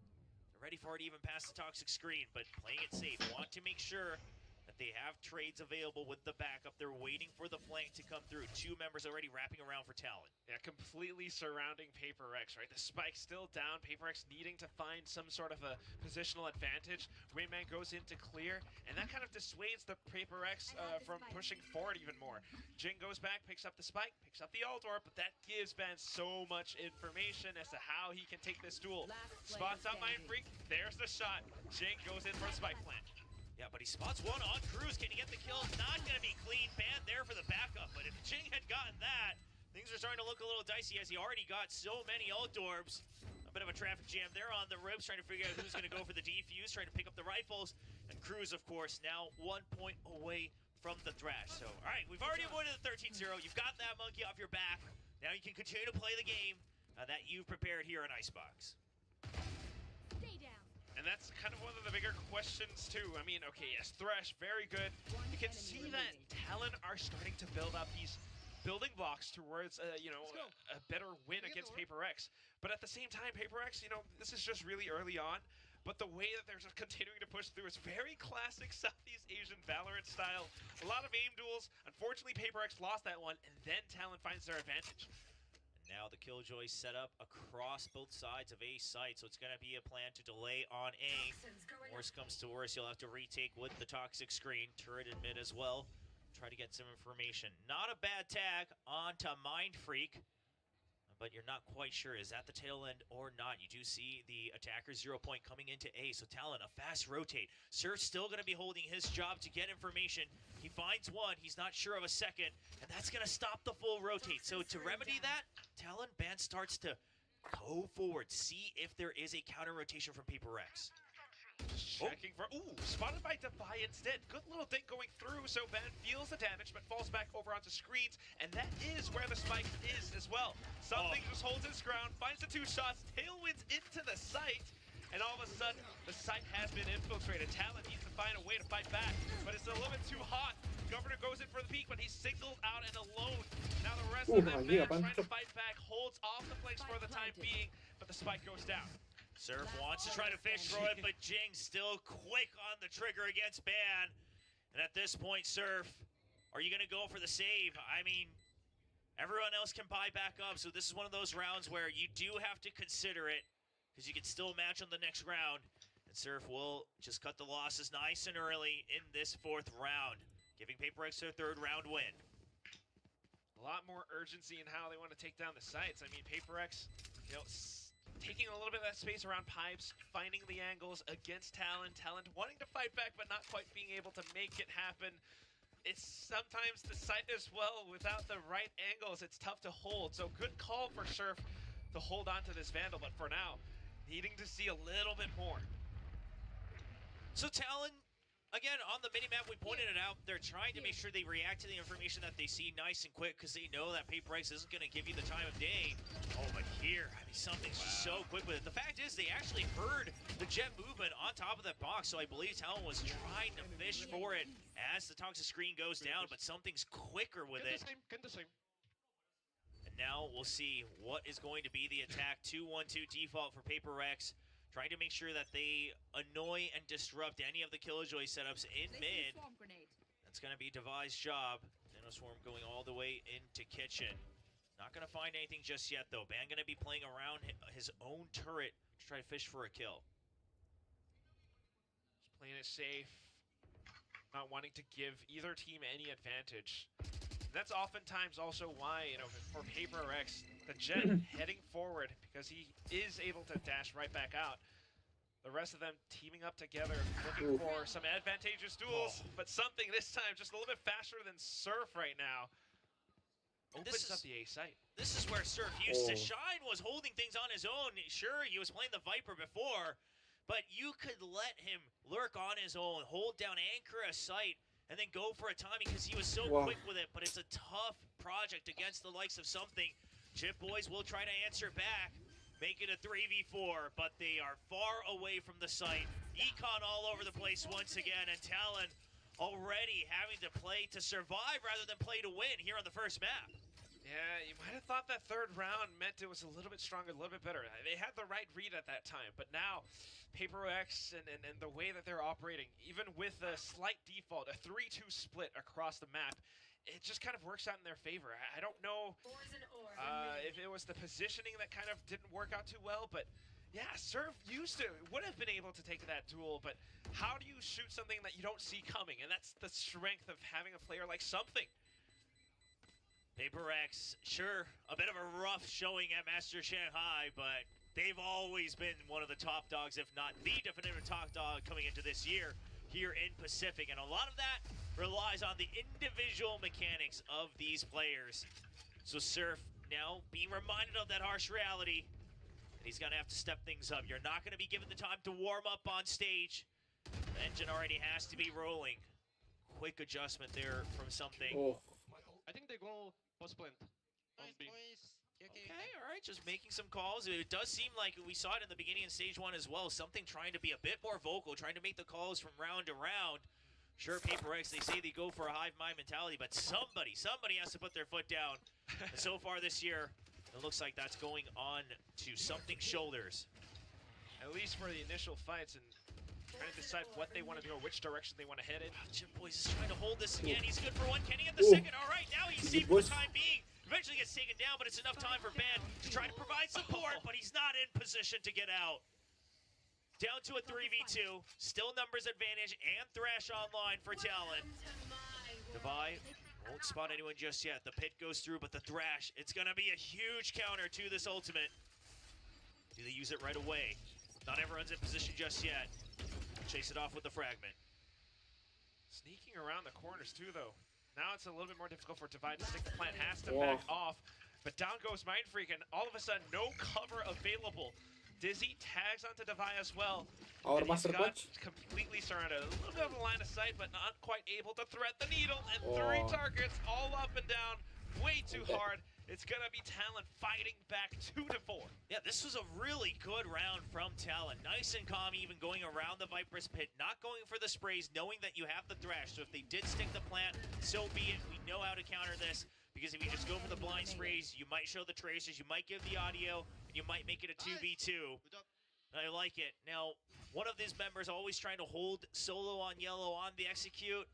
Ready for it even past the toxic screen, but playing it safe. Want to make sure that they have trades available with the backup. They're waiting for the flank to come through. 2 members already wrapping around for Talon. Yeah, completely surrounding PRX, right? The spike's still down. PRX needing to find some sort of a positional advantage. Rainman goes in to clear, and that kind of dissuades the PRX from pushing forward even more. Jing goes back, picks up the spike, picks up the ult orb, but that gives Ben so much information as to how he can take this duel. Spots out Mindfreak, there's the shot. Jing goes in for the spike plant. Yeah, but he spots one on Cruz. Can he get the kill? Not going to be clean. Ban there for the backup. But if Jing had gotten that, things are starting to look a little dicey as he already got so many ult orbs. A bit of a traffic jam there on the ropes, trying to figure out who's going to go for the defuse, trying to pick up the rifles. And Cruz, of course, now 1 point away from the thrash. So, all right, we've already avoided the 13-0. You've got that monkey off your back. Now you can continue to play the game that you've prepared here in Icebox. Stay down. And that's kind of one of the bigger questions too. I mean, okay, yes, Thresh, very good. You can see that Talon are starting to build up these building blocks towards, you know, a better win against PRX. But at the same time, PRX, you know, this is just really early on. But the way that they're just continuing to push through is very classic Southeast Asian Valorant style. A lot of aim duels. Unfortunately, PRX lost that one, and then Talon finds their advantage. Now the Killjoy set up across both sides of A site, so it's going to be a plan to delay on A. Worst comes to worst, you'll have to retake with the toxic screen. Turret in mid as well. Try to get some information. Not a bad tag onto Mind Freak, but you're not quite sure, is that the tail end or not? You do see the attacker 0 point coming into A, so Talon, a fast rotate. Surf's still going to be holding his job to get information. He finds one, he's not sure of a second, and that's going to stop the full rotate. So to remedy that, Talon band starts to go forward, see if there is a counter rotation from PRX. Checking for, spotted by Defy instead. Good little thing going through, so Ben feels the damage, but falls back over onto screens, and that is where the spike is as well. Something just holds its ground, finds the 2 shots, tailwinds into the site, and all of a sudden, the site has been infiltrated. Talon needs to find a way to fight back, but it's a little bit too hot. Governor goes in for the peek, but he's singled out and alone. Now the rest of them trying to fight back, holds off the flanks for the time being, but the spike goes down. Surf wants to try to fish for it, but Jing still quick on the trigger against Ban. And at this point, Surf, are you going to go for the save? I mean, everyone else can buy back up, so this is one of those rounds where you do have to consider it, because you can still match on the next round. And Surf will just cut the losses nice and early in this 4th round, giving PRX their 3rd round win. A lot more urgency in how they want to take down the sites. I mean, PRX, you know, taking a little bit of that space around pipes, finding the angles against Talon. Talon wanting to fight back, but not quite being able to make it happen. It's sometimes the site as well, without the right angles, it's tough to hold. So good call for Surf to hold on to this Vandal, but for now, needing to see a little bit more. So Talon, again, on the minimap, we pointed it out, they're trying to make sure they react to the information that they see nice and quick, because they know that PRX isn't going to give you the time of day. Oh, but here, I mean, something's just so quick with it. The fact is, they actually heard the jet movement on top of that box, so I believe Talon was trying to fish for it as the toxic screen goes down, but something's quicker with it. And now we'll see what is going to be the attack. 2-1-2 default for PRX. Trying to make sure that they annoy and disrupt any of the Killjoy setups in mid. That's going to be Devi's job. Swarm going all the way into kitchen. Not going to find anything just yet, though. Ban going to be playing around his own turret to try to fish for a kill. Just playing it safe. Not wanting to give either team any advantage. That's oftentimes also why, you know, for PRX, the Jet heading forward because he is able to dash right back out. The rest of them teaming up together, looking for some advantageous duels, but something this time just a little bit faster than Surf right now. Opens up the A site. This is where Surf used to shine, was holding things on his own. Sure, he was playing the Viper before, but you could let him lurk on his own, hold down, anchor a site, and then go for a timing because he was so quick with it, but it's a tough project against the likes of something. Chip Boys will try to answer back, make it a 3v4, but they are far away from the site. Econ all over the place once again, and Talon already having to play to survive rather than play to win here on the first map. Yeah, you might have thought that 3rd round meant it was a little bit stronger, a little bit better. They had the right read at that time, but now PRX and the way that they're operating, even with a slight default, a 3-2 split across the map, it just kind of works out in their favor. I don't know if it was the positioning that kind of didn't work out too well, but yeah, Surf would have been able to take that duel, but how do you shoot something that you don't see coming? And that's the strength of having a player like Something. PRX, sure, a bit of a rough showing at Master Shanghai, but they've always been one of the top dogs, if not the definitive top dog coming into this year here in Pacific. And a lot of that relies on the individual mechanics of these players. So Surf now being reminded of that harsh reality, and he's going to have to step things up. You're not going to be given the time to warm up on stage. The engine already has to be rolling. Quick adjustment there from Something. I think they go post plant. Nice, boys. Okay, all right, just making some calls. It does seem like we saw it in the beginning in stage 1 as well. Something trying to be a bit more vocal, trying to make the calls from round to round. Sure, PRX, they say they go for a hive mind mentality, but somebody has to put their foot down. And so far this year, it looks like that's going on to something's shoulders. At least for the initial fights and trying to decide what they want to do or which direction they want to head in. Chipboys is trying to hold this again. He's good for one. Can he get the second? All right, now he's safe for the time being. Eventually gets taken down, but it's enough time for Ben to try to provide support, but he's not in position to get out. Down to a 3v2. Still numbers advantage and Thrash online for Talon. Devi won't spot anyone just yet. The pit goes through, but the Thrash, it's going to be a huge counter to this ultimate. Do they use it right away? Not everyone's in position just yet. Chase it off with the fragment. Sneaking around the corners too, though. Now it's a little bit more difficult for Devi to stick the plant. Has to back off. But down goes Mindfreak, and all of a sudden, no cover available. Dizzy tags onto Devi as well. And he's got completely surrounded. A little bit of a line of sight, but not quite able to thread the needle. And 3 targets all up and down. Way too hard. It's going to be Talon fighting back 2-4. Yeah, this was a really good round from Talon. Nice and calm, even going around the Viper's pit, not going for the sprays, knowing that you have the Thrash. So if they did stick the plant, so be it. We know how to counter this, because if you just go for the blind sprays, you might show the tracers, you might give the audio, and you might make it a 2v2. I like it. Now, one of these members always trying to hold solo on yellow on the execute.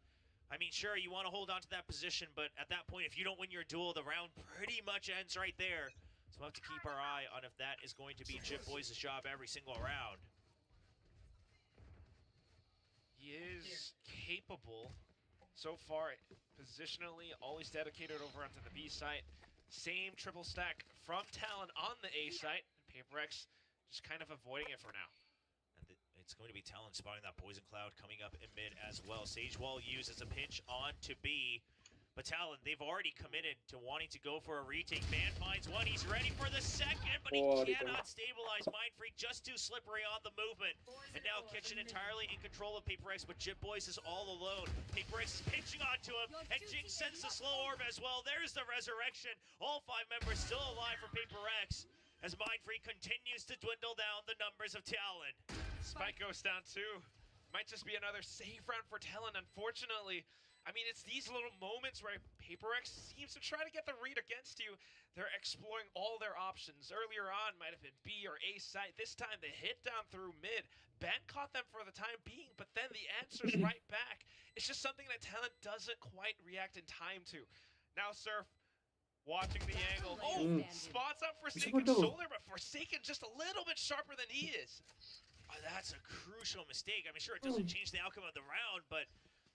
I mean, sure, you want to hold on to that position, but at that point, if you don't win your duel, the round pretty much ends right there. So we'll have to keep our eye on if that is going to be Chipboys' job every single round. He is capable so far, positionally, always dedicated over onto the B site. Same triple stack from Talon on the A site. And PRX just kind of avoiding it for now. It's going to be Talon spotting that Poison Cloud coming up in mid as well. Sage Wall used as a pinch on to B. But Talon, they've already committed to wanting to go for a retake. Man finds one. He's ready for the second, but he cannot stabilize. Mindfreak just too slippery on the movement. And now Kitchen entirely in control of PRX, but Chipboys is all alone. PRX is pinching onto him, and Jinx sends the slow orb as well. There's the resurrection. All 5 members still alive for PRX as Mindfreak continues to dwindle down the numbers of Talon. Spike goes down too. Might just be another safe round for Talon, unfortunately. I mean, it's these little moments where PRX seems to try to get the read against you. They're exploring all their options. Earlier on, might have been B or A site. This time, they hit down through mid. Ben caught them for the time being, but then the answer's right back. It's just something that Talon doesn't quite react in time to. Now, Surf, watching the angle. Oh, spots up Forsaken shoulder, but Forsaken just a little bit sharper than he is. Oh, that's a crucial mistake. I mean, sure, it doesn't change the outcome of the round, but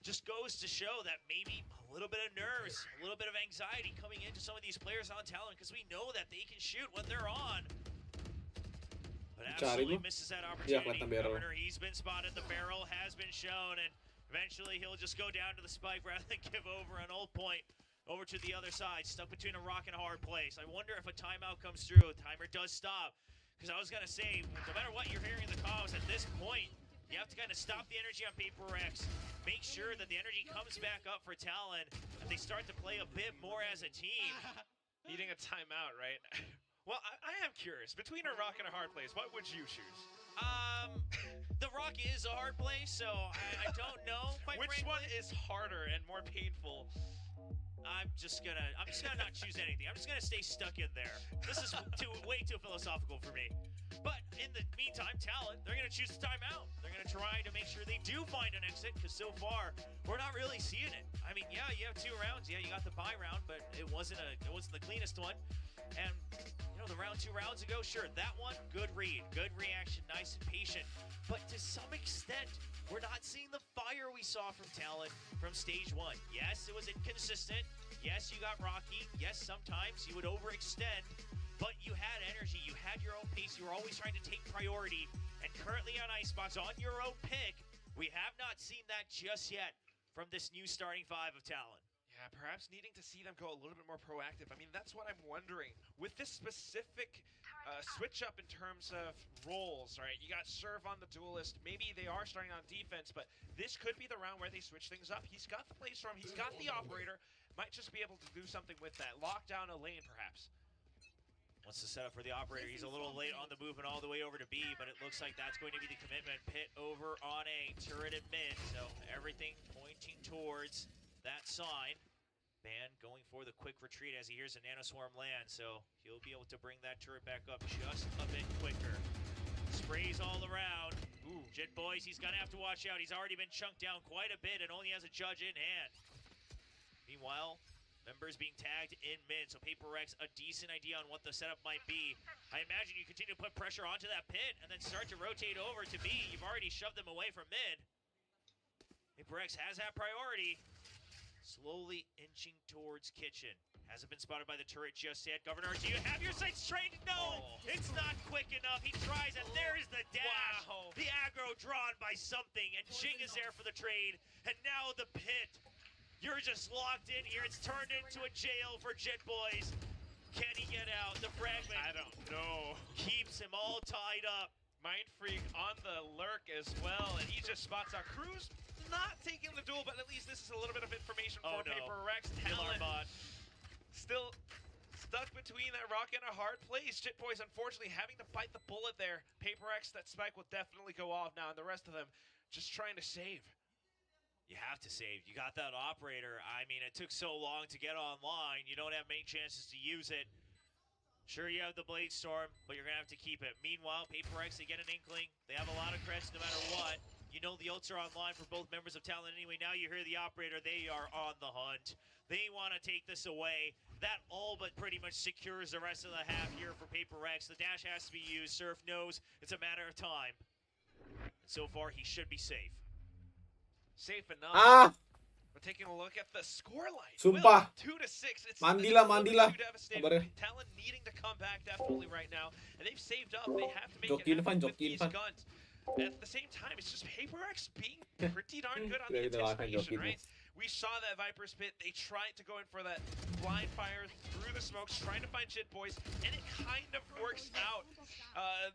just goes to show that maybe a little bit of nerves, a little bit of anxiety coming into some of these players on Talon, because we know that they can shoot when they're on. But absolutely misses that opportunity. Governor, he's been spotted. The barrel has been shown, and eventually he'll just go down to the spike rather than give over an ult point over to the other side, stuck between a rock and a hard place. I wonder if a timeout comes through. Timer does stop. Because I was going to say, no matter what you're hearing in the comments, at this point, you have to kind of stop the energy on PRX, make sure that the energy comes back up for Talon, and they start to play a bit more as a team. Needing a timeout, right? Well, I am curious. Between a rock and a hard place, what would you choose? The rock is a hard place, so I don't know. Which one is harder and more painful? I'm just gonna not choose anything. I'm just gonna stay stuck in there. This is way too philosophical for me. But in the meantime, Talon, they're gonna choose a timeout. They're gonna try to make sure they do find an exit, because so far we're not really seeing it. I mean, yeah, you have 2 rounds. Yeah, you got the bye round, but it wasn't the cleanest one. And you know, the round 2 rounds ago, sure, that one, good read, good reaction, nice and patient. But to some extent, we're not seeing the fire we saw from Talon from stage 1. Yes, it was inconsistent. Yes, you got rocky. Yes, sometimes you would overextend. But you had energy. You had your own pace. You were always trying to take priority. And currently on Icebox, on your own pick, we have not seen that just yet from this new starting 5 of Talon. Yeah, perhaps needing to see them go a little bit more proactive. I mean, that's what I'm wondering. With this specific switch up in terms of roles, right? You got Serve on the Duelist. Maybe they are starting on defense, but this could be the round where they switch things up. He's got the Playstorm. He's got the Operator. Might just be able to do something with that. Lock down a lane, perhaps. Wants to set up for the operator. He's a little late on the movement all the way over to B, but it looks like that's going to be the commitment. Pit over on A, turret at mid, so everything pointing towards that sign. Ban going for the quick retreat as he hears a nanoswarm land, so he'll be able to bring that turret back up just a bit quicker. Sprays all around. Ooh, Jit Boys, he's gonna have to watch out. He's already been chunked down quite a bit and only has a judge in hand. Meanwhile, members being tagged in mid, so PRX, a decent idea on what the setup might be. I imagine you continue to put pressure onto that pit and then start to rotate over to B. You've already shoved them away from mid. PRX has that priority. Slowly inching towards kitchen. Hasn't been spotted by the turret just yet. Governor, do you have your sights trained? No, it's not quick enough. He tries, and there is the dash. Wow. The aggro drawn by something, and Jing is there for the trade. And now the pit. You're just locked in here. It's turned into a jail for Jit Boys. Can he get out? The fragment. I don't know. Keeps him all tied up. Mind Freak on the lurk as well, and he just spots out Cruz. Not taking the duel, but at least this is a little bit of information for PRX. TALON still stuck between that rock and a hard place. Jit Boys, unfortunately, having to bite the bullet there. PRX, that spike will definitely go off now, and the rest of them just trying to save. You have to save. You got that operator. I mean, it took so long to get online. You don't have many chances to use it. Sure, you have the Blade Storm, but you're going to have to keep it. Meanwhile, PRX, they get an inkling. They have a lot of creds no matter what. You know the ults are online for both members of TALON anyway. Now you hear the operator. They are on the hunt. They want to take this away. That all but pretty much secures the rest of the half here for PRX. The dash has to be used. Surf knows it's a matter of time. And so far, he should be safe. Safe enough. We're taking a look at the scoreline. Sumpah. 2-6. It's Mandilah. TALON needing to come back definitely right now, and they've saved up. They have to make it happen with these guns. At the same time, it's just PRX being pretty darn good on the anticipation, right? We saw that Viper's Pit. They tried to go in for that blind fire through the smokes, trying to find Jit Boys, and it kind of works out.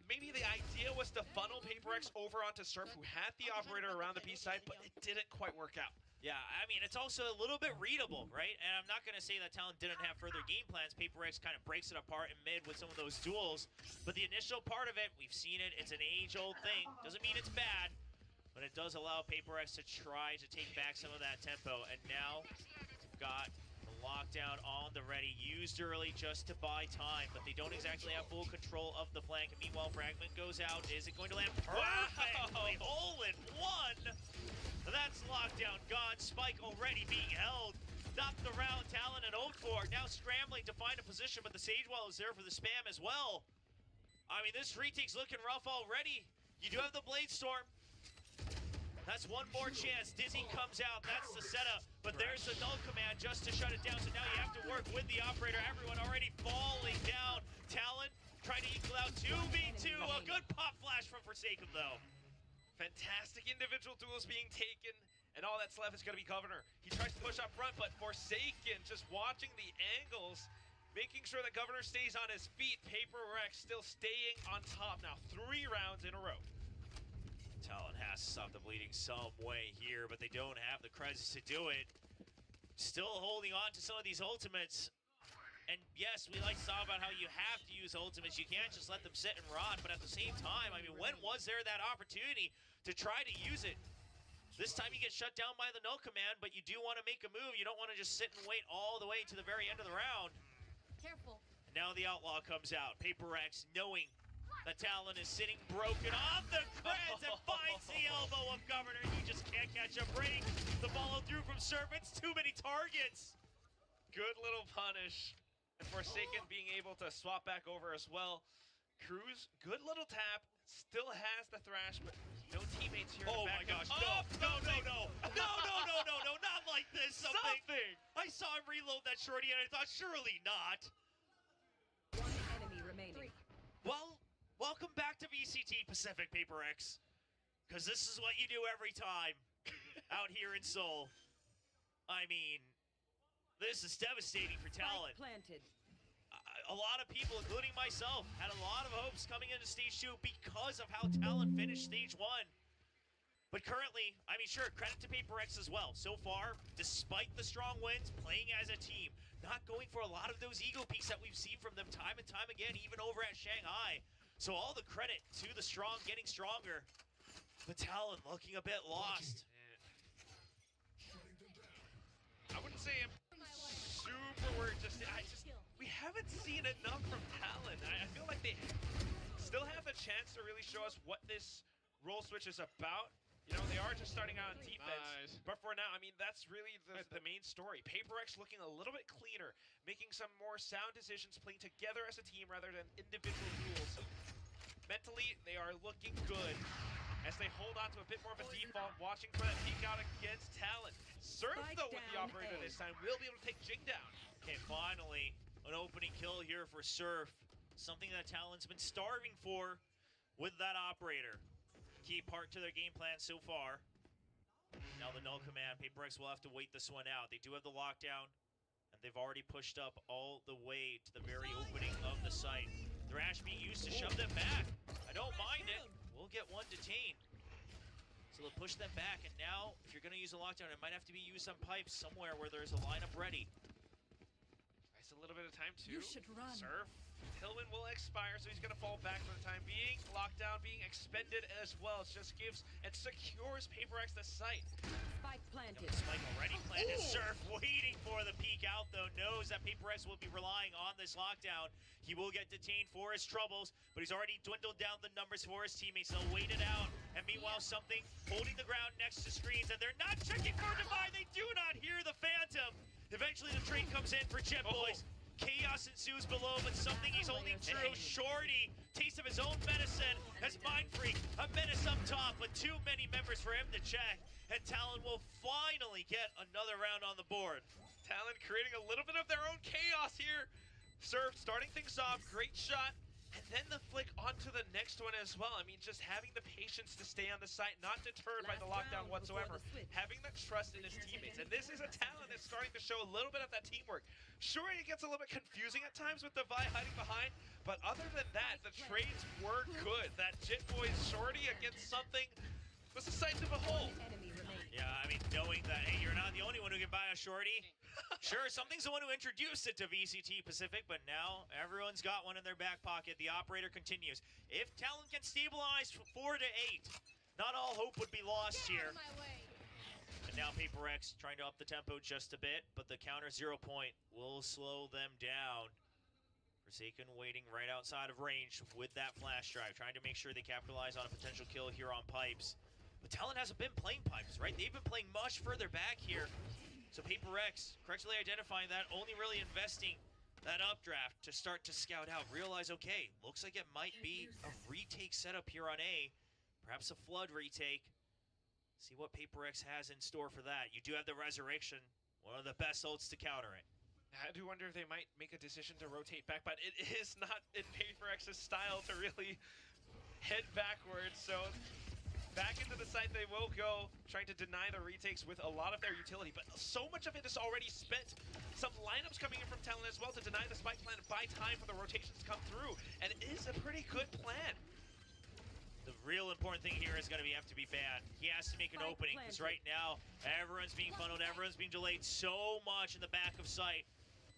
Maybe the idea was to funnel PRX over onto Surf, who had the operator around the B side, but it didn't quite work out. Yeah, I mean, it's also a little bit readable, right? And I'm not going to say that TALON didn't have further game plans. PRX kind of breaks it apart in mid with some of those duels. But the initial part of it, we've seen it. It's an age-old thing. Doesn't mean it's bad, but it does allow PRX to try to take back some of that tempo. And now, got the lockdown on the ready. Used early just to buy time, but they don't exactly have full control of the flank. And meanwhile, Fragment goes out. Is it going to land perfectly? All in one. That's lockdown gone. Spike already being held. Knocked around TALON and untuk now scrambling to find a position, but the Sage Wall is there for the spam as well. I mean, this retake's looking rough already. You do have the Blade Storm. That's one more chance. Dizzy comes out. That's the setup. But there's the null command just to shut it down. So now you have to work with the operator. Everyone already falling down. TALON trying to equal out 2v2. A good pop flash from Forsaken, though. Fantastic individual duels being taken, and all that's left is going to be Governor. He tries to push up front, but Forsaken just watching the angles, making sure that Governor stays on his feet. PRX still staying on top now, 3 rounds in a row. TALON has to stop the bleeding some way here, but they don't have the creds to do it. Still holding on to some of these ultimates. And yes, we like to talk about how you have to use ultimates. You can't just let them sit and rot, but at the same time, I mean, when was there that opportunity to try to use it? This time you get shut down by the null command, but you do want to make a move. You don't want to just sit and wait all the way to the very end of the round. Careful. And now the Outlaw comes out. PRX knowing that TALON is sitting broken on the creds and finds the elbow of Governor. You just can't catch a break. The follow through from Servants, too many targets. Good little punish. And Forsaken being able to swap back over as well. Cruz, good little tap, still has the thrash, but no teammates here. Oh my gosh, no, not like this. Something. I saw him reload that shorty and I thought, surely not. One enemy remaining. Well, welcome back to VCT Pacific, PRX. Because this is what you do every time out here in Seoul. I mean, this is devastating for TALON. Planted. A lot of people, including myself, had a lot of hopes coming into Stage 2 because of how TALON finished Stage 1. But currently, I mean, sure, credit to PRX as well. So far, despite the strong wins, playing as a team, not going for a lot of those ego peaks that we've seen from them time and time again, even over at Shanghai. So all the credit to the strong getting stronger. But Talon looking a bit lost. I wouldn't say I'm super worried. We haven't seen enough from Talon. I feel like they still have the chance to really show us what this role switch is about. You know, they are just starting out on defense. But for now, I mean, that's really the main story. PRX looking a little bit cleaner, making some more sound decisions, playing together as a team rather than individual duels. Mentally, they are looking good as they hold on to a bit more of a default, watching for that peek out against Talon. Surf, though, with the operator this time, will be able to take Jing down. Okay, finally, an opening kill here for Surf. Something that Talon's been starving for with that operator. Key part to their game plan so far. Now the null command, PRX will have to wait this one out. They do have the lockdown, and they've already pushed up all the way to the very opening of the site. Thrash being used to shove them back. I don't mind it. We'll get one detained. So they'll push them back, and now, if you're going to use a lockdown, it might have to be used on pipes somewhere where there's a lineup ready. Nice, a little bit of time to You should run. Surf. Tillman will expire, so he's going to fall back for the time being. Lockdown being expended as well. It just gives and secures PRX the site. Spike planted. Spike already planted. Surf waiting for the peek out, though. Knows that PRX will be relying on this lockdown. He will get detained for his troubles, but he's already dwindled down the numbers for his teammates. They'll wait it out. And meanwhile, something holding the ground next to screens, and they're not checking for Divine. They do not hear the Phantom. Eventually, the trade comes in for Jet Boys. Chaos ensues below, but something he's holding true. Shorty, taste of his own medicine as Mind Freak, a menace up top, but too many members for him to check. And Talon will finally get another round on the board. Talon creating a little bit of their own chaos here. Surf starting things off, great shot. And then the flick onto the next one as well. I mean, just having the patience to stay on the site, not deterred by the lockdown whatsoever. Having the trust in his teammates. And this is a Talon that's starting to show a little bit of that teamwork. Sure, it gets a little bit confusing at times with Devi hiding behind, but other than that, the trades were good. That Jit Boys shorty against something was a sight to behold. Yeah, I mean, knowing that, hey, you're not the only one who can buy a shorty. Sure, something's the one who introduced it to VCT Pacific, but now everyone's got one in their back pocket. The operator continues. If Talon can stabilize 4 to 8, not all hope would be lost here. And now PRX trying to up the tempo just a bit, but the counter 0 point will slow them down. Forsaken waiting right outside of range with that flash drive, trying to make sure they capitalize on a potential kill here on pipes. But Talon hasn't been playing pipes, right? They've been playing much further back here. So PRX, correctly identifying that, only really investing that updraft to start to scout out. Realize, okay, looks like it might be a retake setup here on A. Perhaps a flood retake. See what PRX has in store for that. You do have the Resurrection, one of the best ults to counter it. I do wonder if they might make a decision to rotate back, but it is not in PRX's style to really head backwards. So back into the site they will go, trying to deny the retakes with a lot of their utility, but so much of it is already spent. Some lineups coming in from Talon as well to deny the spike plan and buy time for the rotations to come through, and it is a pretty good plan. The real important thing here is going to have to be Ban. He has to make an opening, because right now, everyone's being funneled, everyone's being delayed so much in the back of sight.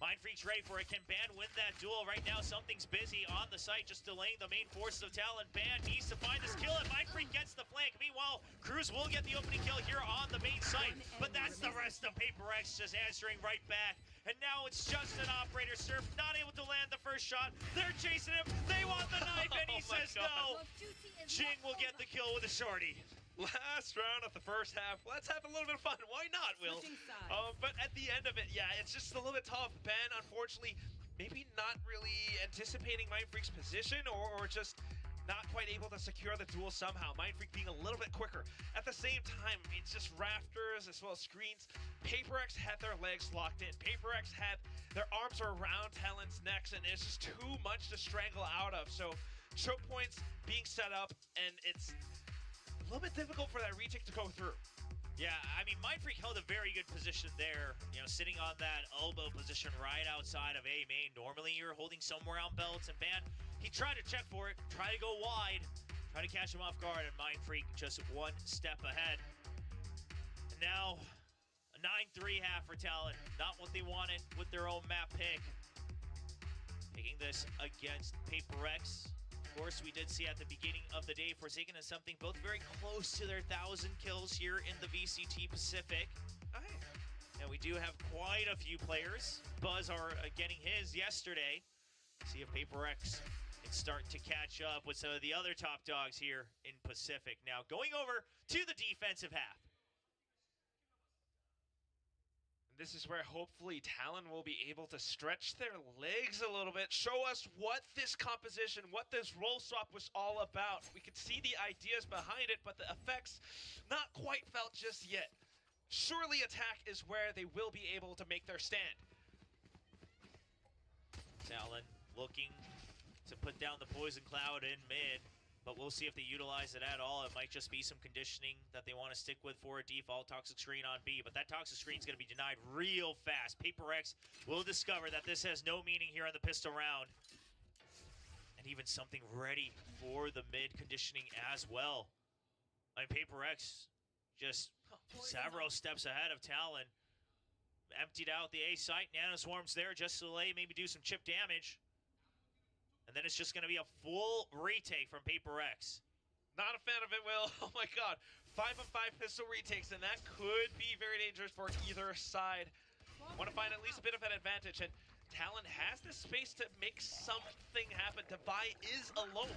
Mind Freak's ready for it. Can Ban win that duel? Right now, something's busy on the site, just delaying the main forces of Talon. Ban needs to find this kill, and Mind Freak gets the flank. Meanwhile, Cruz will get the opening kill here on the main site, but that's the rest of PRX just answering right back. And now it's just an operator. Surf not able to land the first shot. They're chasing him. They want the knife, and he says no. Jing will get the kill with a shorty. Last round of the first half. Let's have a little bit of fun. Why not, Will? But at the end of it, yeah, it's just a little bit tough. Ben, unfortunately, maybe not really anticipating Mind Freak's position or just not quite able to secure the duel somehow. Mind Freak being a little bit quicker. At the same time, I mean, it's just rafters as well as screens. PRX had their legs locked in. PRX had their arms around Talon's necks, and it's just too much to strangle out of. So choke points being set up, and it's a little bit difficult for that retake to go through. Yeah, I mean, Mind Freak held a very good position there, you know, sitting on that elbow position right outside of A main. Normally, you're holding somewhere on belts, and Ban, he tried to check for it, try to go wide, try to catch him off guard, and Mind Freak just one step ahead. And now, 9-3 half for Talon. Not what they wanted with their own map pick. Taking this against PRX. Of course, we did see at the beginning of the day Forsaken and Something both very close to their 1,000 kills here in the VCT Pacific. And we do have quite a few players. Buzz are getting his yesterday. See if PRX can start to catch up with some of the other top dogs here in Pacific. Now going over to the defensive half. This is where hopefully Talon will be able to stretch their legs a little bit, show us what this composition, what this role swap was all about. We could see the ideas behind it, but the effects not quite felt just yet. Surely attack is where they will be able to make their stand. Talon looking to put down the poison cloud in mid, but we'll see if they utilize it at all. It might just be some conditioning that they want to stick with for a default toxic screen on B, but that toxic screen is going to be denied real fast. PRX will discover that this has no meaning here on the pistol round. And even something ready for the mid conditioning as well. I mean, PRX just several steps ahead of Talon. Emptied out the A site. Nano Swarm's there just to maybe do some chip damage. And then it's just going to be a full retake from PRX. Not a fan of it, Will. Oh my god. 5-on-5 pistol retakes, and that could be very dangerous for either side. Want to find at least a bit of an advantage, and Talon has the space to make something happen. Devi is alone,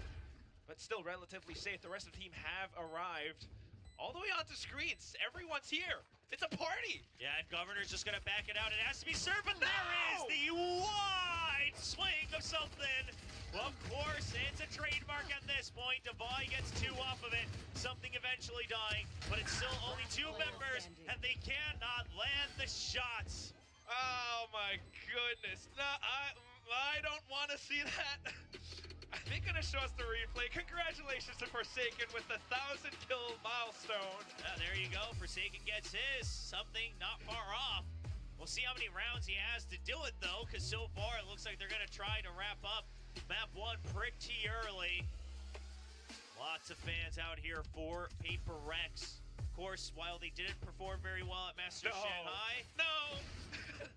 but still relatively safe. The rest of the team have arrived all the way onto screens. Everyone's here. It's a party. Yeah, and Governor's just going to back it out. It has to be served, but there is the wide swing of something. Well, of course, it's a trademark at this point. Devi gets 2 off of it. Something eventually dying, but it's still only 2 members, and they cannot land the shots. Oh my goodness. No, I don't want to see that. Are they going to show us the replay? Congratulations to Forsaken with the 1,000 kill milestone. There you go. Forsaken gets his. Something not far off. We'll see how many rounds he has to do it, though, because so far it looks like they're going to try to wrap up Map 1 pretty early. Lots of fans out here for PRX. Of course, while they didn't perform very well at Masters Shanghai,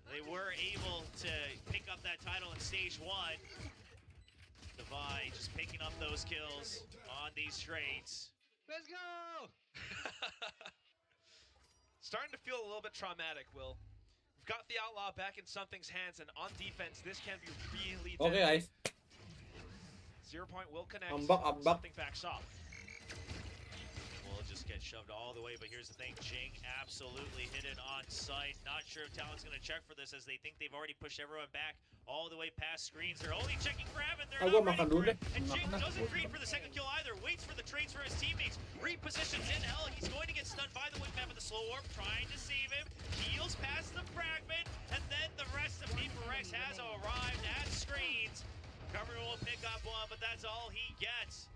they were able to pick up that title in Stage 1. Devi just picking up those kills on these trades. Let's go! Starting to feel a little bit traumatic, Will. We've got the Outlaw back in Something's hands, and on defense, this can be really deadly. Okay, guys. 0 point will connect. Something backs off. Will just get shoved all the way, but here's the thing. Jing absolutely hit it on sight. Not sure if Talon's going to check for this, as they think they've already pushed everyone back all the way past screens. They're only checking for Evan. They're not ready for it. And Jing doesn't greed for the second kill either. Waits for the trades for his teammates. Repositions in hell. He's going to get stunned by the wingman with the slow warp, trying to save him. Heals past the fragment, and then the rest of PRX has arrived at screens. Governor will pick up one, but that's all he gets.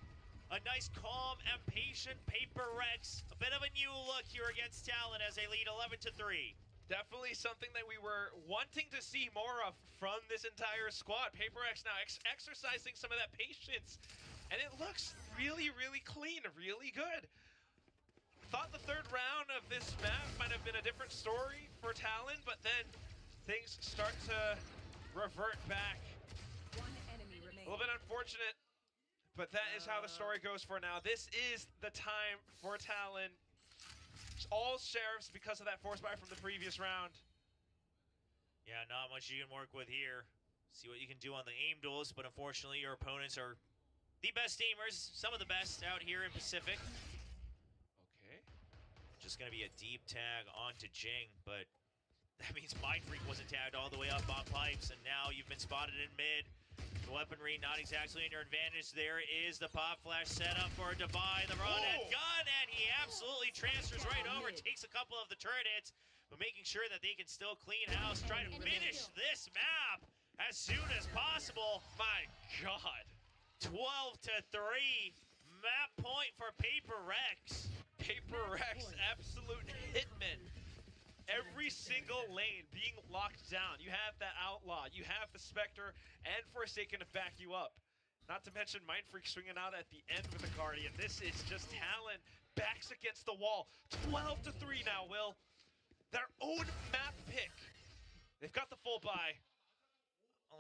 A nice, calm, and patient PRX. A bit of a new look here against Talon as they lead 11-3. Definitely something that we were wanting to see more of from this entire squad. PRX now exercising some of that patience, and it looks really, really clean, really good. Thought the third round of this map might have been a different story for Talon, but then things start to revert back. A little bit unfortunate, but that is how the story goes for now. This is the time for Talon. All sheriffs because of that force buy from the previous round. Yeah, not much you can work with here. See what you can do on the aim duels, but unfortunately your opponents are the best aimers, some of the best out here in Pacific. Okay. Just going to be a deep tag onto Jing, but that means Mind Freak wasn't tagged all the way up on pipes, and now you've been spotted in mid. The weaponry not exactly in your advantage. There is the pop flash set up for Devi, the run and gun, and he absolutely transfers right over, takes a couple of the turret hits, but making sure that they can still clean house, try to finish this map as soon as possible. My God. 12-3, map point for PRX. PRX, absolute hitman. Every single lane being locked down. You have that Outlaw, you have the Spectre, and Forsaken to back you up. Not to mention Mind Freak swinging out at the end with the Guardian. This is just Talon backs against the wall. 12-3 now, Will. their own map pick. They've got the full buy.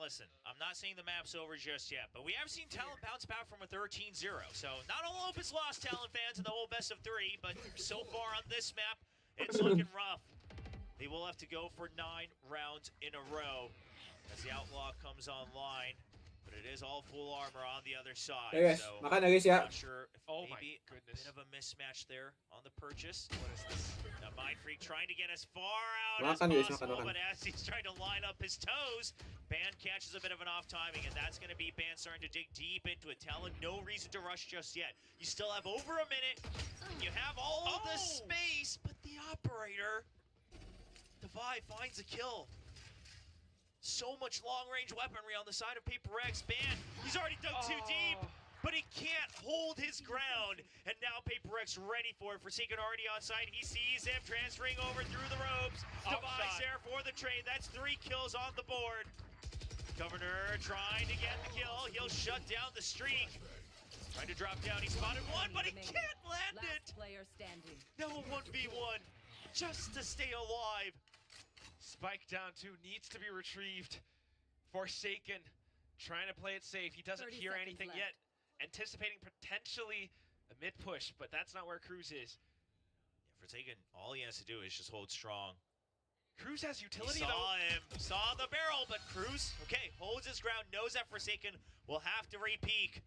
Listen, I'm not saying the map's over just yet, but we have seen Talon bounce back from a 13-0. So not all hope is lost, Talon fans, in the whole best of 3, but so far on this map, it's looking rough. They will have to go for 9 rounds in a row as the Outlaw comes online. But it is all full armor on the other side. Hey guys, so makan na guys ya. not sure if maybe a bit of a mismatch there on the purchase. What is this? Now Mind Freak trying to get as far out Makan, as guys, possible, makan. but as he's trying to line up his toes, Ban catches a bit of an off timing, and that's going to be Ban starting to dig deep into it. Talon, no reason to rush just yet. You still have over a minute, and you have all the space, but the operator, Divide, finds a kill. So much long-range weaponry on the side of PRX. Ban, he's already dug too deep, but he can't hold his ground. And now PRX ready for it. Forsaken already on site. He sees him transferring over through the ropes. Device there for the trade. That's 3 kills on the board. Governor trying to get the kill. He'll shut down the streak. Trying to drop down. He spotted one, but he can't land it. Player standing. No 1v1 just to stay alive. Spike down 2 needs to be retrieved. Forsaken trying to play it safe. He doesn't hear anything yet. Anticipating potentially a mid push, but that's not where Cruz is. Yeah, Forsaken, all he has to do is just hold strong. Cruz has utility He though. saw him, saw the barrel, but Cruz, okay, holds his ground, knows that Forsaken will have to re-peek.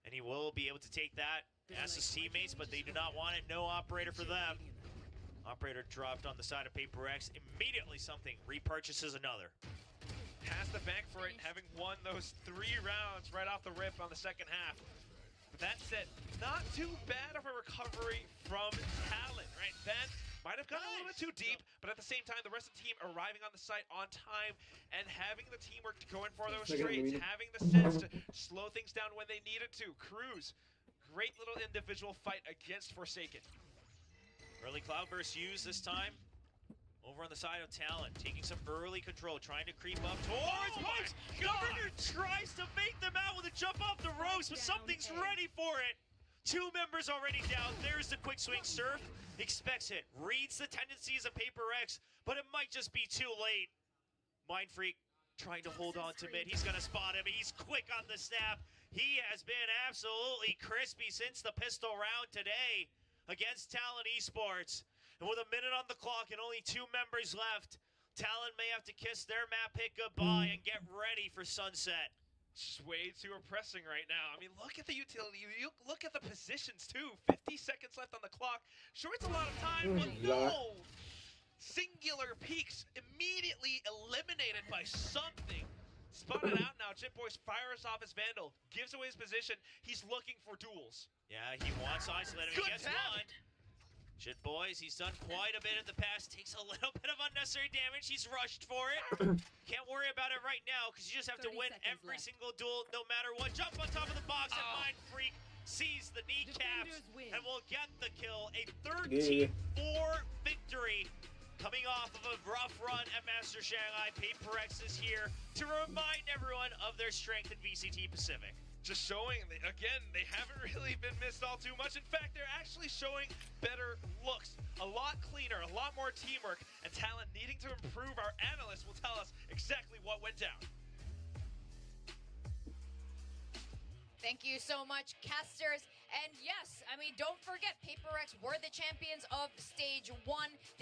And he will be able to take that as his teammates, but they do not want it. No operator for them. Operator dropped on the side of PRX. Immediately something repurchases another. Has the bank for it, having won those 3 rounds right off the rip on the second half. But that said, not too bad of a recovery from Talon, right? Ben might have gone a little bit too deep, but at the same time, the rest of the team arriving on the site on time and having the teamwork to go in for those trades, having the sense to slow things down when they needed to. Cruz, great little individual fight against Forsaken. Early Cloudburst used this time. Over on the side of Talon, taking some early control, trying to creep up towards Pipes. Governor tries to bait them out with a jump off the ropes, but something's ready for it. 2 members already down. There's the quick swing surf. Expects it, reads the tendencies of PRX, but it might just be too late. Mind Freak trying to hold on to mid. He's gonna spot him. He's quick on the snap. He has been absolutely crispy since the pistol round today against Talon Esports. And with a minute on the clock and only 2 members left, Talon may have to kiss their map pick goodbye and get ready for sunset. It's just way too oppressing right now. I mean, look at the utility. You look at the positions, too. 50 seconds left on the clock. Sure, it's a lot of time, but no! Singular peaks immediately eliminated by something. Spotted out now. Chip Boys fires off his Vandal. Gives away his position. He's looking for duels. Yeah, he wants to isolate him. He gets one. Shit, boys, he's done quite a bit in the past. Takes a little bit of unnecessary damage. He's rushed for it. Can't worry about it right now because you just have to win every single duel no matter what. Jump on top of the box and Mind Freak sees the kneecaps and will get the kill. A 13-4 victory coming off of a rough run at Master Shanghai. PRX is here to remind everyone of their strength in VCT Pacific. Just showing, again, they haven't really been missed all too much. In fact, they're actually showing better looks, a lot cleaner, a lot more teamwork, and Talent needing to improve. Our analysts will tell us exactly what went down. Thank you so much, casters. And yes, I mean, don't forget, PRX were the champions of Stage 1.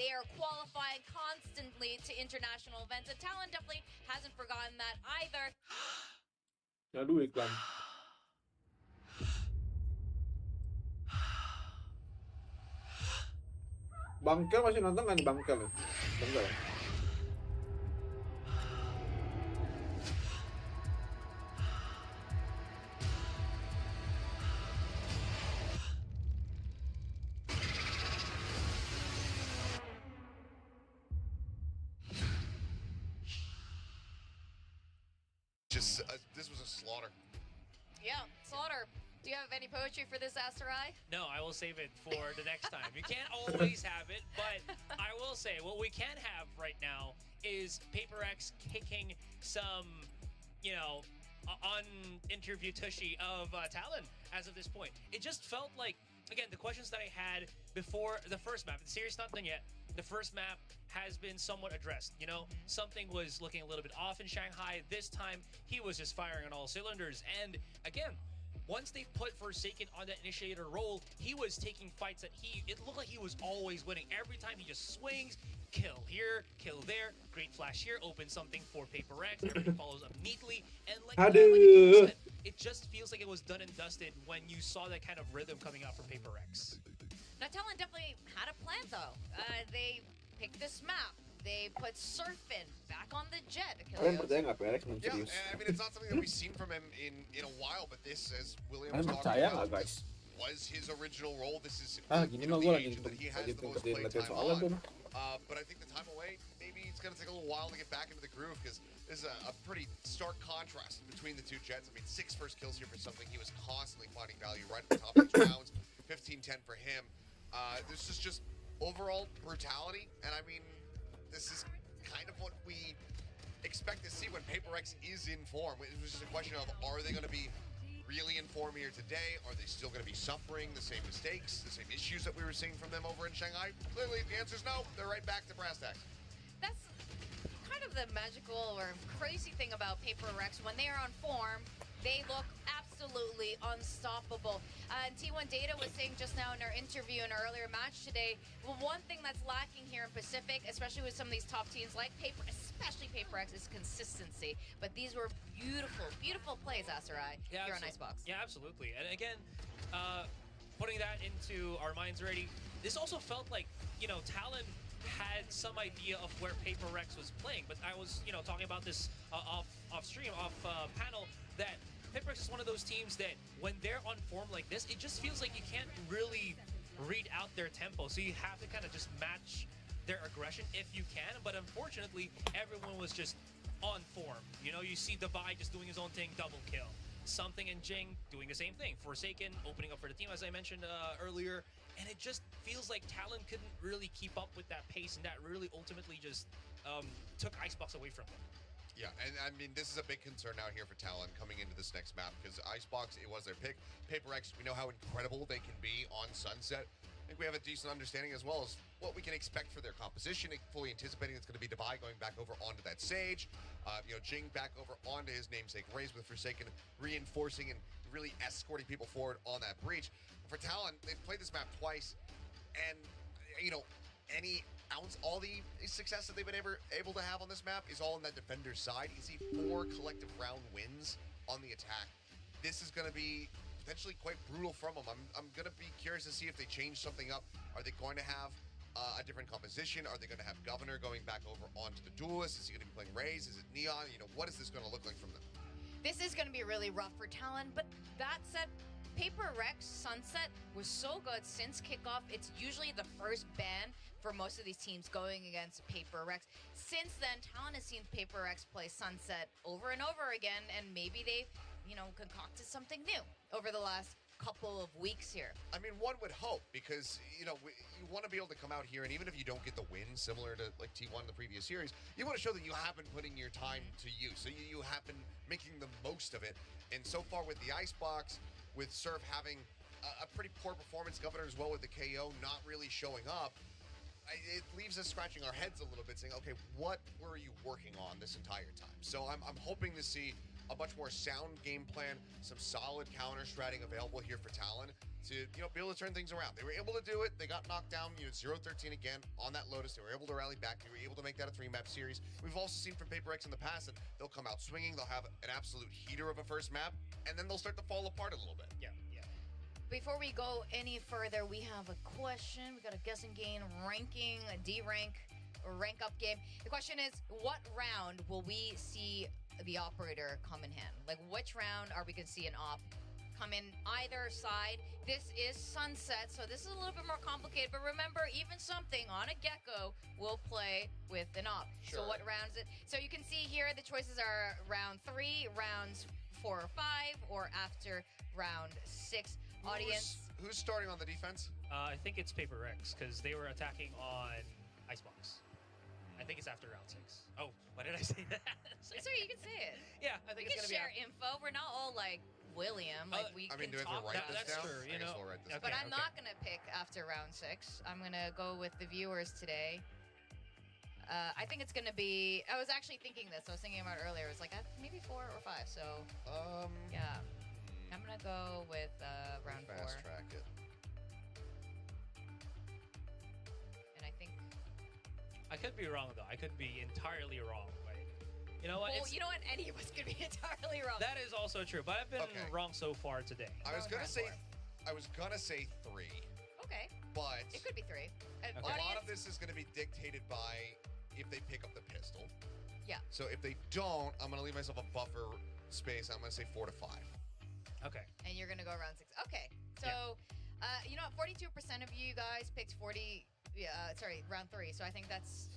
They are qualifying constantly to international events, and Talent definitely hasn't forgotten that either. Aduh, iklan. Bangkel masih nonton kan? Bangkel ya? Bangkel ya? Just, this was a slaughter. Yeah, Slaughter. Do you have any poetry for this, Asterai? No, I will save it for the next time. You can't always have it, but I will say what we can have right now is PRX kicking some, you know, uninterview tushy of Talon as of this point. It just felt like again, the questions that I had before the first map, the series not done yet. The first map has been somewhat addressed. You know, something was looking a little bit off in Shanghai. This time, he was just firing on all cylinders. And again, once they put Forsaken on that initiator role, he was taking fights that it looked like he was always winning. Every time he just swings, kill here, kill there, great flash here, open something for PRX, everything follows up neatly, and like you said, it just feels like it was done and dusted when you saw that kind of rhythm coming out from PRX. Now, Talon definitely had a plan, though. They picked this map. They put Surfin back on the jet. Kalian percaya nggak PRX Yeah, serius? I mean, it's not something that we've seen from him in a while, but this, as William was Kalian talking percaya about, nggak guys? was his original role. This is Gini you know, mah gue the lagi agent that he has lagi the most ngertiin play time soalnya tuh. on. But I think the time away, maybe it's going to take a little while to get back into the groove, because there's a pretty stark contrast between the two Jets. I mean, 6 first kills here for something he was constantly finding value right at the top of his rounds. 15-10 for him. This is just overall brutality, and I mean, this is kind of what we expect to see when PRX is in form. It was just a question of, are they going to be really in form here today? Are they still going to be suffering the same mistakes, the same issues that we were seeing from them over in Shanghai? Clearly, the answer is no. They're right back to brass tacks. That's kind of the magical or crazy thing about PRX. When they are on form, they look absolutely unstoppable. And T1 Data was saying just now in our interview in our earlier match today, well, one thing that's lacking here in Pacific, especially with some of these top teams like especially PRX, is consistency. But these were beautiful, beautiful plays, Asarai, here on Icebox. Yeah, absolutely. And again, putting that into our minds already, this also felt like, you know, Talon had some idea of where PRX was playing, but I was, you know, talking about this off panel, that PRX is one of those teams that when they're on form like this, it just feels like you can't really read out their tempo, so you have to kind of just match their aggression if you can. But unfortunately, everyone was just on form. You know, you see Debai just doing his own thing, double kill. Something and Jing doing the same thing. Forsaken opening up for the team, as I mentioned earlier, and it just feels like Talon couldn't really keep up with that pace, and that really ultimately just took Icebox away from them. Yeah, and I mean, this is a big concern now here for Talon coming into this next map, because Icebox, it was their pick. PRX, we know how incredible they can be on Sunset. I think we have a decent understanding as well as what we can expect for their composition, fully anticipating it's going to be Debai going back over onto that Sage. You know, Jing back over onto his namesake Raze with Forsaken, reinforcing and really escorting people forward on that breach. For Talon, they've played this map twice, and, you know, all the success that they've been able to have on this map is all on that defender's side. You see 4 collective round wins on the attack. This is going to be potentially quite brutal from them. I'm going to be curious to see if they change something up. Are they going to have a different composition? Are they going to have Governor going back over onto the Duelist? Is he going to be playing Raze? Is it Neon? You know, what is this going to look like from them? This is going to be really rough for Talon, but that said, PRX Sunset was so good since kickoff. It's usually the first ban for most of these teams going against PRX. Since then, Talon has seen PRX play Sunset over and over again, and maybe they've, you know, concocted something new over the last couple of weeks here. I mean, one would hope, because, you know, you want to be able to come out here, and even if you don't get the win, similar to like T1 in the previous series, you want to show that you have been putting your time to use, so you have been making the most of it. And so far with the Icebox, with Surf having a pretty poor performance, Governor as well with the KO not really showing up, it leaves us scratching our heads a little bit, saying, okay, what were you working on this entire time? So I'm hoping to see a much more sound game plan, some solid counter-stratting available here for Talon to, you know, be able to turn things around. They were able to do it. They got knocked down, you know, 0-13 again on that Lotus. They were able to rally back. They were able to make that a 3-map series. We've also seen from PRX in the past that they'll come out swinging. They'll have an absolute heater of a first map, and then they'll start to fall apart a little bit. Yeah. Before we go any further, we have a question. We got a guess and gain ranking, a D-rank, or rank up game. The question is, what round will we see the operator come in hand? Like, which round are we going to see an op come in either side? This is Sunset, so this is a little bit more complicated, but remember, even something on a Gecko will play with an op. Sure. So what round is it? So you can see here the choices are round 3, rounds 4 or 5, or after round 6. Audience. Who's starting on the defense? I think it's PRX, because they were attacking on Icebox. I think it's after round 6. Oh, why did I say that? Sorry, you can say it. Yeah, I think we it's can going to be share info. We're not all like William. Like we I mean, can do we have talk to write about this down? true, I guess we'll write this But down. I'm not gonna pick after round 6. I'm gonna go with the viewers today. I think it's gonna be. I was actually thinking this. I was thinking about it earlier. It was like maybe 4 or 5. So yeah, I'm gonna go with round 4. Fast track it. And I think. I could be wrong though. I could be entirely wrong. But you know what? Well, you know what? Any of us could be entirely wrong. That is also true. But I've been wrong so far today. I was gonna say 3. Okay. But it could be 3. A lot of this is going to be dictated by if they pick up the pistol. Yeah. So if they don't, I'm going to leave myself a buffer space. I'm going to say 4 to 5. Okay. And you're gonna go round 6. Okay. So, you know what? 42% of you guys picked round 3. So I think that's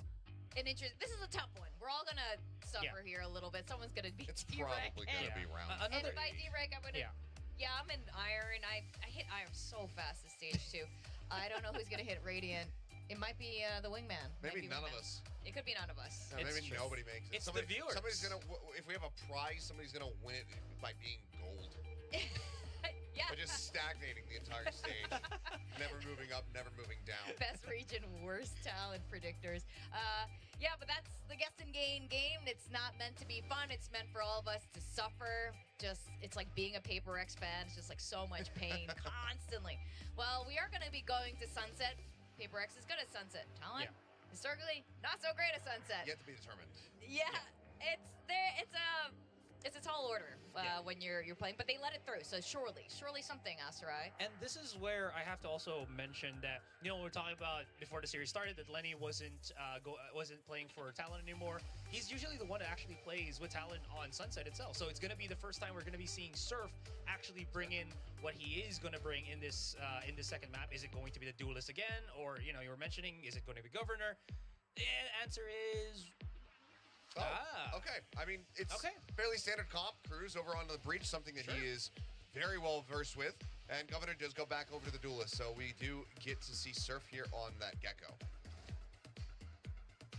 an interest. This is a tough one. We're all gonna suffer here a little bit. Someone's gonna be. It's probably gonna be round. And by D-Rec, I'm gonna. Yeah, I'm in iron. I hit iron so fast this stage too. I don't know who's gonna hit radiant. It might be the wingman. Maybe none of us. It could be none of us. No, maybe nobody makes it. It's the viewers. Somebody's gonna. If we have a prize, somebody's gonna win it by being gold. Yeah. By just stagnating the entire stage, never moving up, never moving down. Best region, worst talent predictors. Yeah, but that's the guess and gain game. It's not meant to be fun. It's meant for all of us to suffer. It's like being a Paper X fan. It's just like so much pain constantly. Well, we are going to be going to Sunset. Paper X is good at Sunset. Talent, historically, not so great at Sunset. Yet to be determined. Yeah, it's there. It's a tall order when you're playing, but they let it through. So surely something, Asurai. And this is where I have to also mention that we were talking about before the series started that Lenny wasn't playing for Talon anymore. He's usually the one that actually plays with Talon on Sunset itself. So it's going to be the first time we're going to be seeing Surf actually bring in what he is going to bring in this second map. Is it going to be the duelist again, or you were mentioning, is it going to be Governor? The answer is. Okay. I mean, it's fairly standard comp. Cruz over onto the breach, something that he is very well versed with. And Governor does go back over to the duelist, so we do get to see Surf here on that Gecko.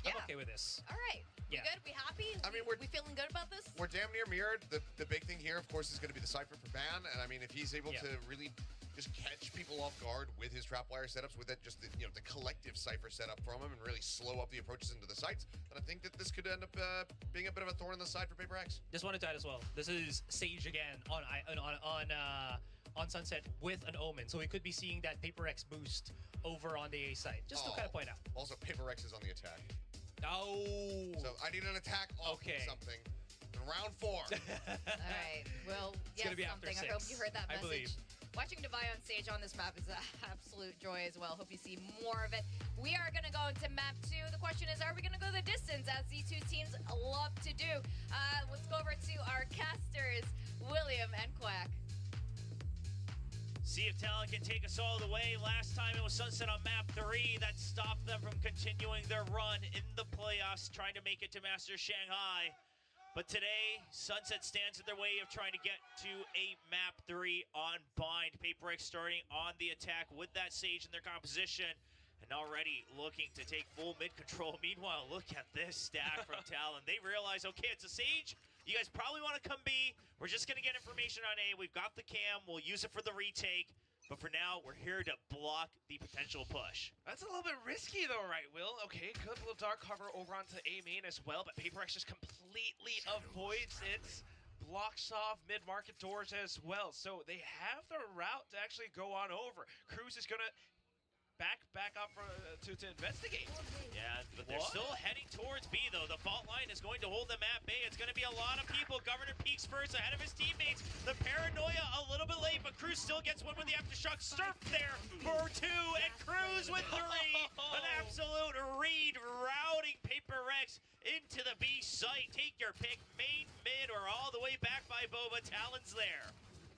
Yeah. I'm okay with this. All right. We good? We happy? I mean, we feeling good about this? We're damn near mirrored. The big thing here, of course, is going to be the Cypher for ban. And I mean, if he's able to really just catch people off guard with his trapwire setups, with that just the collective Cypher setup from him, and really slow up the approaches into the sites, then I think that this could end up being a bit of a thorn in the side for Paper X. Just wanted to add as well. This is Sage again on Sunset with an Omen, so we could be seeing that Paper X boost over on the A side. Just to kind of point out. Also, Paper X is on the attack. Oh. So I need an attack off something. In round 4. All right. Well, it's gonna be something. after 6. I hope you heard that message. I believe. Watching Divide on stage on this map is an absolute joy as well. Hope you see more of it. We are going to go into map 2. The question is, are we going to go the distance, as these two teams love to do? Let's go over to our casters, William and Quack. See if Talon can take us all the way. Last time it was Sunset on map 3 that stopped them from continuing their run in the playoffs, trying to make it to Masters Shanghai. But today, Sunset stands in their way of trying to get to a map 3 on bind. Paper X starting on the attack with that Sage in their composition, and already looking to take full mid control. Meanwhile, look at this stack from Talon. They realize, okay, it's a Sage. You guys probably want to come B. We're just going to get information on A. We've got the cam. We'll use it for the retake. But for now, we're here to block the potential push. That's a little bit risky though, right, Will? Okay, good little dark cover over onto A main as well, but Paper X just completely avoids it. Blocks off mid-market doors as well. So they have the route to actually go on over. Cruz is going to back up to investigate. Yeah, but they're still heading towards B, though. The fault line is going to hold them at bay. It's going to be a lot of people. Governor peaks first ahead of his teammates. The paranoia a little bit late, but Cruz still gets one with the aftershock. Surf there for 2, and Cruz with 3. An absolute read routing Paper X into the B site. Take your pick, main, mid, or all the way back by Boba. Talon's there.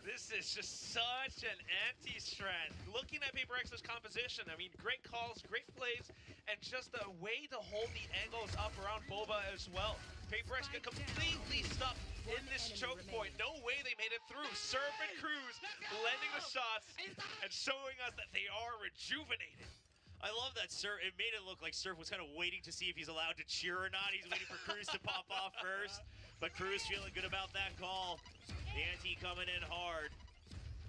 This is just such an anti-strat. Looking at Paper X's composition, I mean, great calls, great plays, and just a way to hold the angles up around Boba as well. Paper X get completely stuck in this choke point. No way they made it through. Surf and Cruz landing the shots and showing us that they are rejuvenated. I love that Surf. It made it look like Surf was kind of waiting to see if he's allowed to cheer or not. He's waiting for Cruz to pop off first. But Cruz feeling good about that call. The ante coming in hard.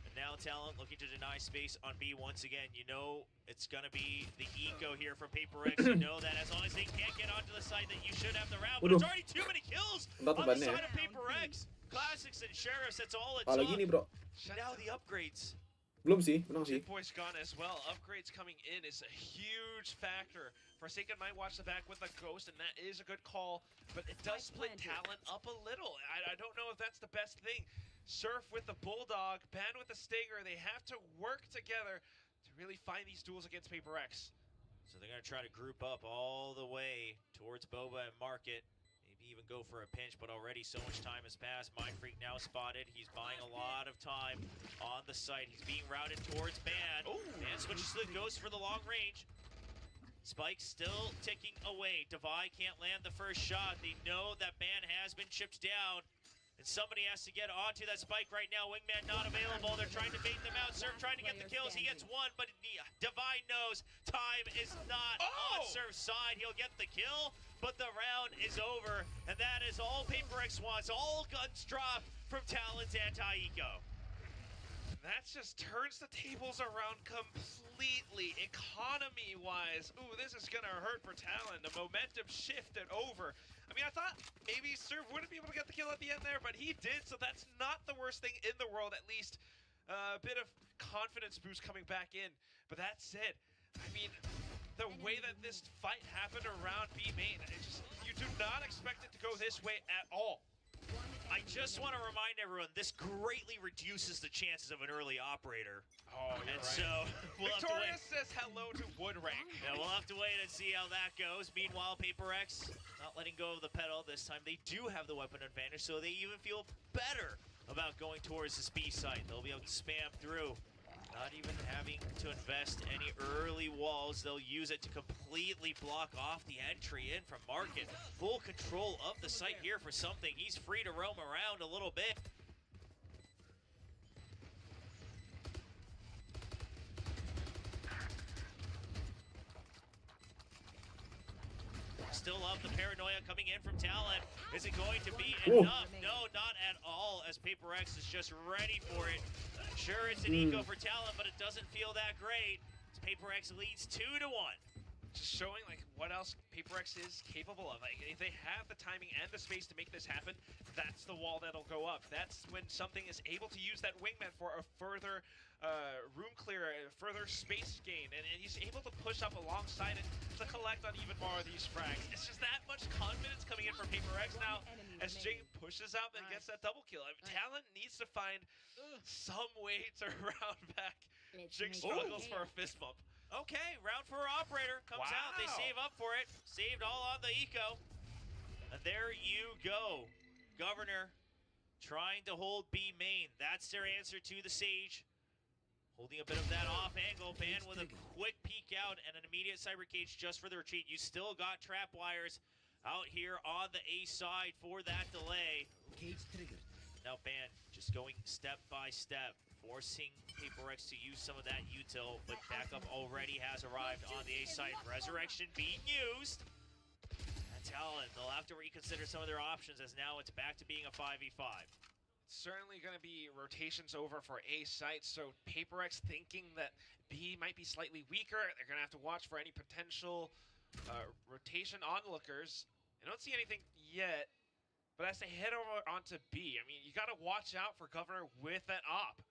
And now Talon looking to deny space on B once again. You know it's going to be the eco here from PRX. You know that as long as they can't get onto the side that you should have the round. But it's already too many kills on the side of PRX. Classics and Sheriffs, that's all it took. Apalagi nih, bro. Now the upgrades. Belum sih, menang sih. Boy's gone as well. Upgrades coming in is a huge factor. Forsaken might watch the back with a Ghost, and that is a good call, but it does split Talon up a little. I don't know if that's the best thing. Surf with the Bulldog, Ban with the Stinger. They have to work together to really find these duels against PRX. So they're going to try to group up all the way towards Boba and Market. Maybe even go for a pinch, but already so much time has passed. Mindfreak now spotted. He's buying a lot of time on the site. He's being routed towards Ban. Ban switches to the Ghost for the long range. Spike still ticking away. Devi can't land the first shot. They know that Ban has been chipped down. And somebody has to get onto that Spike right now. Wingman not available. They're trying to bait them out. Surf trying to get the kills. He gets one, but Devi knows time is not on Surf's side. He'll get the kill, but the round is over. And that is all PRX wants. All guns dropped from Talon's anti-eco. That just turns the tables around completely, economy-wise. Ooh, this is gonna hurt for Talon. The momentum shifted over. I mean, I thought maybe Surf wouldn't be able to get the kill at the end there, but he did, so that's not the worst thing in the world, at least. A bit of confidence boost coming back in, but that's it. I mean, the way that this fight happened around B main, you do not expect it to go this way at all. I just want to remind everyone, this greatly reduces the chances of an early operator. Oh, you're and right. So we'll Victoria says hello to Woodrank. Yeah, we'll have to wait and see how that goes. Meanwhile, PRX not letting go of the pedal this time. They do have the weapon advantage, so they even feel better about going towards this B site. They'll be able to spam through. Not even having to invest any early walls. They'll use it to completely block off the entry in from Market. Full control of the site here for something. He's free to roam around a little bit. Still up the paranoia coming in from Talon. Is it going to be enough? No, not at all, as PRX is just ready for it. Sure, it's an eco for Talon, but it doesn't feel that great. As PRX leads 2-1. Just showing like what else PRX is capable of. Like, if they have the timing and the space to make this happen, that's the wall that'll go up. That's when something is able to use that wingman for a further room clear, further space gain, and he's able to push up alongside it to collect on even more of these frags. It's just that much confidence coming in from PRX now as Jay pushes up and gets that double kill. I mean, Talon needs to find some way to round back. Jig struggles for a fist bump. Okay, round 4 operator comes out. They save up for it. Saved all on the eco. And there you go. Governor trying to hold B main. That's their answer to the Sage. Holding a bit of that off angle. Ban with a quick peek out and an immediate cyber cage just for the retreat. You still got trap wires out here on the A side for that delay. Cage triggered. Now Ban just going step by step, forcing PRX to use some of that util, but backup already has arrived on the A side. Resurrection being used. And Talon, they'll have to reconsider some of their options as now it's back to being a 5v5. Certainly going to be rotations over for A site, so PRX thinking that B might be slightly weaker. They're going to have to watch for any potential rotation onlookers. I don't see anything yet, but as they head over onto B, I mean, you got to watch out for Governor with that op.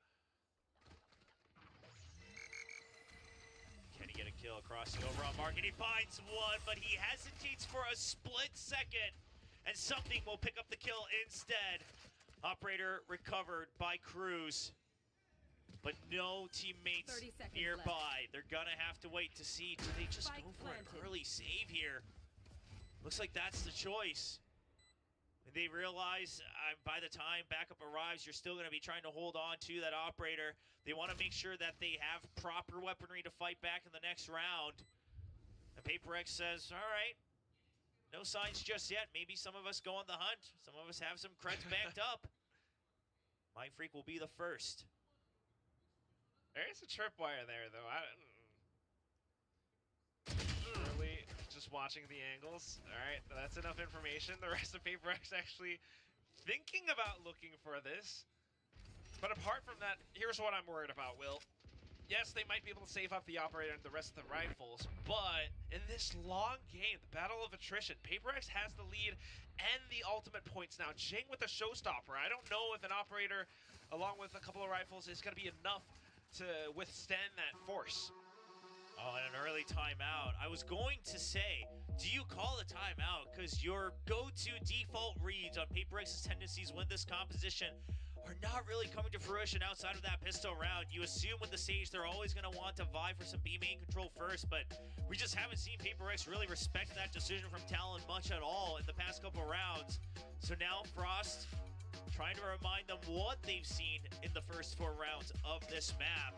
Can he get a kill crossing over on Market? He finds one, but he hesitates for a split second, and something will pick up the kill instead. Operator recovered by Cruz, but no teammates nearby. They're gonna have to wait to see. Do they just go for an early save here? Looks like that's the choice. They realize by the time backup arrives, you're still gonna be trying to hold on to that operator. They want to make sure that they have proper weaponry to fight back in the next round. And PRX says, all right. No signs just yet. Maybe some of us go on the hunt. Some of us have some creds banked up. Mindfreak will be the first. There's a tripwire there, though. Really just watching the angles. All right, that's enough information. The rest of PRX actually thinking about looking for this. But apart from that, here's what I'm worried about, Will. Yes, they might be able to save up the operator and the rest of the rifles, but in this long game, the battle of attrition, PRX has the lead and the ultimate points now. Jing with the showstopper. I don't know if an operator, along with a couple of rifles, is going to be enough to withstand that force. Oh, and an early timeout. I was going to say, do you call a timeout? Because your go-to default reads on PRX's tendencies when this composition are not really coming to fruition outside of that pistol round. You assume with the Sage they're always going to want to vie for some B main control first, but we just haven't seen PRX really respect that decision from Talon much at all in the past couple rounds. So now Frost trying to remind them what they've seen in the first 4 rounds of this map.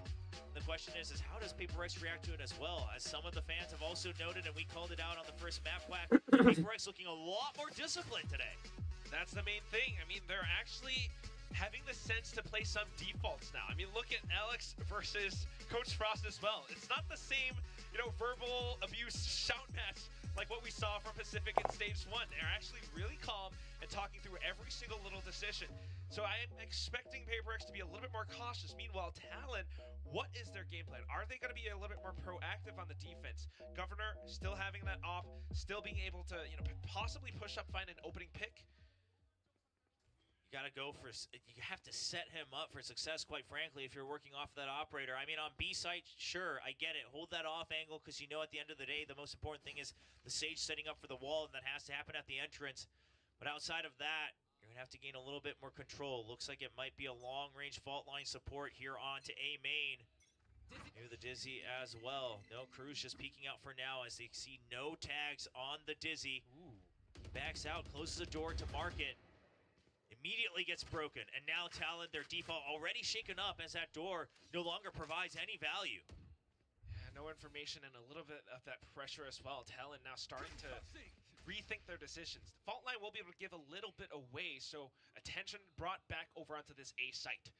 The question is how does PRX react to it as well? As some of the fans have also noted, and we called it out on the first map whack, PRX looking a lot more disciplined today. That's the main thing. I mean, they're actually having the sense to play some defaults now. I mean, look at Alex versus Coach Frost as well. It's not the same, verbal abuse shout match like what we saw from Pacific in Stage 1. They're actually really calm and talking through every single little decision. So I am expecting PRX to be a little bit more cautious. Meanwhile, Talon, what is their game plan? Are they going to be a little bit more proactive on the defense? Governor still having that op, still being able to, possibly push up, find an opening pick. You got to go for, you have to set him up for success, quite frankly, if you're working off that operator. I mean, on B site, sure, I get it. Hold that off angle because at the end of the day, the most important thing is the Sage setting up for the wall, and that has to happen at the entrance. But outside of that, you're going to have to gain a little bit more control. Looks like it might be a long-range fault line support here onto A main. Near the Dizzy as well. No, Cruz just peeking out for now as they see no tags on the Dizzy. He backs out, closes the door to market. Immediately gets broken, and now Talon, their default, already shaken up as that door no longer provides any value. Yeah, no information and a little bit of that pressure as well. Talon now starting to rethink their decisions. The fault line will be able to give a little bit away, so attention brought back over onto this A site.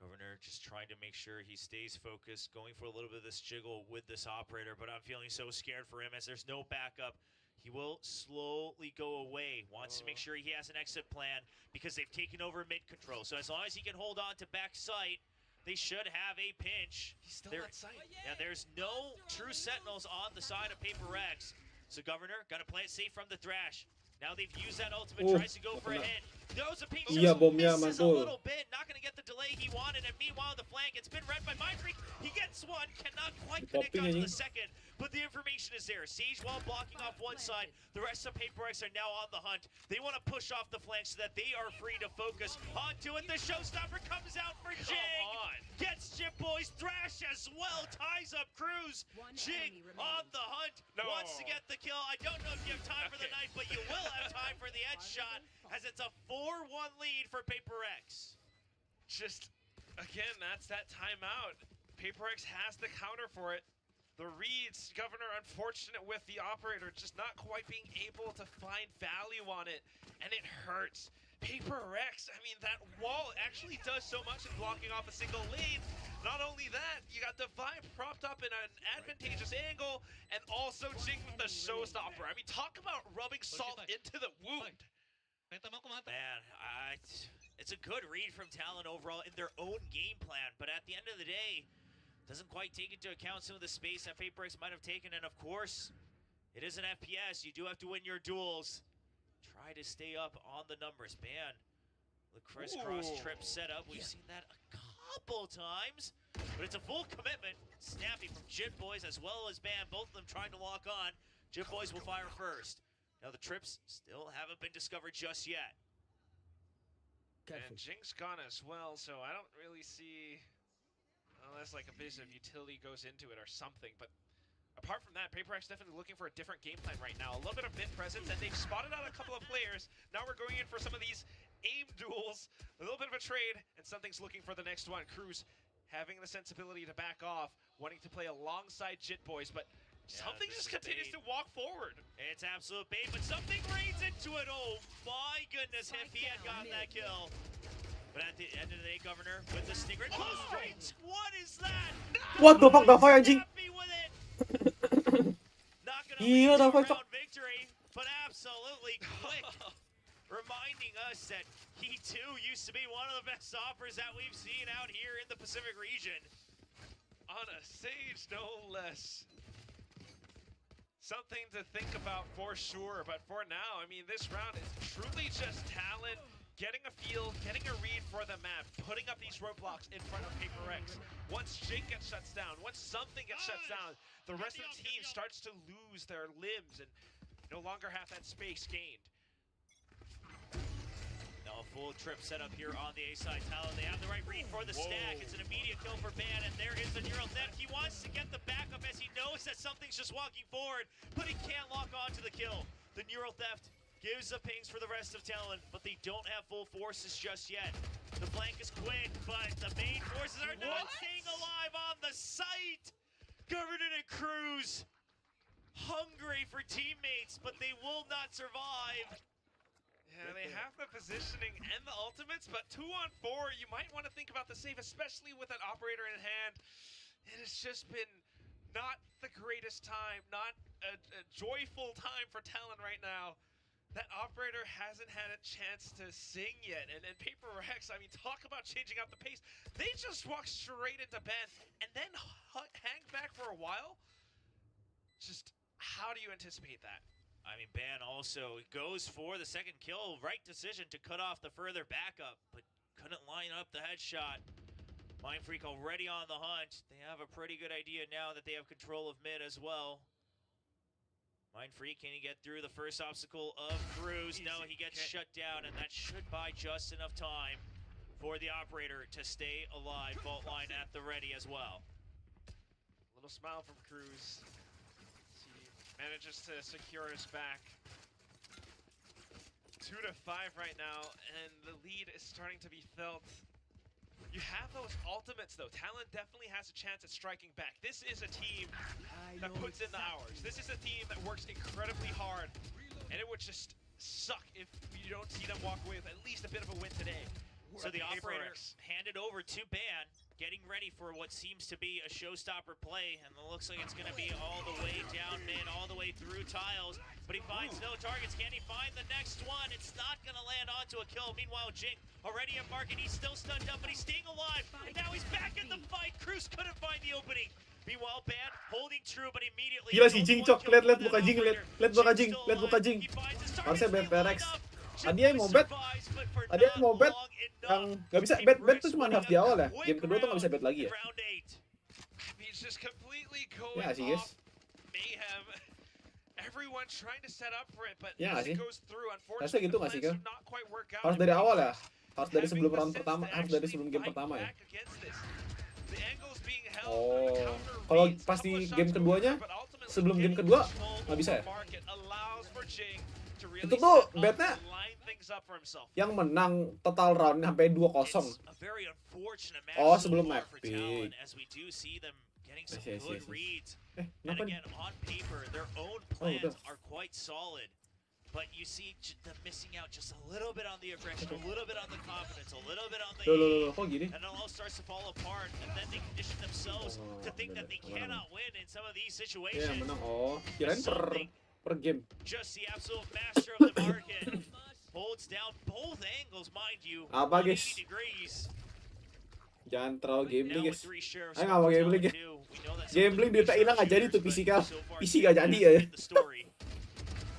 Governor just trying to make sure he stays focused, going for a little bit of this jiggle with this operator, but I'm feeling so scared for him as there's no backup. He will slowly go away. Wants to make sure he has an exit plan because they've taken over mid control. So as long as he can hold on to back sight, they should have a pinch. He's still at sight. Yeah, there's no true sentinels on the side of PRX. So Governor, got to play it safe from the thrash. Now they've used that ultimate, tries to go for a hit. Throws a pinch, misses a little bit, not going to get the delay he wanted. And meanwhile, the flank, it's been read by Mindfreak. He gets one, cannot quite connect onto the second. But the information is there. Sage while blocking off one side. The rest of PRX are now on the hunt. They want to push off the flank so that they are free to focus onto it. The showstopper comes out for Jing. Gets Chip Boys. Thrash as well. Ties up Cruz. Jing on the hunt. Wants to get the kill. I don't know if you have time for the knife, but you will have time for the headshot as it's a 4-1 lead for PRX. Just, again, that's that timeout. PRX has the counter for it. The reads, Governor, unfortunate with the operator, just not quite being able to find value on it, and it hurts. PRX, I mean, that wall actually does so much in blocking off a single lane. Not only that, you got Divine propped up in an advantageous angle, and also Jing with the showstopper. I mean, talk about rubbing salt into the wound. Man, it's a good read from Talon overall in their own game plan, but at the end of the day, doesn't quite take into account some of the space that PRX might have taken, and of course, it is an FPS. You do have to win your duels. Try to stay up on the numbers. Man, the crisscross trip set up. We've seen that a couple times, but it's a full commitment. Snappy from Jit Boys as well as Bam, both of them trying to lock on. Jit Boys will fire first. Now the trips still haven't been discovered just yet. And Jing's gone as well, so I don't really see, unless like a bit of utility goes into it or something, but apart from that, PRX definitely looking for a different game plan right now. A little bit of mid presence, and they've spotted out a couple of players. Now we're going in for some of these aim duels, a little bit of a trade, and something's looking for the next one. Cruz having the sensibility to back off, wanting to play alongside Jit Boys, but something just continues to walk forward. It's absolute bait, but something reads into it. Oh my goodness, if he had gotten that kill. But at the end of the day, Governor, with the Stinger, close range, what is that? What the fuck, Dafa anjing? Not gonna lead to a round victory, but absolutely quick reminding us that he too used to be one of the best offers that we've seen out here in the Pacific region. On a Sage, no less. Something to think about for sure, but for now, I mean, this round is truly just Talon getting a feel, getting a read for the map, putting up these roadblocks in front of PRX. Once Jake gets shut down, once something gets shut down, the rest of the team starts to lose their limbs and no longer have that space gained. Now a full trip set up here on the A side. Talon, they have the right read for the stack. It's an immediate kill for Ban, and there is the neural theft. He wants to get the backup as he knows that something's just walking forward, but he can't lock on to the kill. The neural theft gives the pings for the rest of Talon, but they don't have full forces just yet. The flank is quick, but the main forces are not staying alive on the site. Governor and Cruz hungry for teammates, but they will not survive. Yeah, they have the positioning and the ultimates, but 2-on-4, you might want to think about the save, especially with that operator in hand. It has just been not the greatest time, not a joyful time for Talon right now. That operator hasn't had a chance to sing yet, and PRX, I mean, talk about changing up the pace. They just walked straight into Ben and then hang back for a while. Just, how do you anticipate that? I mean, Ban also goes for the second kill. Right decision to cut off the further backup, but couldn't line up the headshot. Mindfreak already on the hunt. They have a pretty good idea now that they have control of mid as well. Mindfreak, can he get through the first obstacle of Cruz? No, he gets shut down, and that should buy just enough time for the operator to stay alive. Fault line at the ready as well. Little smile from Cruz. Manages to secure us back. 2-5 right now, and the lead is starting to be felt. You have those ultimates though. Talon definitely has a chance at striking back. This is a team that puts in the hours. This is a team that works incredibly hard, and it would just suck if you don't see them walk away with at least a bit of a win today. So the operator handed over to Ban, getting ready for what seems to be a showstopper play, and it looks like it's going to be all the way down mid, all the way through tiles, but he finds no targets. Can he find the next one? It's not going to land onto a kill. Meanwhile, Jink already at market. He's still stunned up, but he's staying alive, and now he's back in the fight. Cruz couldn't find the opening. Meanwhile, Ban holding true, but immediately... Gila si Jing, cok. Lihat muka Jing, lihat muka Jing. Harusnya PRX. Tadi yang mau bet, yang nggak bisa bet tuh cuma half di awal ya. Game kedua tuh nggak bisa bet lagi ya. Ya sih guys. Ya sih. Harusnya gitu nggak sih kan? Harus dari awal ya. Harus dari sebelum round pertama, harus dari sebelum game pertama ya. Oh, kalau pas di game keduanya, sebelum game kedua nggak bisa ya? Itu tuh betnya yang menang total round sampai 2-0. Oh, sebelum epic. And again, on paper, their own plans are quite solid. But you see them missing out just a little bit on the aggression, a little bit on the confidence, a little bit on the aim, and it all starts to fall apart, and then they condition themselves to think that they cannot win in some of these situations. Ya, menang. Oh, kirain per game. Just the absolute master of the market holds down both angles, mind you. Apa guys? Jangan terlalu gambling guys. Ayo nggak mau gambling ya. Gambling duitnya hilang nggak jadi tuh PC kan. PC nggak jadi ya.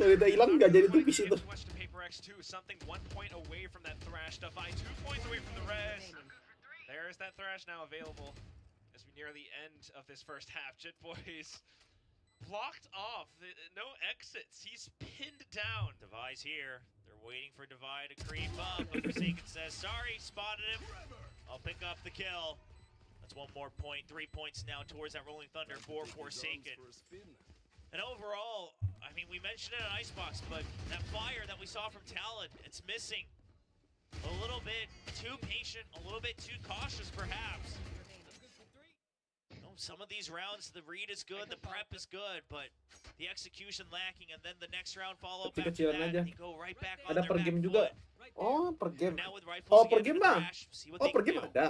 Duitnya hilang nggak jadi tuh PC tuh. Something 1 point away from that thrash, Defy 2 points away from the res. There's that thrash now available as we near the end of this first half. Jit Boys blocked off, no exits. He's pinned down. Devi's here. They're waiting for Devi to creep up, but Forsaken says, sorry, spotted him. I'll pick up the kill. That's 1 more point, 3 points now towards that Rolling Thunder for Forsaken. And overall, I mean, we mentioned it in Icebox, but that fire that we saw from Talon, it's missing. A little bit too patient, a little bit too cautious, perhaps. Some of these rounds, the read is good, the prep is good, but the execution lacking, and then the next round follow up after that, and they go right back on ada their per game back juga. foot. Oh, per game. Now with rifles Oh, per again game in the mah. crash, see what Oh, they per can game do. ada.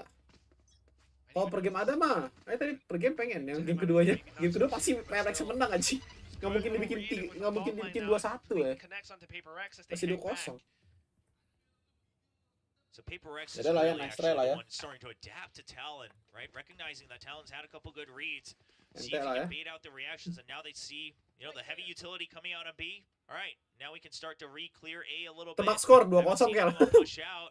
Oh, per game ada mah. Tadi per game pengen yang game keduanya. Game kedua pasti PRX menang aja. Nggak mungkin dibikin 2-1 ya. Pasti 2-0. So PRX is Jadi lah ya, really nice try actually lah the ya. one starting to adapt to Talon, right? Recognizing that Talon's had a couple good reads. See Ente if lah he ya. can bait out the reactions, and now they see, you know, the heavy utility coming out on B. All right, now we can start to re-clear A a little bit. Tebak skor 2-0 Now Kel. push out.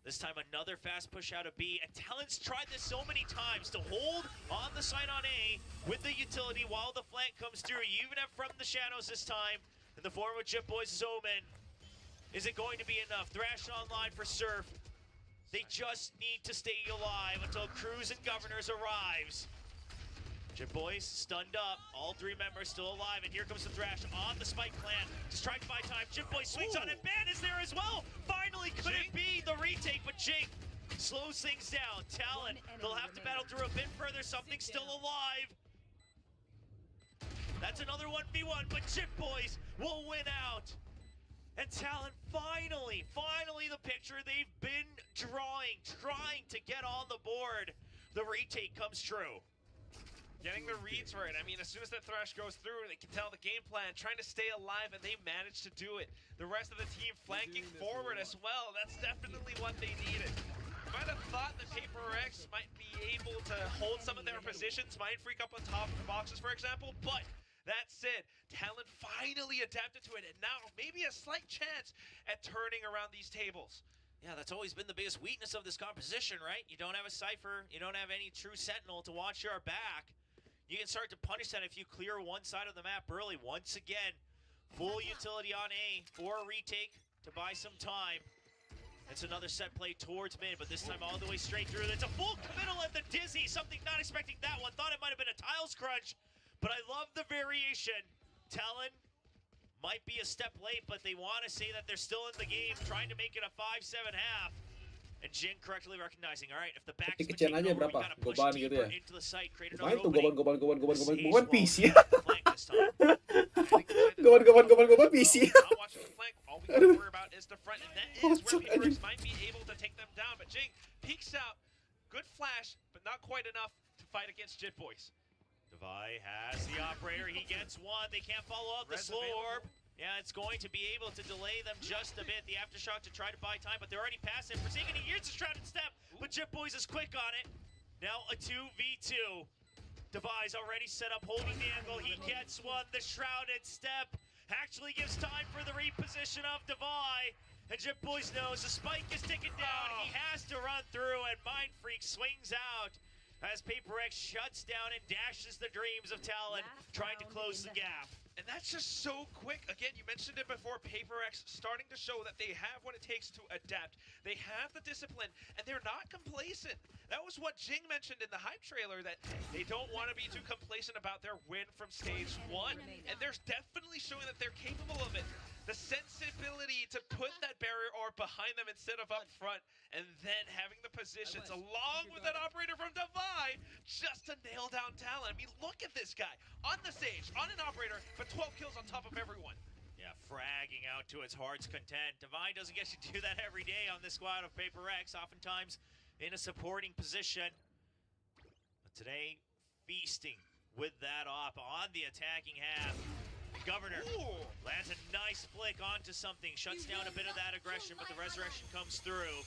This time another fast push out of B, and Talon's tried this so many times to hold on the side on A with the utility while the flank comes through. You even have from the shadows this time in the form of Jitboy's Zoman. Is it going to be enough? Thrash online for Surf. They just need to stay alive until Cruz and Governors arrives. Jitboy's stunned up. All three members still alive, and here comes the Thrash on the Spike clan. Just trying to buy time. Jitboy swings on it. Ban is there as well. Finally, could it be the retake? But Jink slows things down. Talon, they'll have to battle through a bit further. Something's still alive. That's another 1v1, but Jitboys will win out. And Talon finally the picture they've been trying to get on the board. The retake comes true. Getting the reads right. I mean, as soon as that Thrash goes through, they can tell the game plan, trying to stay alive, and they managed to do it. The rest of the team flanking forward as well. That's definitely what they needed. Might have thought that PRX might be able to hold some of their positions, Mind Freak up on top of the boxes, for example, but that said, Talon finally adapted to it, and now maybe a slight chance at turning around these tables. Yeah, that's always been the biggest weakness of this composition, right? You don't have a Cypher, you don't have any true Sentinel to watch your back. You can start to punish that if you clear one side of the map early. Once again, full utility on A for a retake to buy some time. It's another set play towards mid, but this time all the way straight through. It's a full committal at the Dizzy. Something not expecting that one. Thought it might have been a tiles crunch, but I love the variation. Talon might be a step late, but they want to say that they're still in the game, trying to make it a 5-7 half. And Jin correctly recognizing, all right, if the back's been taken over, we gotta push deeper into the site, create another opening. Goban PC. Goban PC. Not watching the flank, all we can worry about is the front, and that is where PRX might be able to take them down. But Jing peeks out, good flash, but not quite enough to fight against Jitboys. Devi has the operator, he gets one, they can't follow up the slow orb. Yeah, it's going to be able to delay them just a bit. The Aftershock to try to buy time, but they're already passive. Forsaken, he hears the Shrouded Step, but Jitboys is quick on it. Now a 2v2. Devi's already set up, holding the angle. He gets one. The Shrouded Step actually gives time for the reposition of Devi. And Jitboys knows the spike is ticking down. He has to run through, and Mind Freak swings out as PRX shuts down and dashes the dreams of Talon, trying to close the gap. And that's just so quick. Again, you mentioned it before, PRX starting to show that they have what it takes to adapt. They have the discipline, and they're not complacent. That was what Jing mentioned in the hype trailer, that they don't want to be too complacent about their win from stage 1. And they're definitely showing that they're capable of it. The sensibility to put that barrier orb behind them instead of up front, and then having the positions along with that operator from Devi just to nail down Talon. I mean, look at this guy on the stage, on an operator, but 12 kills on top of everyone. Yeah, fragging out to its heart's content. Devi doesn't get to do that every day on this squad of PRX, oftentimes in a supporting position. But today, feasting with that op on the attacking half. Governor lands a nice flick onto something, shuts down a bit of that aggression, but the resurrection comes through.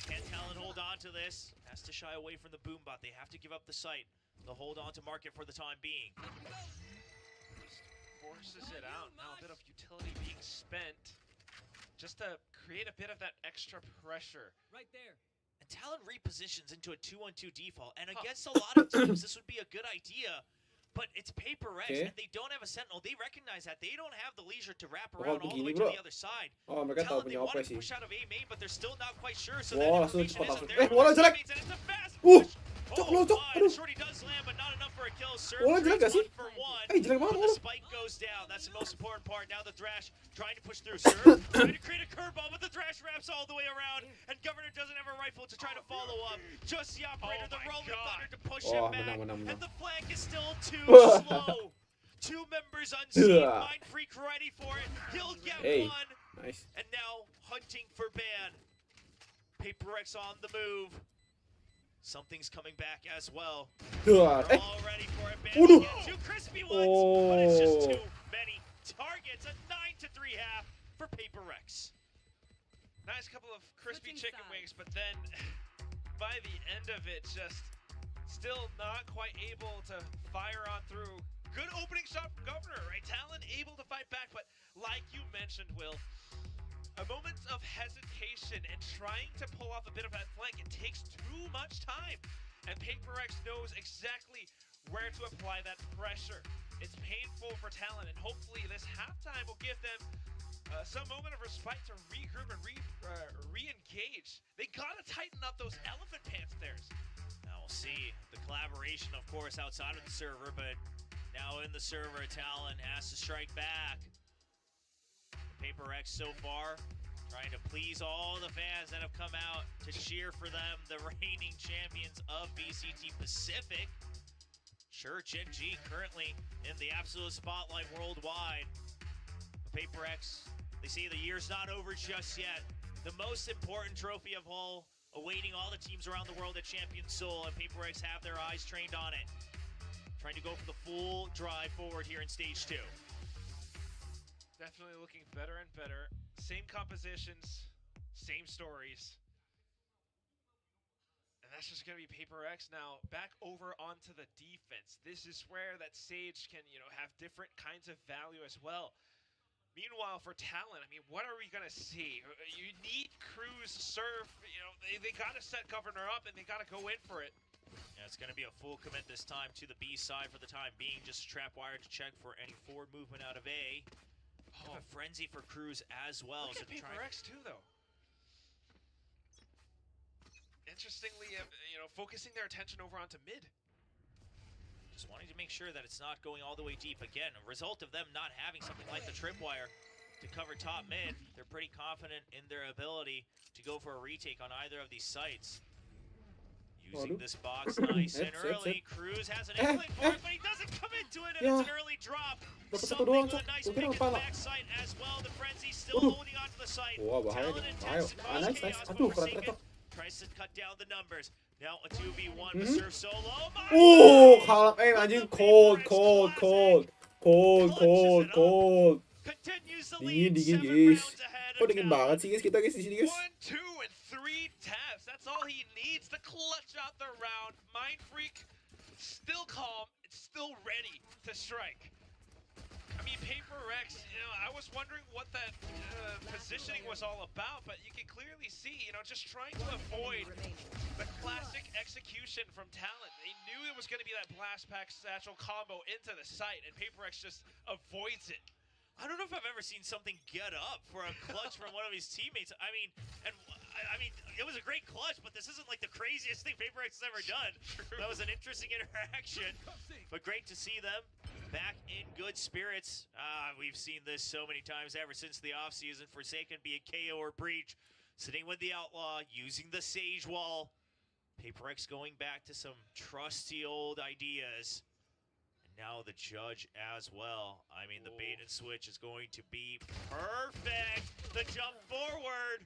Can Talon hold on to this? Has to shy away from the boombot. They have to give up the site. They'll hold on to market for the time being. Forces it out. Now a bit of utility being spent just to create a bit of that extra pressure. Right there. And Talon repositions into a 2-1-2 default, and against a lot of teams, this would be a good idea. But it's PRX, and they don't have a Sentinel. They recognize that. They don't have the leisure to wrap around all the way to the other side. Oh, mereka tahu Talon, they punya want OP to sih. push out of A main, but they're still not quite sure. So Wah, that langsung information cepat isn't langsung. there. Bola jelek. And it's a fast push. Cok lo, cok. My, Aduh. Shorty does land, but not enough for a kill. Bola jelek gak sih? Jelek banget The bola. spike goes down. That's the most important part. Now the Thrash trying to push through. Surf trying to create a curveball, but the Thrash wraps all the way around. And Governor doesn't have a rifle to try to follow up. Just the operator, the rolling thunder to push him back. And the flank is still too slow. Two members unseen. Mind Freak ready for it. He'll get one. Nice. And now hunting for ban. PRX on the move. Something's coming back as well. They're all ready for it. Ban again. Two crispy ones, but it's just too many targets. A 9-3 half for PRX. Nice couple of crispy chicken wings, but then by the end of it, just still not quite able to fire on through. Good opening shot from Governor, right? Talon able to fight back, but like you mentioned, Will, a moment of hesitation and trying to pull off a bit of that flank, it takes too much time. And PRX knows exactly where to apply that pressure. It's painful for Talon, and hopefully this halftime will give them some moment of respite to regroup and re-engage. They gotta tighten up those elephant pants theirs. Now we'll see the collaboration, of course, outside of the server, but now in the server, Talon has to strike back. PRX so far trying to please all the fans that have come out to cheer for them, the reigning champions of BCT Pacific. Sure, Gen G currently in the absolute spotlight worldwide. PRX, they say the year's not over just yet. The most important trophy of all, awaiting all the teams around the world at Champion Seoul, and PRX have their eyes trained on it. Trying to go for the full drive forward here in stage 2. Definitely looking better and better. Same compositions, same stories. And that's just going to be PRX now back over onto the defense. This is where that Sage can, have different kinds of value as well. Meanwhile, for Talon, I mean, what are we going to see? You need Cruz serve. They got to set Governor up, and they got to go in for it. Yeah, it's going to be a full commit this time to the B side for the time being. Just a trap wire to check for any forward movement out of A. Oh, a frenzy for Cruz as well. Look at PRX too, though. Interestingly, focusing their attention over onto mid. Just wanting to make sure that it's not going all the way deep. Again, a result of them not having something like the tripwire to cover top mid. They're pretty confident in their ability to go for a retake on either of these sites. Using this box nice and early. Cruz has an inkling for it, but he doesn't come into it, and it's an early drop. Something with a nice pick at the backside as well. The frenzy still holding onto the site. Talon intends to cause chaos, but Forsaken tries to cut down the numbers. Now a 2v1, but serve solo. Kalap aim anjing, cold. Dingin guys. Kok dingin banget sih guys, kita guys di sini guys. 1, 2, and 3 taps. That's all he needs to clutch out the round. Mind Freak still calm, still ready to strike. I mean, PRX, I was wondering what that positioning was all about, but you can clearly see, just trying to avoid the classic execution from Talon. They knew it was going to be that blast pack satchel combo into the site, and PRX just avoids it. I don't know if I've ever seen something get up for a clutch from one of his teammates. I mean, it was a great clutch, but this isn't like the craziest thing PRX has ever done. That was an interesting interaction, but great to see them back in good spirits. We've seen this so many times ever since the offseason. Forsaken, be it KO or Breach, sitting with the Outlaw, using the Sage Wall. PRX going back to some trusty old ideas. Now the judge as well. I mean, the bait and switch is going to be perfect. The jump forward.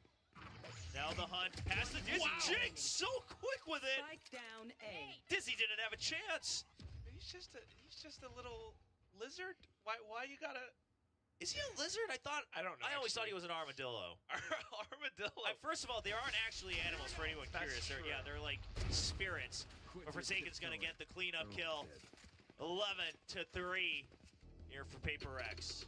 Now the hunt past the Dizzy. Wow. Jing so quick with it. Down A. Dizzy didn't have a chance. He's just a little lizard. Why you gotta? Is he a lizard? I don't know. I always thought he was an armadillo. Armadillo. First of all, they aren't actually animals for anyone curious. They're like spirits. But Forsaken's gonna get the cleanup kill. 11-3 here for PRX.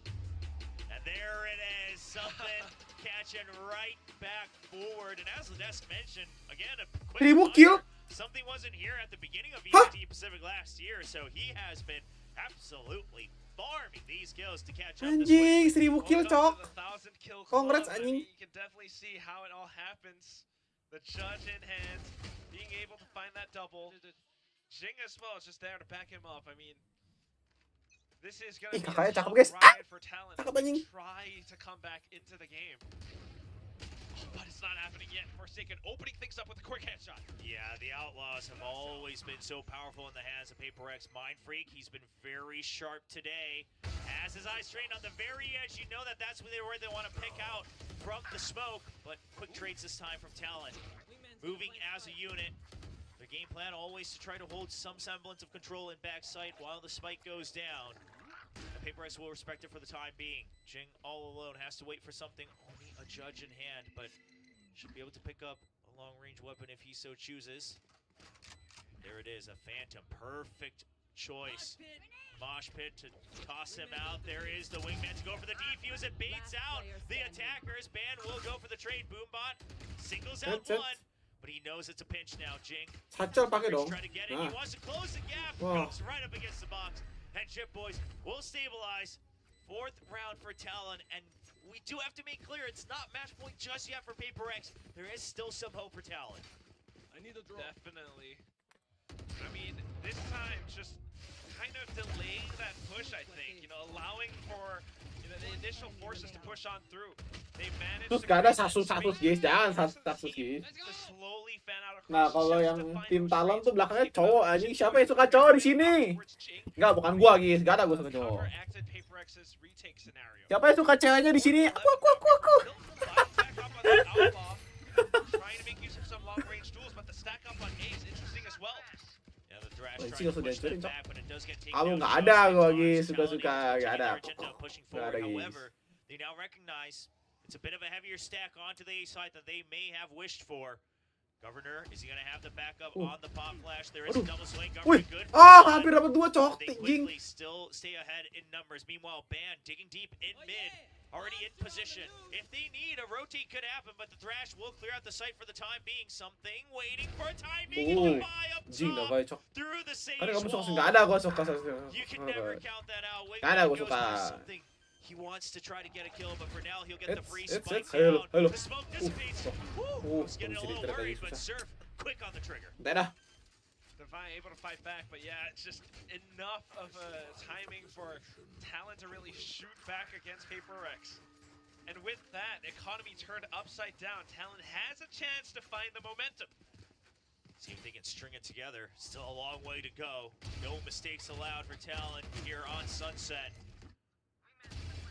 And there it is, something catching right back forward. And as Ledesk mentioned, again, a quick reminder, something wasn't here at the beginning of BCT Pacific last year, so he has been absolutely farming these kills to catch up. Anjing, 1000 kill, cok. 1,000 kill Congrats, club. anjing. You can definitely see how it all happens. The judge in hand, being able to find that double. Jing as well is just there to back him up. I mean, this is going to be a tough ride for Talon. Try to come back into the game. But it's not happening yet. Forsaken opening things up with a quick headshot. Yeah, the Outlaws have always been so powerful in the hands of PRX. Mind Freak, he's been very sharp today. Has his eyes trained on the very edge. You know that's where they want to pick out from the smoke. But quick trades this time from Talon. Moving as a unit. Their game plan always to try to hold some semblance of control in backside while the spike goes down. The PRX will respect it for the time being. Jing all alone has to wait for something, only a judge in hand, but Should be able to pick up a long-range weapon if he so chooses. There it is, a Phantom. Perfect choice. Mosh pit to toss him out. There is the wingman to go for the defuse. It baits out the attackers. Ban will go for the trade. Boombot singles out one, but he knows it's a pinch now. Jing. 사짤 빠게 너. Trying to get it. He wants to close the gap. Wow. Goes right up against the box. And Chip Boys will stabilize. Fourth round for Talon, and we do have to make clear it's not match point just yet for PRX. There is still some hope for Talon. I need a draw. Definitely. I mean, this time just kind of delaying that push, I think. You know, allowing for the initial forces to push on through. They managed Terus to gak ada sasus guys, jangan sasus guys. slowly fan out across Nah, kalau yang tim Talon tuh belakangnya cowok anjing. Siapa yang suka cowok di sini? Enggak, bukan gua guys. Gak ada gua suka cowok. Siapa yang suka ceweknya di sini? Aku. Sih gak usah dihancurin, cok. Kamu nggak ada gua guys, suka-suka nggak ada. Nggak ada guys. They now recognize it's a bit of a heavier stack onto the A side than they may have wished for. Governor, is he gonna have the backup on the pop flash? There is a double swing. Governor good. Hampir dapat 2 cok. They quickly still stay ahead in numbers. Meanwhile, Ban digging deep in mid, already in position. If they need a rotate, could happen, but the Thrash will clear out the site for the time being. Something waiting for a timing. Jing dah baik cok. Through the sage Karena kamu suka wall. nggak ada gua suka. You can never count that out. Nggak ada gua Goes suka. for something. He wants to try to get a kill, but for now he'll get the free It's spike halo. down. The smoke dissipates. Woo! Was getting a little worried, but Surf quick on the trigger. Dah. Divine able to fight back, but yeah, it's just enough of a timing for Talon to really shoot back against PRX. And with that, economy turned upside down. Talon has a chance to find the momentum. See if they can string it together. Still a long way to go. No mistakes allowed for Talon here on Sunset.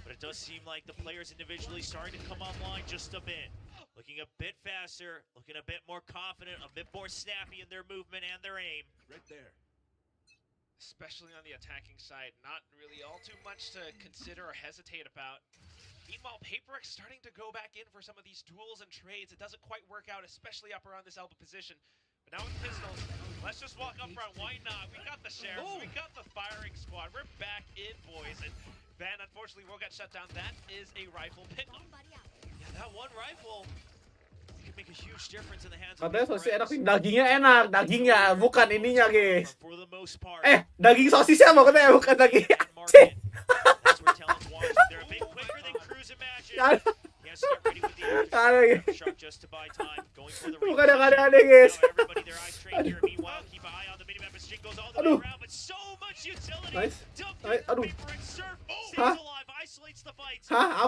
But it does seem like the players individually starting to come online just a bit. Looking a bit faster, looking a bit more confident, a bit more snappy in their movement and their aim. Right there. Especially on the attacking side, not really all too much to consider or hesitate about. Meanwhile, PRX starting to go back in for some of these duels and trades. It doesn't quite work out, especially up around this elbow position. But now with pistols, let's just walk up front. Why not? We got the sheriff, we got the firing squad. We're back in, boys. And Van, unfortunately, will get shut down. That is a rifle pickup. Yeah, that one rifle could make a huge difference in the hands of Katanya sosis enak sih, dagingnya enak, dagingnya bukan ininya guys. for the most part. Daging sosisnya mau katanya bukan daging. That's where Talon's watching. They're a bit quicker than Cruz imagined. He has to get ready with the shot just to buy time. Going for the bukan yang aneh-aneh guys. Everybody their eyes trained here. Meanwhile, keep an eye on the minimap as Jing goes all the way around, but so much utility. Nice. Aduh. Hah?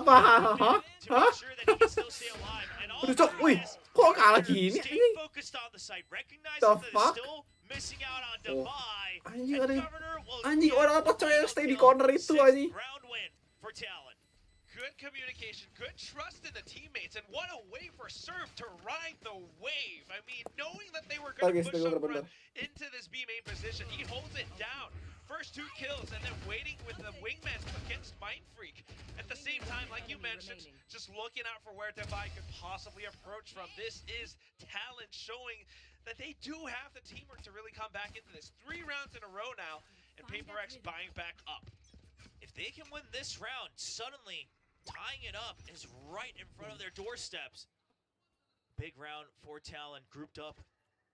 Apa? Hah? Aduh cok, wih, kok kalah gini? The fuck? Anjing orang apa coy yang stay di corner itu anjing? Good communication, good trust in the teammates, and what a way for Surf to ride the wave. I mean, knowing that they were going to push up front into this B main position, he holds it down. First 2 kills, and then waiting with the wingman against Mind Freak. At the same time, like you mentioned, just looking out for where Divide could possibly approach from. This is Talon showing that they do have the teamwork to really come back into this. 3 rounds in a row now, and PRX buying back up. If they can win this round, suddenly tying it up is right in front of their doorsteps. Big round for Talon, grouped up.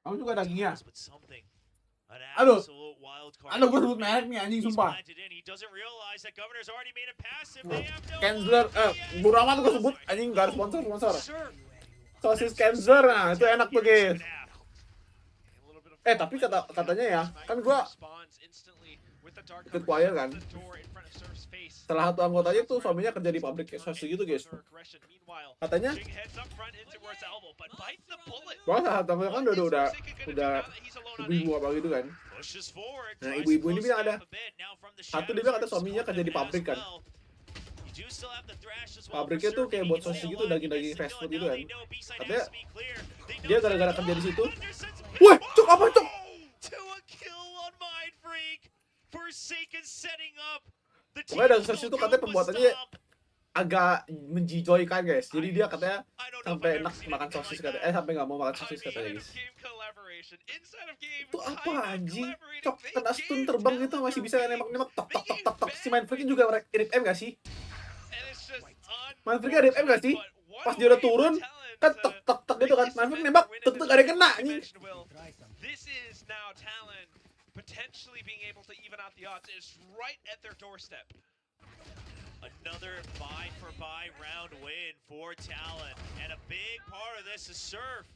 Kamu juga dagingnya? But something. An Aduh, absolute wild card. gue sebut mereknya anjing sumpah. He doesn't realize that Governor's already made a passive. They have no Kenzler, Buraman gue sebut anjing gak ada sponsor. Sosis Kenzler, nah itu enak tuh guys. Tapi katanya ya, kan gue ikut choir kan. Salah satu anggotanya tuh suaminya kerja di pabrik sosis gitu guys. Katanya, gua salah satu anggotanya kan udah ibu-ibu apa gitu kan. Nah ibu-ibu ini bilang ada satu, dia bilang kata suaminya kerja di pabrik kan. Pabriknya tuh kayak buat sosis gitu, daging-daging fast food gitu kan. Katanya dia gara-gara kerja di situ. Wah, cok apa cok? Pokoknya dari sosis itu katanya pembuatannya agak menjijoykan guys. Jadi dia katanya sampai enak makan sosis katanya. Sampai nggak mau makan sosis katanya guys. Itu apa anjing? Cok kena stun terbang gitu masih bisa nembak-nembak tok tok tok tok tok. Si main freaking juga irit M gak sih? Main freaking irit M gak sih? Pas dia udah turun kan tok tok tok gitu kan. Main freaking nembak tek tek ada yang kena anjing. This is now Talon potentially being able to even out the odds is right at their doorstep. Another buy-for-buy round win for Talon, and a big part of this is Surf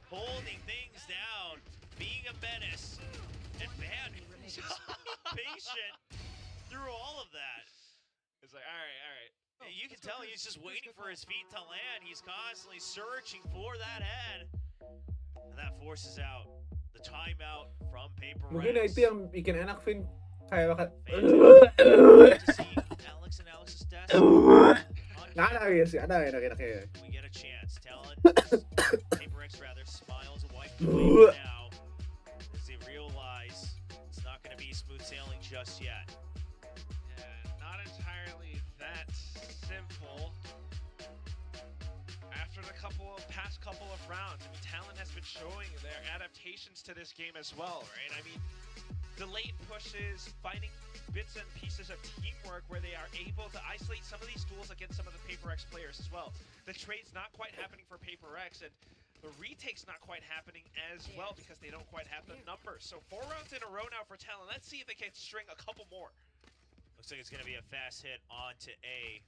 holding things down, being a menace, and man, patient through all of that. It's like, all right. You can tell he's just waiting for his feet to land. He's constantly searching for that head, and that forces out the timeout from PRX. Mungkin itu yang bikin enak, Vin. Kayak makan. Alex and Alex's desk. Nggak ada ya sih, ada enaknya. We get a chance. Talon, PRX rather, smiles and wipes away now as they realize it's not going to be smooth sailing just yet. Not entirely that simple. After the past couple of rounds, I mean, Talon has been showing their adaptations to this game as well, right? I mean, the late pushes, finding bits and pieces of teamwork where they are able to isolate some of these duels against some of the PRX players as well. The trade's not quite happening for PRX, and the retake's not quite happening as well because they don't quite have the numbers. So 4 rounds in a row now for Talon. Let's see if they can string a couple more. Looks like it's going to be a fast hit onto A.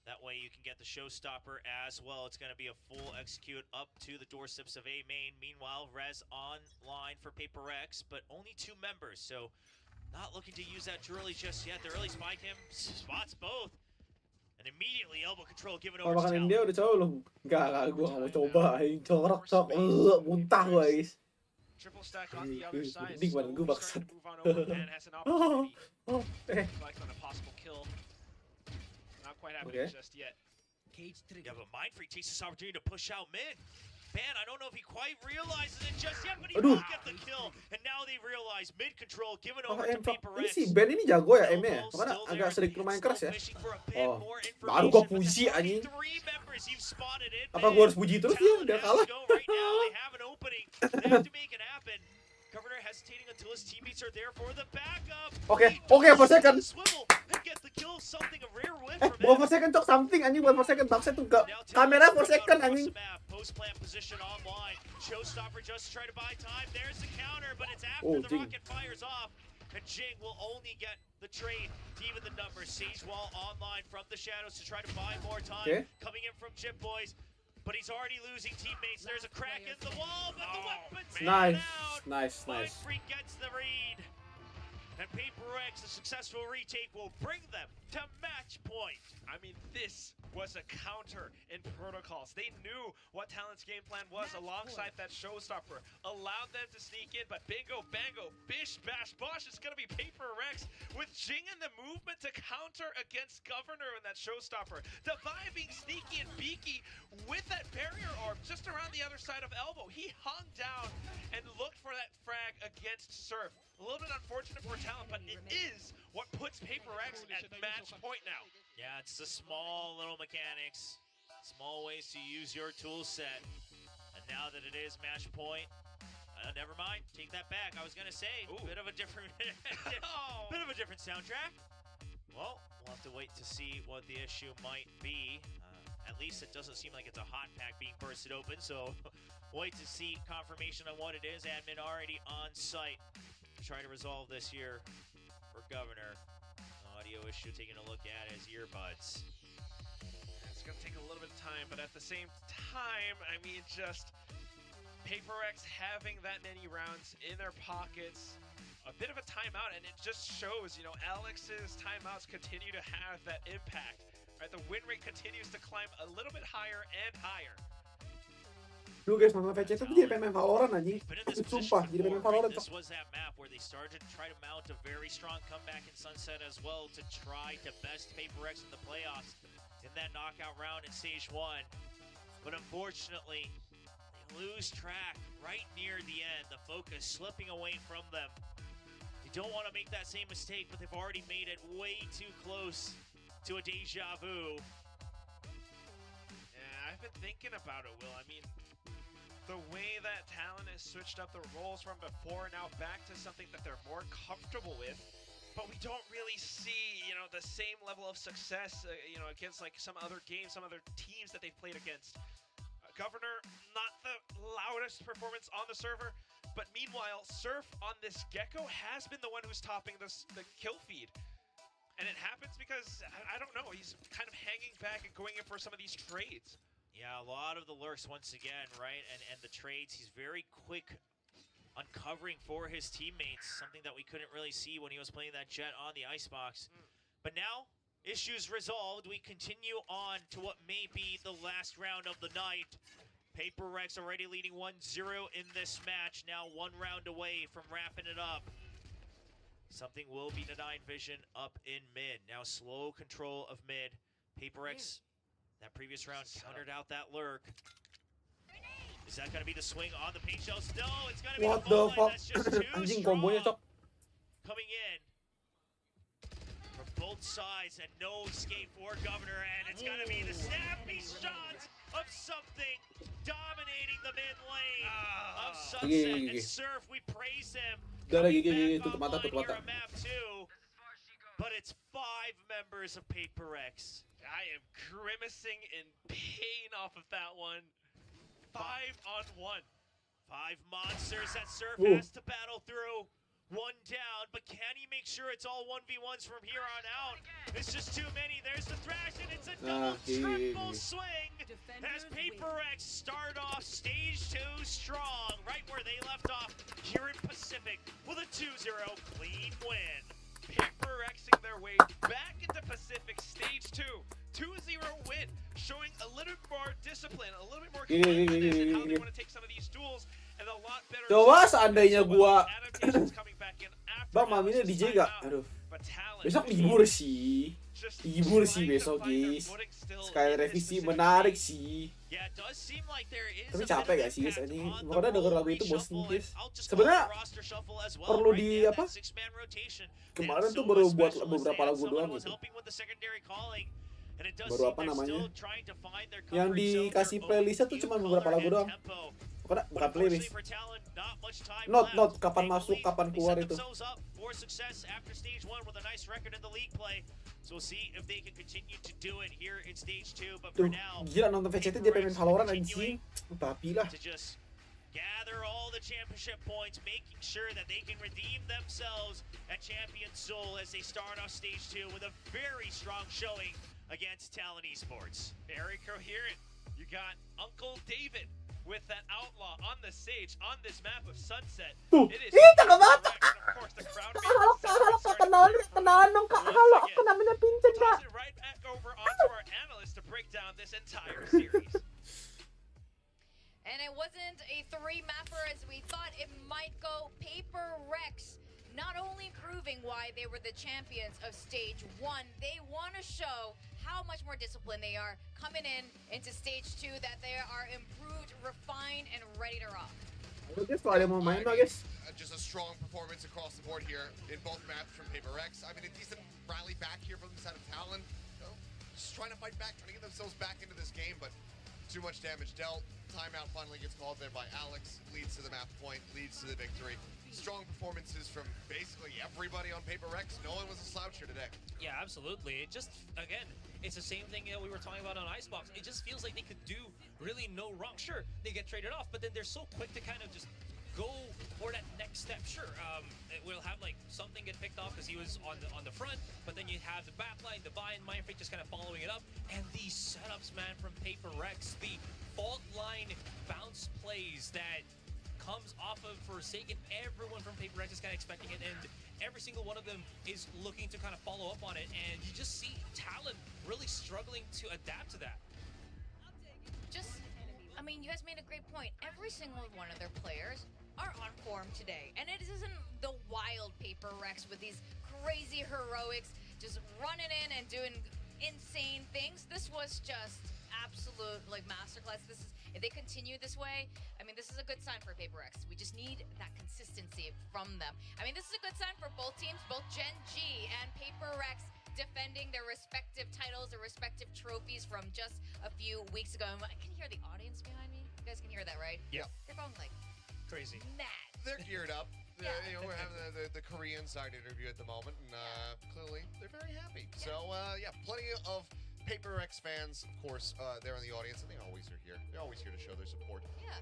That way you can get the showstopper as well. It's going to be a full execute up to the doorsteps of A main. Meanwhile, Rez online for PRX, but only 2 members, so not looking to use that too early just yet. The early spike him spots both, and immediately elbow control given over to Makanin Talon. dia udah coba belum? Enggak, gue nggak mau coba. Corok cok, muntah guys. Triple stack on the other side. Mending badan gue baksat. Has an opportunity. Like on a possible kill. Not quite happening just yet. Yeah, but Mind Freak takes this opportunity to push out mid. Man, I don't know if he quite realizes it just yet, but he will get the kill. And now they realize mid control given over to Ini PRX. si Ben ini jago ya M-nya, makanya agak sedikit lumayan keras ya. Oh, baru gua puji anjing. Apa gua harus puji terus ya? Udah kalah. Governor hesitating until his teammates are there for the backup. Oke, for second. Bukan for second cok, something anjing, bukan for second. Bangsa tuh ke kamera for second anjing. Post plant position online. Showstopper just try to buy time. There's the counter, but it's after the rocket fires off. And Jing will only get the trade to even the numbers. Sage Wall online from the shadows to try to buy more time. Coming in from Chip Boys. But he's already losing teammates. There's a crack in the wall, but the weapon's Nice. Mind Freak gets the read. And PRX, a successful retake, will bring them to match point. I mean, this was a counter in protocols. They knew what Talon's game plan was alongside that showstopper. Allowed them to sneak in, but bingo, bango, bish, bash, bosh, it's going to be PRX with Jing in the movement to counter against Governor and that showstopper. Divine being sneaky and beaky with that barrier orb just around the other side of Elbow. He hung down and looked for that frag against Surf. A little bit unfortunate for Talon, but it is what puts PRX at match point now. Yeah, it's the small little mechanics, small ways to use your tool set. And now that it is match point, never mind, take that back. I was gonna say, bit of a different soundtrack. Well, we'll have to wait to see what the issue might be. At least it doesn't seem like it's a hot pack being bursted open, so wait to see confirmation on what it is. Admin already on site. Try to resolve this here for Governor. Audio issue, taking a look at his earbuds. It's going to take a little bit of time, but at the same time, I mean, just PRX having that many rounds in their pockets, a bit of a timeout, and it just shows, you know, Alex's timeouts continue to have that impact. Right, the win rate continues to climb a little bit higher and higher. Lu guys, Mama VC tuh jadi pengen main Valorant anjing. Sumpah, jadi pengen main Valorant. This was that map where they started to try to mount a very strong comeback in Sunset as well to try to best PRX in the playoffs in that knockout round in Stage 1. But unfortunately, they lose track right near the end. The focus slipping away from them. They don't want to make that same mistake, but they've already made it way too close to a deja vu. I been thinking about it, Will. I mean, the way that Talon has switched up the roles from before, now back to something that they're more comfortable with, but we don't really see, you know, the same level of success, you know, against like some other games, some other teams that they've played against. Governor, not the loudest performance on the server, but meanwhile, Surf on this Gecko has been the one who's topping the kill feed. And it happens because, I don't know, he's kind of hanging back and going in for some of these trades. Yeah, a lot of the lurks once again, right? And the trades, he's very quick uncovering for his teammates, something that we couldn't really see when he was playing that Jet on the Icebox. But now, issues resolved, we continue on to what may be the last round of the night. PRX already leading 1-0 in this match, now 1 round away from wrapping it up. Something will be denied vision up in mid. Now slow control of mid. PRX, that previous round, countered out that lurk. Is that going to be the swing on the paint shells? No, it's going to be What the the ball line. fuck? That's just too Anjing strong. kombonya, Cok. Coming in from both sides and no escape for Governor, and it's going to be the snappy shots of something dominating the mid lane of Sunset and Surf. We praise him. Tutup mata. Map 2, but it's 5 members of PRX. I am grimacing in pain off of that one. 5-on-1. 5 monsters that Surf has to battle through. 1 down, but can he make sure it's all 1v1s from here on out? It's just too many. There's the thrash, and it's a double triple swing as PRX start off stage 2 strong, right where they left off here in Pacific with a 2-0 clean win. PRXing their way back into Pacific stage 2. 2-0 win, showing a little more discipline, a little bit more confidence in how they want to take some of these duels, and a lot better. Coba seandainya gua Bang, maminya DJ gak? Aduh. Besok libur sih. Libur sih besok, guys. Sekali revisi menarik sih. Tapi capek gak sih, guys? Ini makanya denger lagu itu bosen, guys. Sebenarnya perlu di apa? Kemarin tuh baru buat beberapa lagu doang gitu. Baru apa namanya? Yang dikasih playlistnya tuh cuma beberapa lagu doang. Bukan playlist. Not kapan masuk, kapan keluar itu. Tuh, gila nonton VCT dia pengen Valorant anjing. Tapi lah. Gather all the championship points, making sure that they can redeem themselves at Champion Soul as they start off stage 2 with a very strong showing against Talon Esports. Very coherent. You got Uncle David with that outlaw on the stage on this map of Sunset. It is taga bata. Kenalan dong Kak. Halo, namanya Pincen, Kak. Right back over onto our analyst to break down this entire series. And it wasn't a 3-mapper as we thought it might go. PRX not only proving why they were the champions of stage 1, they want to show how much more disciplined they are coming into stage 2, that they are improved, refined, and ready to rock. Guys, kalau ada mau main lah, guys. Just a strong performance across the board here in both maps from PRX. I mean, a decent rally back here from the side of Talon. You know, just trying to fight back, trying to get themselves back into this game, but too much damage dealt. Timeout finally gets called there by Alex, leads to the map point, leads to the victory. Strong performances from basically everybody on PRX. No one was a slouch here today. Yeah, absolutely. It just, again, it's the same thing we were talking about on Icebox. It just feels like they could do really no wrong. Sure, they get traded off, but then they're so quick to kind of just go for that next step. Sure, we'll have like something get picked off because he was on the front, but then you have the backline, the buy and Mindfreak just kind of following it up, and these setups, man, from PRX, the fault line bounce plays that comes off of Forsaken. Everyone from PRX is kind of expecting it, and every single one of them is looking to kind of follow up on it, and you just see Talon really struggling to adapt to that. I mean, you guys made a great point. Every single one of their players are on form today, and it isn't the wild PRX with these crazy heroics just running in and doing insane things. This was just absolute like masterclass. This is If they continue this way, I mean, this is a good sign for PRX. We just need that consistency from them. I mean, this is a good sign for both teams, both Gen G and PRX, defending their respective titles, their respective trophies from just a few weeks ago. I can hear the audience behind me. You guys can hear that, right? Yeah. They're going like crazy. Mad. They're geared up. Yeah. You know, we're having the Korean side interview at the moment, and clearly they're very happy. Yeah. So, plenty of PRX fans, of course, there in the audience, and they always are here. They're always here to show their support. Yeah.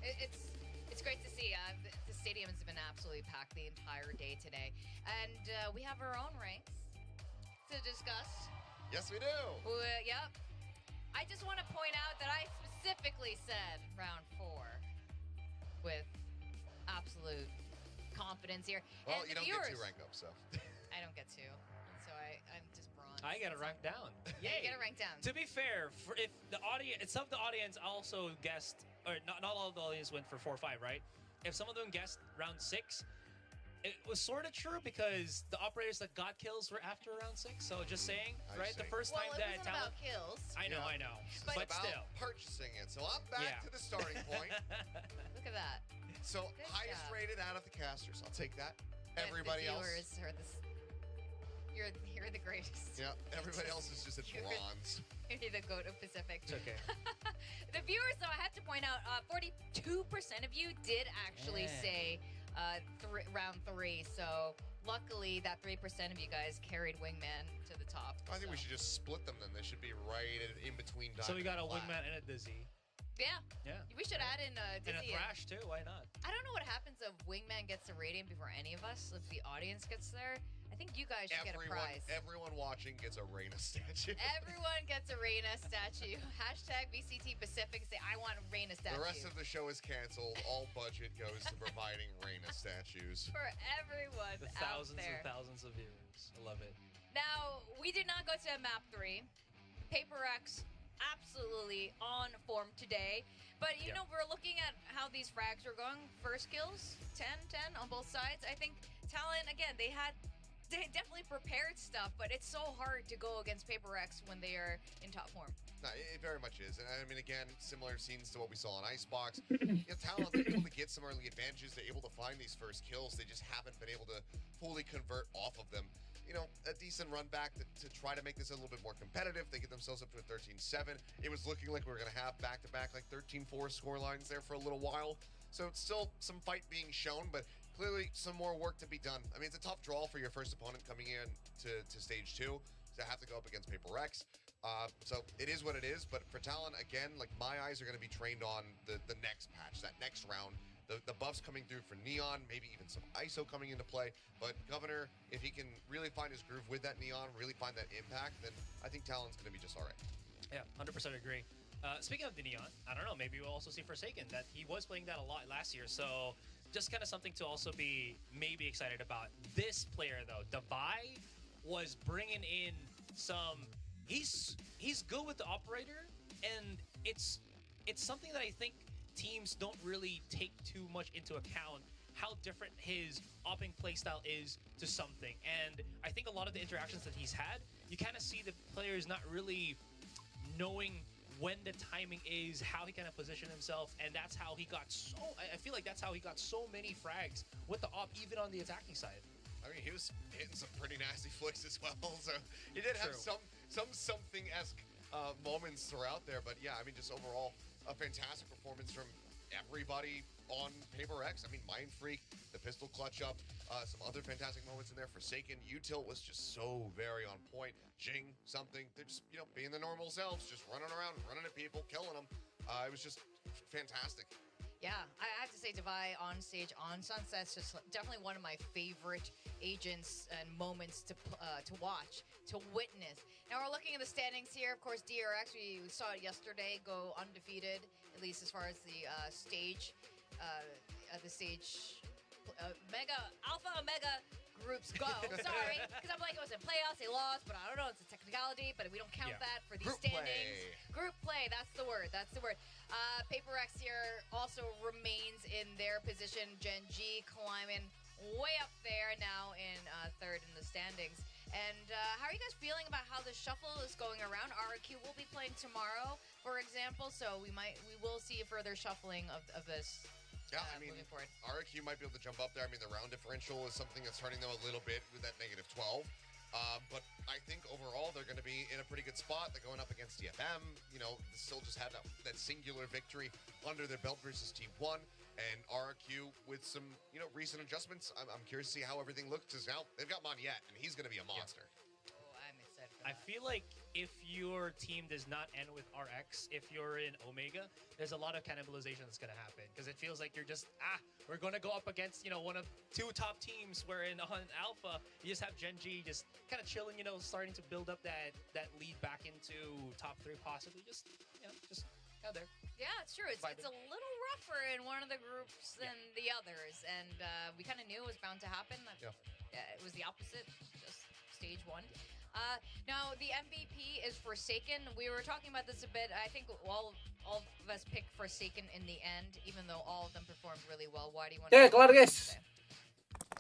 It's great to see. The stadium has been absolutely packed the entire day today, and we have our own ranks to discuss. Yes, we do. Yep. I just want to point out that I specifically said round 4 with absolute confidence here. Well, and you don't viewers, get 2 rank up, so. I don't get 2, so I'm just bronze. I get a rank down. Yeah, you get a rank down. To be fair, if the audience, some of the audience also guessed, or not all of the audience went for 4 or 5, right? If some of them guessed round 6, it was sort of true because the operators that got kills were after round 6. So just saying, right? The first time it that wasn't about kills. I know. It's But about still. purchasing it. So I'm back to the starting point. Look at that. So Good highest job. rated out of the casters. I'll take that. And Everybody the else. viewers are you're the greatest. Yeah, everybody else is just a bronze. You're the goat of Pacific. It's okay. The viewers, though, I have to point out, 42% of you did actually say round 3. So luckily, that 3% of you guys carried Wingman to the top. I think we should just split them then. They should be right in between. So we got a Diamond and Wingman and a Dizzy. Yeah. Yeah. We should add in And a Dizzy. Thrash too. Why not? I don't know what happens if Wingman gets a rating before any of us, if the audience gets there. I think you guys should get a prize. Everyone watching gets a Reyna statue. Everyone gets a Reyna statue. Hashtag BCT Pacific. Say, I want a Reyna statue. The rest of the show is canceled. All budget goes to providing Reyna statues. For everyone The out thousands there. and thousands of viewers. I love it. Now, we did not go to map 3. PRX absolutely on form today. But, you know, we're looking at how these frags are going. First kills, 10-10 on both sides. I think Talon, again, they definitely prepared stuff, but it's so hard to go against PRX when they are in top form. No, it very much is. And I mean, again, similar scenes to what we saw on Icebox. Talon, they're able to get some early advantages. They're able to find these first kills. They just haven't been able to fully convert off of them. You know, a decent run back to try to make this a little bit more competitive. They get themselves up to a 13-7. It was looking like we were going to have back-to-back, like 13-4 score lines there for a little while. So it's still some fight being shown, but clearly some more work to be done. I mean, it's a tough draw for your first opponent coming in to stage 2 to have to go up against PRX. So it is what it is, but for Talon, again, like my eyes are going to be trained on the next patch, that next round. The buffs coming through for Neon, maybe even some ISO coming into play. But Governor, if he can really find his groove with that Neon, really find that impact, then I think Talon's going to be just all right. Yeah, 100% agree. Speaking of the Neon, I don't know, maybe we'll also see Forsaken, that he was playing that a lot last year. So just kind of something to also be maybe excited about. This player, though, Davai, was bringing in some... He's good with the operator, and it's something that I think teams don't really take too much into account, how different his opping playstyle is to something. And I think a lot of the interactions that he's had, you kind of see the players not really knowing when the timing is, how he kind of position himself, and that's how he got so... I feel like that's how he got so many frags with the op, even on the attacking side. I mean, he was hitting some pretty nasty flicks as well, so he did have some something-esque moments throughout there, but yeah, I mean, just overall, a fantastic performance from everybody on PRX. I mean, Mind Freak, the pistol clutch up, some other fantastic moments in there. Forsaken, Util was just so very on point. Jing, something, they're just, you know, being the normal selves, just running around, running at people, killing them. It was just fantastic. Yeah, I have to say, Davai on stage on Sunset's just definitely one of my favorite agents and moments to watch, to witness. Now we're looking at the standings here. Of course, DRX, we saw it yesterday, go undefeated, at least as far as the stage, Mega, Alpha, Omega groups go. Sorry, because I'm like, it was in playoffs, they lost, but I don't know, it's a technicality, but we don't count that for these standings. Group play, that's the word. PRX here also remains in their position. Gen G climbing way up there now in third in the standings. And how are you guys feeling about how the shuffle is going around? RQ will be playing tomorrow. for example. So we will see a further shuffling of this. Yeah, I mean, moving forward. RQ might be able to jump up there. I mean, the round differential is something that's hurting them a little bit with that -12. But I think overall they're going to be in a pretty good spot. They're going up against DFM. You know, they still just had that singular victory under their belt versus T1. And RQ with some, you know, recent adjustments. I'm curious to see how everything looks, because now they've got Moniette, and he's going to be a monster. Oh, I'm excited for I that. feel like if your team does not end with RX, if you're in Omega, there's a lot of cannibalization that's going to happen. Because it feels like you're just, we're going to go up against, you know, one of two top teams, wherein on Alpha, you just have Gen G just kind of chilling, you know, starting to build up that lead back into top 3 possibly. Just, you know, just out there. Yeah, it's true. It's a little rougher in one of the groups than the others, and we kind of knew it was bound to happen. It was the opposite, just stage 1. Now, the MVP is Forsaken. We were talking about this a bit. I think all of us picked Forsaken in the end, even though all of them performed really well. Why do you want Oke, kelar guys.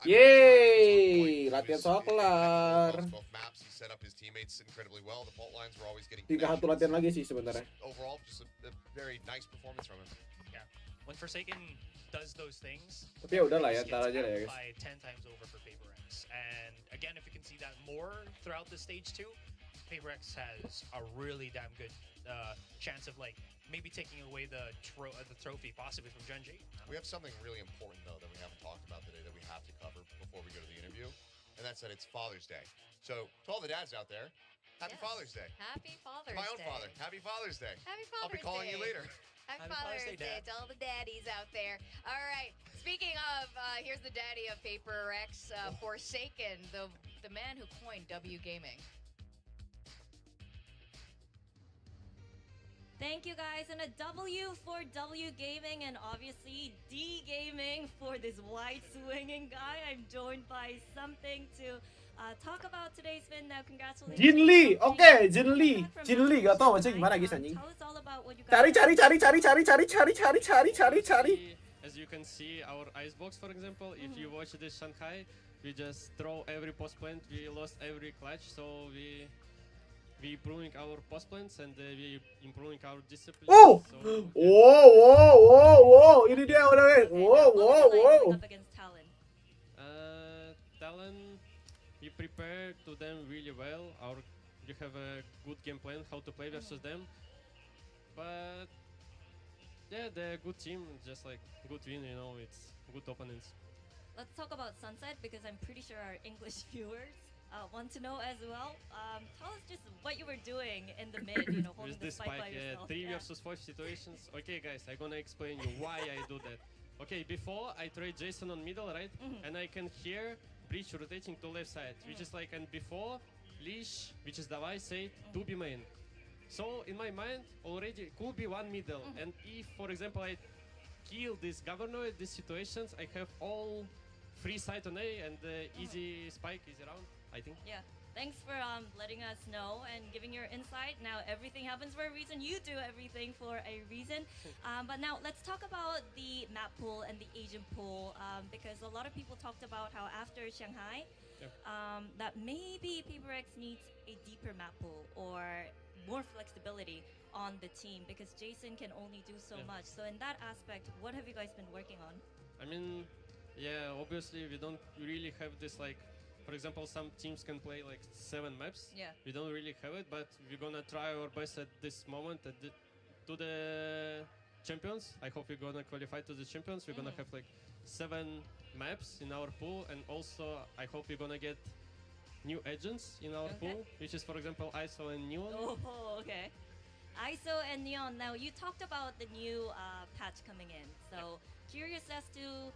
Yeay, latihan soal kelar. Both maps, he set up his teammates incredibly well. The fault lines were always getting 3-1 latihan lagi sih sebenarnya. Overall, just a very nice performance from him. Yeah. When Forsaken does those things, Tapi ya udahlah ya, ntar aja lah ya guys. by 10 times over for PRX. And again, if you can see that more throughout the stage 2, PRX has a really damn good chance of like maybe taking away the trophy possibly from Gen G. We have something really important though that we haven't talked about today that we have to cover before we go to the interview, and that's that it's Father's Day. So to all the dads out there, Happy Father's Day. Happy Father's My own Day. father. Happy Father's Day. Happy Father's Day. I'll be calling you later. Happy Father's Day to all the daddies out there. All right. Speaking of, here's the daddy of PRX, Forsaken, the man who coined W Gaming. Thank you guys, and a W for W Gaming, and obviously D Gaming for this wide swinging guy. I'm joined by something to talk about today's win. Now, congratulations. Jin Lee, oke, Jin Lee, gak tau bacanya gimana guys anjing. Tell us all about what you Cari. As you can see, our icebox, for example, if you watch this Shanghai, we just throw every post plant. We lost every clutch, so we improving our post plants and we improving our discipline. Oh, so, wow, ini dia udah guys. Wow. Up against TALON. TALON, we prepare to them really well. You have a good game plan how to play versus them, but yeah, they're a good team. Just like good win, you know, it's good opponents. Let's talk about Sunset because I'm pretty sure our English viewers want to know as well. Tell us just what you were doing in the mid, you know, holding With the this spike spike, by yourself. 3 versus 4 situations. Okay, guys, I'm gonna explain you why I do that. Okay, before I trade Jason on middle, right? And I can hear Breach rotating to left side, which is like, and before Leash, which is Davai, say 2B main. So in my mind, already could be one middle. And if, for example, I kill this governor in these situations, I have all free side on A and easy spike, easy round, I think. Yeah. Thanks for letting us know and giving your insight. Now, everything happens for a reason. You do everything for a reason. But now, let's talk about the map pool and the Asian pool because a lot of people talked about how after Shanghai, that maybe PRX needs a deeper map pool or more flexibility on the team because Jason can only do so much. So in that aspect, what have you guys been working on? I mean, yeah, obviously we don't really have this like, for example, some teams can play like 7 maps. Yeah. We don't really have it, but we're gonna try our best at this moment to the champions. I hope we're gonna qualify to the champions. We're gonna have like 7 maps in our pool, and also I hope we're gonna get new agents in our pool, which is, for example, ISO and Neon. Oh, okay. ISO and Neon. Now, you talked about the new patch coming in. So, curious as to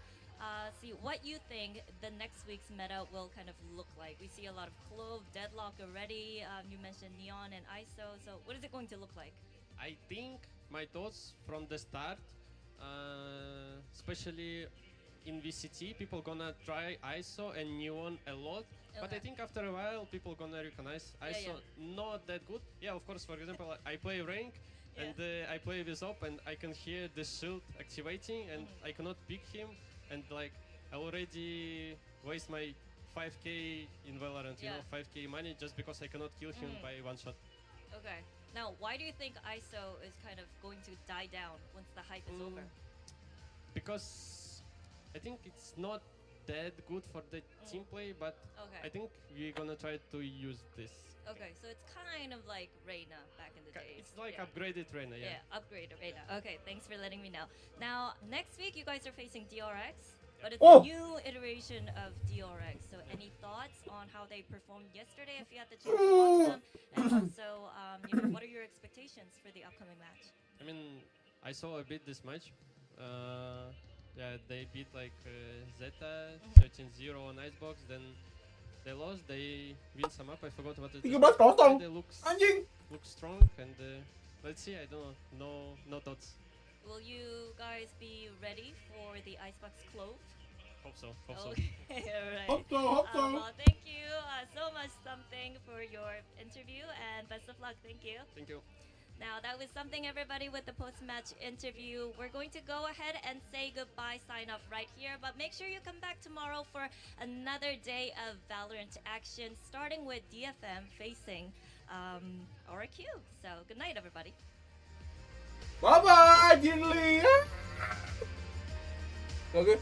see what you think the next week's meta will kind of look like. We see a lot of Clove, Deadlock already. You mentioned Neon and ISO. So, what is it going to look like? I think my thoughts from the start, especially in VCT, people gonna try ISO and Neon a lot. But I think after a while, people gonna recognize ISO not that good. Yeah, of course, for example, I play rank and I play with op and I can hear the shield activating and I cannot pick him. And like, I already waste my 5k in Valorant, you know, 5k money just because I cannot kill him by one shot. Okay. Now, why do you think ISO is kind of going to die down once the hype is over? Because I think it's not that good for the team play, but Okay. I think we're gonna try to use this. Okay, so it's kind of like Reina back in the days. It's like upgraded Reina, yeah. Yeah, upgraded Reina. Okay, thanks for letting me know. Now, next week you guys are facing DRX, but it's a new iteration of DRX. So any thoughts on how they performed yesterday if you had the chance to watch them? And also, what are your expectations for the upcoming match? I mean, I saw a bit this match. Yeah, they beat like Zeta 13-0 on Icebox, then they lost, they win some up, I forgot what it is. 13-0. They look strong, and let's see, I don't know, no thoughts. Will you guys be ready for the Icebox Clove? Hope so, hope so. Okay, alright. Hope so. Well, thank you so much, Something, for your interview, and best of luck. Thank you. Thank you. Now, that was Something, everybody, with the post-match interview. We're going to go ahead and say goodbye, sign off right here, but make sure you come back tomorrow for another day of Valorant action, starting with DFM facing RQ. So, good night, everybody. Bye-bye, Jinli. Okay.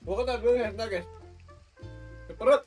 Gua kata dulu ya, guys. Ke perut.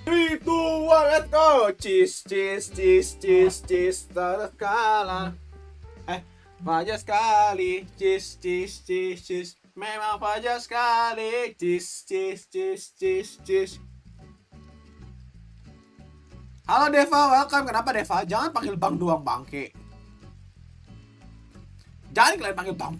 3, 2, 1, let's go. Cheese, tak kalah. Fajar sekali. Cheese. Memang fajar sekali. Cheese. Halo Deva, welcome. Kenapa Deva? Jangan panggil Bang doang, bangke. Jangan kalian panggil Bang.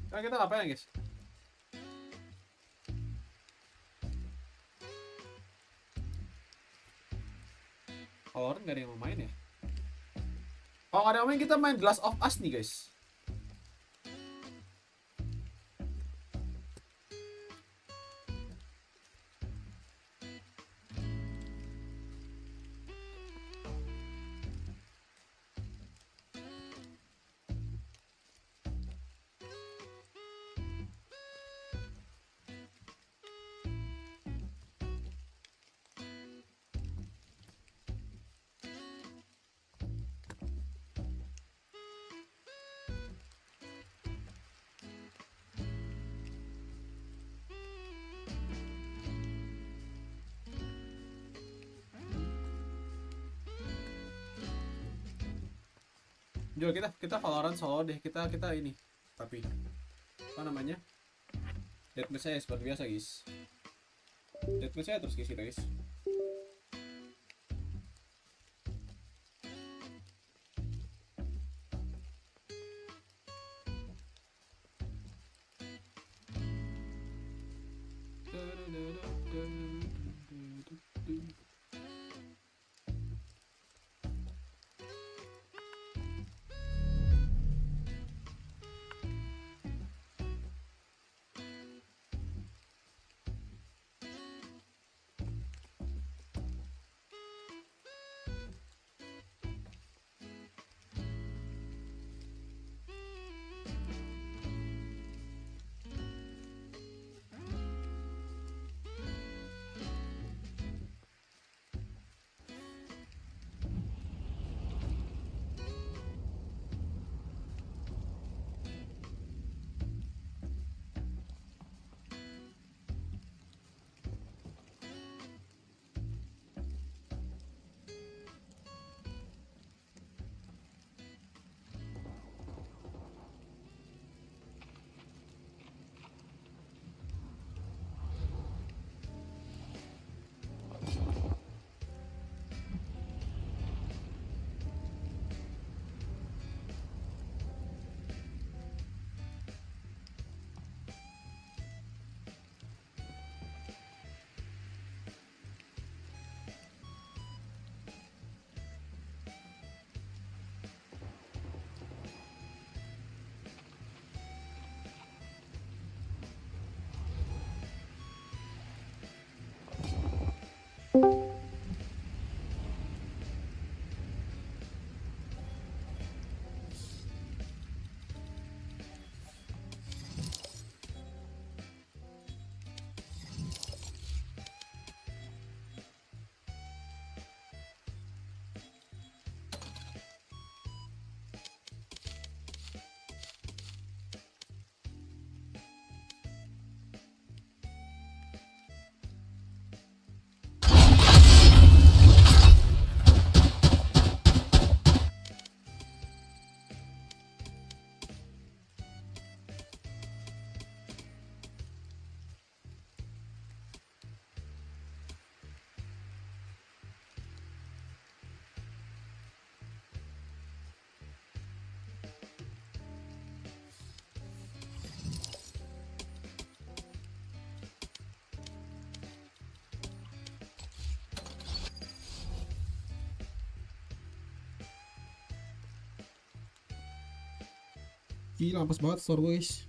Nah, kita ngapain guys? Kalau orang nggak ada yang mau main ya? Kalau nggak ada yang main, kita main Glass of Us nih guys. Jo, kita Valorant solo deh. Kita ini. Tapi apa namanya? Deathmatch saya seperti biasa, guys. Deathmatch saya terus kita, guys. Gila, pas banget store guys.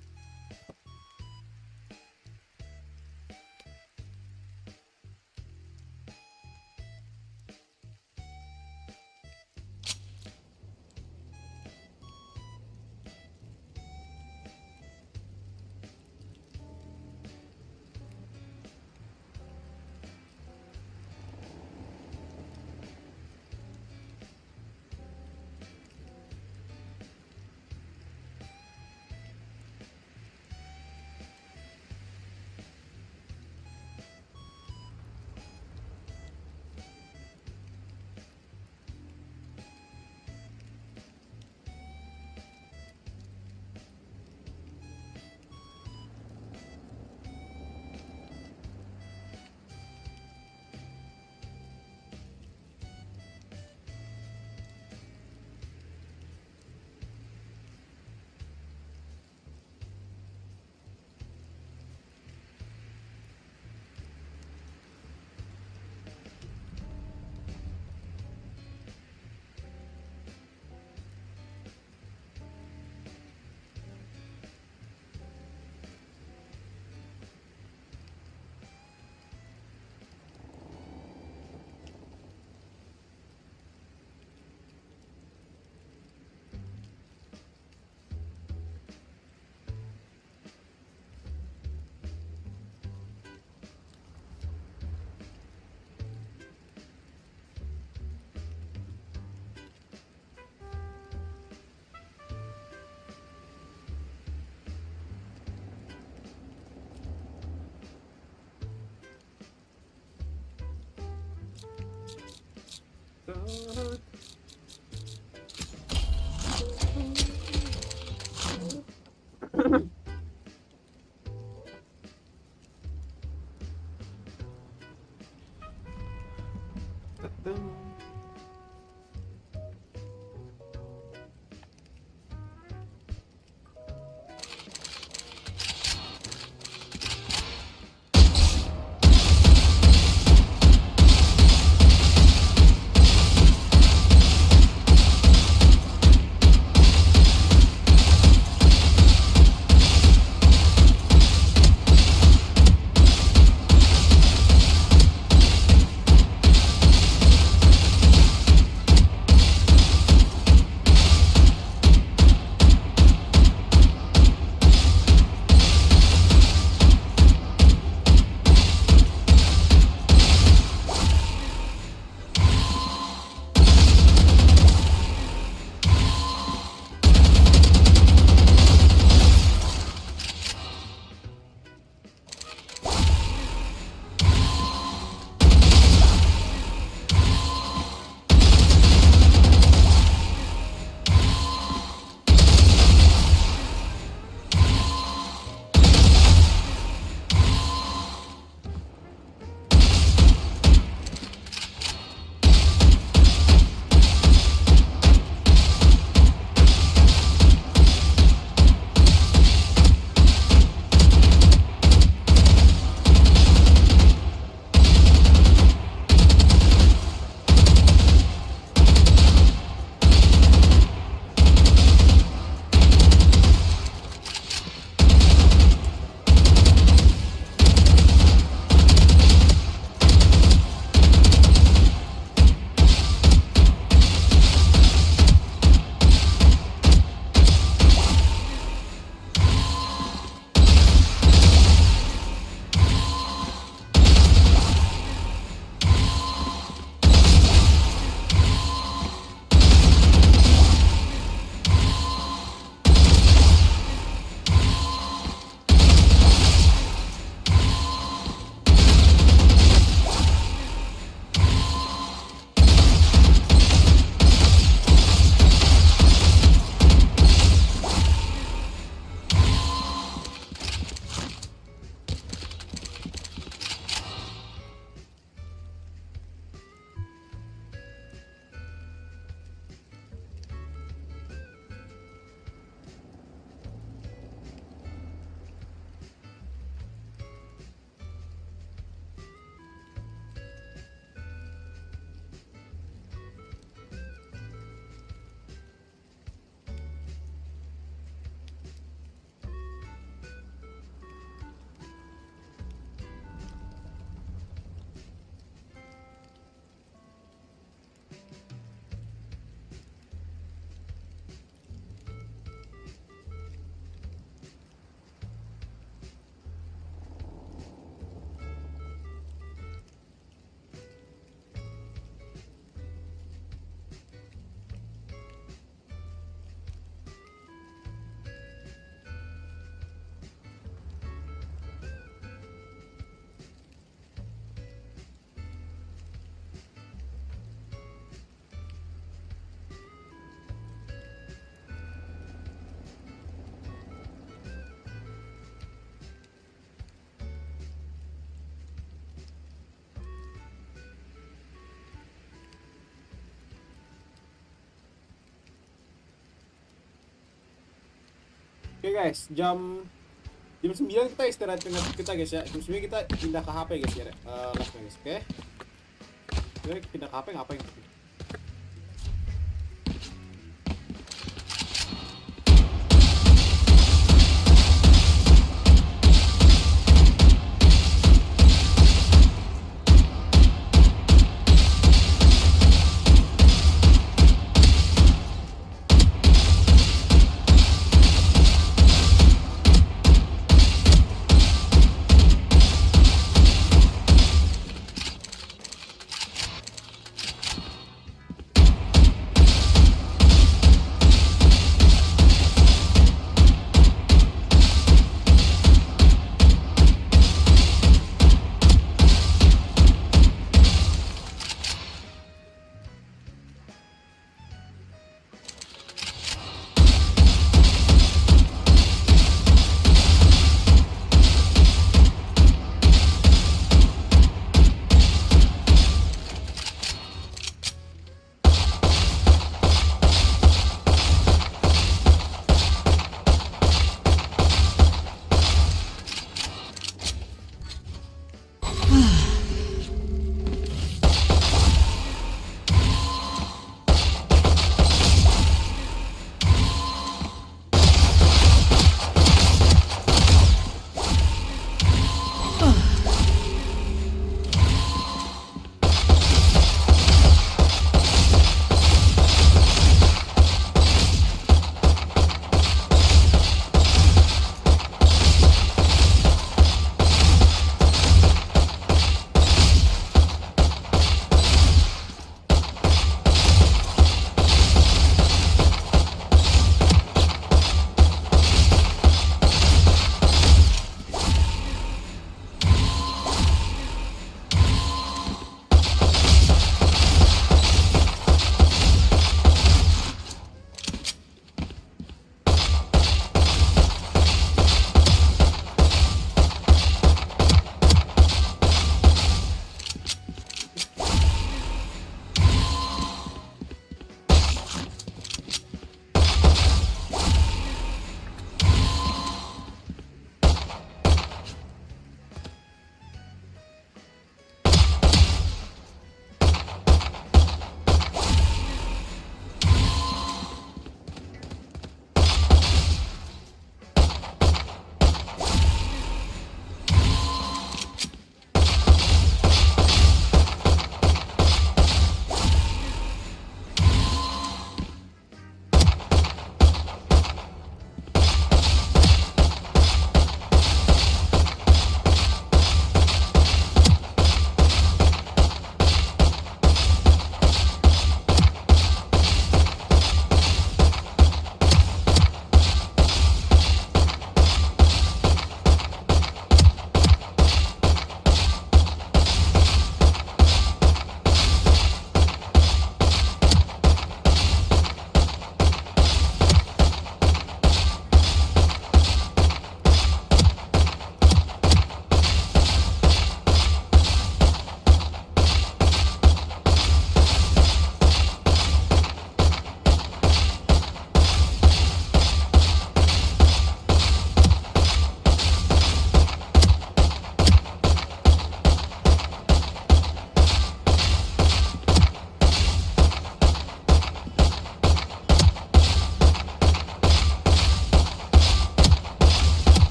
Oke guys, jam 9 kita istirahat dengan kita guys ya. Jam 9 kita pindah ke HP guys ya. Live guys, oke? Oke, pindah ke HP ngapain?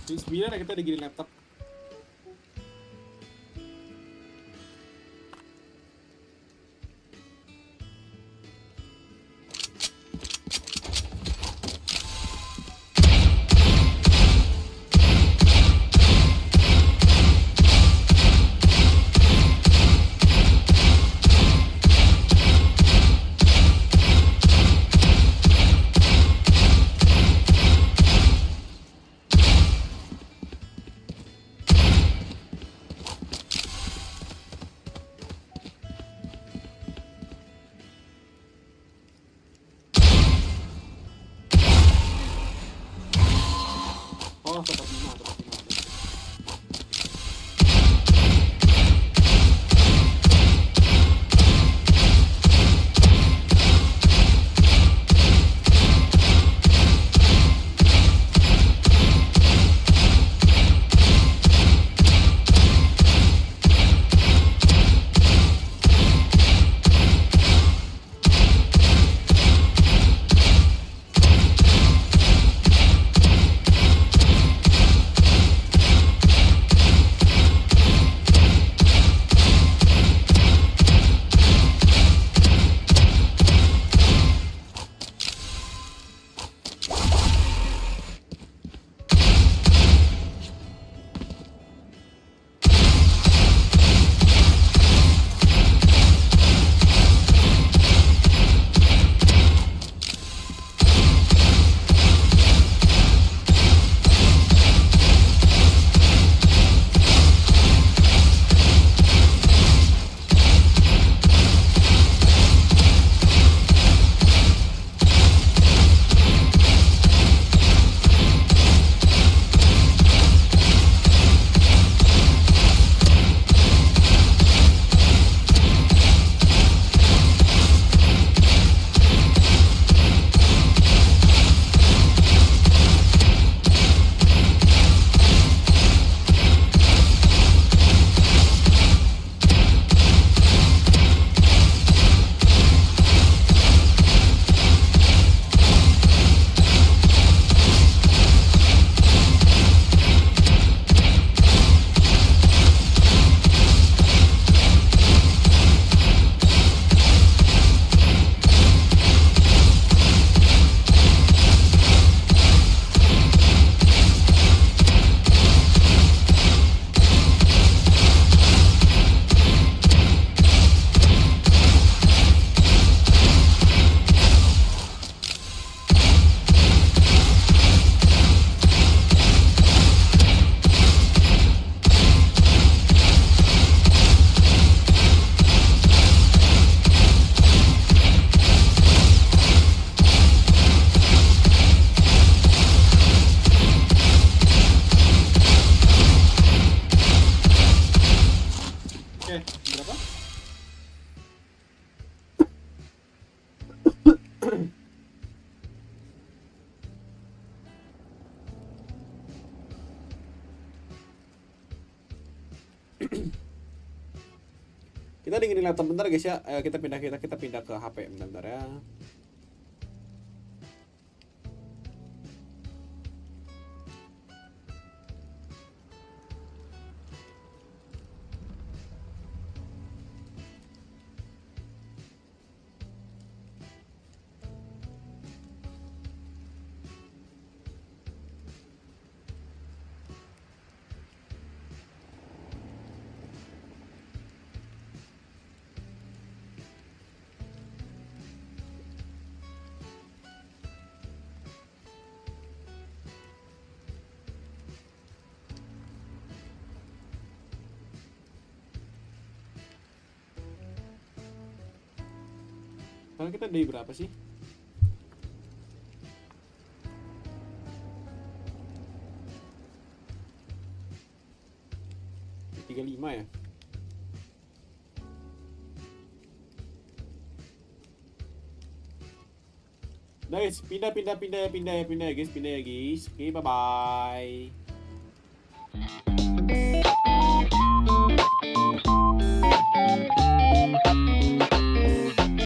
Jam 9 ya kita diginin laptop. Kita dengerin laptop bentar guys ya. Kita pindah ke HP bentar ya. Sekarang kita day berapa sih? Tiga 35 ya? Nah guys, pindah ya guys, pindah ya guys. Oke, bye bye.